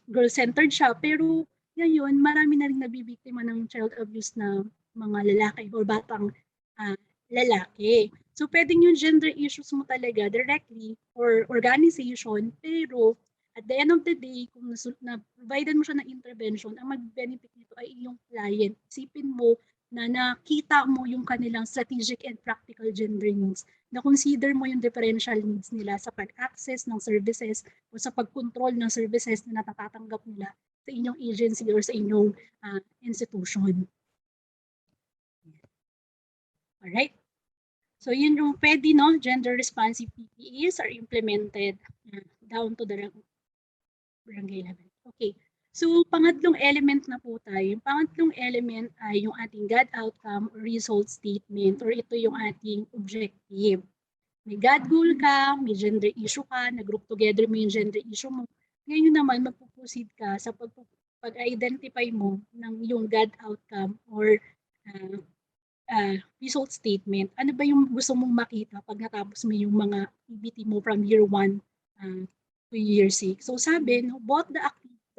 girl-centered siya, pero ngayon, marami na rin nabibiktima ng child abuse na mga lalaki o batang lalaki. So, pwedeng yung gender issues mo talaga directly or organization, pero at the end of the day, kung na-providean mo siya ng intervention, ang mag-benefit nito ay iyong client. Isipin mo na nakita mo yung kanilang strategic and practical gender needs, na consider mo yung differential needs nila sa pag-access ng services o sa pag-control ng services na natatanggap nila sa inyong agency or sa inyong institution. Alright? So yun yung pwede, no? Gender responsive PPAs are implemented down to the barangay level. Okay. So, pangatlong element na po tayo. Yung pangatlong element ay yung ating GAD outcome or result statement, or ito yung ating objective. May GAD goal ka, may gender issue ka, nag-group together mo yung gender issue mo. Ngayon naman, magpuproceed ka sa pag-identify mo ng yung GAD outcome or result statement. Ano ba yung gusto mong makita pag natapos mo yung mga activity mo from year 1 to year 6? So sabi, no, both the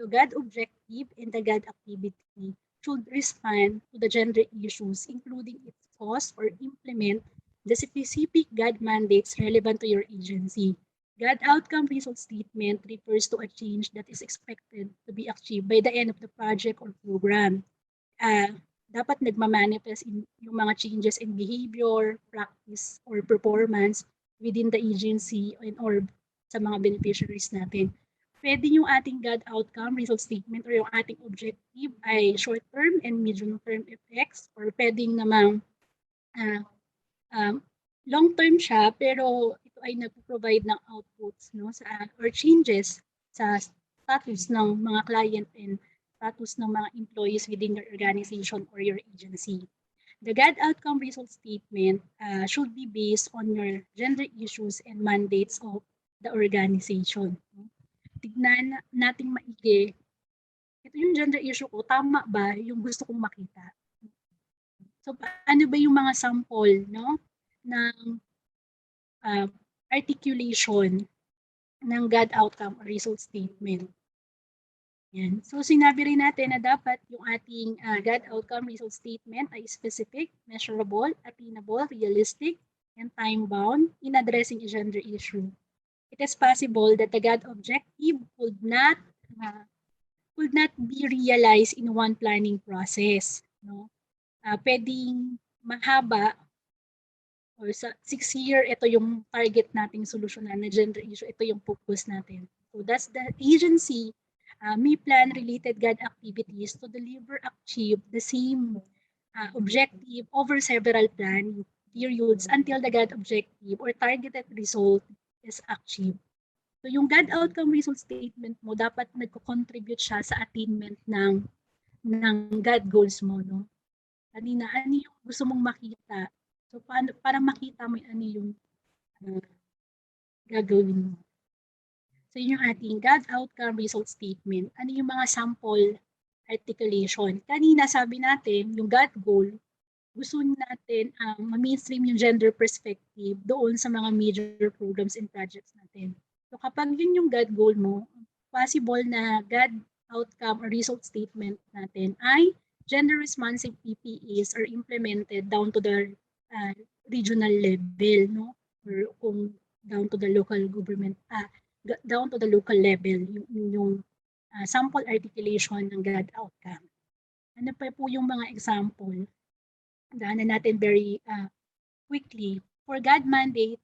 GAD objective and the GAD activity should respond to the gender issues, including its cause or implement the specific GAD mandates relevant to your agency. GAD outcome result statement refers to a change that is expected to be achieved by the end of the project or program. Dapat nagmamanifest in yung mga changes in behavior, practice, or performance within the agency and or sa mga beneficiaries natin. Pwede yung ating GAD outcome result statement or yung ating objective ay short-term and medium-term effects, or pwedeng namang long-term siya pero ito ay nagpo-provide ng outputs, no, sa or changes sa status ng mga client and status ng mga employees within your organization or your agency. The GAD outcome result statement should be based on your gender issues and mandates of the organization. Tignan nating maigi, ito yung gender issue ko, tama ba yung gusto kong makita? So, ano ba yung mga sample, no, ng articulation ng GAD outcome or result statement? Yan. So, sinabi rin natin na dapat yung ating GAD outcome result statement ay specific, measurable, attainable, realistic, and time-bound in addressing a gender issue. It is possible that the GAD objective could not be realized in one planning process. No? Pwedeng mahaba or sa 6-year, ito yung target nating solusyonan na gender issue, ito yung focus natin. So that's the agency may plan related GAD activities to deliver, achieve the same objective over several plan periods until the GAD objective or targeted result is achieved. So yung GAD outcome result statement mo, dapat nagko-contribute siya sa attainment ng GAD goals mo, no? Kanina, ano yung gusto mong makita? So para makita mo ano yung gagawin mo. So yun yung ating GAD outcome result statement. Ano yung mga sample articulation? Kanina sabi natin, yung GAD goal, gusto natin ma-mainstream yung gender perspective doon sa mga major programs and projects natin. So kapag yun yung GAD goal mo, possible na GAD outcome or result statement natin ay gender responsive PPAs are implemented down to the regional level, no? Or kung down to the local government, down to the local level, yung sample articulation ng GAD outcome. Ano pa po yung mga example? Daanan natin very quickly. For GAD mandate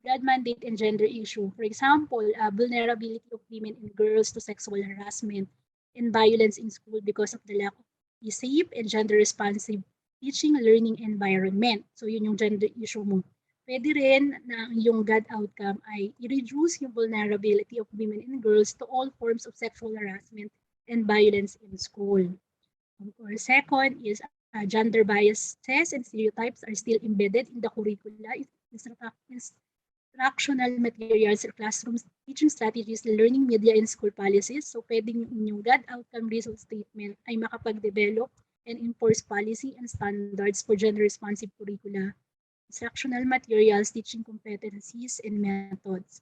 and gender issue. For example, vulnerability of women and girls to sexual harassment and violence in school because of the lack of a safe and gender responsive teaching learning environment. So yun yung gender issue mo. Pwede rin na yung GAD outcome ay i-reduce yung vulnerability of women and girls to all forms of sexual harassment and violence in school. Or second is gender biases and stereotypes are still embedded in the curricula, instructional materials, classroom teaching strategies, learning media, and school policies. So pwedeng yung GAD outcome result statement ay makapag-develop and enforce policy and standards for gender-responsive curricula, instructional materials, teaching competencies, and methods.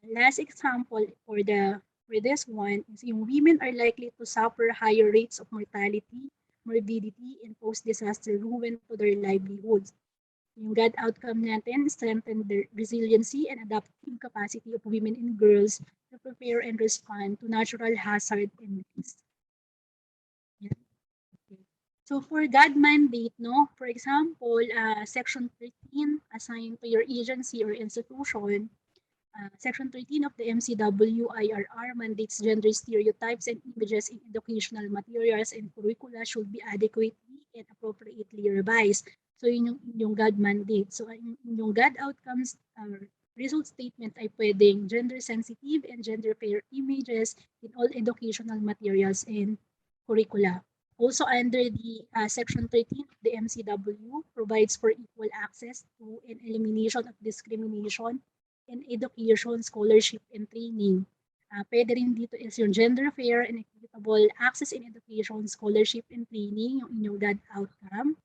Last example for this one is yung women are likely to suffer higher rates of mortality, morbidity, and post-disaster ruin to their livelihoods. Yung GAD outcome natin, strengthen the resiliency and adaptive capacity of women and girls to prepare and respond to natural hazard and risks. Yeah. Okay. So for GAD mandate, no, for example, Section 13 assigned to your agency or institution, Section 13 of the MCW-IRR mandates gender stereotypes and images in educational materials and curricula should be adequately and appropriately revised. So yun yung GAD mandate. So yung GAD outcomes result statement ay pwedeng gender sensitive and gender fair images in all educational materials and curricula. Also under the section 13 of the MCW provides for equal access to and elimination of discrimination in education, scholarship, and training. Pwede rin dito is yung gender fair and equitable access in education, scholarship, and training, yung inyong GAD outcome.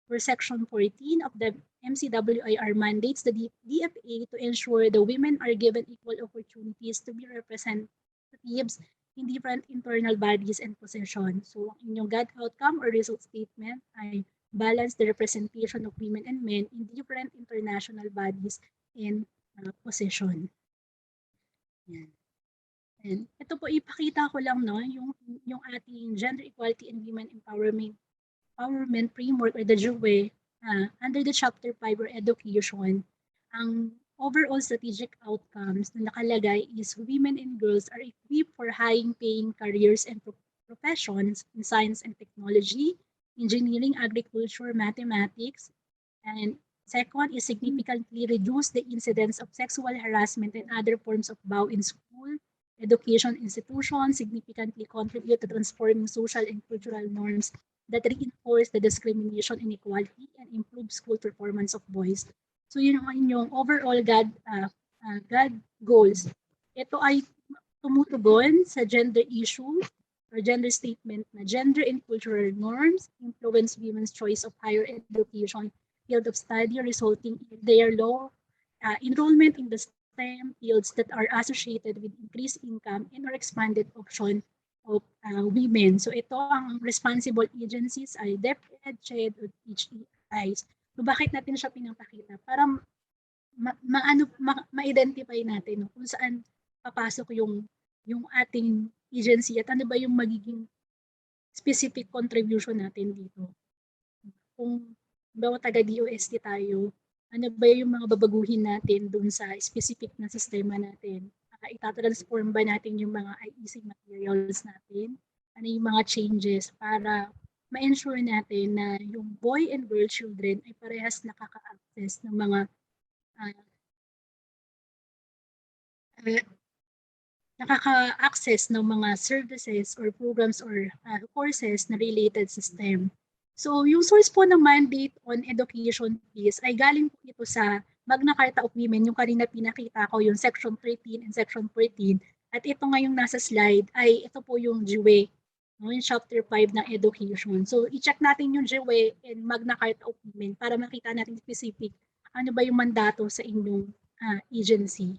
For section 14 of the MCWIR mandates the DFA to ensure the women are given equal opportunities to be representatives in different internal bodies and positions. So, ang inyong GAD outcome or result statement ay balance the representation of women and men in different international bodies and position. Yan. And ito po ipakita ko lang no yung ating gender equality and women empowerment framework or the GAD under the chapter 5 or education. Ang overall strategic outcomes na nakalagay is women and girls are equipped for high-paying careers and professions in science and technology, engineering, agriculture, mathematics, and second is significantly reduce the incidence of sexual harassment and other forms of violence in school, education institutions, significantly contribute to transforming social and cultural norms that reinforce the discrimination, inequality, and improve school performance of boys. So yun ang inyong overall GAD goals. Ito ay tumutugon sa gender issue or gender statement na gender and cultural norms influence women's choice of higher education field of study, resulting in their low enrollment in the STEM fields that are associated with increased income and or expanded option of women. So ito ang responsible agencies ay DepEd, CHED, o HEIs. So bakit natin siya pinapakita? Para ma-identify natin kung saan papasok yung ating agency at ano ba yung magiging specific contribution natin dito. Kung bawa taga-DOST tayo, ano ba yung mga babaguhin natin dun sa specific na sistema natin? Itatransform ba natin yung mga IEC materials natin? Ano yung mga changes para ma-ensure natin na yung boy and girl children ay parehas nakaka-access ng mga services or programs or courses na related sa STEM. So yung source po ng mandate on education fees ay galing po ito sa Magna Carta of Women, yung kanina pinakita ko, yung section 13 and section 14. At ito ngayong nasa slide ay ito po yung GAD, yung chapter 5 ng education. So i-check natin yung GAD and Magna Carta of Women para makita natin specific ano ba yung mandato sa inyong agency.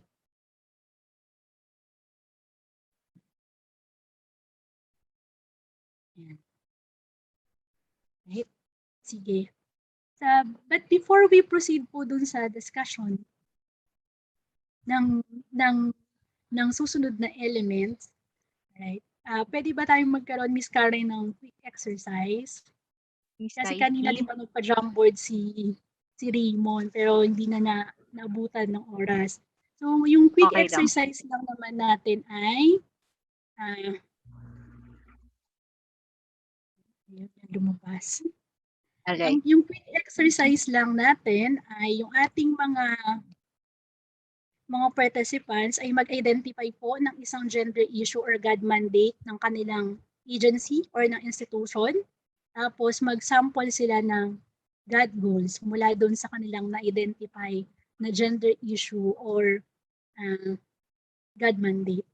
Yan. Right. Sige. But before we proceed po dun sa discussion ng susunod na elements, right? Pwede ba tayong magkaroon, Miss Karen, ng quick exercise? Kasi kanina di ba nagpa-Jamboard si Raymond, pero hindi na naabutan ng oras. So yung quick exercise lang naman natin ay lumabas. Okay. Yung quick exercise lang natin ay yung ating mga participants ay mag-identify po ng isang gender issue or GAD mandate ng kanilang agency or ng institution. Tapos mag-sample sila ng GAD goals mula doon sa kanilang na-identify na gender issue or GAD mandate.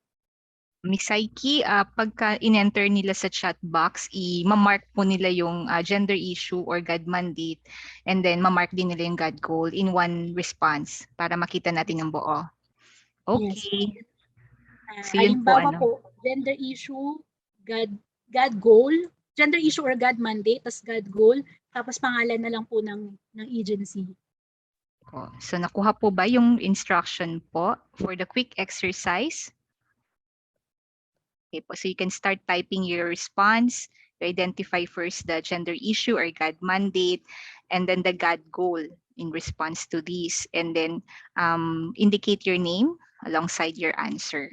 Miss Psyche, pagka in-enter nila sa chat box, i-mark po nila yung gender issue or GAD mandate, and then ma-mark din nila yung GAD goal in one response para makita natin yung buo. Okay. Yes. So yun po, po, gender issue, GAD goal, gender issue or GAD mandate, tas GAD goal, tapos pangalan na lang po ng agency. So nakuha po ba yung instruction po for the quick exercise? Okay po, so you can start typing your response to identify first the gender issue or GAD mandate, and then the GAD goal in response to these, and then indicate your name alongside your answer.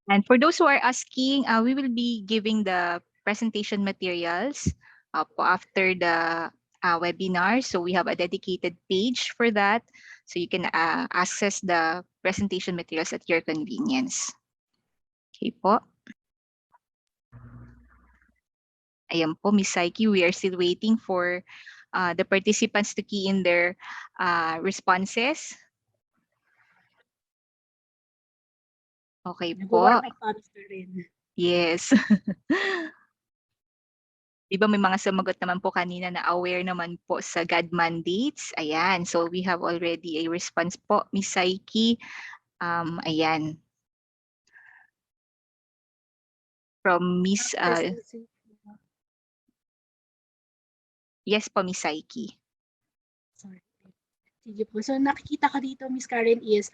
And for those who are asking, we will be giving the presentation materials after the webinar. So we have a dedicated page for that. So you can access the presentation materials at your convenience. Okay po. Ayan po, Ms. Psyche, we are still waiting for the participants to key in their responses. Okay po. Nag-warm up pa rin. Yes. Diba may mga sumagot naman po kanina na aware naman po sa GAD mandates. Ayan. So we have already a response po, Ms. Psyche. Ayan. From Miss yes po, Miss Psyche. Sorry. Sige po. So nakikita ka dito, Miss Karen, is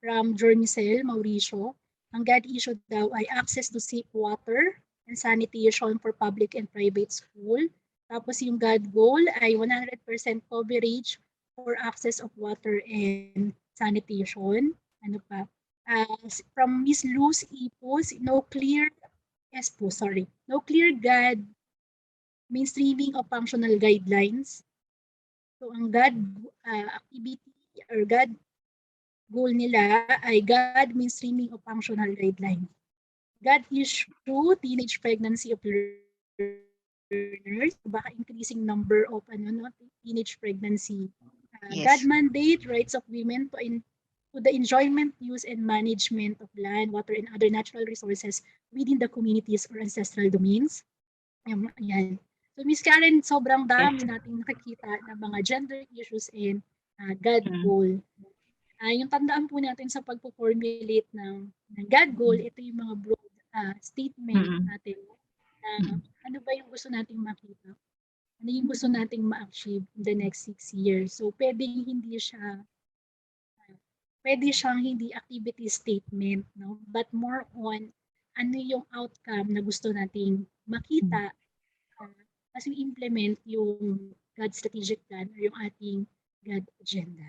from Jormicel, Mauricio. Ang GAD issue daw ay access to safe water and sanitation for public and private school. Tapos yung GAD goal ay 100% coverage for access of water and sanitation. Ano pa? From Miss Luz Ipos, no clear GAD mainstreaming of functional guidelines. So ang GAD activity or GAD goal nila ay GAD mainstreaming of functional guidelines. GAD issue, teenage pregnancy of learners, baka increasing number of teenage pregnancy. Yes. GAD mandate, rights of women to the enjoyment, use, and management of land, water, and other natural resources within the communities or ancestral domains. Ayan. So, Ms. Karen, sobrang dami nating nakikita na mga gender issues and GAD goal. Yung tandaan po natin sa pagpo-formulate ng GAD goal, ito yung mga broad statement natin na ano ba yung gusto nating makita? Ano yung gusto nating ma-achieve in the next 6 years? So, pwede siyang hindi activity statement, no? But more on ano yung outcome na gusto nating makita as we implement yung GAD strategic plan or yung ating GAD agenda.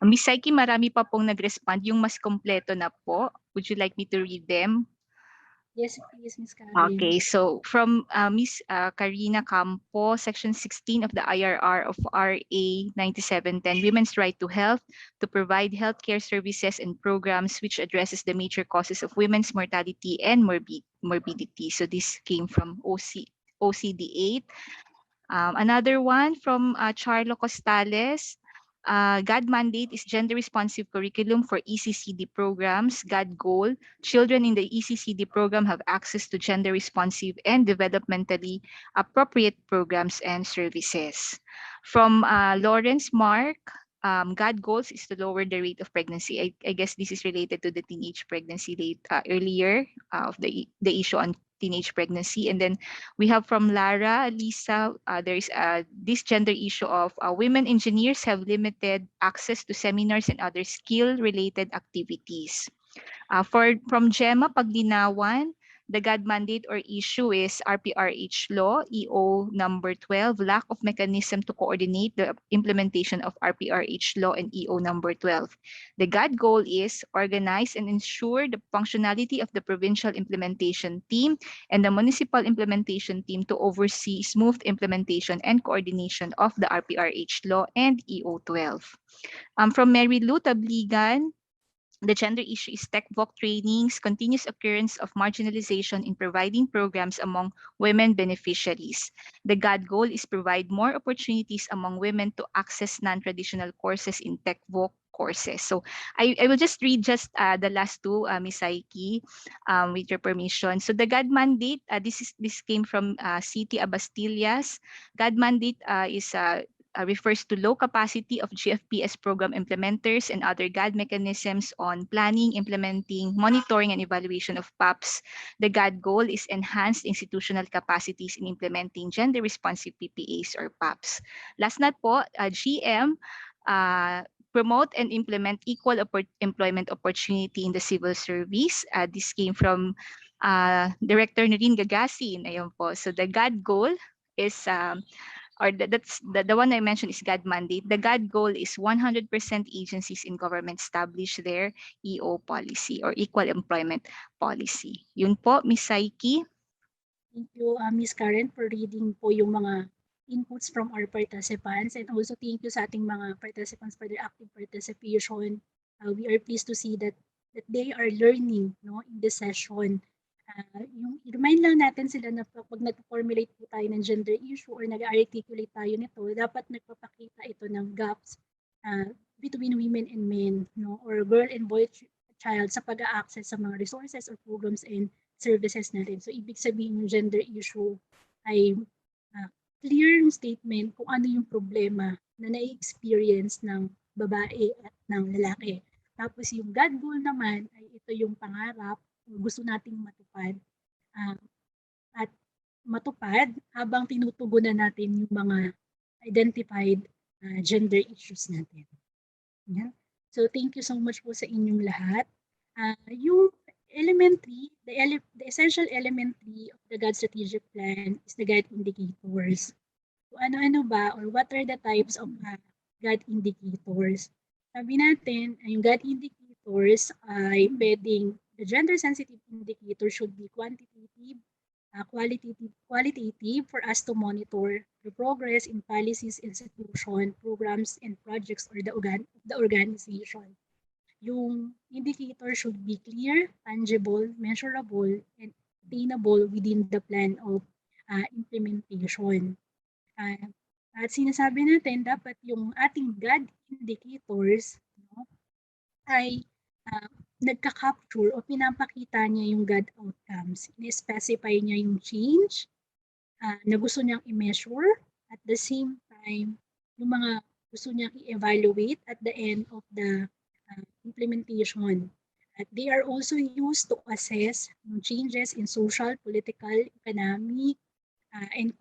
Miss Psyche, marami pa pong nag-respond. Yung mas kompleto na po. Would you like me to read them? Yes, please, Ms. Karen. Okay, so from Ms. Karina Campo, Section 16 of the IRR of RA 9710, Women's Right to Health, to provide healthcare services and programs which addresses the major causes of women's mortality and morbidity. So this came from OCD 8. Another one from Charlo Costales. GAD mandate is gender-responsive curriculum for ECCD programs. GAD goal, children in the ECCD program have access to gender-responsive and developmentally appropriate programs and services. From Lawrence Mark, GAD goals is to lower the rate of pregnancy. I guess this is related to the teenage pregnancy rate earlier of the issue on teenage pregnancy. And then we have from Lara, Lisa, there is this gender issue of women engineers have limited access to seminars and other skill-related activities. From Gemma Paglinawan, the GAD mandate or issue is RPRH law, EO number 12, lack of mechanism to coordinate the implementation of RPRH law and EO number 12. The GAD goal is organize and ensure the functionality of the provincial implementation team and the municipal implementation team to oversee smooth implementation and coordination of the RPRH law and EO 12. From Mary Lou Tabligan, the gender issue is tech voc trainings, continuous occurrence of marginalization in providing programs among women beneficiaries. The GAD goal is provide more opportunities among women to access non-traditional courses in tech voc courses. So I will just read just the last two, Ms. Psyche, with your permission. So the GAD mandate, this came from City Abastillas. GAD mandate refers to low capacity of GFPS program implementers and other GAD mechanisms on planning, implementing, monitoring, and evaluation of PAPs. The GAD goal is enhanced institutional capacities in implementing gender-responsive PPAs or PAPs. Last na po, GM, promote and implement equal employment opportunity in the civil service. This came from Director Noreen Gagasin. Ayun po. So the GAD goal is that's the one I mentioned is GAD mandate. The GAD goal is 100% agencies in government establish their EO policy or equal employment policy. Yun po, Ms. Psyche. Thank you, Ms. Karen, for reading po yung mga inputs from our participants, and also thank you sa ating mga participants for their active participation. We are pleased to see that they are learning, no, in this session. Yung i-remind lang natin sila na pag nag-formulate po tayo ng gender issue or nag-articulate tayo nito, dapat nagpapakita ito ng gaps between women and men, no, or girl and boy child sa pag-access sa mga resources or programs and services natin. So ibig sabihin yung gender issue ay clear statement kung ano yung problema na na-experience ng babae at ng lalaki. Tapos yung GAD goal naman ay ito yung pangarap gusto nating matupad at matupad habang tinutugunan natin yung mga identified gender issues natin. Yeah. So thank you so much po sa inyong lahat. Yung elementary, the essential elementary of the GAD strategic plan is the GAD indicators. So ano-ano ba or what are the types of GAD indicators? Sabi natin, yung GAD indicators ay pwedeng the gender-sensitive indicator should be quantitative, qualitative for us to monitor the progress in policies, institution, programs, and projects or the organization. Yung indicator should be clear, tangible, measurable, and attainable within the plan of implementation. At sinasabi natin, dapat yung ating GAD indicators ay nagka-capture o pinapakita niya yung GAD outcomes. In-specify niya yung change na gusto niyang i-measure at the same time yung mga gusto niyang i-evaluate at the end of the implementation. At they are also used to assess yung changes in social, political, economic, and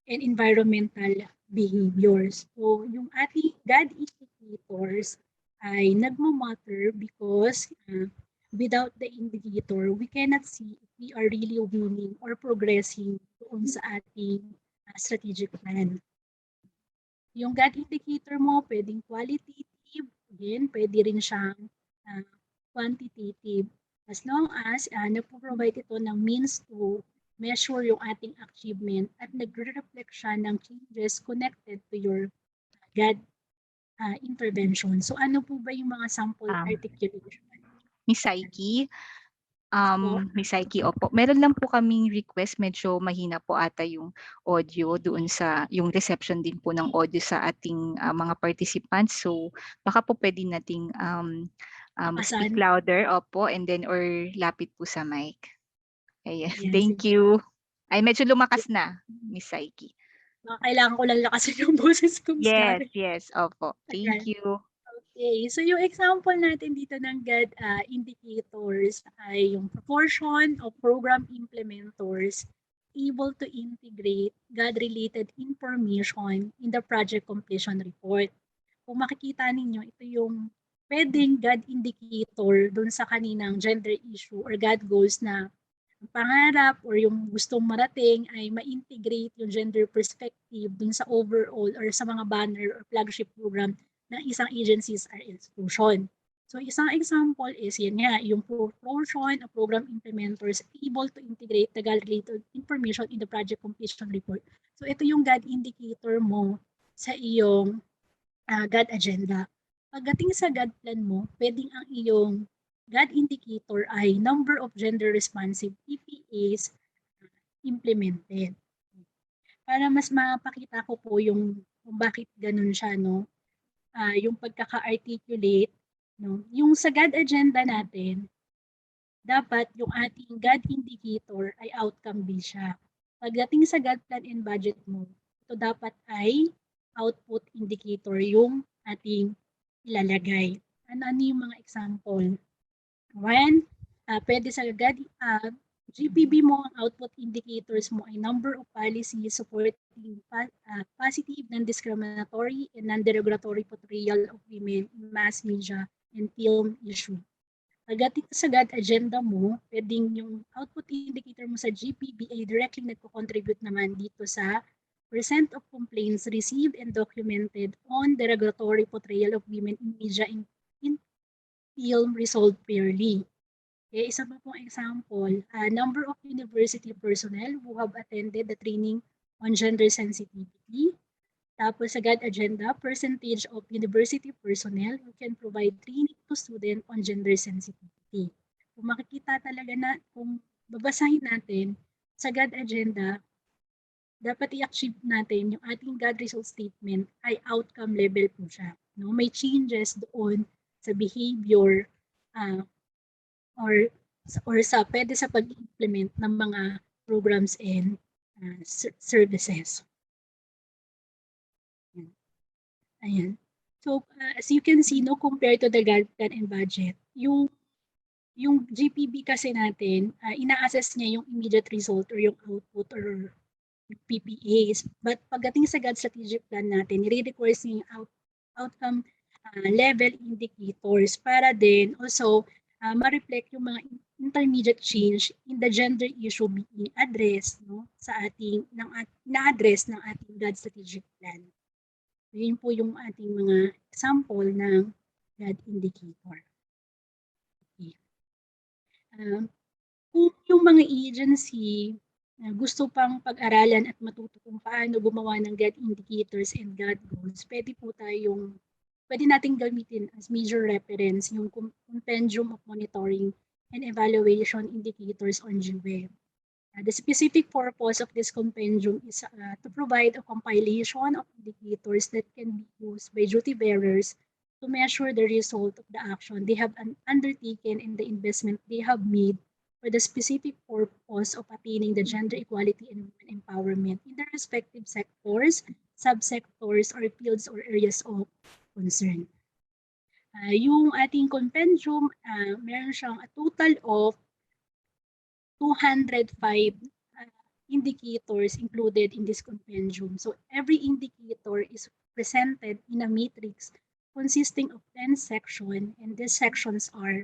environmental behaviors. So yung ating GAD indicators ay nagmamatter because without the indicator, we cannot see if we are really winning or progressing doon sa ating strategic plan. Yung GAD indicator mo, pwedeng qualitative, again, pwede rin siyang quantitative. As long as nagpo-provide ito ng means to measure yung ating achievement at nagre-reflect siya ng changes connected to your GAD intervention. So ano po ba yung mga sample articulation? Miss Psyche, opo. Meron lang po kaming request, medyo mahina po ata yung audio doon sa, yung reception din po ng audio sa ating mga participants. So baka po pwede nating speak louder, opo, and then or lapit po sa mic. Ayan, yes, thank you. Ay, medyo lumakas na, Miss Psyche. Kailangan ko lang lakasin yung boses ko. Yes, opo. Thank you. Okay, so yung example natin dito ng GAD indicators ay yung proportion of program implementers able to integrate GAD-related information in the project completion report. Kung makikita ninyo, ito yung pwedeng GAD indicator dun sa kaninang gender issue or GAD goals na pangarap or yung gustong marating ay ma-integrate yung gender perspective dun sa overall or sa mga banner or flagship program ng isang agencies or institution. So isang example is yan nga, yung proportion of program implementers able to integrate the GAD-related information in the project completion report. So ito yung GAD indicator mo sa iyong GAD agenda. Pagdating sa GAD plan mo, pwedeng ang iyong GAD indicator ay number of gender-responsive PPAs implemented. Para mas mapakita ko po yung kung bakit ganun siya, no? Yung pagkaka-articulate, no? Yung sa GAD agenda natin, dapat yung ating GAD indicator ay outcome-based siya. Pagdating sa GAD plan and budget mo, ito dapat ay output indicator yung ating ilalagay. Ano yung mga example? One, pwede sa GAD, GPB mo, ang output indicators mo ay number of policies supporting positive, non-discriminatory, and non-derogatory portrayal of women in mass media and film issue. Pagdating sa GAD agenda mo, pwedeng yung output indicator mo sa GPB ay directly nagko-contribute naman dito sa percent of complaints received and documented on derogatory portrayal of women in media in film resolved fairly. Okay, isa pa pong example, number of university personnel who have attended the training on gender sensitivity. Tapos sa GAD Agenda, percentage of university personnel who can provide training to student on gender sensitivity. Kung makikita talaga na, kung babasahin natin sa GAD Agenda, dapat i-achieve natin yung ating GAD result statement ay outcome level po siya. No? May changes doon sa behavior or sa pwede sa pag-implement ng mga programs and services. Ayan. So, as you can see, no, compared to the GAD plan and budget, yung GPB kasi natin, ina-assess niya yung immediate result or yung output or PPAs. But pagdating sa GAD strategic plan natin, nire-requires niya yung outcome level indicators para din also ma-reflect yung mga intermediate change in the gender issue being addressed, no, sa ating na-address ng ating GAD strategic plan. Yun po yung ating mga example ng GAD indicator. Okay. Kung yung mga agency gusto pang pag-aralan at matuto kung paano gumawa ng GAD indicators and GAD goals, pwede nating gamitin as major reference yung compendium of monitoring and evaluation indicators on GWE. The specific purpose of this compendium is to provide a compilation of indicators that can be used by duty bearers to measure the result of the action they have undertaken and the investment they have made for the specific purpose of attaining the gender equality and women empowerment in their respective sectors, subsectors, or fields or areas of concern. Yung ating compendium, meron siyang a total of 205 indicators included in this compendium. So every indicator is presented in a matrix consisting of 10 sections, and these sections are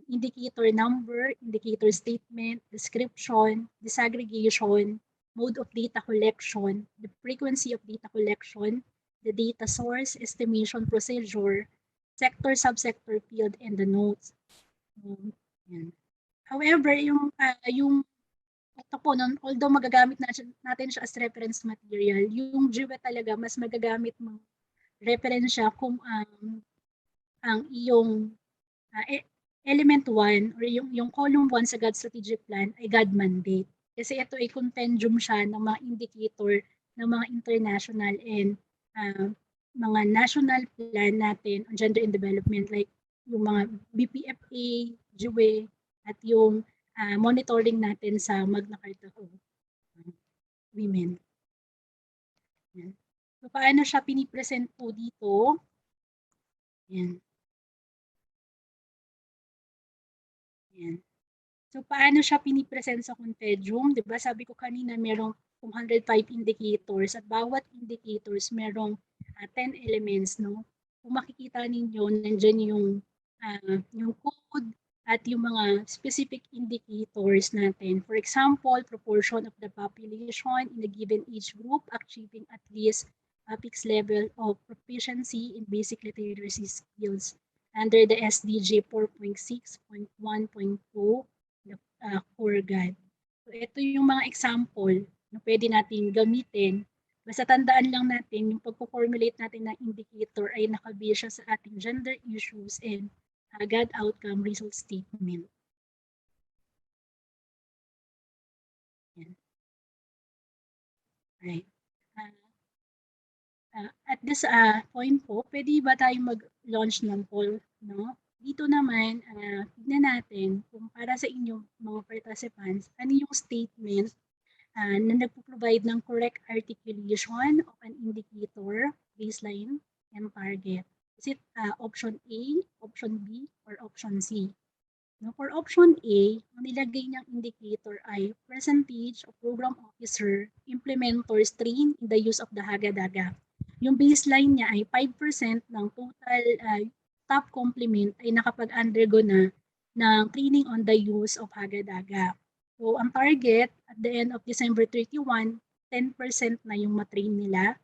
indicator number, indicator statement, description, disaggregation, mode of data collection, the frequency of data collection, the data source, estimation procedure, sector, subsector field, and the notes. Yan. However, yung ito po, although magagamit natin siya as reference material, yung GWE talaga mas magagamit mo reference siya kung ang iyong element 1 or yung column 1 sa GAD strategic plan ay GAD mandate. Kasi ito ay compendium siya ng mga indicator ng mga international and mga national plan natin on gender and development, like yung mga BPFA, GWE, at yung monitoring natin sa Magna Carta of Women. Yan. So, paano siya pinipresent po dito? Yan. Yan. So, paano siya pinipresent sa compendium? Diba, sabi ko kanina merong 205 indicators at bawat indicators merong 10 elements, no? Kung makikita ninyo, nandiyan yung code at yung mga specific indicators natin. For example, proportion of the population in a given age group achieving at least a fixed level of proficiency in basic literacy skills under the SDG 4.6.1.2 core guide. So ito yung mga example na pwede natin gamitin. Basta tandaan lang natin yung pagpo-formulate natin ng indicator ay nakabase sa ating gender issues and GAD outcome result statement. Yan. Right. At this point po, pwede ba tayong mag-launch ng poll? No? Dito naman, tignan natin kung para sa inyong mga participants, ano yung statement na nagpo-provide ng correct articulation of an indicator, baseline, and target. Is it option A, option B, or option C? No, for option A, ang nilagay niyang indicator ay percentage of program officer implementors trained in the use of the Hagadaga. Yung baseline niya ay 5% ng total top complement ay nakapag-undergo na ng training on the use of Hagadaga. So, ang target at the end of December 31, 10% na yung matrain nila.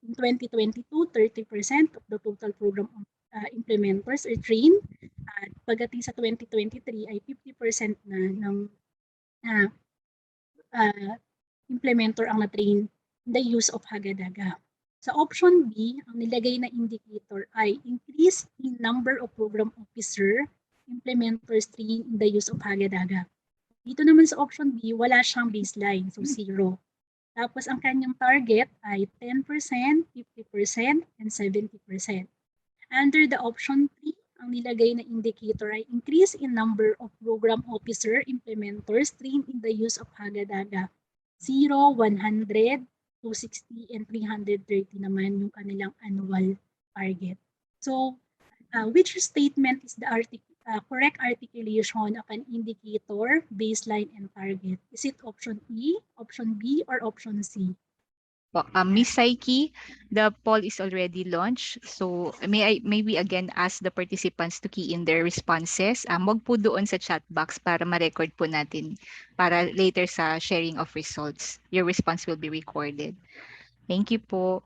In 2022, 30% of the total program implementers are trained. At pagdating sa 2023 ay 50% na ng implementer ang na-train in the use of hagadaga. Sa option B, ang nilagay na indicator ay increase in number of program officer, implementers trained in the use of hagadaga. Dito naman sa option B, wala siyang baseline, so 0. Tapos ang kanyang target ay 10%, 50%, and 70%. Under the option 3, ang nilagay na indicator ay increase in number of program officer, implementers trained in the use of hagadaga. 0, 100, 260, and 330 naman yung kanilang annual target. So, which statement is the correct articulation of an indicator, baseline, and target? Is it option E, option B, or option C? Miss Psyche, the poll is already launched. So may I maybe again ask the participants to key in their responses. Wag po doon sa chat box para ma-record po natin para later sa sharing of results. Your response will be recorded. Thank you po.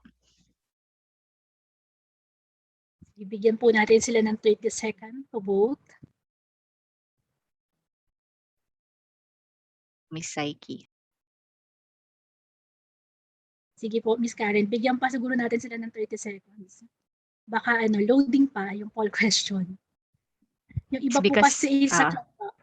Ibigyan po natin sila ng 30 seconds to vote. Miss Psyche. Sige po, Miss Karen, bigyan pa siguro natin sila ng 30 seconds. Baka loading pa yung poll question. Yung iba po kasi sa chat box.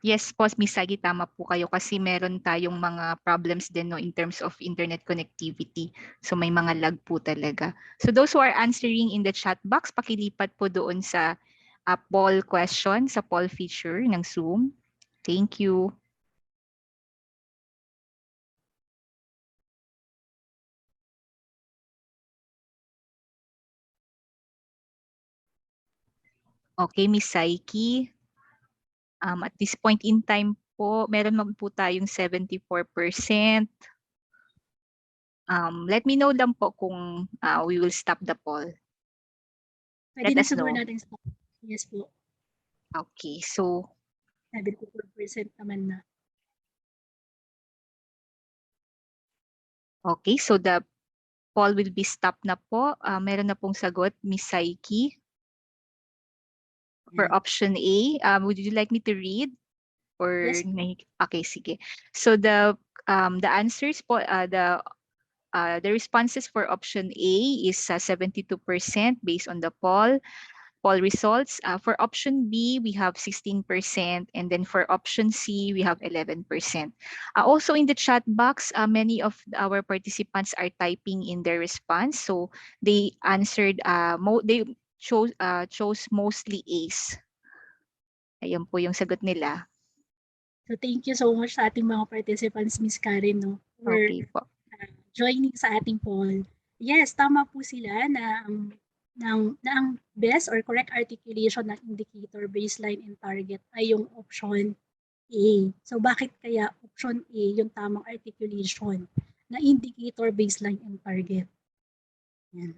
Yes po, Miss Sagi, tama po kayo kasi meron tayong mga problems din in terms of internet connectivity. So may mga lag po talaga. So those who are answering in the chat box, pakilipat po doon sa poll question, sa poll feature ng Zoom. Thank you. Okay, Miss Psyche. At this point in time po, meron naman po tayong 74%. Let me know lang po kung we will stop the poll. Pwede na siguro natin stop. Yes po. Okay, so 74% naman na. Okay, so the poll will be stopped na po. Meron na pong sagot, Miss Psyche. For option A, would you like me to read? Or Yes. Okay, sige. So the answers po, the responses for option A is 72% based on the poll results. For option B, we have 16%, and then for option C, we have 11%. Also in the chat box, many of our participants are typing in their response. So they answered, they chose mostly A's. Ayan po yung sagot nila. So thank you so much sa ating mga participants, Miss Karen, for joining sa ating poll. Yes, tama po sila na ang best or correct articulation ng indicator, baseline, and target ay yung option A. So bakit kaya option A yung tamang articulation na indicator, baseline, and target? Yan.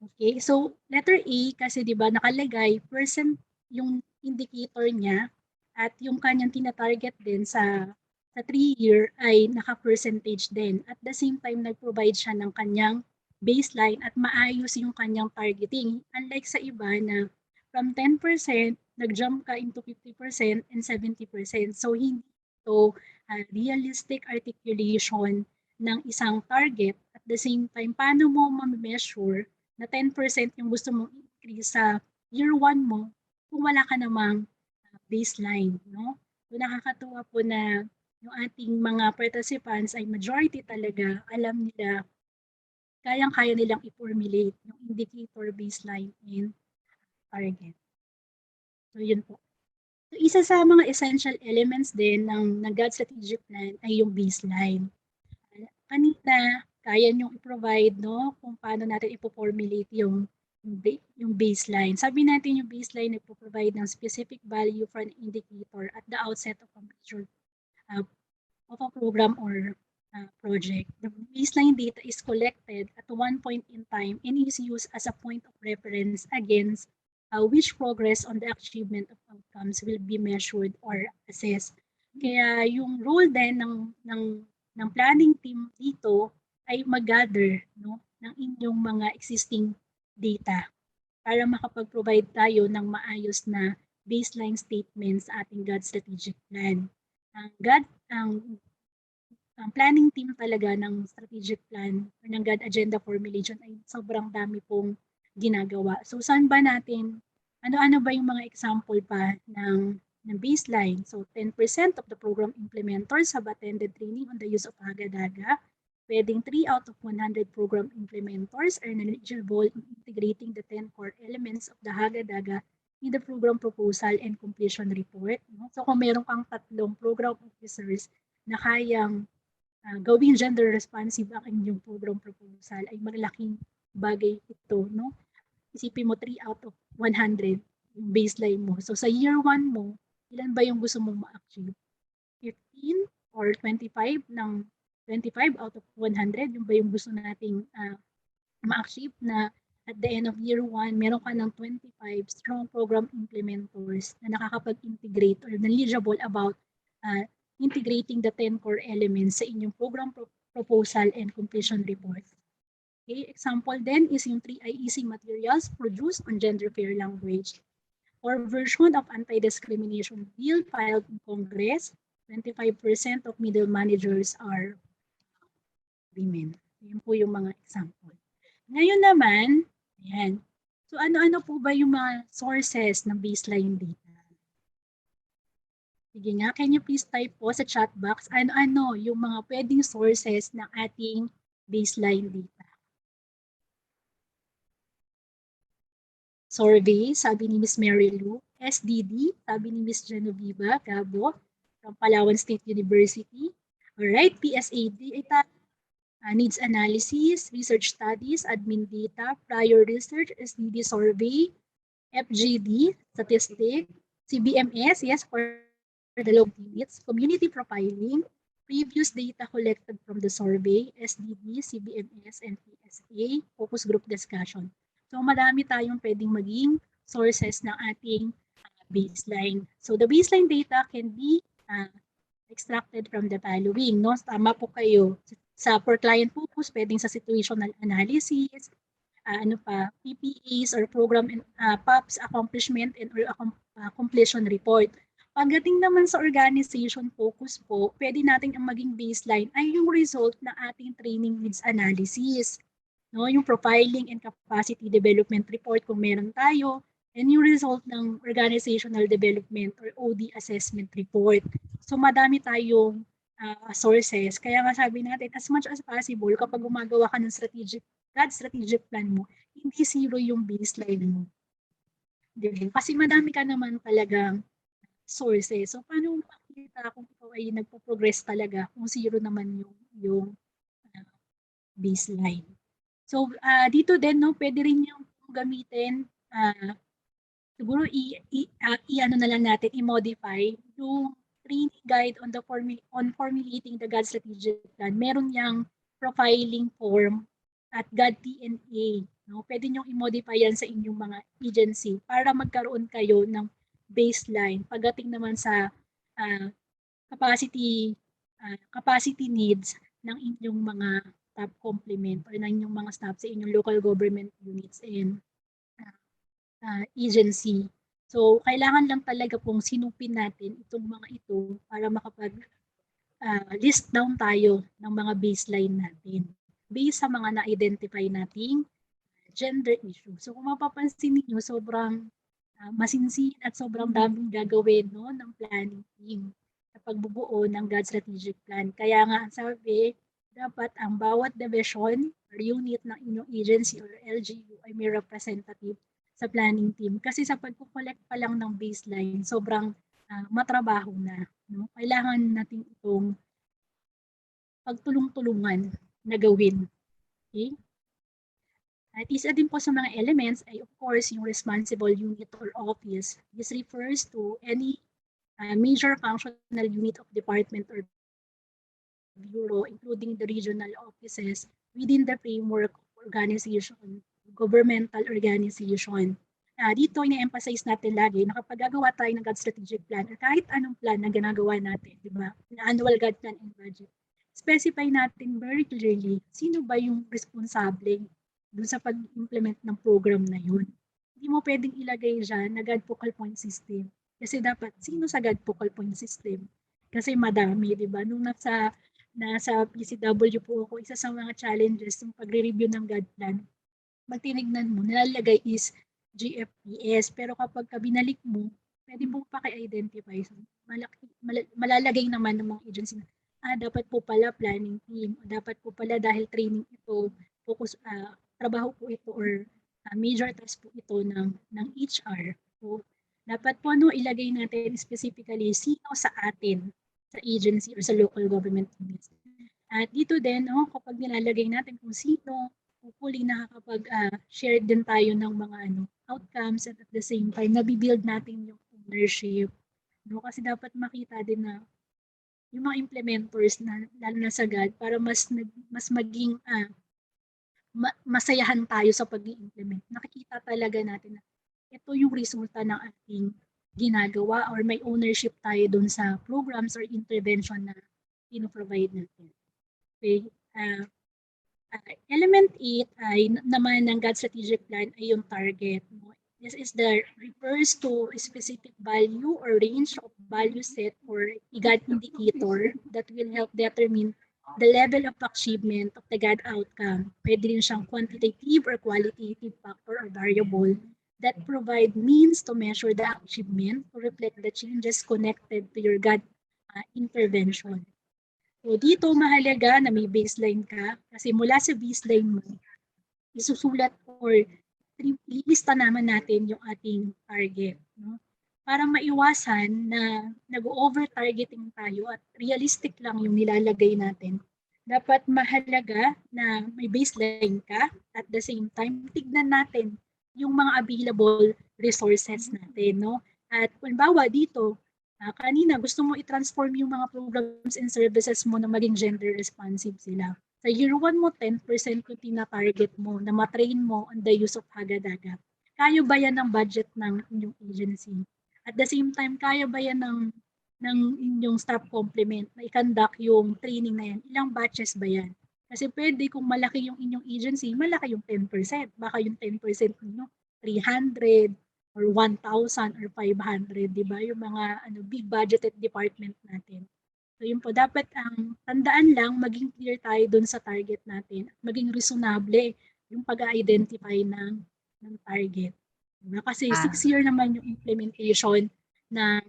Okay, so letter A kasi 'di ba nakalagay percent yung indicator niya at yung kanyang tina-target din sa 3-year ay naka-percentage din. At the same time nag-provide siya ng kanyang baseline at maayos yung kanyang targeting. Unlike sa iba na from 10% nag-jump ka into 50% and 70%. So hindi ito realistic articulation ng isang target. At the same time, paano mo ma-measure na 10% yung gusto mong increase sa year 1 mo kung wala ka namang baseline, no? So nakakatuwa po na yung ating mga participants ay majority talaga alam nila, kayang-kaya nilang i-formulate yung indicator, baseline, and target. So yun po. So isa sa mga essential elements din ng GAD Strategic Plan ay yung baseline. Kanina, kaya nyo i-provide kung paano natin ipo-formulate yung baseline. Sabi natin yung baseline nagpo-provide ng specific value for an indicator at the outset of a major of a program or project. The baseline data is collected at one point in time and is used as a point of reference against which progress on the achievement of outcomes will be measured or assessed. Kaya yung role din ng planning team dito ay mag-gather ng inyong mga existing data para makapag-provide tayo ng maayos na baseline statements sa ating GAD strategic plan. Ang ang planning team talaga ng strategic plan or ng GAD agenda formulation ay sobrang dami pong ginagawa. So saan ba natin, ano-ano ba yung mga example pa ng baseline? So 10% of the program implementers have attended training on the use of Hagadaga. Pwedeng 3 out of 100 program implementers are knowledgeable in integrating the 10 core elements of the Hagadaga in the program proposal and completion report. So kung meron kang 3 program officers na kayang gawing gender responsive ang inyong program proposal, ay malaking bagay ito, no? Isipin mo 3 out of 100 yung baseline mo. So sa year 1 mo, ilan ba yung gusto mong ma-achieve? 15 or 25 ng 25 out of 100, yung ba yung gusto nating ma-achieve na at the end of year 1, meron ka ng 25 strong program implementers na nakakapag-integrate or knowledgeable about integrating the 10 core elements sa inyong program proposal and completion report. Okay, example then is yung 3 IEC materials produced on gender fair language or version of anti-discrimination bill filed in Congress. 25% of middle managers are women. Yan po yung mga example. Ngayon naman, ayan. So ano-ano po ba yung mga sources ng baseline data? Sige nga, can you please type po sa chat box ano-ano yung mga pwedeng sources ng ating baseline data? Survey, sabi ni Ms. Mary Lou. SDD, sabi ni Ms. Genoveva Gabo from Palawan State University. Alright, PSAD, needs analysis, research studies, admin data, prior research, SDD survey, FGD, statistic, CBMS, yes, for the low units, community profiling, previous data collected from the survey, SDD, CBMS, and PSA, focus group discussion. So marami tayong pwedeng maging sources ng ating baseline. So the baseline data can be extracted from the following. No? Tama po kayo. Sa for client purpose, pwedeng sa situational analysis, PPAs or program PAPs accomplishment and or completion report. Pagdating naman sa organization focus po, pwede natin ang maging baseline ay yung result ng ating training needs analysis. No, yung profiling and capacity development report kung meron tayo, and yung result ng organizational development or OD assessment report. So madami tayong sources. Kaya nga sabi natin, as much as possible, kapag gumagawa ka ng strategic plan mo, hindi zero yung baseline mo. Diba? Kasi madami ka naman talagang sources. So paano makikita kung ikaw ay nagpo-progress talaga kung zero naman yung baseline. So dito din, no, pwede rin yung gamitin, siguro i-ano na lang natin, i-modify yung training guide on formulating the GAD strategic plan. Meron yang profiling form at GAD TNA. No? Pwede nyo i-modify yan sa inyong mga agency para magkaroon kayo ng baseline pagdating naman sa capacity needs ng inyong mga top complement or ng inyong mga staff sa inyong local government units and agency. So, kailangan lang talaga pong sinupin natin itong mga ito para makapag-list down tayo ng mga baseline natin based sa mga na-identify nating gender issue. So, kung mapapansin niyo, sobrang masinsin at sobrang daming gagawin, no, ng planning team sa pagbubuo ng GAD strategic plan. Kaya nga, ang sabi, dapat ang bawat division or unit ng inyong agency or LGU ay may representative sa planning team. Kasi sa pag-collect pa lang ng baseline, sobrang matrabaho na. No? Kailangan natin itong pagtulong-tulungan na gawin. Okay? At isa din po sa mga elements ay of course yung responsible unit or office. This refers to any major functional unit of department or bureau, including the regional offices within the framework of organization, governmental organization. Dito ina-emphasize natin lagi na kapag gagawa tayo ng GAD strategic plan or kahit anong plan na ginagawa natin, di ba? Na annual GAD plan and budget. Specify natin very clearly sino ba yung responsable dun sa pag-implement ng program na yun. Hindi mo pwedeng ilagay dyan na GAD focal point system. Kasi dapat sino sa GAD focal point system? Kasi madami, di ba? Nung nasa nasa PCW po ako, isa sa mga challenges ng pagre-review ng GAD plan, magtinignan mo, nilalagay is GFPS. Pero kapag binalik mo, pwede mo paki-identify. So, malalagay naman ng mga agency na, dapat po pala planning team, o dapat po pala dahil training ito, focus, trabaho po ito, or major task po ito ng HR. So, dapat po ilagay natin specifically sino sa atin, sa agency or sa local government units. At dito din, kapag nilalagay natin kung sino, hopefully nakakapag-share din tayo ng mga outcomes, at the same time, nabibuild natin yung ownership. Kasi dapat makita din na yung mga implementors na lalo na sa GAD para mas maging masayahan tayo sa pag-i-implement. Nakikita talaga natin na ito yung resulta ng ating ginagawa, or may ownership tayo doon sa programs or intervention na pino-provide natin. Okay. Element 8 ay naman ng GAD strategic plan ay yung target. This is refers to a specific value or range of value set or GAD indicator that will help determine the level of achievement of the GAD outcome. Pwede rin siyang quantitative or qualitative factor or variable that provide means to measure the achievement to reflect the changes connected to your GAD intervention. So dito mahalaga na may baseline ka, kasi mula sa baseline mo, isusulat or ilista naman natin yung ating target. Para maiwasan na nag-over-targeting tayo at realistic lang yung nilalagay natin, dapat mahalaga na may baseline ka, at the same time, tignan natin yung mga available resources natin. At halimbawa dito, kanina gusto mo i-transform yung mga programs and services mo na maging gender responsive sila. Sa year 1 mo, 10% yung tina-target mo na matrain mo on the use of Hagadaga. Kaya ba yan ng budget ng inyong agency? At the same time, kaya ba yan ng inyong staff complement na i-conduct yung training na yan? Ilang batches ba yan? Kasi pwede kung malaki yung inyong agency, malaki yung 10%. Baka yung 10% ninyo, 300 or 1,000 or 500, di ba? Yung mga big budgeted department natin. So yun po, dapat ang tandaan lang, maging clear tayo dun sa target natin, at maging reasonable yung pag-identify ng target. Diba? Kasi 6 year naman yung implementation ng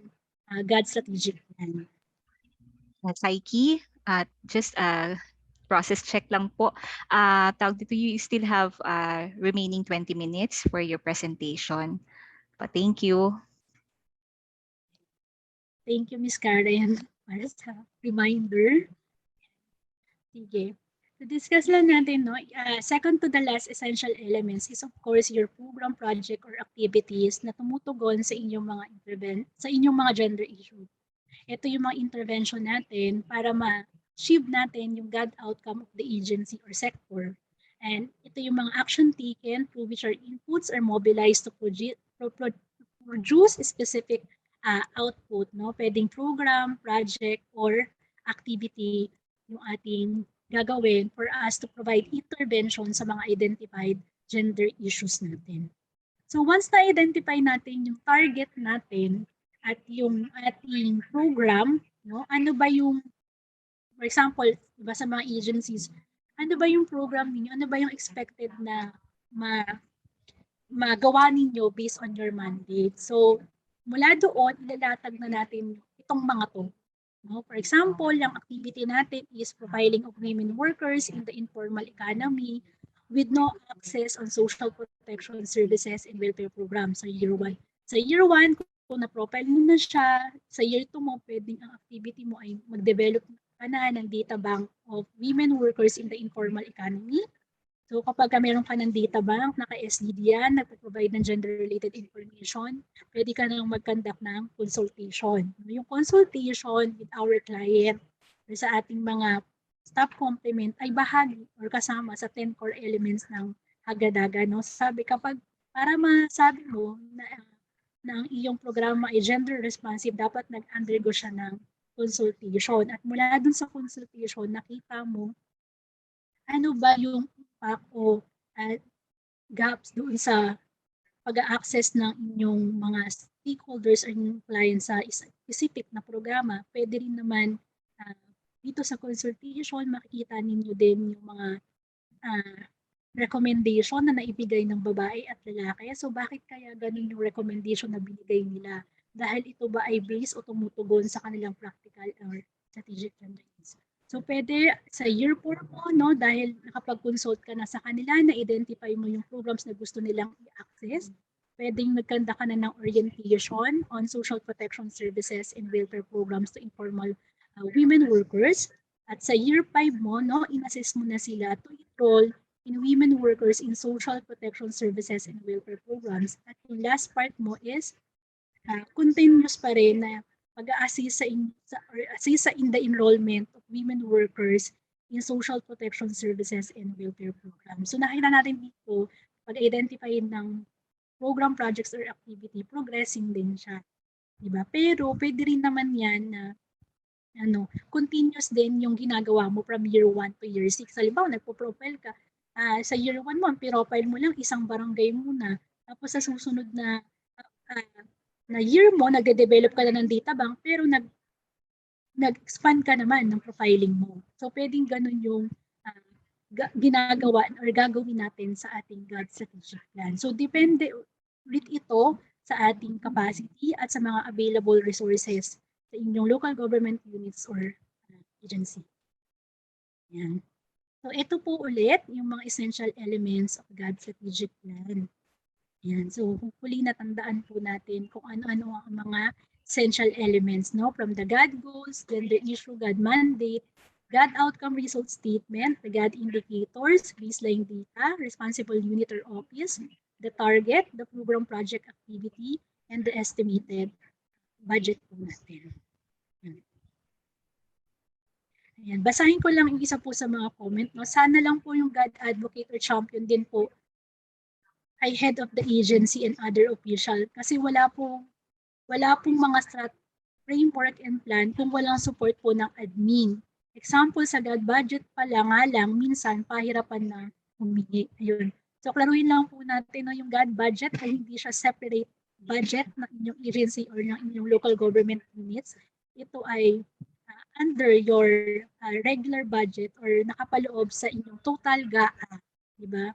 GAD strategic plan. Psyche, just process check lang po. Tawag dito, you still have remaining 20 minutes for your presentation. Thank you. Thank you, Ms. Karen, para sa reminder. Sige. To discuss lang natin, second to the last essential elements is of course your program, project, or activities na tumutugon sa inyong mga gender issue. Ito yung mga intervention natin para ma-achieve natin yung GAD outcome of the agency or sector. And ito yung mga action taken through which our inputs are mobilized to produce specific output. Pwedeng program, project, or activity yung ating gagawin for us to provide intervention sa mga identified gender issues natin. So once na-identify natin yung target natin at yung ating program, ano ba yung, for example, diba sa mga agencies, ano ba yung program ninyo? Ano ba yung expected na magawa ninyo based on your mandate? So, mula doon, ilalatag na natin itong mga to. For example, yung activity natin is profiling of women workers in the informal economy with no access on social protection services and welfare programs sa year 1. Sa year 1, kung na-profile mo na siya, sa year 2 mo, pwedeng ang activity mo ay mag-develop ka na ng data bank of women workers in the informal economy. So kapag meron ka ng data bank, naka-SDD yan, nagpo-provide ng gender-related information, pwede ka nang mag-conduct ng consultation. Yung consultation with our client or sa ating mga staff complement ay bahagi or kasama sa 10 core elements ng Hagadaga. Sabi kapag para masabi mo na ang iyong programa ay gender responsive, dapat nag-undergo siya ng consultation. At mula dun sa consultation, nakita mo ano ba yung impact o gaps doon sa pag-access ng inyong mga stakeholders or inyong clients sa specific na programa. Pwede rin naman dito sa consultation, makikita ninyo din yung mga recommendation na naibigay ng babae at lalaki. So bakit kaya ganun yung recommendation na binigay nila? Dahil ito ba ay based o tumutugon sa kanilang practical or strategic gender needs? So pwede sa year 4 mo, no, dahil nakapag-consult ka na sa kanila, na-identify mo yung programs na gusto nilang i-access, pwedeng nagkanda ka na ng orientation on social protection services and welfare programs to informal women workers. At sa year 5 mo, no, in-assess mo na sila to enroll in women workers in social protection services and welfare programs. At yung last part mo is continuous pa rin na pag-a-assist in the enrollment of women workers in social protection services and welfare programs. So nakita natin dito, pag-identify ng program, projects, or activity, progressing din siya. Diba? Pero pwede rin naman yan na continuous din yung ginagawa mo from year 1 to year 6. Halimbawa, nagpo-profile ka. Sa year 1 mo, ang profile mo lang isang barangay muna. Tapos sa susunod na year mo, nag-develop ka na ng data bank, pero nag-expand ka naman ng profiling mo. So, pwedeng ganun yung ginagawa or gagawin natin sa ating GAD strategic plan. So, depende ulit ito sa ating capacity at sa mga available resources sa inyong local government units or agency. Yan. So, ito po ulit yung mga essential elements of GAD strategic plan. Yan. So, hopefully natandaan po natin kung ano-ano ang mga essential elements, no? From the GAD goals, then the issue GAD mandate, GAD outcome result statement, the GAD indicators, baseline data, responsible unit or office, the target, the program project activity, and the estimated budget po natin. Ayan. Basahin ko lang yung isa po sa mga comment. No? Sana lang po yung GAD advocate or champion din po ay head of the agency and other official kasi wala pong mga framework and plan kung walang support po ng admin. Example, sa GAD budget pala nga lang, minsan pahirapan na humingi. Ayun. So, klaruhin lang po natin na yung GAD budget ay hindi siya separate budget ng inyong agency or ng inyong local government units. Ito ay under your regular budget or nakapaloob sa inyong total GAA. Diba?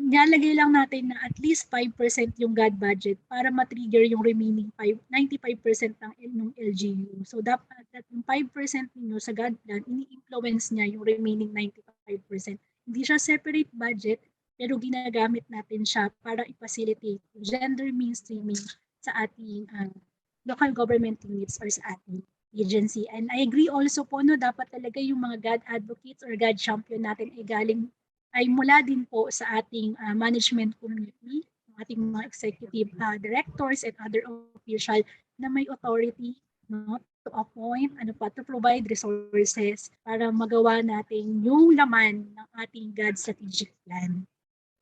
Nilalagay lang natin na at least 5% yung GAD budget para matrigger yung remaining 95% ng LGU. So dapat at yung 5% niyo sa GAD plan, ini-influence niya yung remaining 95%. Hindi siya separate budget, pero ginagamit natin siya para i-facilitate gender mainstreaming sa ating local government units or sa ating agency. And I agree also po, no, dapat talaga yung mga GAD advocates or GAD champion natin ay mula din po sa ating management committee, ating mga executive directors and other official na may authority, no, to appoint, to provide resources para magawa natin yung laman ng ating GAD strategic plan.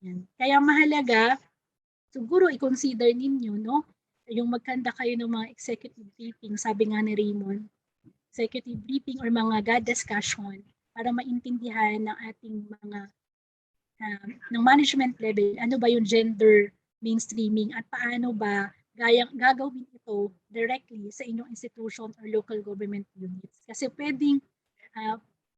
Yan. Kaya mahalaga, siguro i-consider ninyo, no, yung magkanda kayo ng mga executive briefing, sabi nga ni Raymond, executive briefing or mga GAD discussion para maintindihan ng ating mga ng management level, ano ba yung gender mainstreaming at paano ba gagawin ito directly sa inyong institution or local government units. Kasi pwedeng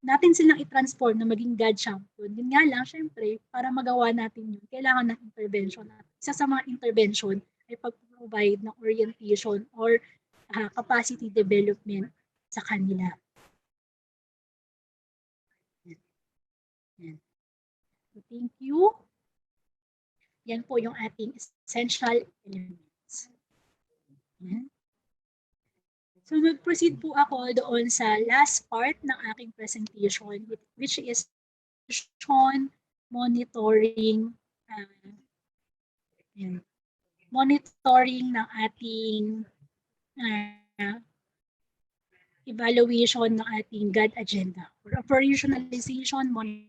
natin silang i-transform na maging GAD champion. Yun nga lang, syempre, para magawa natin yun, kailangan ng intervention. Isa sa mga intervention ay pag-provide ng orientation or capacity development sa kanila. Yan. So, thank you. Yan po yung ating essential elements. Yan. So, mag-proceed po ako doon sa last part ng aking presentation, which is monitoring monitoring ng ating evaluation ng ating GAD agenda or operationalization monitoring.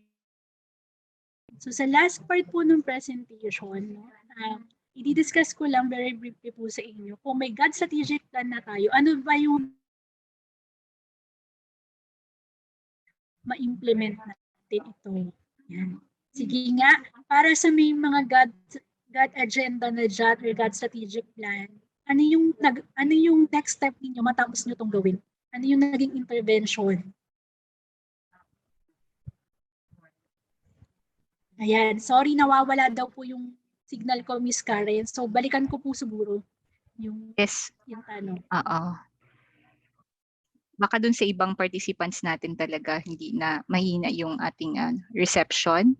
So sa last part po ng presentation, i-discuss ko lang very briefly po sa inyo kung may GAD strategic plan na tayo, ano ba yung ma-implement natin ito. Yan. Sige nga, para sa may mga GAD agenda na dyan or GAD strategic plan, ano yung next step ninyo matapos nyo itong gawin? Ano yung naging intervention? Ayan, sorry, nawawala daw po yung signal ko, Miss Karen. So, balikan ko po siguro yung, Yes. yung tanong. Oo. Baka dun sa ibang participants natin talaga hindi na mahina yung ating reception.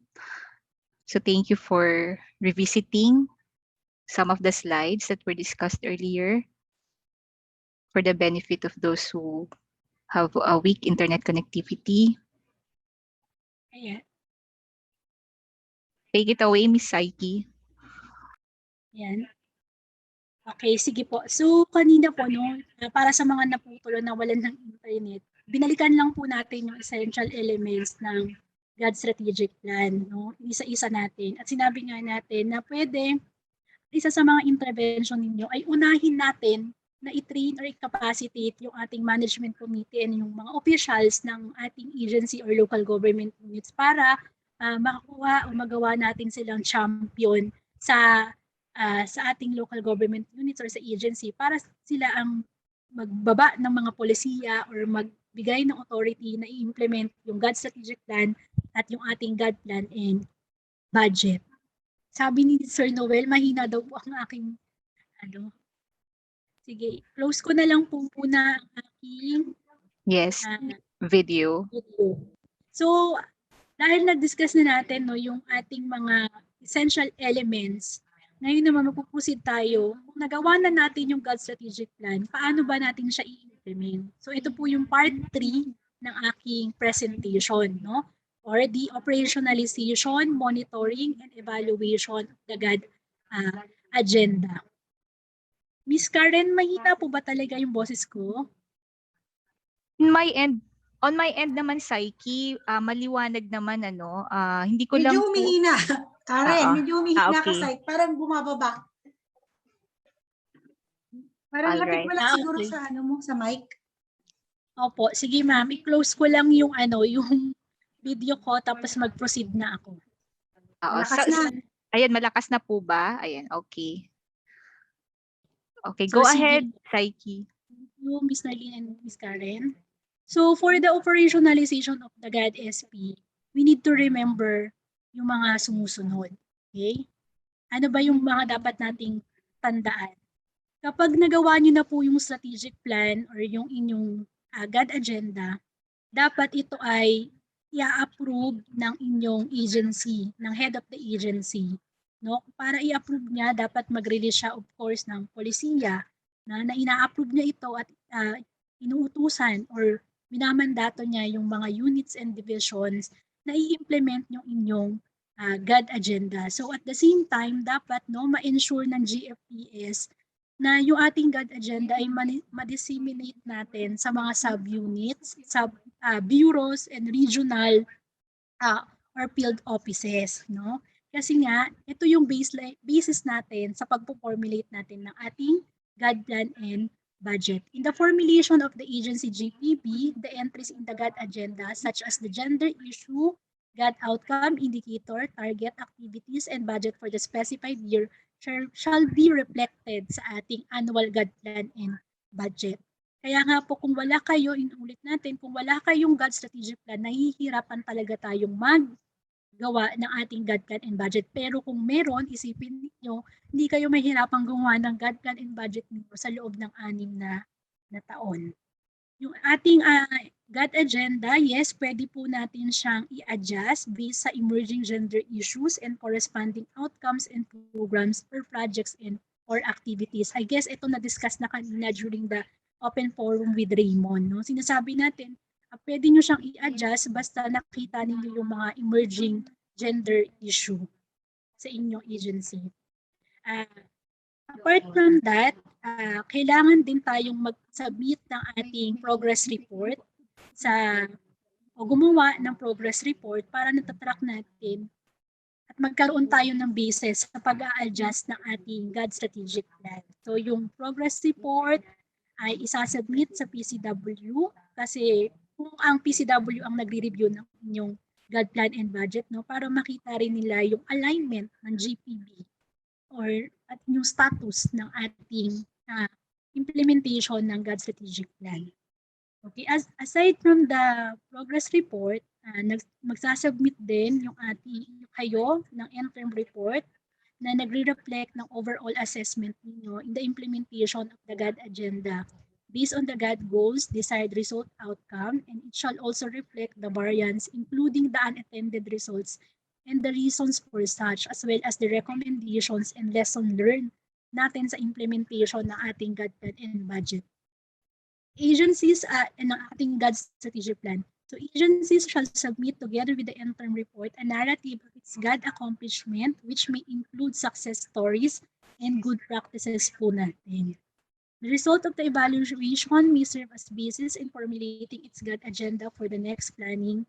So thank you for revisiting some of the slides that were discussed earlier for the benefit of those who have a weak internet connectivity. Ayan. Take it away, Miss Psyche. Ayan. Okay, sige po. So, kanina po, no, para sa mga naputulo na walan ng internet, binalikan lang po natin yung essential elements ng GAD Strategic Plan, no? Isa-isa natin. At sinabi nga natin na pwede, isa sa mga intervention ninyo ay unahin natin na i-train or i-capacitate yung ating management committee and yung mga officials ng ating agency or local government units para makakuha o magawa natin silang champion sa ating local government units or sa agency para sila ang magbaba ng mga polisiya or magbigay ng authority na i-implement yung GAD Strategic Plan at yung ating GAD Plan and budget. Sabi ni Sir Noel, mahina daw po ang aking Sige, close ko na lang po muna ang aking video. So, dahil nag-discuss na natin no, yung ating mga essential elements, ngayon naman magpupusid tayo, kung nagawa na natin yung GAD Strategic Plan, paano ba natin siya i-implement? So, ito po yung part 3 ng aking presentation, no? Or the operationalization, monitoring, and evaluation of the GAD agenda. Miss Karen, mahina po ba talaga yung boses ko? On my end naman, Psyche, maliwanag naman hindi ko medyo lang humihina. Karen, medyo humihina ka, Psyche. Parang bumababa. Parang lapit mo lang siguro sa sa mic. Opo, sige ma'am, i-close ko lang yung yung video ko tapos mag-proceed na ako. Malakas na. Ayan, malakas na po ba? Ayan, okay. Okay, go ahead, Psyche. Thank you, Ms. Narlene and Ms. Karen. So, for the operationalization of the GAD SP, we need to remember yung mga sumusunod. Okay? Ano ba yung mga dapat nating tandaan? Kapag nagawa nyo na po yung strategic plan or yung inyong GAD agenda, dapat ito ay i-approve ng inyong agency, ng head of the agency. No? Para i-approve niya, dapat mag-release siya of course ng polisiya na ina-approve niya ito at inuutusan or minamandato niya yung mga units and divisions na i-implement yung inyong GAD agenda. So at the same time, dapat ma-ensure ng GFPS na yung ating GAD agenda ay ma-disseminate natin sa mga sub-units, bureaus and regional or field offices. No? Kasi nga, ito yung basis natin sa pagpo-formulate natin ng ating GAD plan and budget. In the formulation of the agency GPB, the entries in the GAD agenda such as the gender issue, GAD outcome, indicator, target, activities, and budget for the specified year shall be reflected sa ating annual GAD plan and budget. Kaya nga po kung wala kayo, inulit natin, kung wala kayong GAD strategic plan, nahihirapan talaga tayong gawa ng ating GAD plan and budget. Pero kung meron, isipin niyo, hindi kayo mahirapang gumawa ng GAD plan and budget niyo sa loob ng 6 na taon. Yung ating GAD agenda, yes, pwede po natin siyang i-adjust based sa emerging gender issues and corresponding outcomes and programs or projects and or activities. I guess ito na-discuss na kanina during the open forum with Raymond. No? Sinasabi natin, pwede nyo siyang i-adjust basta nakita ninyo yung mga emerging gender issue sa inyong agency. Apart from that, kailangan din tayong mag-submit ng ating progress report o gumawa ng progress report para natatrack natin at magkaroon tayo ng basis sa pag-a-adjust ng ating GAD strategic plan. So yung progress report ay isasubmit sa PCW kasi kung ang PCW ang nagre-review ng inyong GAD plan and budget, no, para makita rin nila yung alignment ng GPB or at yung status ng ating implementation ng GAD Strategic Plan. Okay, aside from the progress report, magsasubmit din yung kayo ng interim report na nagre-reflect ng overall assessment ninyo in the implementation of the GAD agenda based on the GAD goals, desired result outcome, and it shall also reflect the variance, including the unattended results and the reasons for such, as well as the recommendations and lesson learned natin sa implementation ng ating GAD plan and budget. Agencies ng ating GAD strategic plan. So agencies shall submit together with the interim report a narrative of its GAD accomplishment which may include success stories and good practices po natin. The result of the evaluation may serve as basis in formulating its GAD agenda for the next planning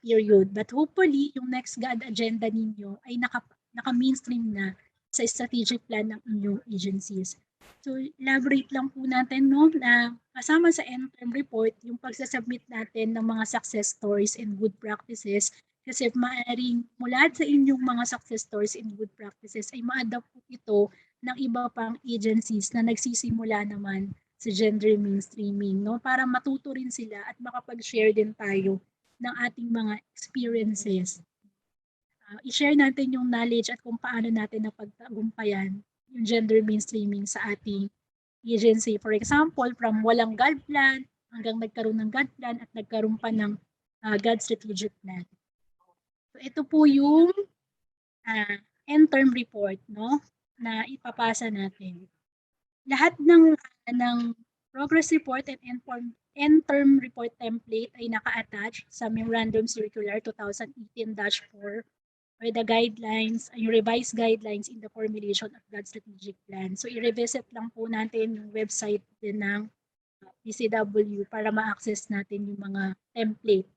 period. But hopefully, yung next GAD agenda ninyo ay naka-mainstream na sa strategic plan ng inyong agencies. So, elaborate lang po natin na kasama sa interim report yung pagsasubmit natin ng mga success stories and good practices kasi maaaring mula sa inyong mga success stories and good practices ay ma-adapt po ito ng iba pang agencies na nagsisimula naman sa gender mainstreaming, para matuto rin sila at makapag-share din tayo ng ating mga experiences. I-share natin yung knowledge at kung paano natin napagtagumpayan yung gender mainstreaming sa ating agency. For example, from walang GAD plan hanggang nagkaroon ng GAD plan at nagkaroon pa ng GAD strategic plan. So ito po yung interim report na ipapasa natin. Lahat ng progress report and interim report template ay naka-attach sa Memorandum Circular 2018-4 or the guidelines, yung revised guidelines in the formulation of GAD strategic plan. So i-revisit lang po natin yung website din ng PCW para ma-access natin yung mga template.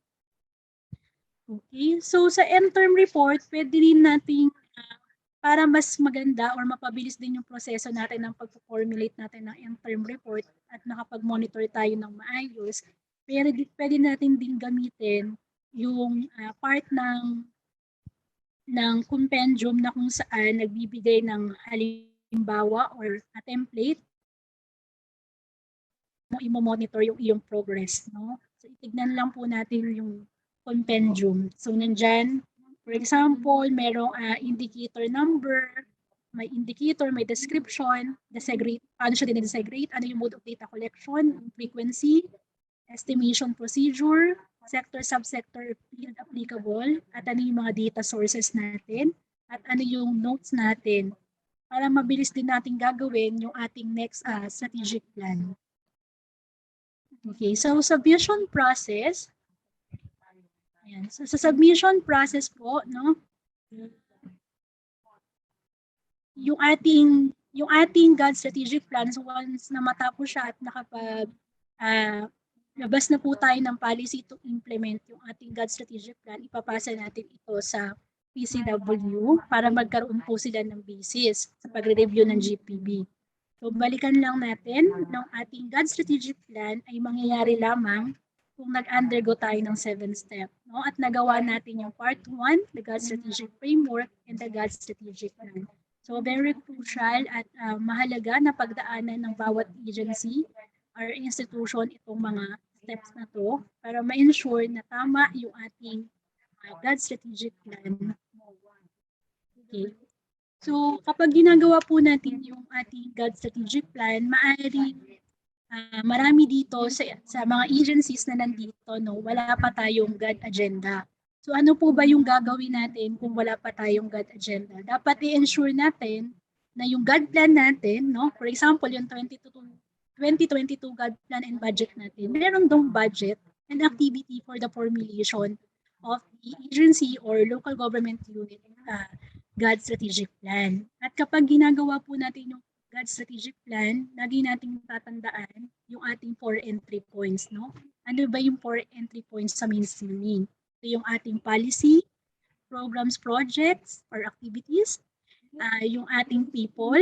Okay, so sa interim report, pwede rin natin para mas maganda or mapabilis din yung proseso natin ng pag-formulate natin ng interim report at nakapag-monitor tayo ng maayos, pwede natin din gamitin yung part ng compendium na kung saan nagbibigay ng halimbawa or a template mo i-monitor yung iyong progress. So itignan lang po natin yung compendium. So nandyan, for example, merong indicator number, may indicator, may description, paano siya din-segregate, ano yung mode of data collection, frequency, estimation procedure, sector, subsector, field applicable, at ano yung mga data sources natin, at ano yung notes natin, para mabilis din natin gagawin yung ating next strategic plan. Okay, so submission process. Ayan. So sa submission process po, yung ating GAD strategic plan, so once na matapos siya at labas na po tayo ng policy to implement yung ating GAD strategic plan, ipapasa natin ito sa PCW para magkaroon po sila ng basis sa pagre-review ng GPB. So balikan lang natin ng ating GAD strategic plan ay mangyayari lamang kung nag-undergo tayo ng 7-step. At nagawa natin yung part 1, the GAD strategic framework, and the GAD strategic plan. So very crucial at mahalaga na pagdaanan ng bawat agency or institution itong mga steps na to para ma-ensure na tama yung ating GAD strategic plan. Okay. So kapag ginagawa po natin yung ating GAD strategic plan, maaaring marami dito sa mga agencies na nandito, wala pa tayong GAD agenda. So ano po ba yung gagawin natin kung wala pa tayong GAD agenda? Dapat i-ensure natin na yung GAD plan natin, for example, yung 2022 GAD plan and budget natin, meron dong budget and activity for the formulation of the agency or local government unit GAD strategic plan. At kapag ginagawa po natin yung GAD strategic plan, lagi nating tatandaan yung ating 4 entry points. Ano ba yung 4 entry points sa mainstreaming? Ito yung ating policy, programs, projects, or activities, yung ating people,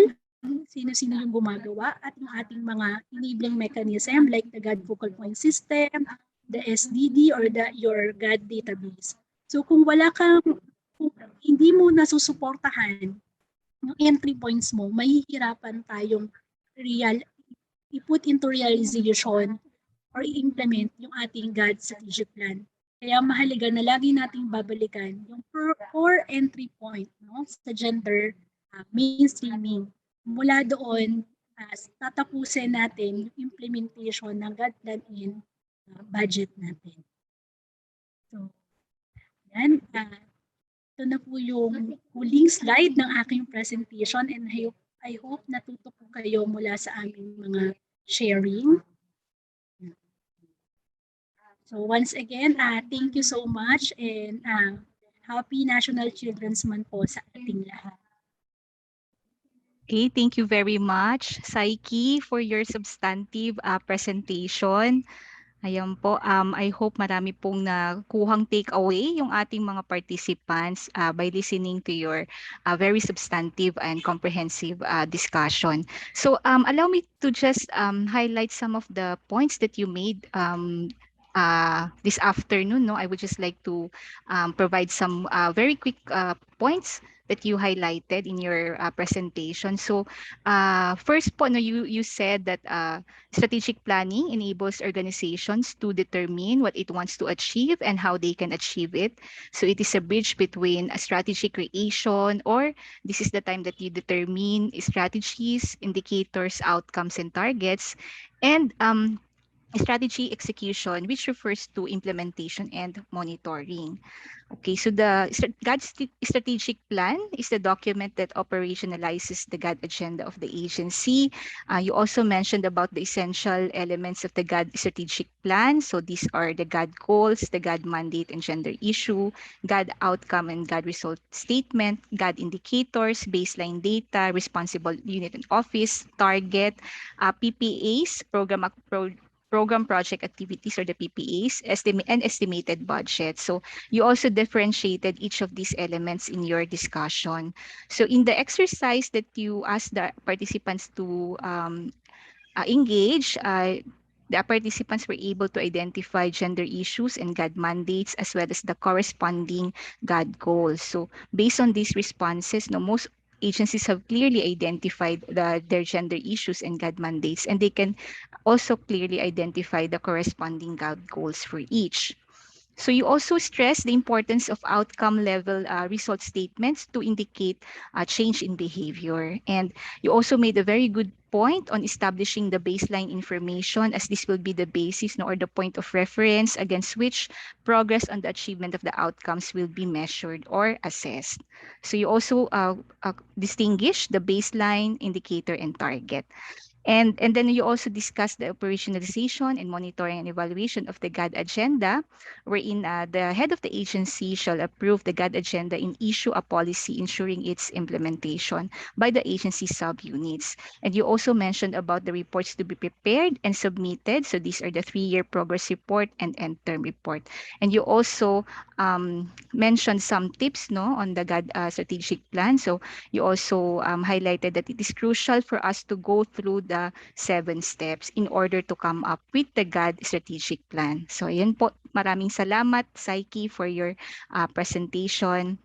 sino-sino yung gumagawa, at yung ating mga enabling mechanism like the GAD focal point system, the SDD, or your GAD database. So kung hindi mo nasusuportahan yung entry points mo, mahihirapan tayong i-put into realization or i-implement yung ating GAD strategic plan. Kaya mahalaga na lagi nating babalikan yung core entry point, no, sa gender mainstreaming. Mula doon, tatapusin natin yung implementation ng GAD plan in budget natin. So, yan. Ito na po yung huling slide ng aking presentation, and I hope natuto po kayo mula sa aming mga sharing. So once again, thank you so much, and happy National Children's Month po sa ating lahat. Okay, thank you very much, Psyche, for your substantive presentation. Ayan po, I hope marami pong nakuhang takeaway yung ating mga participants by listening to your very substantive and comprehensive discussion. So allow me to just highlight some of the points that you made this afternoon. No, I would just like to provide some very quick points that you highlighted in your presentation. So first po, no, you said that strategic planning enables organizations to determine what it wants to achieve and how they can achieve it. So it is a bridge between a strategy creation, or this is the time that you determine strategies, indicators, outcomes, and targets, and strategy execution, which refers to implementation and monitoring. Okay, so the GAD strategic plan is the document that operationalizes the GAD agenda of the agency. You also mentioned about the essential elements of the GAD strategic plan. So these are the GAD goals, the GAD mandate and gender issue, GAD outcome and GAD result statement, GAD indicators, baseline data, responsible unit and office, target, PPAs, program project activities, or the PPAs, and estimated budget. So you also differentiated each of these elements in your discussion. So in the exercise that you asked the participants to engage, the participants were able to identify gender issues and GAD mandates, as well as the corresponding GAD goals. So based on these responses, most agencies have clearly identified their gender issues and GAD mandates, and they can also clearly identify the corresponding GAD goals for each. So you also stress the importance of outcome level result statements to indicate change in behavior. And you also made a very good point on establishing the baseline information, as this will be the basis or the point of reference against which progress on the achievement of the outcomes will be measured or assessed. So you also distinguish the baseline, indicator, and target. And then you also discussed the operationalization and monitoring and evaluation of the GAD agenda, wherein the head of the agency shall approve the GAD agenda and issue a policy ensuring its implementation by the agency subunits. And you also mentioned about the reports to be prepared and submitted. So these are the 3-year progress report and end-term report. And you also mentioned some tips on the GAD strategic plan. So you also highlighted that it is crucial for us to go through the 7 steps in order to come up with the GAD strategic plan. So ayan po, maraming salamat, Psyche, for your presentation.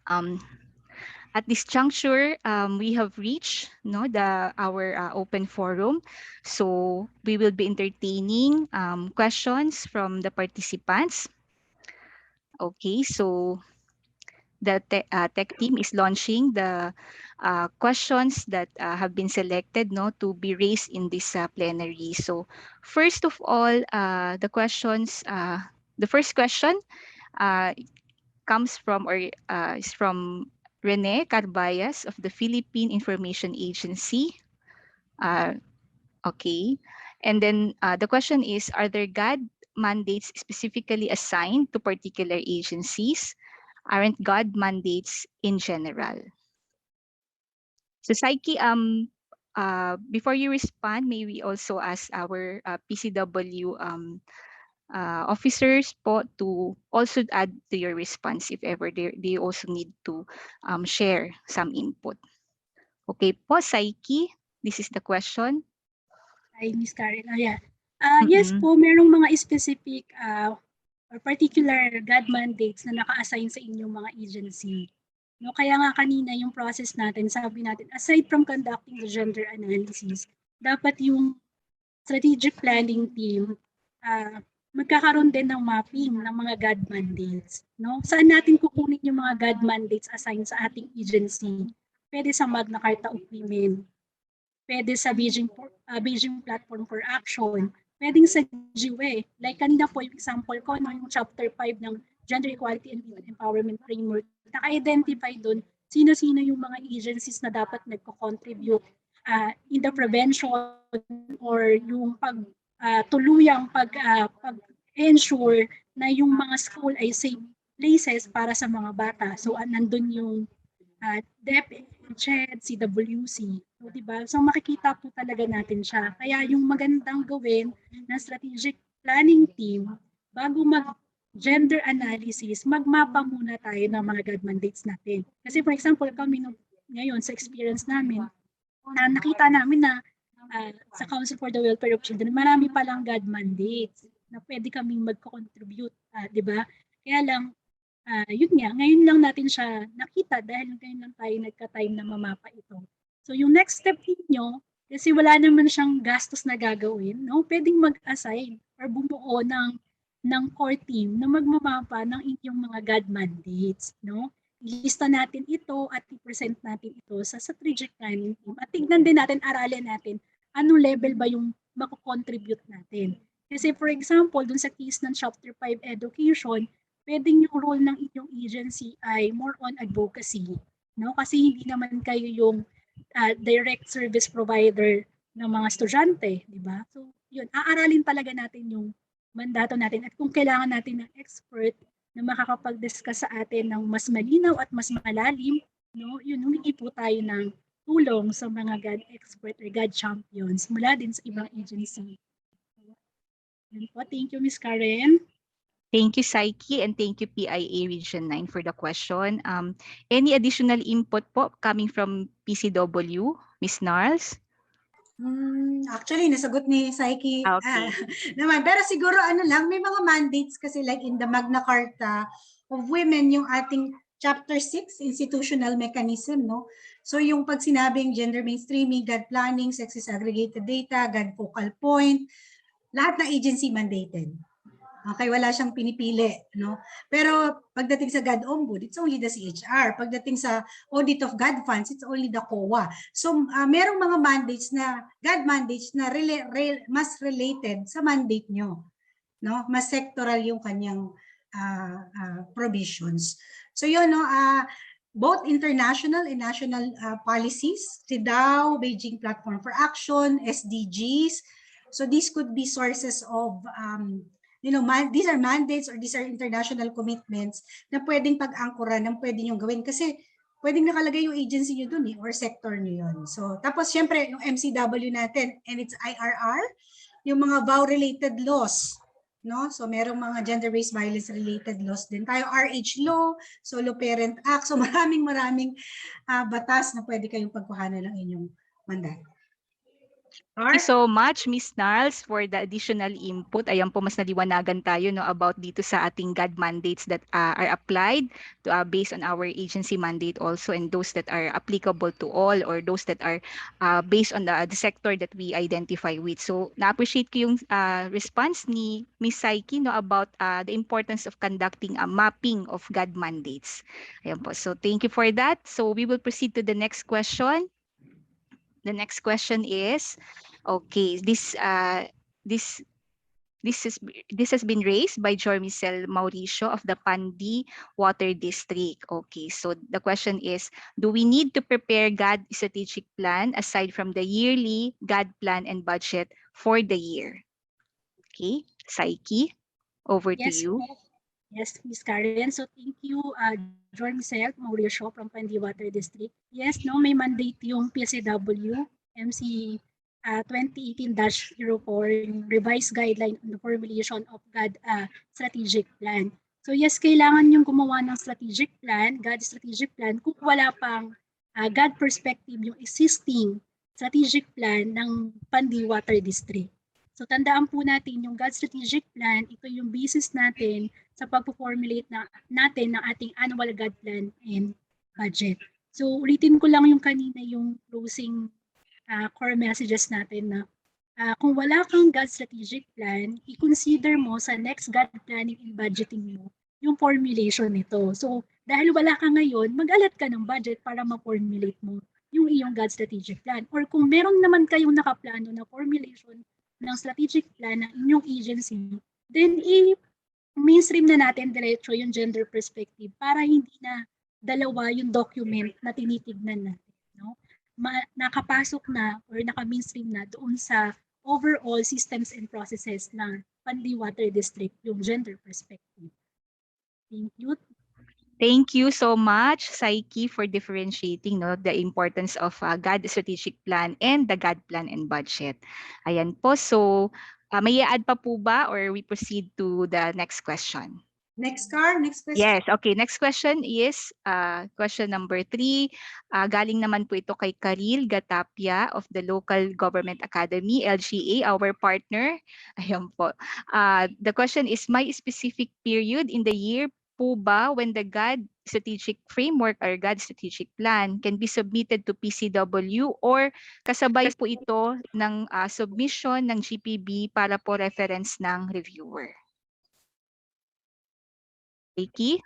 At this juncture, we have reached our open forum. So we will be entertaining questions from the participants. Okay, so the tech team is launching the questions that have been selected to be raised in this plenary. So first of all, the first question comes from is from Rene Carbayas of the Philippine Information Agency. Okay, and then the question is, are there GAD mandates specifically assigned to particular agencies? Aren't GAD mandates in general? So Psyche, before you respond, may we also ask our PCW officers to also add to your response if ever they also need to share some input. Okay po, Psyche, this is the question. Hi, Ms. Karen. Yes po, merong mga specific or particular GAD mandates na naka-assign sa inyong mga agency. Kaya nga kanina yung process natin, sabi natin, aside from conducting the gender analysis, dapat yung strategic planning team, magkakaroon din ng mapping ng mga GAD mandates. No? Saan natin kukunin yung mga GAD mandates assigned sa ating agency? Pwede sa Magna Carta of Women, pwede sa Beijing Platform for Action, pwedeng sa GWE. Like kanina po yung example ko, no, yung chapter 5 ng Gender Equality and Women Empowerment Framework, naka-identify doon sino-sino yung mga agencies na dapat nagko-contribute in the prevention or yung tuluyang pag-ensure na yung mga school ay safe places para sa mga bata. So nandun yung DepEd, GAD, CWC. So, diba? So makikita po talaga natin siya. Kaya yung magandang gawin ng strategic planning team, bago mag-gender analysis, magmapa muna tayo ng mga GAD mandates natin. Kasi for example, kami ngayon sa experience namin, nakita namin na sa Council for the Welfare of Children, marami palang GAD mandates na pwede kaming mag-contribute, di ba? Kaya lang, yun nga, ngayon lang natin siya nakita dahil ngayon lang tayo nagka-time na mamapa ito. So yung next step ninyo, kasi wala naman siyang gastos na gagawin, no? Pwedeng mag-assign or bumuo ng core team na magmamapa ng inyong mga GAD mandates, no? Ilista natin ito at i-present natin ito sa strategic planning team. At tignan din natin, aralin natin, anong level ba yung mako-contribute natin. Kasi for example, dun sa case ng Chapter 5 Education, pwedeng yung role ng inyong agency ay more on advocacy. No? Kasi hindi naman kayo yung direct service provider ng mga estudyante. Di ba? So yun, aaralin talaga natin yung mandato natin at kung kailangan natin ng expert na makakapag-discuss sa atin ng mas malinaw at mas malalim, no? Yun, humingi po tayo ng tulong sa mga GAD expert or GAD champions mula din sa ibang agency. Yun po. Thank you, Ms. Karen. Thank you, Psyche, and thank you, PIA Region 9 for the question. Any additional input po coming from PCW, Ms. Narls? Actually, nasagot ni Psyche Okay. naman. Pero siguro may mga mandates kasi like in the Magna Carta of Women, yung ating Chapter 6, Institutional Mechanism, no? So yung pag sinabing gender mainstreaming, GAD planning, sex disaggregated data, GAD focal point, lahat na agency mandated. Okay, wala siyang pinipili, no? Pero pagdating sa GAD Ombud, it's only the CHR. Pagdating sa audit of GAD funds, it's only the COA. So merong mga mandates na GAD mandates na mas related sa mandate nyo, no? Mas sectoral yung kanyang provisions. So yun, no, both international and national policies, CEDAW, Beijing Platform for Action, SDGs. So these could be sources of these are mandates or these are international commitments na pwedeng pag-angkora ng pwede nyo gawin kasi pwedeng nakalagay yung agency nyo dun or sector nyo yun. So, tapos syempre yung MCW natin and its IRR, yung mga vow-related laws, no? So, merong mga gender-based violence-related laws din tayo, RH law, Solo Parent Act, so maraming batas na pwede kayong pagkuhanan ng inyong mandato. Thank you so much, Ms. Narls, for the additional input. Ayan po, mas naliwanagan tayo about dito sa ating GAD mandates that are applied to, based on our agency mandate also, and those that are applicable to all or those that are based on the sector that we identify with. So, na-appreciate ko yung response ni Ms. Psyche about the importance of conducting a mapping of GAD mandates. Ayan po. So, thank you for that. So, we will proceed to the next question. The next question is, okay, this has been raised by Jormicel Mauricio of the Pandi Water District. Okay, so the question is, do we need to prepare GAD strategic plan aside from the yearly GAD plan and budget for the year? Okay, Psyche, over to you. Yes, Ms. Karen. So thank you, Jormicel Mauricio from Pandi Water District. Yes, no, may mandate yung PSYCHE MC 2018-04, revised guideline on the formulation of GAD strategic plan. So yes, kailangan yung gumawa ng strategic plan, GAD strategic plan, kung wala pang GAD perspective yung existing strategic plan ng Pandi Water District. So tandaan po natin yung GAD strategic plan, ito yung basis natin sa pag-formulate natin ng ating annual GAD plan and budget. So ulitin ko lang yung kanina yung closing core messages natin na Kung wala kang GAD strategic plan, i-consider mo sa next GAD planning and budgeting mo yung formulation nito. So, dahil wala ka ngayon, mag-alat ka ng budget para ma-formulate mo yung iyong GAD strategic plan. Or kung meron naman kayong nakaplano na formulation ng strategic plan ng inyong agency, then mainstream na natin diretso yung gender perspective para hindi na dalawa yung document na tinitignan natin. No? Nakapasok na or naka-mainstream na doon sa overall systems and processes ng Panli Water District yung gender perspective. Thank you. Thank you so much, Psyche, for differentiating the importance of GAD strategic plan and the GAD plan and budget. Ayan po. So, may i-add pa po ba or we proceed to the next question? Next question. Yes, okay. Next question is question number 3. Galing naman po ito kay Karil Gatapia of the Local Government Academy, LGA, our partner. Ayan po. The question is, may specific period in the year po ba when the GAD strategic framework or GAD strategic plan can be submitted to PCW or kasabay po ito ng submission ng GPB para po reference ng reviewer? Vicky?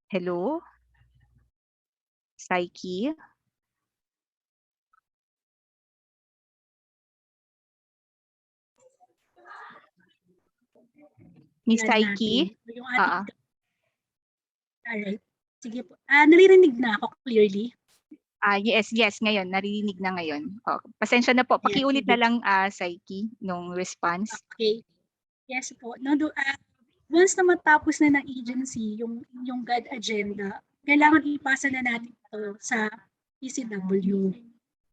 Hello? Psyche? Miss Psyche? Yung ating... Alright. Sige po. Naririnig na ako clearly? Yes, ngayon. Naririnig na ngayon. Pasensya na po. Pakiulit na lang, Psyche, nung response. Okay. Yes po. Once na matapos na ng agency yung GAD agenda, kailangan ipasa na natin ito sa PCW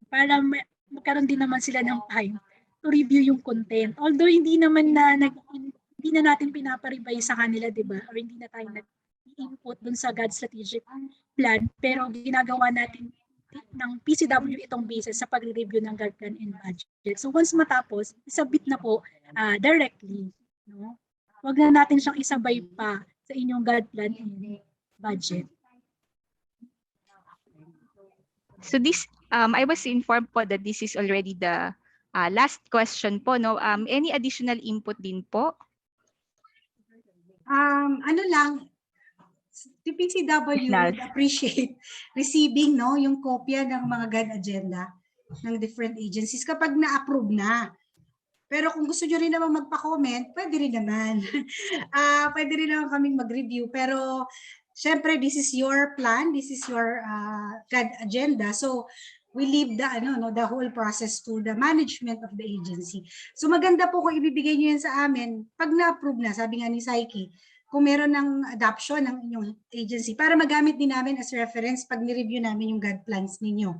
para magkaroon din naman sila ng time to review yung content. Although hindi naman hindi na natin pinaparevise sa kanila, di ba? Or hindi na tayo nag-input dun sa GAD strategic plan, pero ginagawa natin ng PCW itong basis sa pagre-review ng GAD plan and budget. So once matapos, isubmit na po directly, no? Huwag na natin siyang isabay pa sa inyong GAD plan and budget. So this, I was informed po that this is already the last question po, no? Any additional input din po? The PCW would appreciate receiving yung kopya ng mga GAD agenda ng different agencies kapag na-approve na. Pero kung gusto nyo rin naman magpa-comment, pwede rin naman. Pwede rin naman kaming mag-review. Pero syempre, this is your plan, this is your GAD agenda. So we leave the whole process to the management of the agency. So maganda po kung ibibigay nyo yan sa amin pag na-approve na, sabi nga ni Psyche, kung meron ng adoption ng inyong agency para magamit din namin as reference pag ni-review namin yung GAD plans ninyo.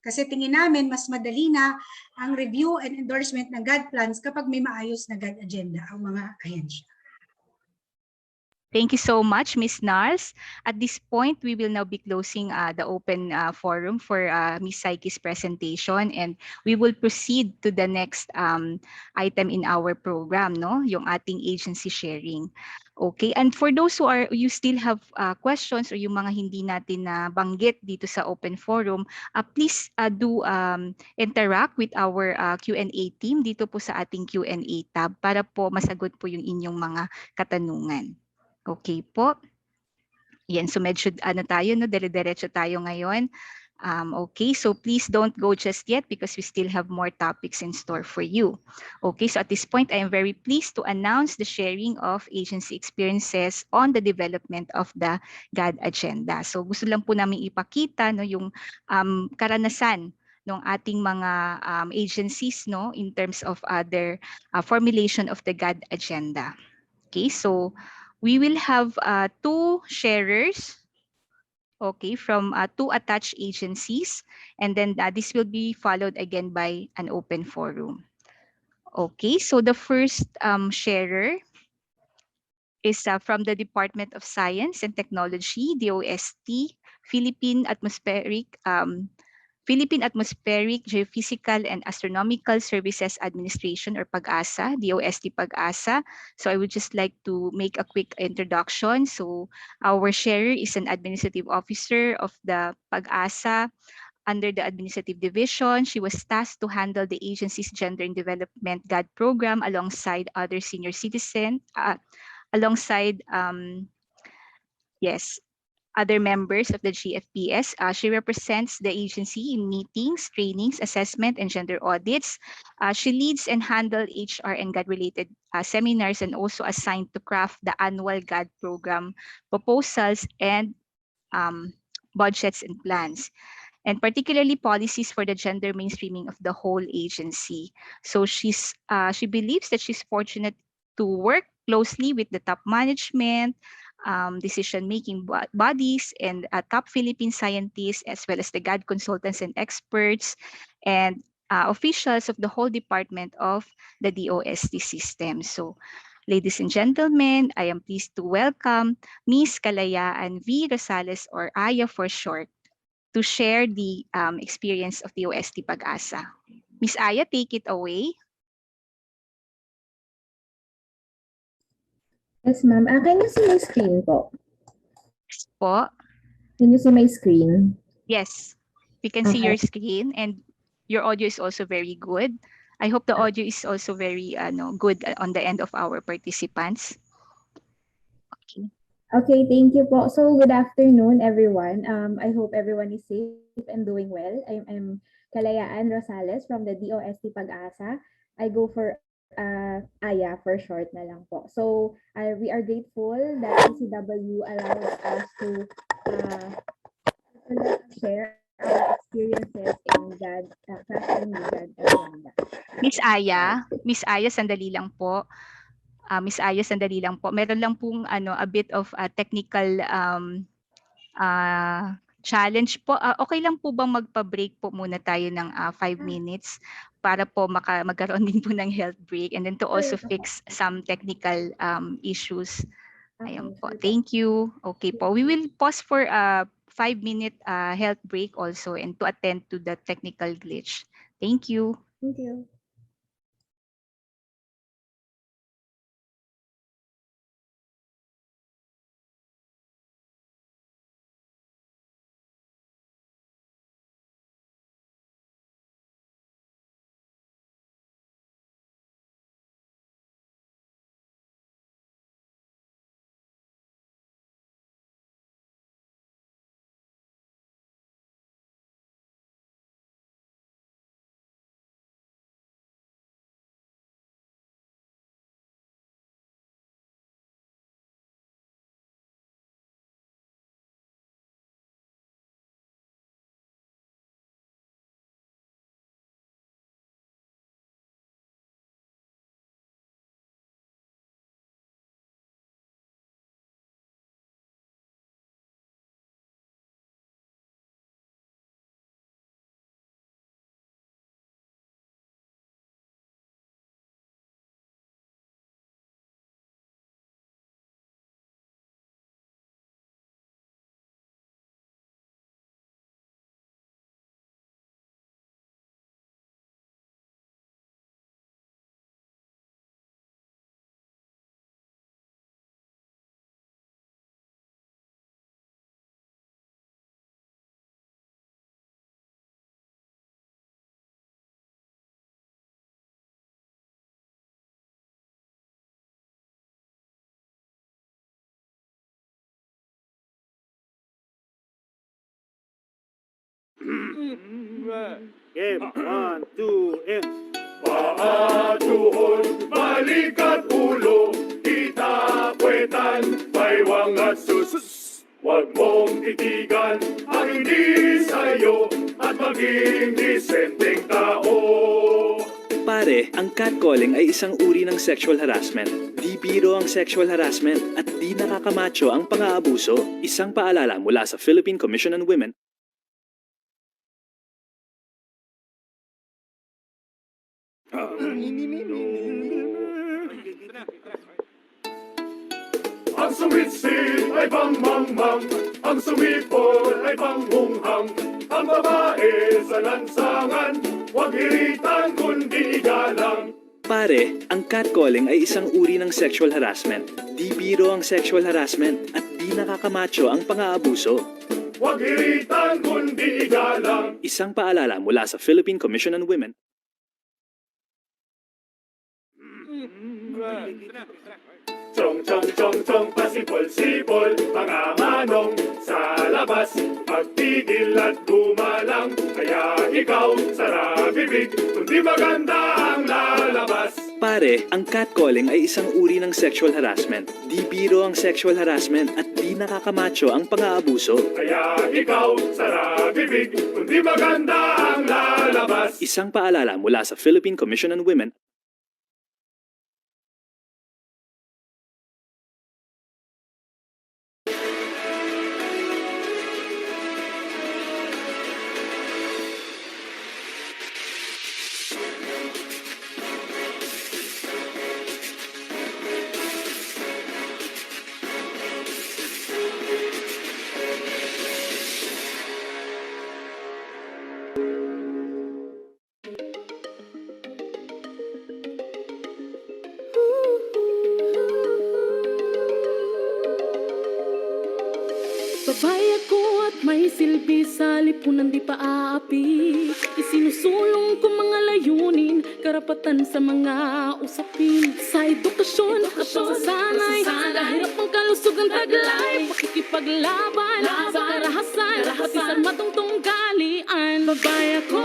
Kasi tingin namin mas madali na ang review and endorsement ng GAD plans kapag may maayos na GAD agenda ang mga ahensya. Thank you so much, Ms. Nars. At this point, we will now be closing the open forum for Ms. Psyche's presentation, and we will proceed to the next item in our program, no? Yung ating agency sharing. Okay, and for those you still have questions or yung mga hindi natin na banggit dito sa open forum, please do interact with our Q&A team dito po sa ating Q&A tab para po masagot po yung inyong mga katanungan. Okay po. Yan, so medyo tayo, no? Dire-diretso tayo ngayon. Okay, so please don't go just yet because we still have more topics in store for you. Okay, so at this point, I am very pleased to announce the sharing of agency experiences on the development of the GAD agenda. So gusto lang po namin ipakita, no, yung karanasan ng ating mga agencies, no, in terms of their formulation of the GAD agenda. Okay, so we will have 2 sharers, okay, from 2 attached agencies, and then this will be followed again by an open forum. Okay, so the first sharer is from the Department of Science and Technology, DOST, Philippine Atmospheric Philippine Atmospheric, Geophysical, and Astronomical Services Administration, or PAGASA, DOST PAGASA. So I would just like to make a quick introduction. So our sharer is an administrative officer of the PAGASA under the administrative division. She was tasked to handle the agency's Gender and Development GAD program alongside other senior citizens, other members of the GFPS. She represents the agency in meetings, trainings, assessment, and gender audits. She leads and handles HR and GAD-related seminars, and also assigned to craft the annual GAD program proposals and budgets and plans, and particularly policies for the gender mainstreaming of the whole agency. So she believes that she's fortunate to work closely with the top management, decision-making bodies, and top Philippine scientists, as well as the GAD consultants and experts, and officials of the whole department of the DOST system. So, ladies and gentlemen, I am pleased to welcome Ms. Kalayaan-V Rosales, or Aya for short, to share the experience of the OST Pag-asa. Ms. Aya, take it away. Yes, ma'am. Can you see my screen po? Po. Can you see my screen? Yes, we can see your screen, and your audio is also very good. I hope the audio is also very good on the end of our participants. Okay. Okay, thank you po. So, good afternoon, everyone. I hope everyone is safe and doing well. I'm Kalayaan Rosales from the DOST Pag-asa. I go for Aya for short na lang po. So, we are grateful that PCW allows us to share our experiences in GAD, crafting the GAD agenda. Miss Aya, sandali lang po. Miss Aya, sandali lang po. Meron lang pong a bit of a technical challenge po. Okay lang po bang magpa-break po muna tayo ng 5 minutes para po magkaroon din po ng health break, and then to also fix some technical issues. Ayan po. Thank you. Okay po. We will pause for a 5-minute health break also, and to attend to the technical glitch. Thank you. Thank you. Game, 1, 2, and... Paatuhon, balikat ulo, itapwetan, baywang at sus. Huwag mong titigan ang hindi sa'yo at maging disenteng tao. Pare, ang catcalling ay isang uri ng sexual harassment. Di biro ang sexual harassment at di nakakamacho ang pang-aabuso. Isang paalala mula sa Philippine Commission on Women. Ang sumitsit ay bangmangmang, ang sumipol ay bangunghang, Ang babae sa lansangan, huwag hiritan kundi igalang. Pare, ang catcalling ay isang uri ng sexual harassment. Di biro ang sexual harassment at di nakakamacho ang pang-aabuso. Huwag hiritan kundi igalang. Isang paalala mula sa Philippine Commission on Women. Chong chong chong chong pasipol-sipol, mga manong sa labas, magtigil at gumalang, kaya ikaw sara bibig, kundi maganda ang lalabas. Pare, ang catcalling ay isang uri ng sexual harassment. Di biro ang sexual harassment at di nakakamacho ang pang-aabuso. Kaya ikaw sara bibig, kundi maganda ang lalabas. Isang paalala mula sa Philippine Commission on Women. Babae ako at may silbi sa lipunan di pa aapi. Isinusulong ko mga layunin, karapatan sa mga usapin. Sa edukasyon, pagsasanay, kahirap ang kalusugan taglay. Pakikipaglaban, sa karahasan, pati sa matungtong galian. Babae ako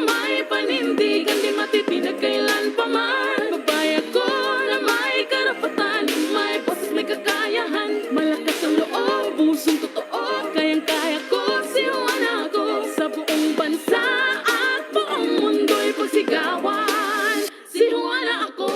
may panindigan, di matitinag kailan pa man. Babae ako na may karapatan, may boses, may kakayahan. Malakas ang loob, pusong totoo, kayang-kaya ko, sinuwan ako. Sa buong bansa at buong mundo'y pagsigawan, sinuwan ako.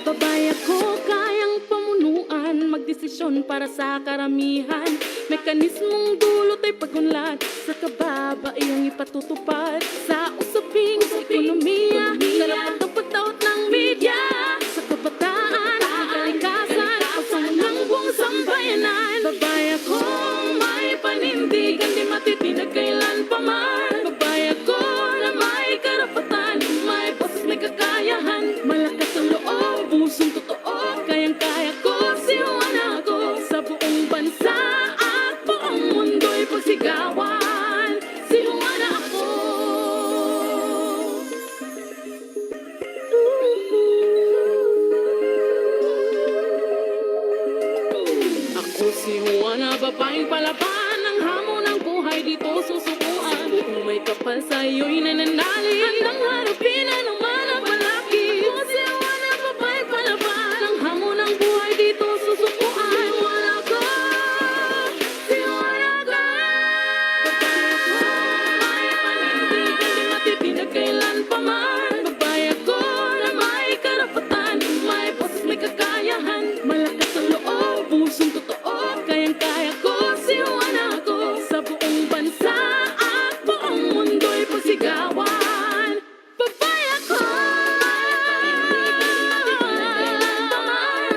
Babae ako, kayang pamunuan, magdesisyon para sa karamihan. Mekanismong dulot ay pagunlad, sa kababaihang ipatutupad. Sa usaping ekonomiya, karapatang pagtaot ng media. Sa kabataan, kalikasan, pagsunod ng buong sambayanan. Babae ako, may panindigan, di matitinag kailan pa man. Babae ako na may karapatan, may boses, may kakayahan. Malakas ang loob, pusong totoo, kayang-kaya ko, sinuwan ako. Sa buong bansa at buong mundo'y pagsigawan, sinuwan ako. Ako si Juana, babaeng palaban, ang hamon ng buhay dito susukuan. Kung may kapal sa'yo'y nananali, handang harapin anuman ang palaki. Ako si Juana, babaeng palaban, ang hamon ng buhay dito susukuan. Juana ka, si Juana ka. Babae ako, may panindigan, di matitinag kailan pa man. Babae ako na may karapatan, may boses, may kakayahan. Malakas ang loob, pusong totoo, kayang-kaya ko, sinuwan ako. Sa buong bansa at buong mundo'y pagsigawan, babae ako.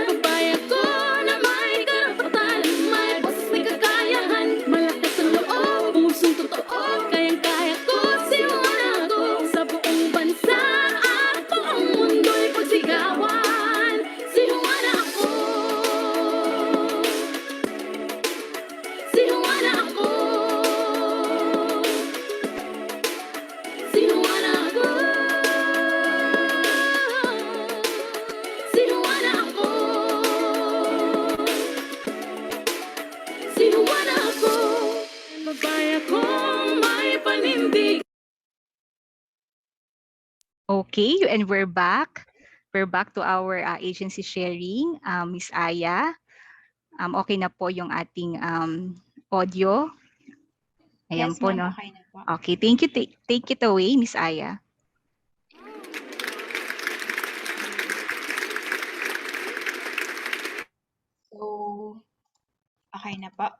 Babae ako na may karapatan, may boses, may kakayahan. Malakas ang loob, pusong totoo, kayang-kaya ko, sinuwan ako. Sa buong bansa at buong mundo'y pagsigawan, sinuwan ako. Sinuwan ako. Sinuwan ako. Sinuwan ako. Sinuwan ako. Babae ako, may panindig. Okay, and we're back. We're back to our agency sharing. Miss Aya, okay na po yung ating audio. Ayan Yes, po, ma'am, no? okay na po. Okay, thank you. Take it away, Miss Aya. So, okay na po.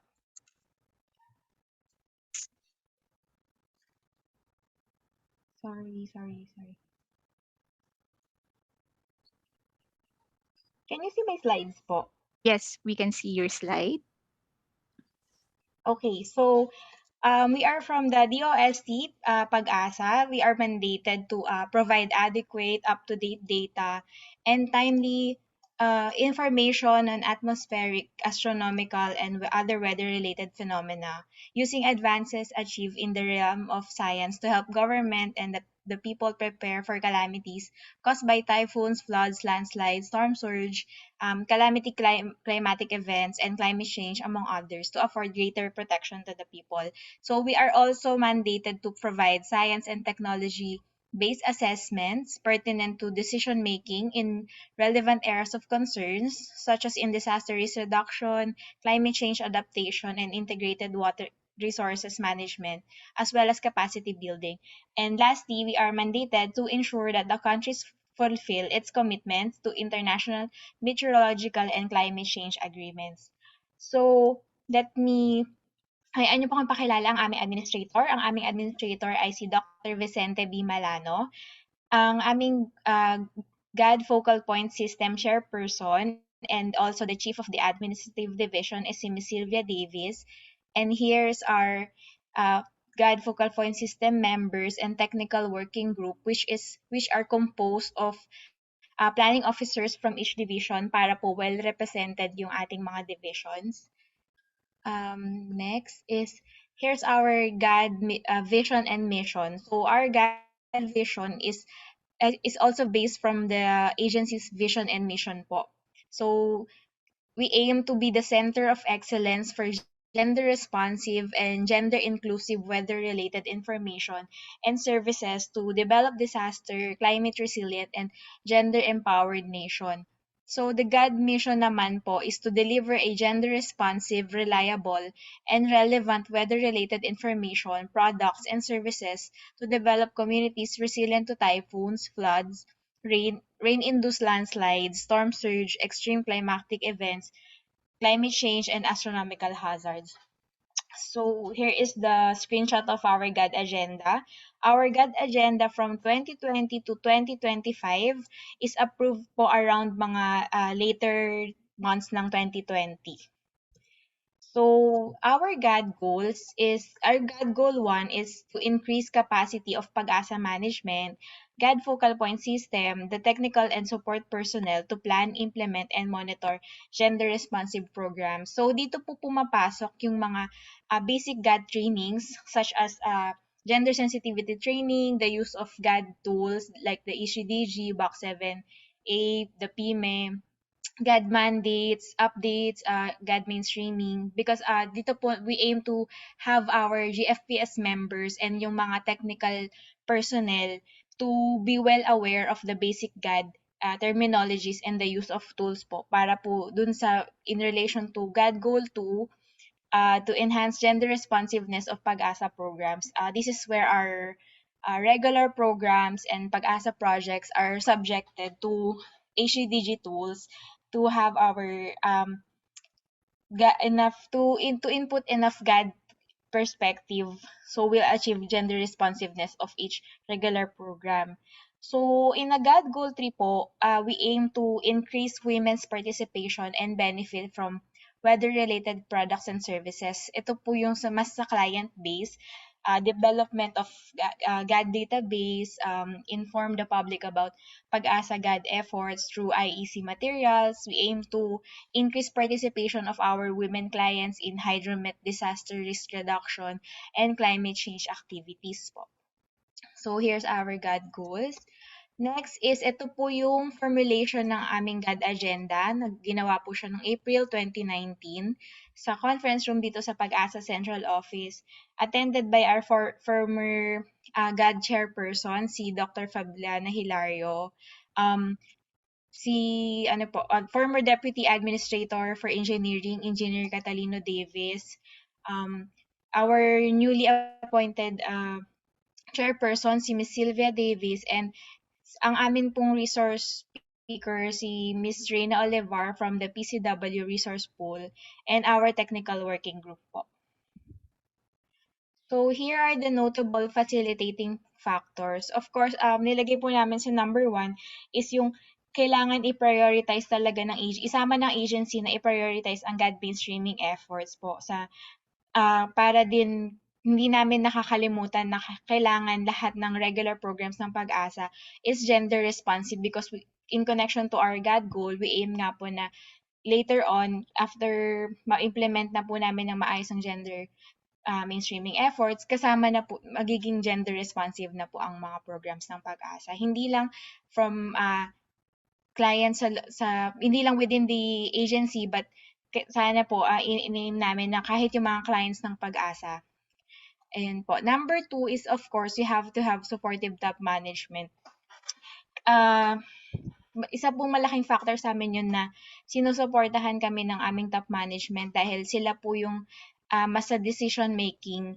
Sorry. Can you see my slides po? Yes, we can see your slide. Okay, so we are from the DOST Pag-asa. We are mandated to provide adequate, up-to-date data and timely information on atmospheric, astronomical, and other weather-related phenomena using advances achieved in the realm of science to help government and the people prepare for calamities caused by typhoons, floods, landslides, storm surge, climatic events, and climate change, among others, to afford greater protection to the people. So we are also mandated to provide science and technology based assessments pertinent to decision making in relevant areas of concerns, such as in disaster risk reduction, climate change adaptation, and integrated water resources management, as well as capacity building. And lastly, we are mandated to ensure that the countries fulfill its commitments to international meteorological and climate change agreements. So, let me hayaan niyo po akong pakilala ang aming administrator. Ang aming administrator ay si Dr. Vicente B. Malano. Ang aming GAD Focal Point System Chairperson and also the Chief of the Administrative Division is si Ms. Sylvia Davis. And here's our GAD Focal Point System members and technical working group which are composed of planning officers from each division para po well represented yung ating mga divisions. Next is, here's our GAD vision and mission. So our GAD vision is also based from the agency's vision and mission po. So we aim to be the center of excellence for gender responsive and gender inclusive weather related information and services to develop disaster, climate resilient, and gender empowered nation. So the GAD mission naman po is to deliver a gender responsive, reliable, and relevant weather related information, products, and services to develop communities resilient to typhoons, floods, rain-induced landslides, storm surge, extreme climatic events, climate change, and astronomical hazards. So here is the screenshot of our GAD agenda. Our GAD agenda from 2020 to 2025 is approved po around mga later months ng 2020. So our GAD goal 1 is to increase capacity of Pag-asa management, GAD focal point system, the technical and support personnel to plan, implement, and monitor gender responsive programs. So dito po pumapasok yung mga basic GAD trainings such as gender sensitivity training, the use of GAD tools like the ECDG, Box 7A, the PME, GAD mandates, updates, GAD mainstreaming, because dito po we aim to have our GFPS members and yung mga technical personnel to be well aware of the basic GAD terminologies and the use of tools po para po dun sa in relation to GAD Goal 2 to enhance gender responsiveness of Pag-asa programs. This is where our regular programs and Pag-asa projects are subjected to HCDG tools to have our to input enough GAD perspective so we'll achieve gender responsiveness of each regular program. So in a GAD Goal 3 po, we aim to increase women's participation and benefit from weather-related products and services. Ito po yung mas sa client base, development of GAD database, inform the public about Pag-asa GAD efforts through IEC materials. We aim to increase participation of our women clients in hydromet disaster risk reduction and climate change activities po. So here's our GAD goals. Next is ito po yung formulation ng aming GAD agenda. Ginawa po siya noong April 2019 sa conference room dito sa Pag-asa Central Office, attended by our former GAD chairperson, si Dr. Fabiana Hilario, former Deputy Administrator for Engineering, Engineer Catalino Davis, our newly appointed chairperson, si Ms. Sylvia Davis, and ang amin pong resource speaker, si Ms. Reina Olivar from the PCW Resource Pool, and our technical working group po. So here are the notable facilitating factors. Of course, nilagay po namin sa number 1 is yung kailangan i-prioritize talaga ng isama ng agency na i-prioritize ang GAD mainstreaming efforts po sa para din hindi namin nakakalimutan na kailangan lahat ng regular programs ng Pag-asa is gender responsive because in connection to our GAD goal, we aim nga po na later on, after ma-implement na po namin ng maayos ang gender mainstreaming efforts, kasama na po, magiging gender responsive na po ang mga programs ng Pag-asa. Hindi lang from clients hindi lang within the agency, but sana po in-aim namin na kahit yung mga clients ng Pag-asa. Ayan po. Number 2 is, of course, you have to have supportive top management. Isa pong malaking factor sa amin yun na sinusuportahan kami ng aming top management dahil sila po yung mas sa decision making.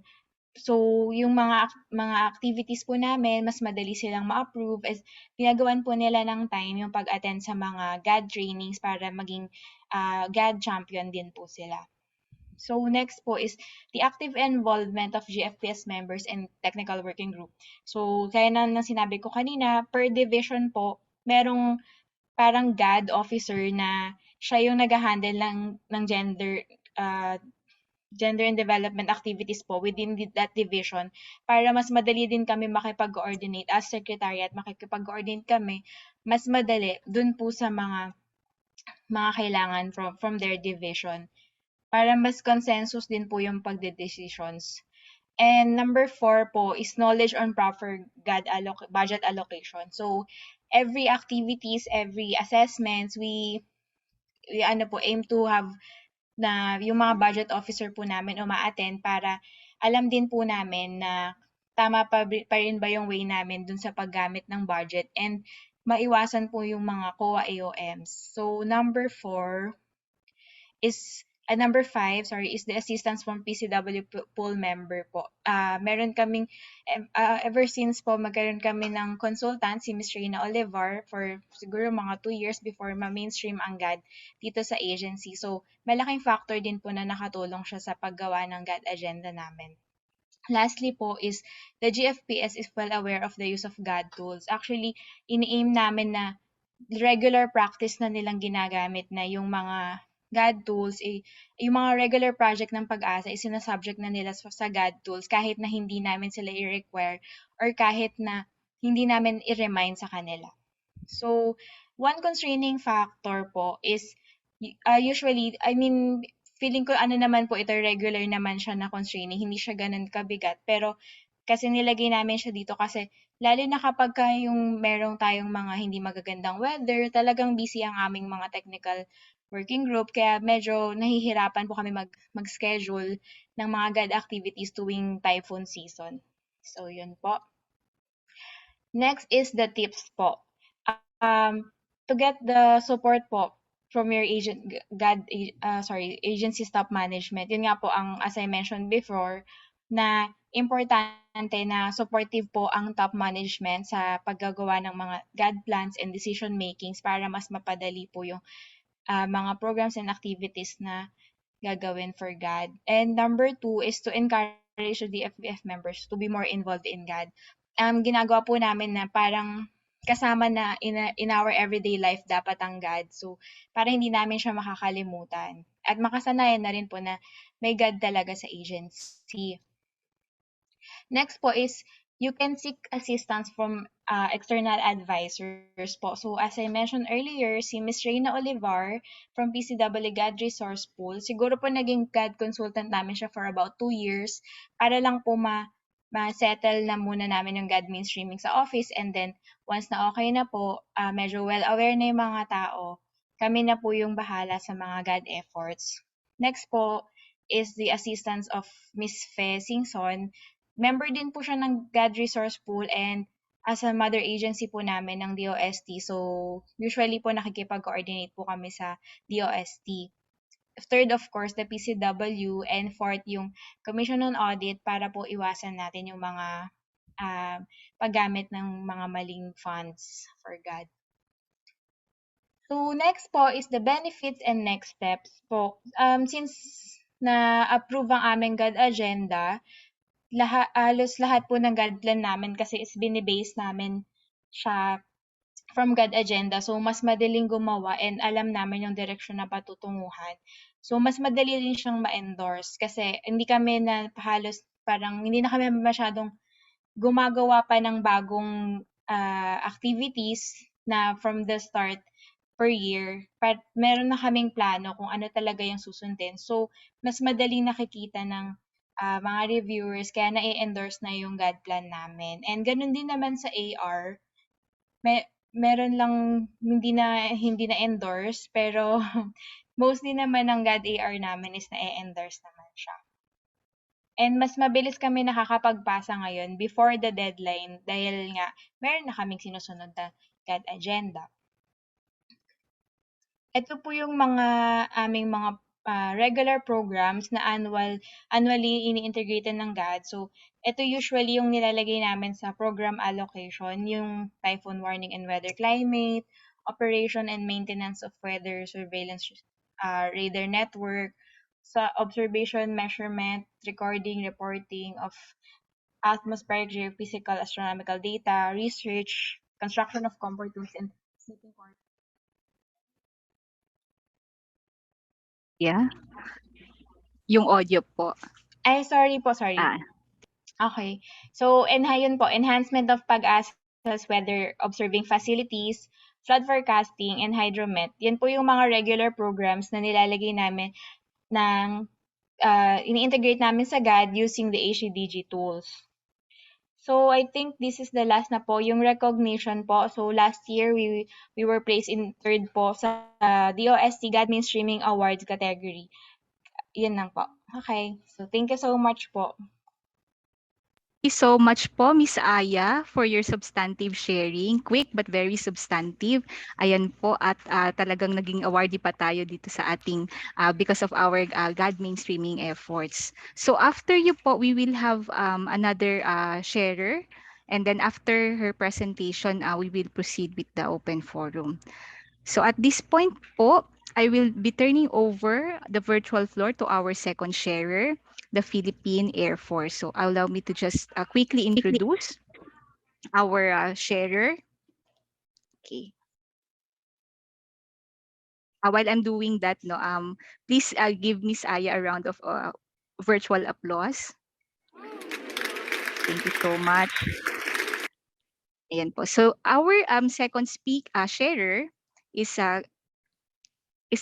So, yung mga activities po namin, mas madali silang ma-approve as ginagawan po nila ng time yung pag-attend sa mga GAD trainings para maging GAD champion din po sila. So, next po is the active involvement of GFPS members and technical working group. So, kaya na sinabi ko kanina, per division po, merong parang GAD officer na siya yung nag-handle ng gender and development activities po within that division para mas madali din kami makipag-coordinate as secretariat, makikipag-coordinate kami mas madali dun po sa mga kailangan from their division para mas consensus din po yung pagde-decisions. And number 4 po is knowledge on proper GAD budget allocation. So every activities, every assessments, we aim to have na yung mga budget officer po namin uma-attend para alam din po namin na tama pa rin ba yung way namin dun sa paggamit ng budget and maiwasan po yung mga COA AOMs. So number 5 is the assistance from PCW pool member po. Meron kaming ever since po magkaroon kami ng consultant si Ms. Reyna Olivar for siguro mga 2 years before ma-mainstream ang GAD dito sa agency. So malaking factor din po na nakatulong siya sa paggawa ng GAD agenda namin. Lastly po is the GFPS is well aware of the use of GAD tools. Actually, ini-aim namin na regular practice na nilang ginagamit na yung mga GAD tools, yung mga regular project ng Pag-asa is sinasubject na nila sa GAD tools kahit na hindi namin sila i-require or kahit na hindi namin i-remind sa kanila. So, one constraining factor po is usually, feeling ko naman po ito, regular naman siya na constraining, hindi siya ganun kabigat, pero kasi nilagay namin siya dito kasi lalo na kapag yung merong tayong mga hindi magagandang weather, talagang busy ang aming mga technical working group kaya medyo nahihirapan po kami mag-schedule ng mga GAD activities tuwing typhoon season. So yun po. Next is the tips po. To get the support po from your agency staff management. Yun nga po ang as I mentioned before na importante na supportive po ang top management sa paggagawa ng mga GAD plans and decision makings para mas mapadali po yung mga programs and activities na gagawin for GAD. And number 2 is to encourage the DFBF members to be more involved in GAD. Ginagawa po namin na parang kasama na in our everyday life dapat ang GAD. So, para hindi namin siya makakalimutan. At makasanayan na rin po na may GAD talaga sa agency. Next po is you can seek assistance from external advisors po. So as I mentioned earlier, si Ms. Reyna Olivar from PCW GAD Resource Pool, siguro po naging GAD consultant namin siya for about 2 years para lang po ma-settle na muna namin yung GAD mainstreaming sa office and then once na okay na po, medyo well aware na yung mga tao, kami na po yung bahala sa mga GAD efforts. Next po is the assistance of Ms. Fe Singson. Member din po siya ng GAD Resource Pool and as a mother agency po namin ng DOST. So, usually po nakikipag-coordinate po kami sa DOST. Third, of course, the PCW. And fourth, yung Commission on Audit para po iwasan natin yung mga paggamit ng mga maling funds for GAD. So, next po is the benefits and next steps po. Since na-approve ang aming GAD agenda, halos lahat po ng GAD plan namin kasi is binibase namin siya from GAD Agenda. So, mas madaling gumawa and alam namin yung direksyon na patutunguhan. So, mas madali rin siyang ma-endorse kasi hindi kami na halos parang hindi na kami masyadong gumagawa pa ng bagong activities na from the start per year. Meron na kaming plano kung ano talaga yung susundin. So, mas madaling nakikita ng mga reviewers kaya na-endorse na yung GAD plan namin. And ganun din naman sa AR. Meron lang hindi na endorse pero mostly naman ng GAD AR namin is na-endorse naman siya. And mas mabilis kami nakakapagpasa ngayon before the deadline dahil nga meron na kaming sinusunod na GAD agenda. Ito po yung mga aming mga regular programs na annually ini-integrate ng GAD. So, ito usually yung nilalagay namin sa program allocation, yung typhoon warning and weather climate, operation and maintenance of weather surveillance radar network, sa observation, measurement, recording, reporting of atmospheric, geophysical, astronomical data, research, construction of comfort rooms, and sleeping quarters. Yeah. Yung audio po. Ay, sorry po, sorry. Okay. So, yun po, enhancement of PAG-ASA's weather observing facilities, flood forecasting, and hydromet. Yan po yung mga regular programs na nilalagay namin ng ini-integrate namin sa GAD using the HCDG tools. So, I think this is the last na po, yung recognition po. So, last year, we were placed in third po sa DOST GAD Mainstreaming Awards category. Yun lang po. Okay. So, thank you so much po. Thank you so much po, Miss Aya, for your substantive sharing. Quick but very substantive. Ayan po, at talagang naging awardee pa tayo dito sa ating because of our GAD mainstreaming efforts. So after you po, we will have another sharer. And then after her presentation, we will proceed with the open forum. So at this point po, I will be turning over the virtual floor to our second sharer, the Philippine Air Force. So allow me to just quickly introduce our sharer. Okay. While I'm doing that, please give Miss Aya a round of virtual applause. Thank you so much. Ayan po. So our second sharer is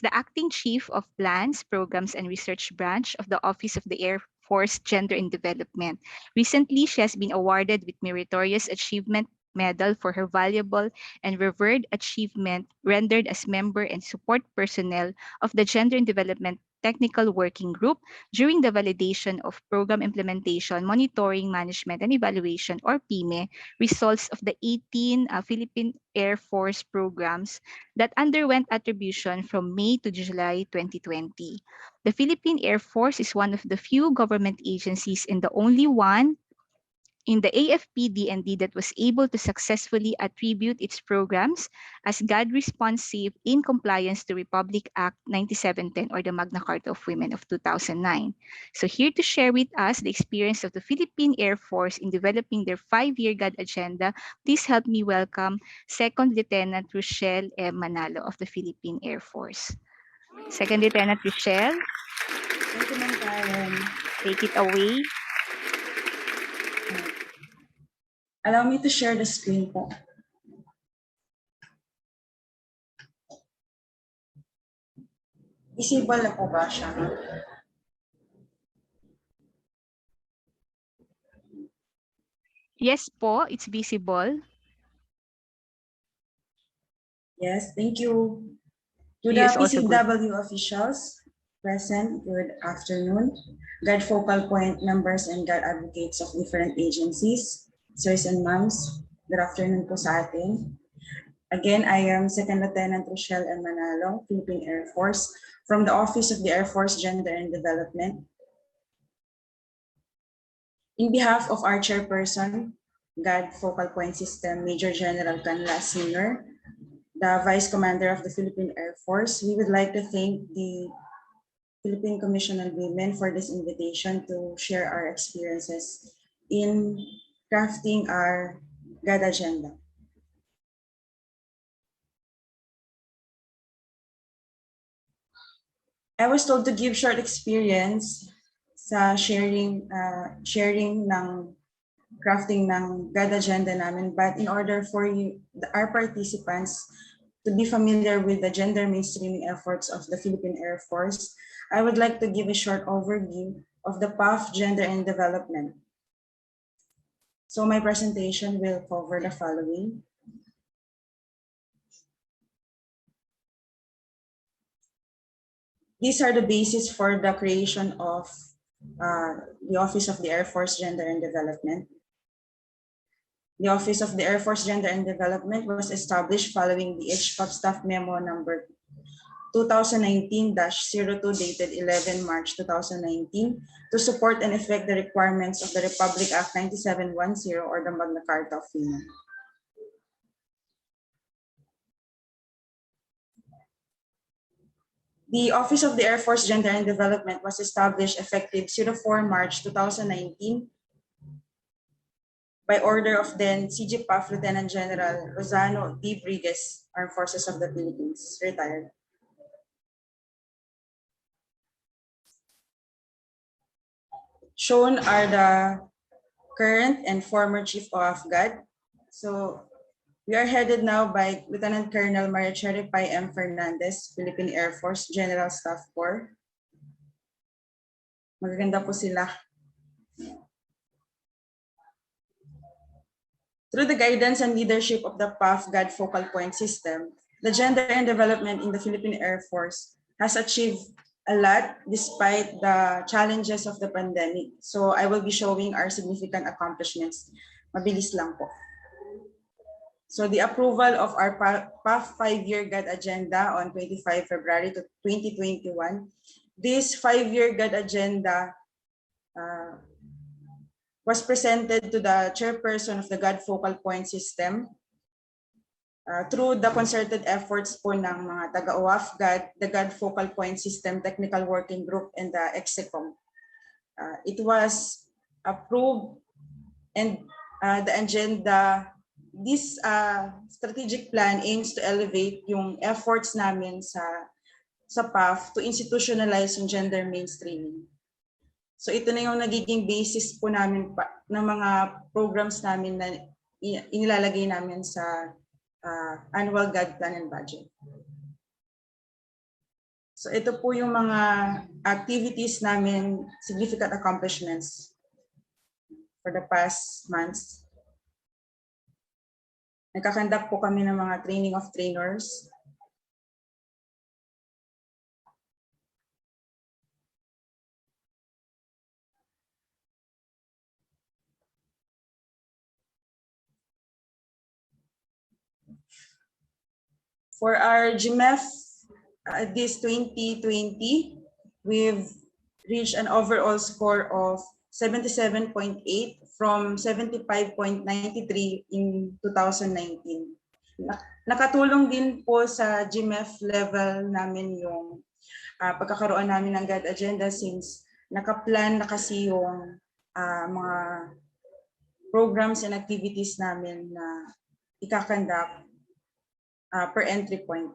the Acting Chief of Plans, Programs, and Research Branch of the Office of the Air Force Gender and Development. Recently, she has been awarded with Meritorious Achievement Medal for her valuable and revered achievement rendered as member and support personnel of the Gender and Development Technical Working Group during the validation of program implementation, monitoring, management, and evaluation, or PIME, results of the 18 Philippine Air Force programs that underwent attribution from May to July 2020. The Philippine Air Force is one of the few government agencies and the only one in the AFP-DND that was able to successfully attribute its programs as GAD responsive in compliance to Republic Act 9710 or the Magna Carta of Women of 2009. So here to share with us the experience of the Philippine Air Force in developing their 5-year GAD agenda, please help me welcome Second Lieutenant Rochelle M. Manalo of the Philippine Air Force. Second Lieutenant Rochelle. Thank you, Ma'am Karen. Take it away. Allow me to share the screen po. Visible na po ba siya? Yes po, it's visible. Yes, thank you. To the Yes, also good. PCW officials present, good afternoon. GAD focal point members and GAD advocates of different agencies, sirs and ma'ams, good afternoon po sa atin. Again, I am Second Lieutenant Rochelle M. Manalo, Philippine Air Force, from the Office of the Air Force Gender and Development. In behalf of our chairperson, GAD Focal Point System, Major General Canla Sr., the Vice Commander of the Philippine Air Force, we would like to thank the Philippine Commission on Women for this invitation to share our experiences in crafting our GAD agenda. I was told to give short experience sa sharing ng crafting ng GAD agenda namin, but in order for our participants to be familiar with the gender mainstreaming efforts of the Philippine Air Force, I would like to give a short overview of the PAF Gender and Development. So my presentation will cover the following. These are the basis for the creation of the Office of the Air Force Gender and Development. The Office of the Air Force Gender and Development was established following the HPAP Staff Memo number 2019-02 dated 11 March 2019 to support and effect the requirements of the Republic Act 9710 or the Magna Carta of Women. The Office of the Air Force Gender and Development was established effective 04 March 2019 by order of then CGPAF Lieutenant General Rosano D. Brigues, Armed Forces of the Philippines, retired. Shown are the current and former Chief of GAD. So we are headed now by Lieutenant Colonel Maria Cherry Pai M. Fernandez, Philippine Air Force General Staff Corps. Magaganda po sila. Through the guidance and leadership of the PAF GAD Focal Point System, the gender and development in the Philippine Air Force has achieved a lot despite the challenges of the pandemic. So I will be showing our significant accomplishments. Mabilis lang po. So the approval of our PAF 5-year GAD agenda on 25 February 2021. This 5-year GAD agenda was presented to the chairperson of the GAD Focal Point System through the concerted efforts po ng mga taga-OAF GAD, the GAD Focal Point System Technical Working Group, and the EXECOM. It was approved, and the agenda, this strategic plan aims to elevate yung efforts namin sa PAF to institutionalize yung gender mainstreaming. So ito na yung nagiging basis po namin ng mga programs namin na inilalagay namin sa annual GAD plan and budget. So ito po yung mga activities namin, significant accomplishments for the past months. Nagkakandak po kami ng mga training of trainers. For our GMF this 2020, we've reached an overall score of 77.8 from 75.93 in 2019. Nakatulong din po sa GMF level namin yung pagkakaroon namin ng GAD agenda since nakaplan na kasi yung mga programs and activities namin na ikakandak per entry point.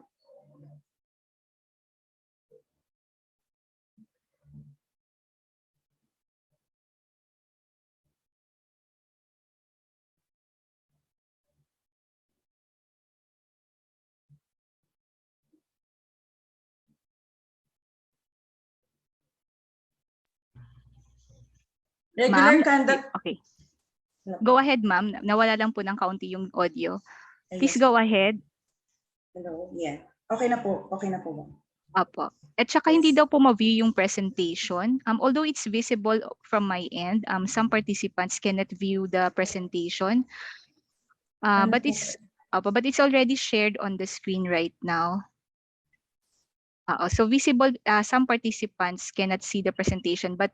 Regular conduct. Okay. Go ahead, ma'am. Nawala lang po ng kaunti yung audio. Please go ahead. Hello, yeah. Okay na po ba? Apo. At saka hindi daw po ma-view yung presentation. Although it's visible from my end, some participants cannot view the presentation. But it's already shared on the screen right now. So visible, some participants cannot see the presentation, but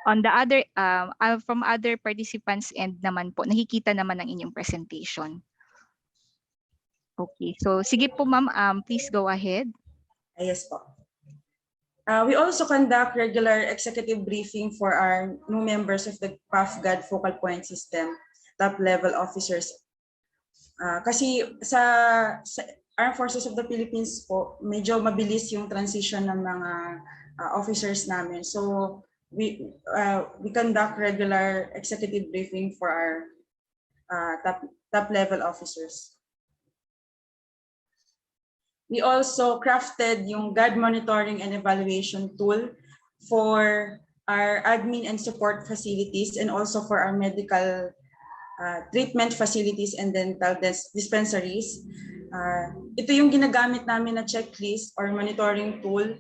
on the other, from other participants end naman po, nakikita naman ang inyong presentation. Okay, so sige po ma'am, please go ahead. Yes po. We also conduct regular executive briefing for our new members of the PAF GAD Focal Point System, top-level officers. Kasi sa Armed Forces of the Philippines po, medyo mabilis yung transition ng mga officers namin. So we conduct regular executive briefing for our top level officers. We also crafted yung GAD monitoring and evaluation tool for our admin and support facilities and also for our medical treatment facilities and dental dispensaries. Ito yung ginagamit namin na checklist or monitoring tool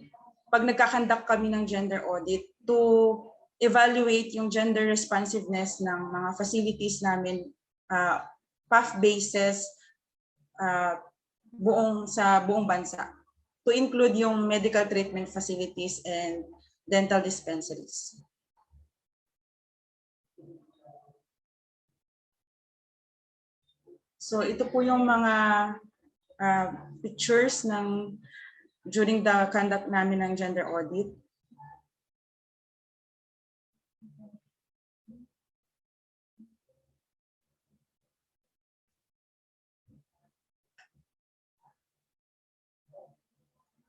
pag nagkakandak kami ng gender audit to evaluate yung gender responsiveness ng mga facilities namin, PAF bases, sa buong bansa, to include yung medical treatment facilities and dental dispensaries. So ito po yung mga pictures ng during the conduct namin ng gender audit.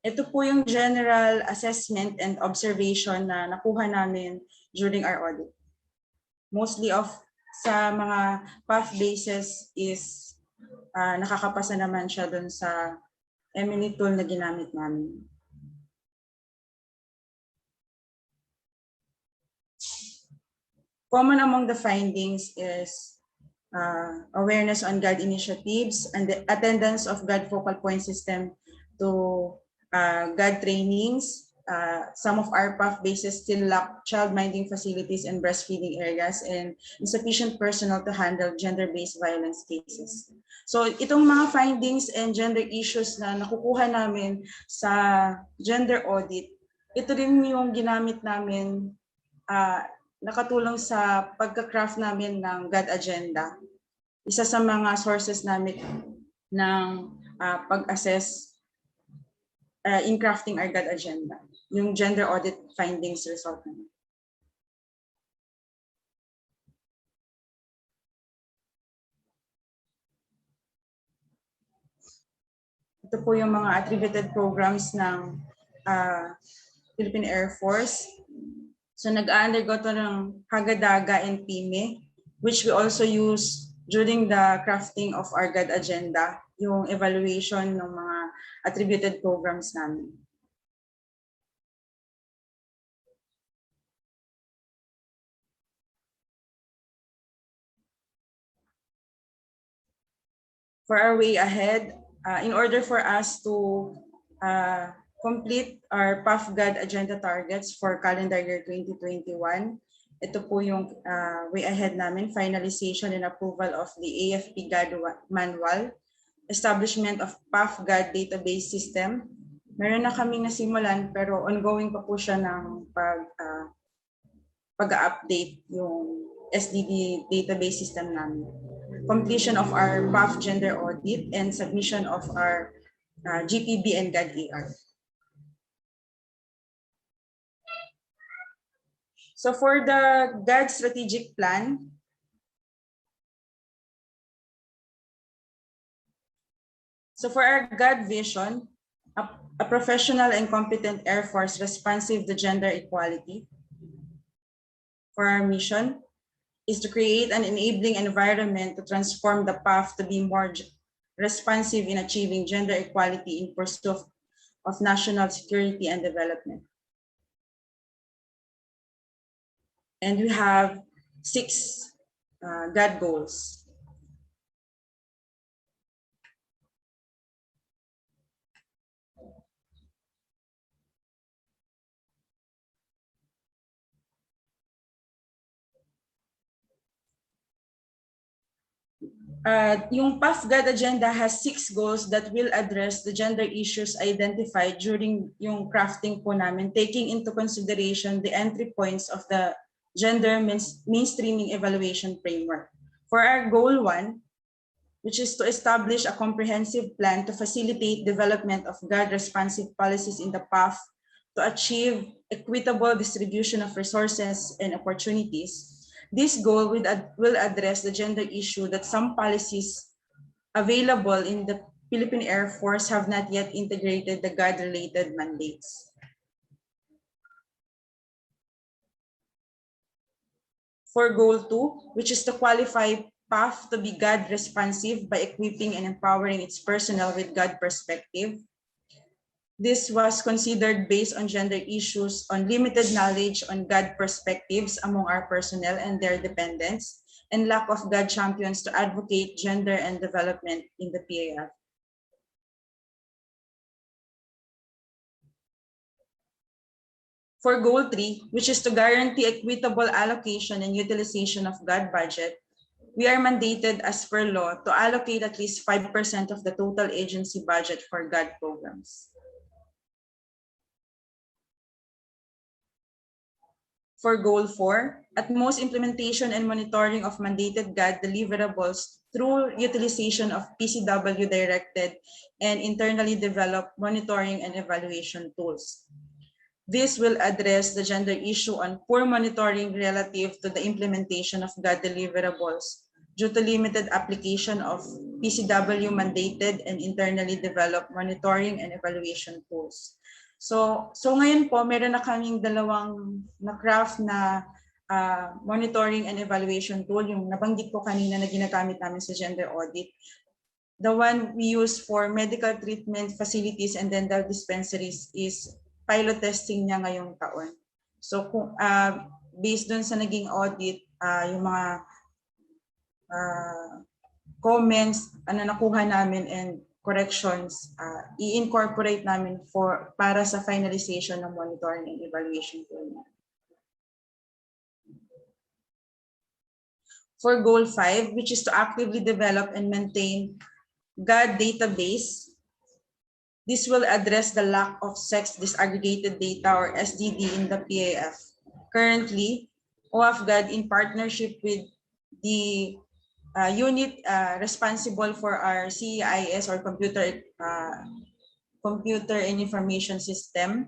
Ito po yung general assessment and observation na nakuha namin during our audit. Mostly sa mga PAF bases is nakakapasa naman siya dun sa M&E tool na ginamit namin. Common among the findings is awareness on GAD initiatives and the attendance of GAD focal point system to GAD trainings. Some of our PAF bases still lack child-minding facilities and breastfeeding areas and insufficient personnel to handle gender-based violence cases. So itong mga findings and gender issues na nakukuha namin sa gender audit, ito rin yung ginamit namin, nakatulong sa pagka-craft namin ng GAD Agenda. Isa sa mga sources namin ng pag-assess in crafting our GAD Agenda, yung gender audit findings result namin. Ito po yung mga attributed programs ng Philippine Air Force. So nag-undergo to ng Hagadaga and PIME, which we also use during the crafting of our GAD Agenda, yung evaluation ng mga attributed programs namin. For our way ahead, in order for us to complete our PAF GAD Agenda targets for calendar year 2021, ito po yung way ahead namin, finalization and approval of the AFP GAD manual, establishment of PAF GAD database system. Meron na kaming nasimulan pero ongoing pa po siya ng pag-update yung SDD database system namin. Completion of our PAF gender audit and submission of our GPB and GAD AR. So for the GAD strategic plan, so for our GAD vision, a professional and competent Air Force responsive to gender equality. For our mission is to create an enabling environment to transform the PAF to be more responsive in achieving gender equality in pursuit of national security and development. And we have 6 GAD goals. Yung PAF GAD Agenda has 6 goals that will address the gender issues identified during yung crafting po namin, taking into consideration the entry points of the gender mainstreaming evaluation framework. For our goal 1, which is to establish a comprehensive plan to facilitate development of GAD responsive policies in the PAF to achieve equitable distribution of resources and opportunities. This goal will address the gender issue that some policies available in the Philippine Air Force have not yet integrated the GAD-related mandates. For goal 2, which is to qualify PAF to be GAD responsive by equipping and empowering its personnel with GAD perspective. This was considered based on gender issues, on limited knowledge on GAD perspectives among our personnel and their dependents, and lack of GAD champions to advocate gender and development in the PAF. For goal 3, which is to guarantee equitable allocation and utilization of GAD budget, we are mandated as per law to allocate at least 5% of the total agency budget for GAD programs. For goal 4, at most implementation and monitoring of mandated GAD deliverables through utilization of PCW directed and internally developed monitoring and evaluation tools. This will address the gender issue on poor monitoring relative to the implementation of GAD deliverables due to limited application of PCW mandated and internally developed monitoring and evaluation tools. So ngayon po, meron na kaming dalawang na-craft na monitoring and evaluation tool, yung nabanggit ko kanina na ginagamit namin sa gender audit. The one we use for medical treatment facilities and dental dispensaries is pilot testing niya ngayong taon. So kung based dun sa naging audit, yung mga comments na nakuha namin and corrections, i-incorporate namin para sa finalization ng monitoring and evaluation tool. For goal 5, which is to actively develop and maintain GAD database, this will address the lack of sex disaggregated data or SDD in the PAF. Currently, OAF-GAD in partnership with the unit responsible for our CEIS or computer and information system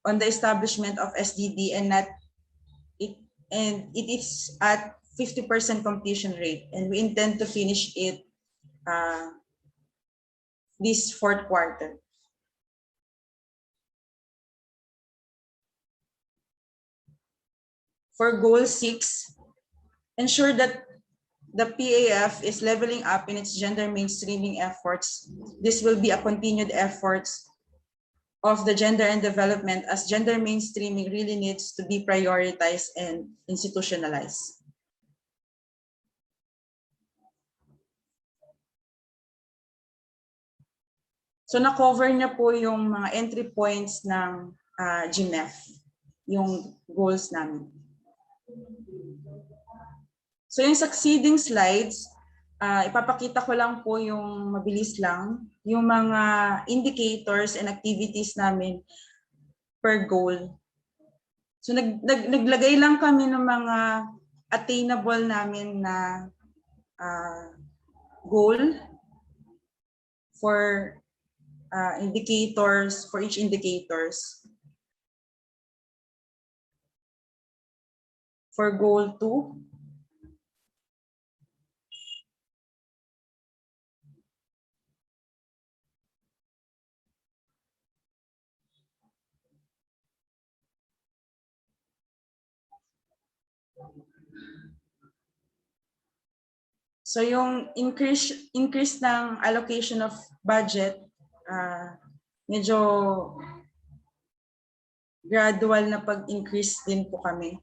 on the establishment of SDD, and it is at 50% completion rate, and we intend to finish it this fourth quarter. For goal 6, ensure that the PAF is leveling up in its gender mainstreaming efforts. This will be a continued effort of the gender and development, as gender mainstreaming really needs to be prioritized and institutionalized. So na-cover niya po yung mga entry points ng GMF, yung goals namin. So yung succeeding slides, ipapakita ko lang po yung mabilis lang, yung mga indicators and activities namin per goal. So naglagay lang kami ng mga attainable namin na goal for indicators, for each indicators. For goal 2, so yung increase ng allocation of budget, medyo gradual na pag-increase din po kami.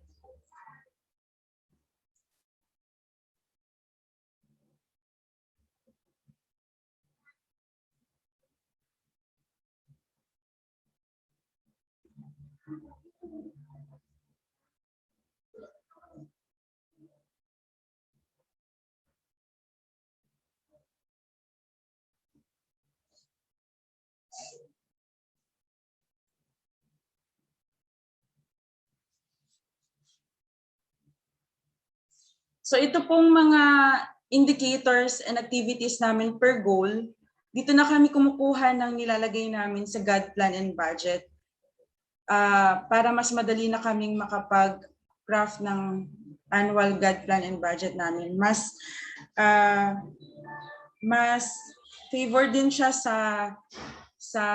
So ito pong mga indicators and activities namin per goal, dito na kami kumukuha ng nilalagay namin sa GAD plan and budget para mas madali na kaming makapag-craft ng annual GAD plan and budget namin. Mas favor din siya sa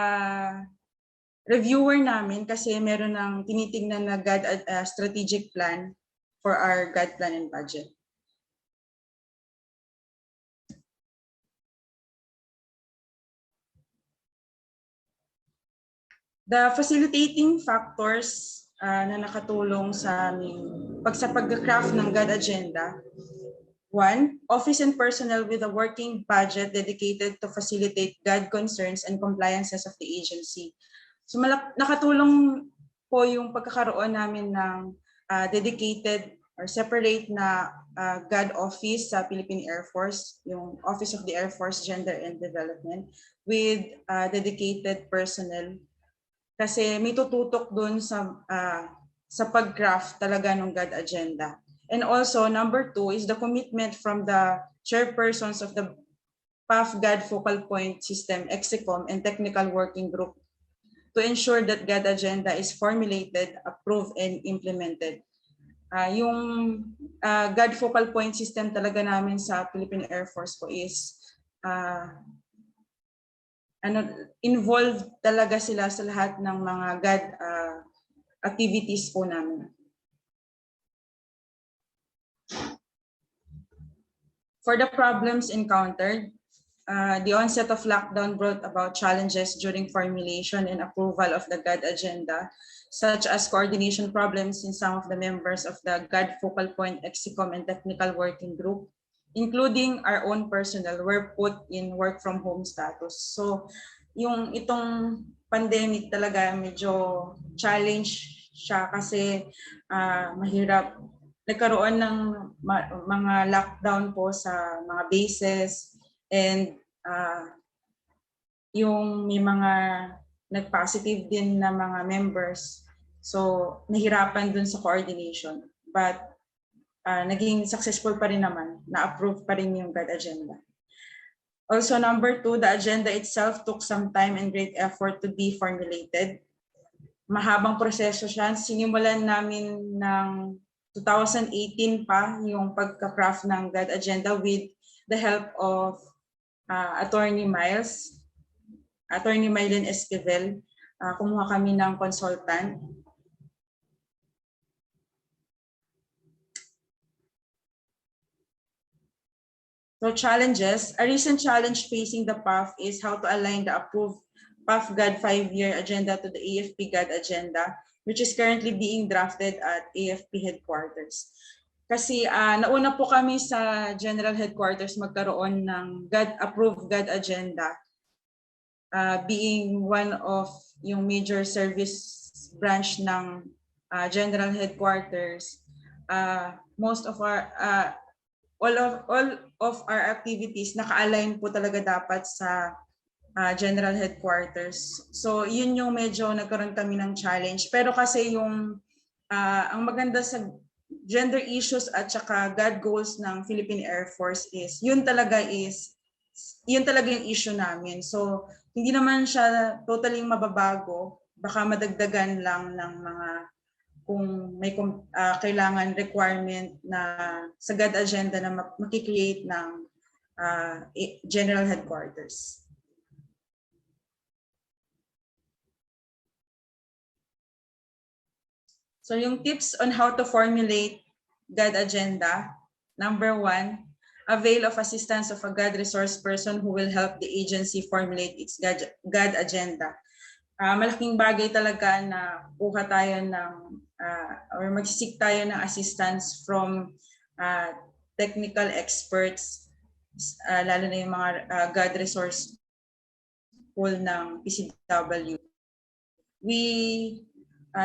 reviewer namin kasi meron ng tinitingnan na GAD strategic plan. for our GAD plan and budget. The facilitating factors na nakatulong sa aming pag-craft ng GAD agenda. 1, office and personnel with a working budget dedicated to facilitate GAD concerns and compliances of the agency. So nakatulong po yung pagkakaroon namin ng dedicated or separate na GAD office sa Philippine Air Force, yung Office of the Air Force Gender and Development, with dedicated personnel. Kasi may tututok dun sa pag-craft talaga ng GAD agenda. And also, number 2 is the commitment from the chairpersons of the PAF-GAD Focal Point System, EXICOM, and Technical Working Group to ensure that GAD agenda is formulated, approved, and implemented. Yung GAD Focal Point System talaga namin sa Philippine Air Force po is involved talaga sila sa lahat ng mga GAD activities po namin. For the problems encountered, the onset of lockdown brought about challenges during formulation and approval of the GAD agenda, such as coordination problems in some of the members of the GAD Focal Point, EXICOM, and Technical Working Group, including our own personnel, were put in work from home status. So itong pandemic talaga medyo challenge siya kasi mahirap. Nagkaroon ng mga lockdown po sa mga bases and yung may mga nag-positive din na mga members. So nahirapan dun sa coordination. But naging successful pa rin naman, na-approve pa rin yung GAD agenda. Also, number 2, the agenda itself took some time and great effort to be formulated. Mahabang proseso siya. Sinimulan namin ng 2018 pa yung pagka-craft ng GAD agenda with the help of Attorney Mylene Esquivel. Kumuha kami ng consultant. So challenges, a recent challenge facing the PAF is how to align the approved PAF-GAD 5-year agenda to the AFP-GAD agenda, which is currently being drafted at AFP headquarters. Kasi nauna po kami sa General Headquarters magkaroon ng approved GAD agenda, being one of yung major service branch ng General Headquarters. Most of our all of our activities naka-align po talaga dapat sa General Headquarters. So yun yung medyo nagkaroon kami ng challenge. Pero kasi yung ang maganda sa gender issues at saka GAD goals ng Philippine Air Force is yun talaga yung issue namin. So hindi naman siya totally mababago. Baka madagdagan lang ng mga kung may kailangan requirement na sa GAD agenda na makikreate ng General Headquarters. So yung tips on how to formulate GAD agenda. Number 1, avail of assistance of a GAD resource person who will help the agency formulate its GAD agenda. Malaking bagay talaga na kuha tayo ng or mag-seek tayo ng assistance from technical experts, lalo na yung mga GAD resource pool ng PCW. We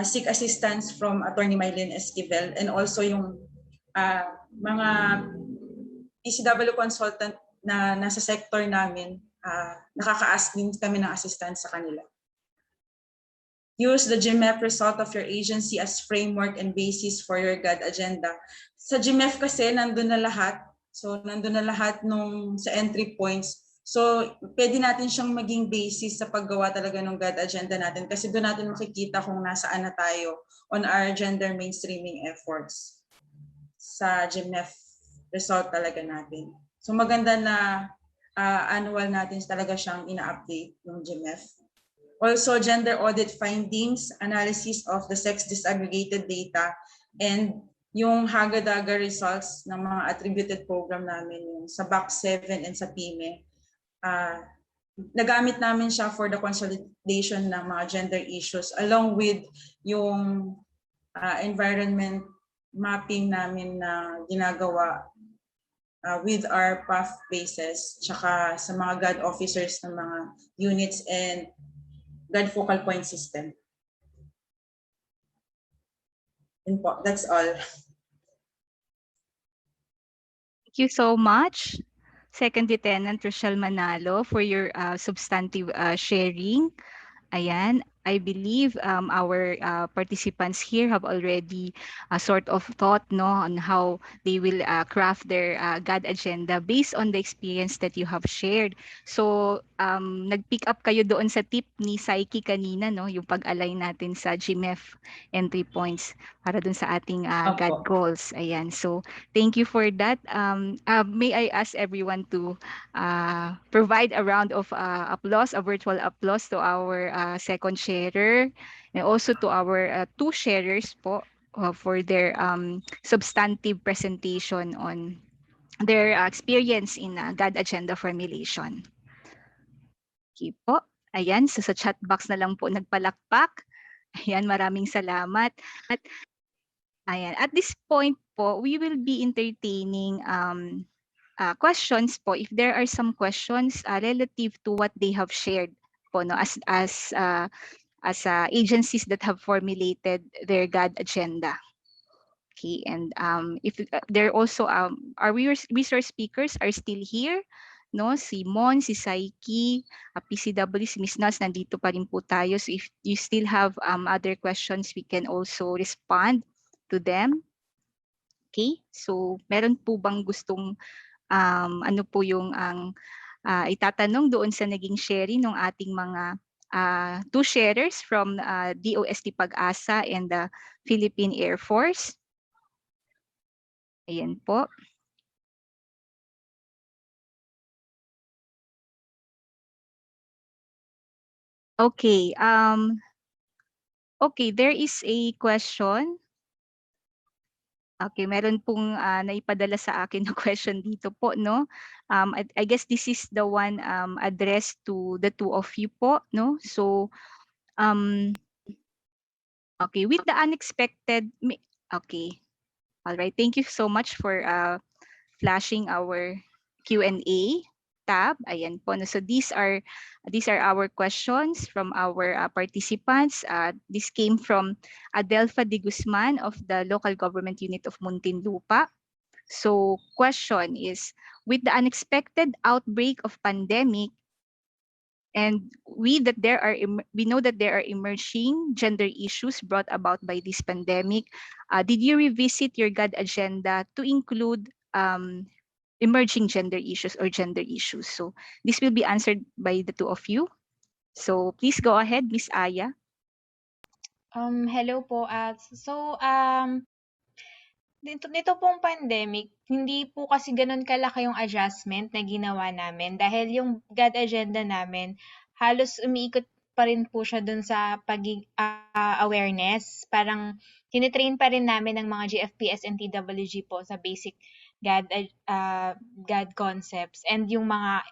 seek assistance from Attorney Mylene Esquivel and also yung mga PCW consultant na nasa sector namin, nakaka-ask din kami ng assistance sa kanila. Use the GMF result of your agency as framework and basis for your GAD agenda. Sa GMF kasi nandun na lahat. So nandun na lahat nung sa entry points. So pwede natin siyang maging basis sa paggawa talaga ng GAD agenda natin kasi doon natin makikita kung nasaan na tayo on our gender mainstreaming efforts sa GMF result talaga natin. So maganda na annual natin talaga siyang ina-update yung GMF. Also, gender audit findings, analysis of the sex disaggregated data, and yung haga-daga results ng mga attributed program namin, yung sa Box 7 and sa PYME, nagamit namin siya for the consolidation ng mga gender issues along with yung environment mapping namin na ginagawa with our path bases tsaka sa mga GAD officers ng mga units and GAD focal point system. Yun po, that's all. Thank you so much, Second Lieutenant Rochelle Manalo, for your substantive sharing. Ayan, I believe our participants here have already sort of thought on how they will craft their GAD agenda based on the experience that you have shared. So, nag-pick up kayo doon sa tip ni Psyche kanina, yung pag-align natin sa GMF entry points para doon sa ating GAD goals. Ayan, so thank you for that. May I ask everyone to provide a round of applause, a virtual applause to our second sharer and also to our two sharers po for their substantive presentation on their experience in GAD agenda formulation. Okay po. Ayan, so sa chat box na lang po nagpalakpak. Ayan, maraming salamat. Ayan, at this point po, we will be entertaining questions po, if there are some questions relative to what they have shared po, as agencies that have formulated their GAD agenda. Okay, and if there also our resource speakers are still here, si Mon, si Psyche, PCW, si Ms. Nas, nandito pa rin po tayo. So if you still have other questions, we can also respond to them. Okay, so meron po bang gustong ano po yung itatanong doon sa naging sharing ng ating mga two sharers from DOST Pag-asa and the Philippine Air Force? Ayan po. Okay, okay, there is a question. Okay, meron pong naipadala sa akin na question dito po, I guess this is the one addressed to the two of you po, So, okay, with the unexpected, okay, all right. Thank you so much for flashing our Q&A tab. Ayan po. So these are our questions from our participants. This came from Adelfa de Guzman of the Local Government Unit of Muntinlupa. So question is, with the unexpected outbreak of pandemic, and we know that there are emerging gender issues brought about by this pandemic. Did you revisit your GAD agenda to include emerging gender issues or gender issues? So this will be answered by the two of you. So please go ahead, Ms. Aya. Hello po. Nito pong pandemic, hindi po kasi ganun kalaki yung adjustment na ginawa namin dahil yung GAD agenda namin halos umiikot pa rin po siya dun sa awareness. Parang tinitrain pa rin namin ng mga GFPS and TWG po sa basic GAD concepts and yung mga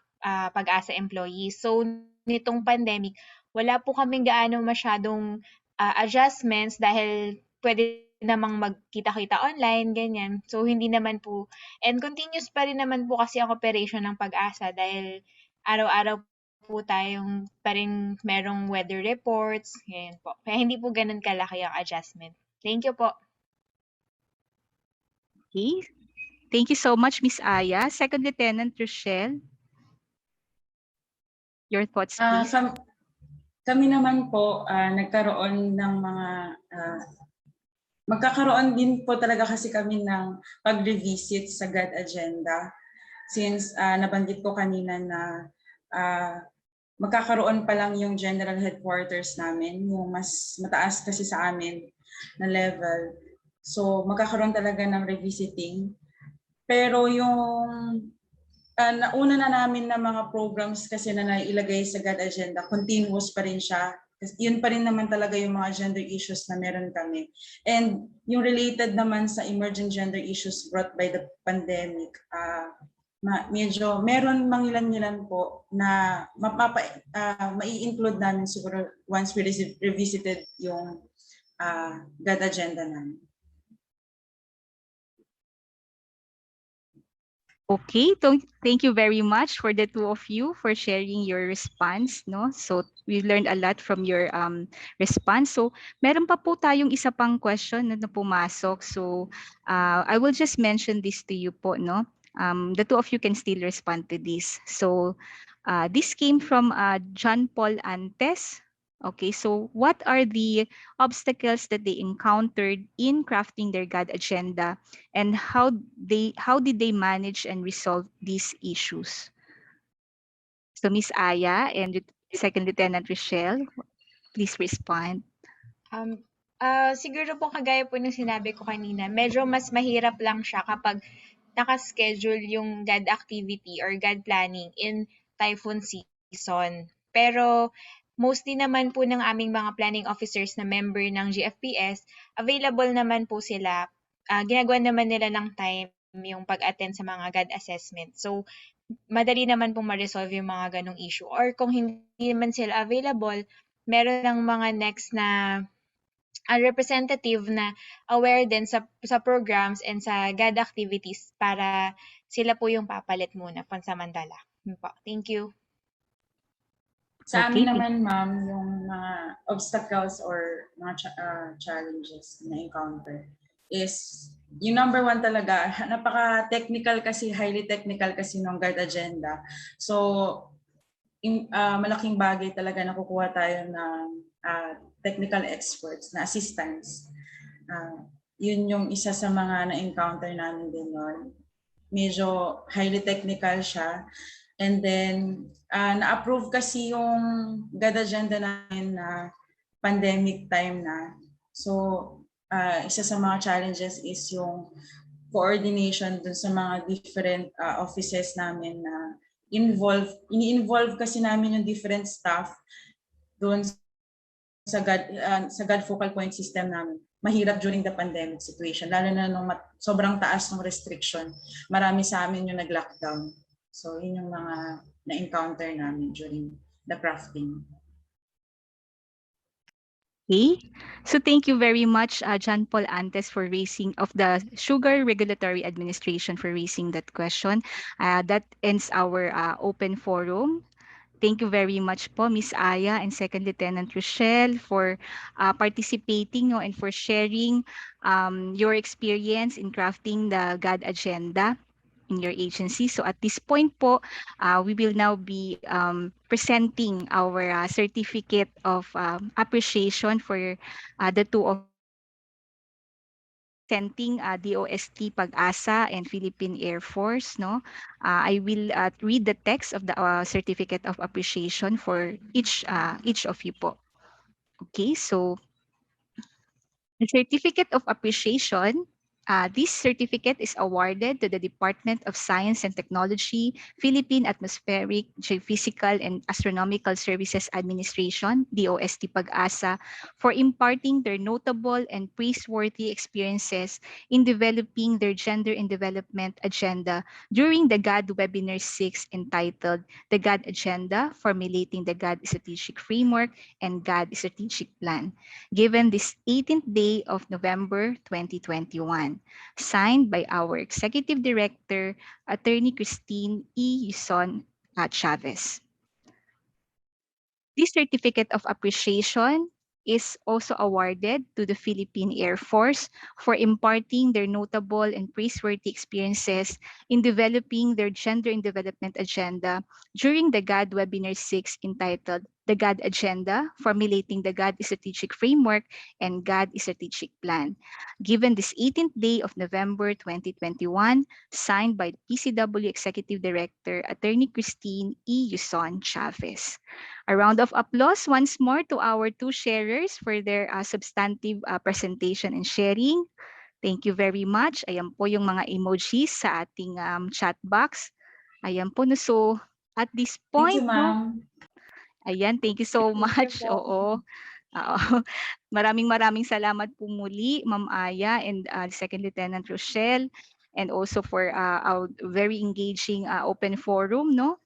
pag-asa employees. So nitong pandemic, wala po kaming gaano masyadong adjustments dahil pwede namang magkita-kita online, ganyan. So, hindi naman po, and continuous pa rin naman po kasi ang operation ng pag-asa dahil araw-araw po tayong paring merong weather reports, ganyan po. Kaya hindi po ganun kalaki ang adjustment. Thank you po. Okay. Thank you so much, Ms. Aya. Second Lieutenant Rochelle, your thoughts, please. Kami naman po, nagkaroon ng mga magkakaroon din po talaga kasi kami ng pag-revisit sa GAD agenda since nabanggit ko kanina na magkakaroon pa lang yung general headquarters namin, yung mas mataas kasi sa amin na level. So magkakaroon talaga ng revisiting. Pero yung nauna na namin na mga programs kasi na nailagay sa GAD agenda, continuous pa rin siya Yun pa rin naman talaga yung mga gender issues na meron kami. And yung related naman sa emerging gender issues brought by the pandemic, medyo meron mangilan-ngilan po na mai-include namin siguro once we revisited yung GAD agenda namin. Okay, thank you very much for the two of you for sharing your response, no? So we learned a lot from your response. So meron pa po tayong isa pang question na pumasok. So I will just mention this to you po, no? The two of you can still respond to this. So this came from John Paul Antes. Okay, so what are the obstacles that they encountered in crafting their GAD agenda, and how did they manage and resolve these issues? So Miss Aya and Second Lieutenant Rochelle, please respond. Siguro po kagaya po ng sinabi ko kanina, medyo mas mahirap lang siya kapag naka-schedule yung GAD activity or GAD planning in typhoon season. Pero mostly naman po ng aming mga planning officers na member ng GFPS, available naman po sila. Ginagawa naman nila ng time yung pag-attend sa mga GAD assessment. So, madali naman pong ma-resolve yung mga ganong issue. Or kung hindi naman sila available, meron ng mga next na representative na aware din sa programs and sa GAD activities para sila po yung papalit muna pansamantala. Thank you. Sa amin naman, ma'am, yung mga obstacles or mga challenges na encounter is yung number one talaga, napaka-technical kasi, highly technical kasi ng GAD agenda. So, malaking bagay talaga na kukuha tayo ng technical experts na assistants. Yun yung isa sa mga na-encounter namin din nun. Medyo highly technical siya. And then, na-approve kasi yung GAD agenda namin na pandemic time na. So, isa sa mga challenges is yung coordination dun sa mga different offices namin na ini-involve kasi namin yung different staff doon sa GAD focal point system namin. Mahirap during the pandemic situation, lalo na nung sobrang taas ng restriction. Marami sa amin yung nag-lockdown. So, yun yung mga na-encounter namin during the crafting. Okay, so thank you very much, John Paul Antes, for raising of the Sugar Regulatory Administration for raising that question. That ends our open forum. Thank you very much po, Miss Aya and Second Lieutenant Rochelle, for participating and for sharing your experience in crafting the GAD agenda in your agency. So at this point po, we will now be presenting our certificate of appreciation for the two of presenting DOST Pag-asa and Philippine Air Force. No, I will read the text of the certificate of appreciation for each of you po. Okay, so the certificate of appreciation. This certificate is awarded to the Department of Science and Technology, Philippine Atmospheric, Geophysical, and Astronomical Services Administration, DOST Pag-asa, for imparting their notable and praiseworthy experiences in developing their Gender and Development Agenda during the GAD Webinar 6 entitled The GAD Agenda, Formulating the GAD Strategic Framework and GAD Strategic Plan, given this 18th day of November 2021. Signed by our Executive Director, Attorney Christine E. Yuson Chavez. This certificate of appreciation is also awarded to the Philippine Air Force for imparting their notable and praiseworthy experiences in developing their Gender and Development Agenda during the GAD Webinar 6 entitled The GAD Agenda, Formulating the GAD Strategic Framework and GAD Strategic Plan, given this 18th day of November 2021, signed by the PCW Executive Director, Attorney Christine E. Yuson Chavez. A round of applause once more to our two sharers for their substantive presentation and sharing. Thank you very much. Ayan po yung mga emojis sa ating chat box. Ayan po. No, so at this point, Thank you, ma'am. Ayan, thank you so much. Oo. Oo. Maraming salamat po muli, Ma'am Aya and Second Lieutenant Rochelle, and also for our very engaging open forum, no?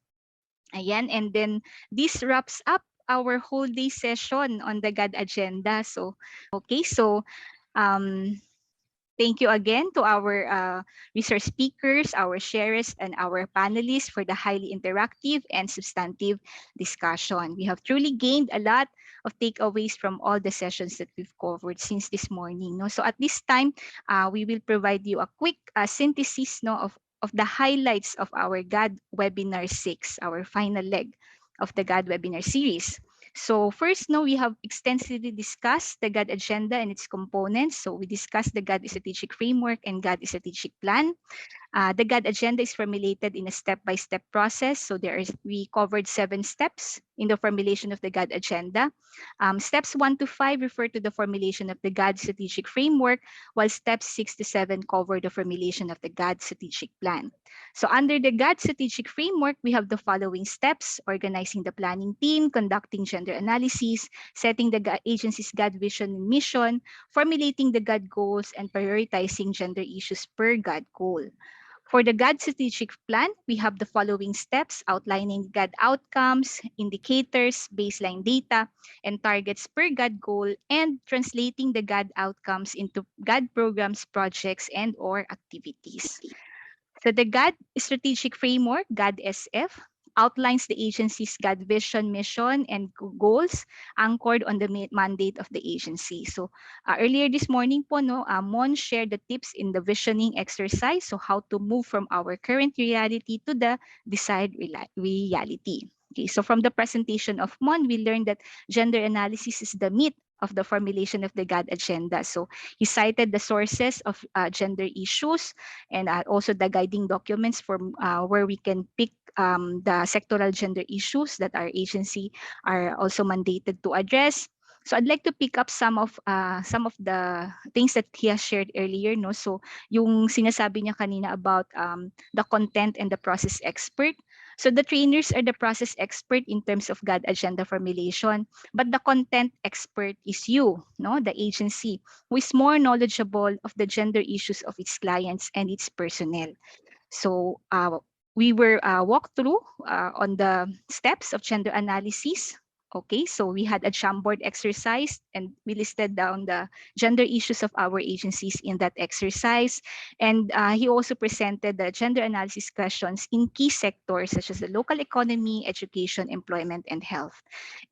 Ayan, and then this wraps up our whole day session on the GAD agenda. So, okay, so um, thank you again to our resource speakers, our sharers, and our panelists for the highly interactive and substantive discussion. We have truly gained a lot of takeaways from all the sessions that we've covered since this morning. No? So at this time, we will provide you a quick synthesis, no, of the highlights of our GAD Webinar 6, our final leg of the GAD Webinar series. So first, no, we have extensively discussed the GAD agenda and its components. So we discussed the GAD strategic framework and GAD strategic plan. The GAD agenda is formulated in a step-by-step process. So we covered 7 steps in the formulation of the GAD agenda. Steps 1 to 5 refer to the formulation of the GAD strategic framework, while steps 6 to 7 cover the formulation of the GAD strategic plan. So under the GAD strategic framework, we have the following steps: organizing the planning team, conducting gender analysis, setting the agency's GAD vision and mission, formulating the GAD goals, and prioritizing gender issues per GAD goal. For the GAD strategic plan, we have the following steps: outlining GAD outcomes, indicators, baseline data, and targets per GAD goal, and translating the GAD outcomes into GAD programs, projects, and/or activities. So the GAD strategic framework, GAD SF, outlines the agency's GAD vision, mission, and goals anchored on the mandate of the agency. So earlier this morning po, no, Mon shared the tips in the visioning exercise, so how to move from our current reality to the desired reality. Okay, so from the presentation of Mon, we learned that gender analysis is the meat of the formulation of the GAD agenda. So he cited the sources of gender issues and also the guiding documents from where we can pick the sectoral gender issues that our agency are also mandated to address. So I'd like to pick up some of the things that he has shared earlier, no. So yung sinasabi niya kanina about the content and the process expert. So the trainers are the process expert in terms of GAD agenda formulation, but the content expert is you, no, the agency, who is more knowledgeable of the gender issues of its clients and its personnel. So we were walked through on the steps of gender analysis. Okay, so we had a Jamboard exercise and we listed down the gender issues of our agencies in that exercise. And he also presented the gender analysis questions in key sectors such as the local economy, education, employment, and health.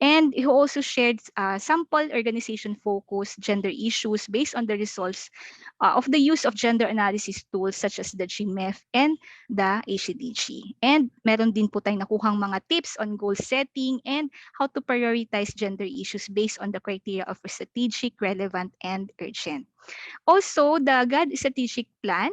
And he also shared sample organization-focused gender issues based on the results of the use of gender analysis tools such as the GMF and the ACDG. And meron din po tayong nakuhang mga tips on goal setting and how to prioritize gender issues based on the criteria of strategic, relevant, and urgent. Also, the GAD strategic plan,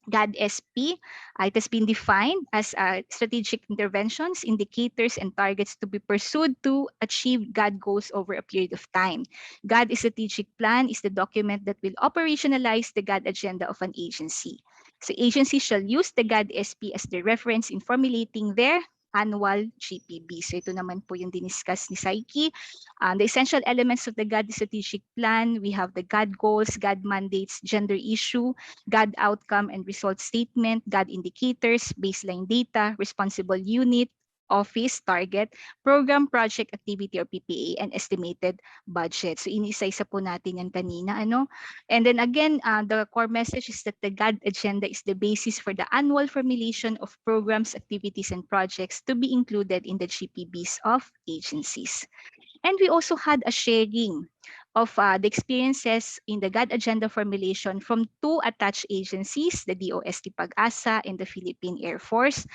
GAD SP, it has been defined as strategic interventions, indicators, and targets to be pursued to achieve GAD goals over a period of time. GAD strategic plan is the document that will operationalize the GAD agenda of an agency. So agencies shall use the GAD SP as the reference in formulating their annual GPB. So ito naman po yung diniscuss ni Psyche. The essential elements of the GAD strategic plan, we have the GAD goals, GAD mandates, gender issue, GAD outcome and result statement, GAD indicators, baseline data, responsible unit, office, target, program, project, activity, or PPA, and estimated budget. So inisa-isa po natin yan kanina. Ano? And then again, the core message is that the GAD agenda is the basis for the annual formulation of programs, activities, and projects to be included in the GPBs of agencies. And we also had a sharing of the experiences in the GAD agenda formulation from 2 attached agencies, the DOST Pag-asa and the Philippine Air Force.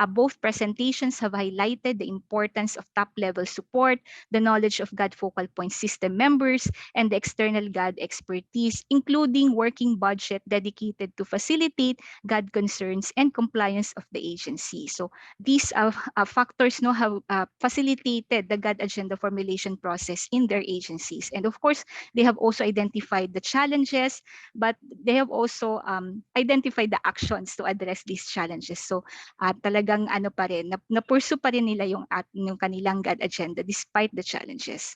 Both presentations have highlighted the importance of top-level support, the knowledge of GAD focal point system members, and the external GAD expertise, including working budget dedicated to facilitate GAD concerns and compliance of the agency. So these factors have facilitated the GAD agenda formulation process in their agencies. And of course, course, they have also identified the challenges, but they have also identified the actions to address these challenges. So talagang ano pa rin, na-pursue pa rin nila yung kanilang GAD agenda despite the challenges.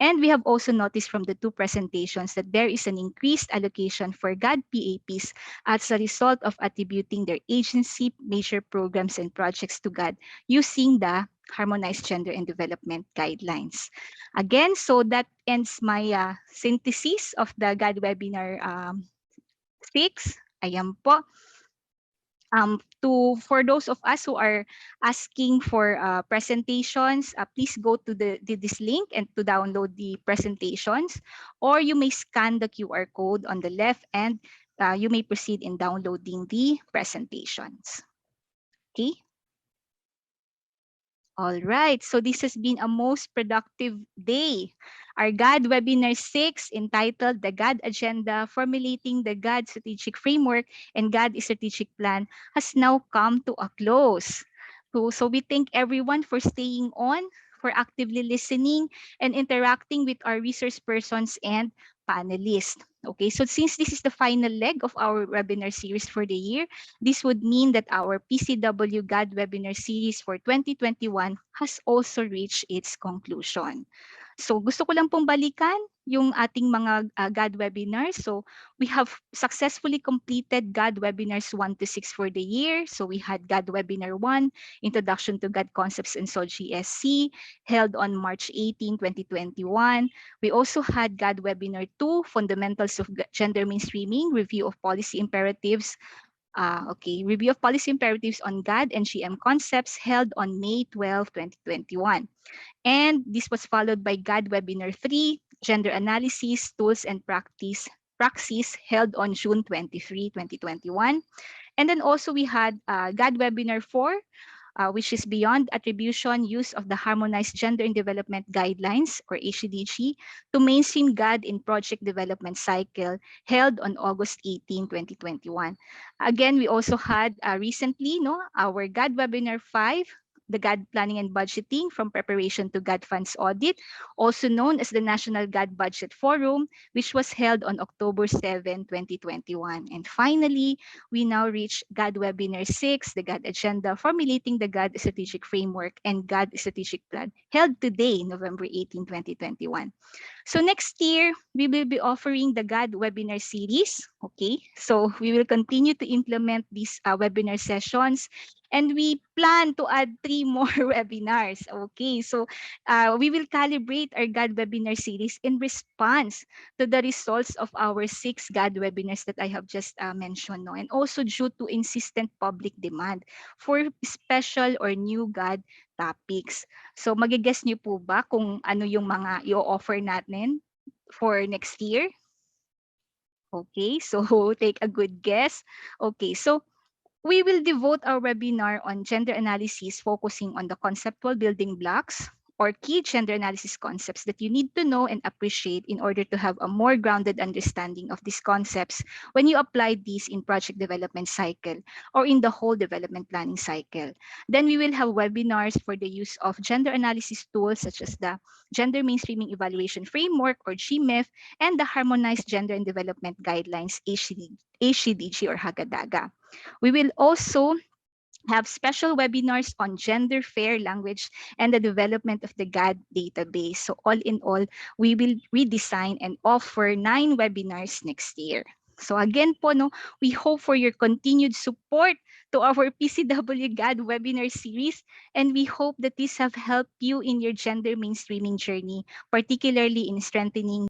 And we have also noticed from the two presentations that there is an increased allocation for GAD PAPs as a result of attributing their agency major programs and projects to GAD using the Harmonized Gender and Development Guidelines. Again, so that ends my synthesis of the GAD Webinar 6. Ayan po. For those of us who are asking for presentations, please go to this link and to download the presentations, or you may scan the QR code on the left and you may proceed in downloading the presentations. Okay. All right, so this has been a most productive day. Our GAD Webinar 6, entitled The GAD Agenda, Formulating the GAD Strategic Framework and GAD Strategic Plan, has now come to a close. So we thank everyone for staying on, for actively listening, and interacting with our resource persons and panelists. Okay, so since this is the final leg of our webinar series for the year, this would mean that our PCW GAD webinar series for 2021 has also reached its conclusion. So gusto ko lang pong balikan yung ating mga GAD webinars. So we have successfully completed GAD webinars 1 to 6 for the year. So we had GAD webinar 1, Introduction to GAD Concepts in SOGSC, held on March 18, 2021. We also had GAD webinar 2, Fundamentals of Gender Mainstreaming, Review of Policy Imperatives. Review of Policy Imperatives on GAD and GM Concepts, held on May 12, 2021. And this was followed by GAD Webinar 3, Gender Analysis, Tools and Praxis, held on June 23, 2021. And then also we had GAD Webinar 4, which is Beyond Attribution, Use of the Harmonized Gender and Development Guidelines, or HGDG, to Mainstream GAD in Project Development Cycle, held on August 18, 2021. Again, we also had recently our GAD Webinar 5, the GAD Planning and Budgeting from Preparation to GAD Funds Audit, also known as the National GAD Budget Forum, which was held on October 7, 2021. And finally, we now reach GAD Webinar 6, the GAD Agenda, Formulating the GAD Strategic Framework and GAD Strategic Plan, held today, November 18, 2021. So next year, we will be offering the GAD webinar series. Okay, so we will continue to implement these webinar sessions, and we plan to add 3 more webinars. Okay, so we will calibrate our GAD webinar series in response to the results of our 6 GAD webinars that I have just mentioned, and also due to insistent public demand for special or new GAD topics. So magigess niyo po ba kung ano yung mga i-offer natin for next year? Okay, so take a good guess. Okay, so we will devote our webinar on gender analysis, focusing on the conceptual building blocks or key gender analysis concepts that you need to know and appreciate in order to have a more grounded understanding of these concepts when you apply these in project development cycle or in the whole development planning cycle. Then we will have webinars for the use of gender analysis tools such as the Gender Mainstreaming Evaluation Framework, or GMEF, and the Harmonized Gender and Development Guidelines, HGDG or Hagadaga. We will also have special webinars on gender fair language and the development of the GAD database. So all in all, we will redesign and offer 9 webinars next year. So again po, we hope for your continued support to our PCW GAD webinar series, and we hope that this have helped you in your gender mainstreaming journey, particularly in strengthening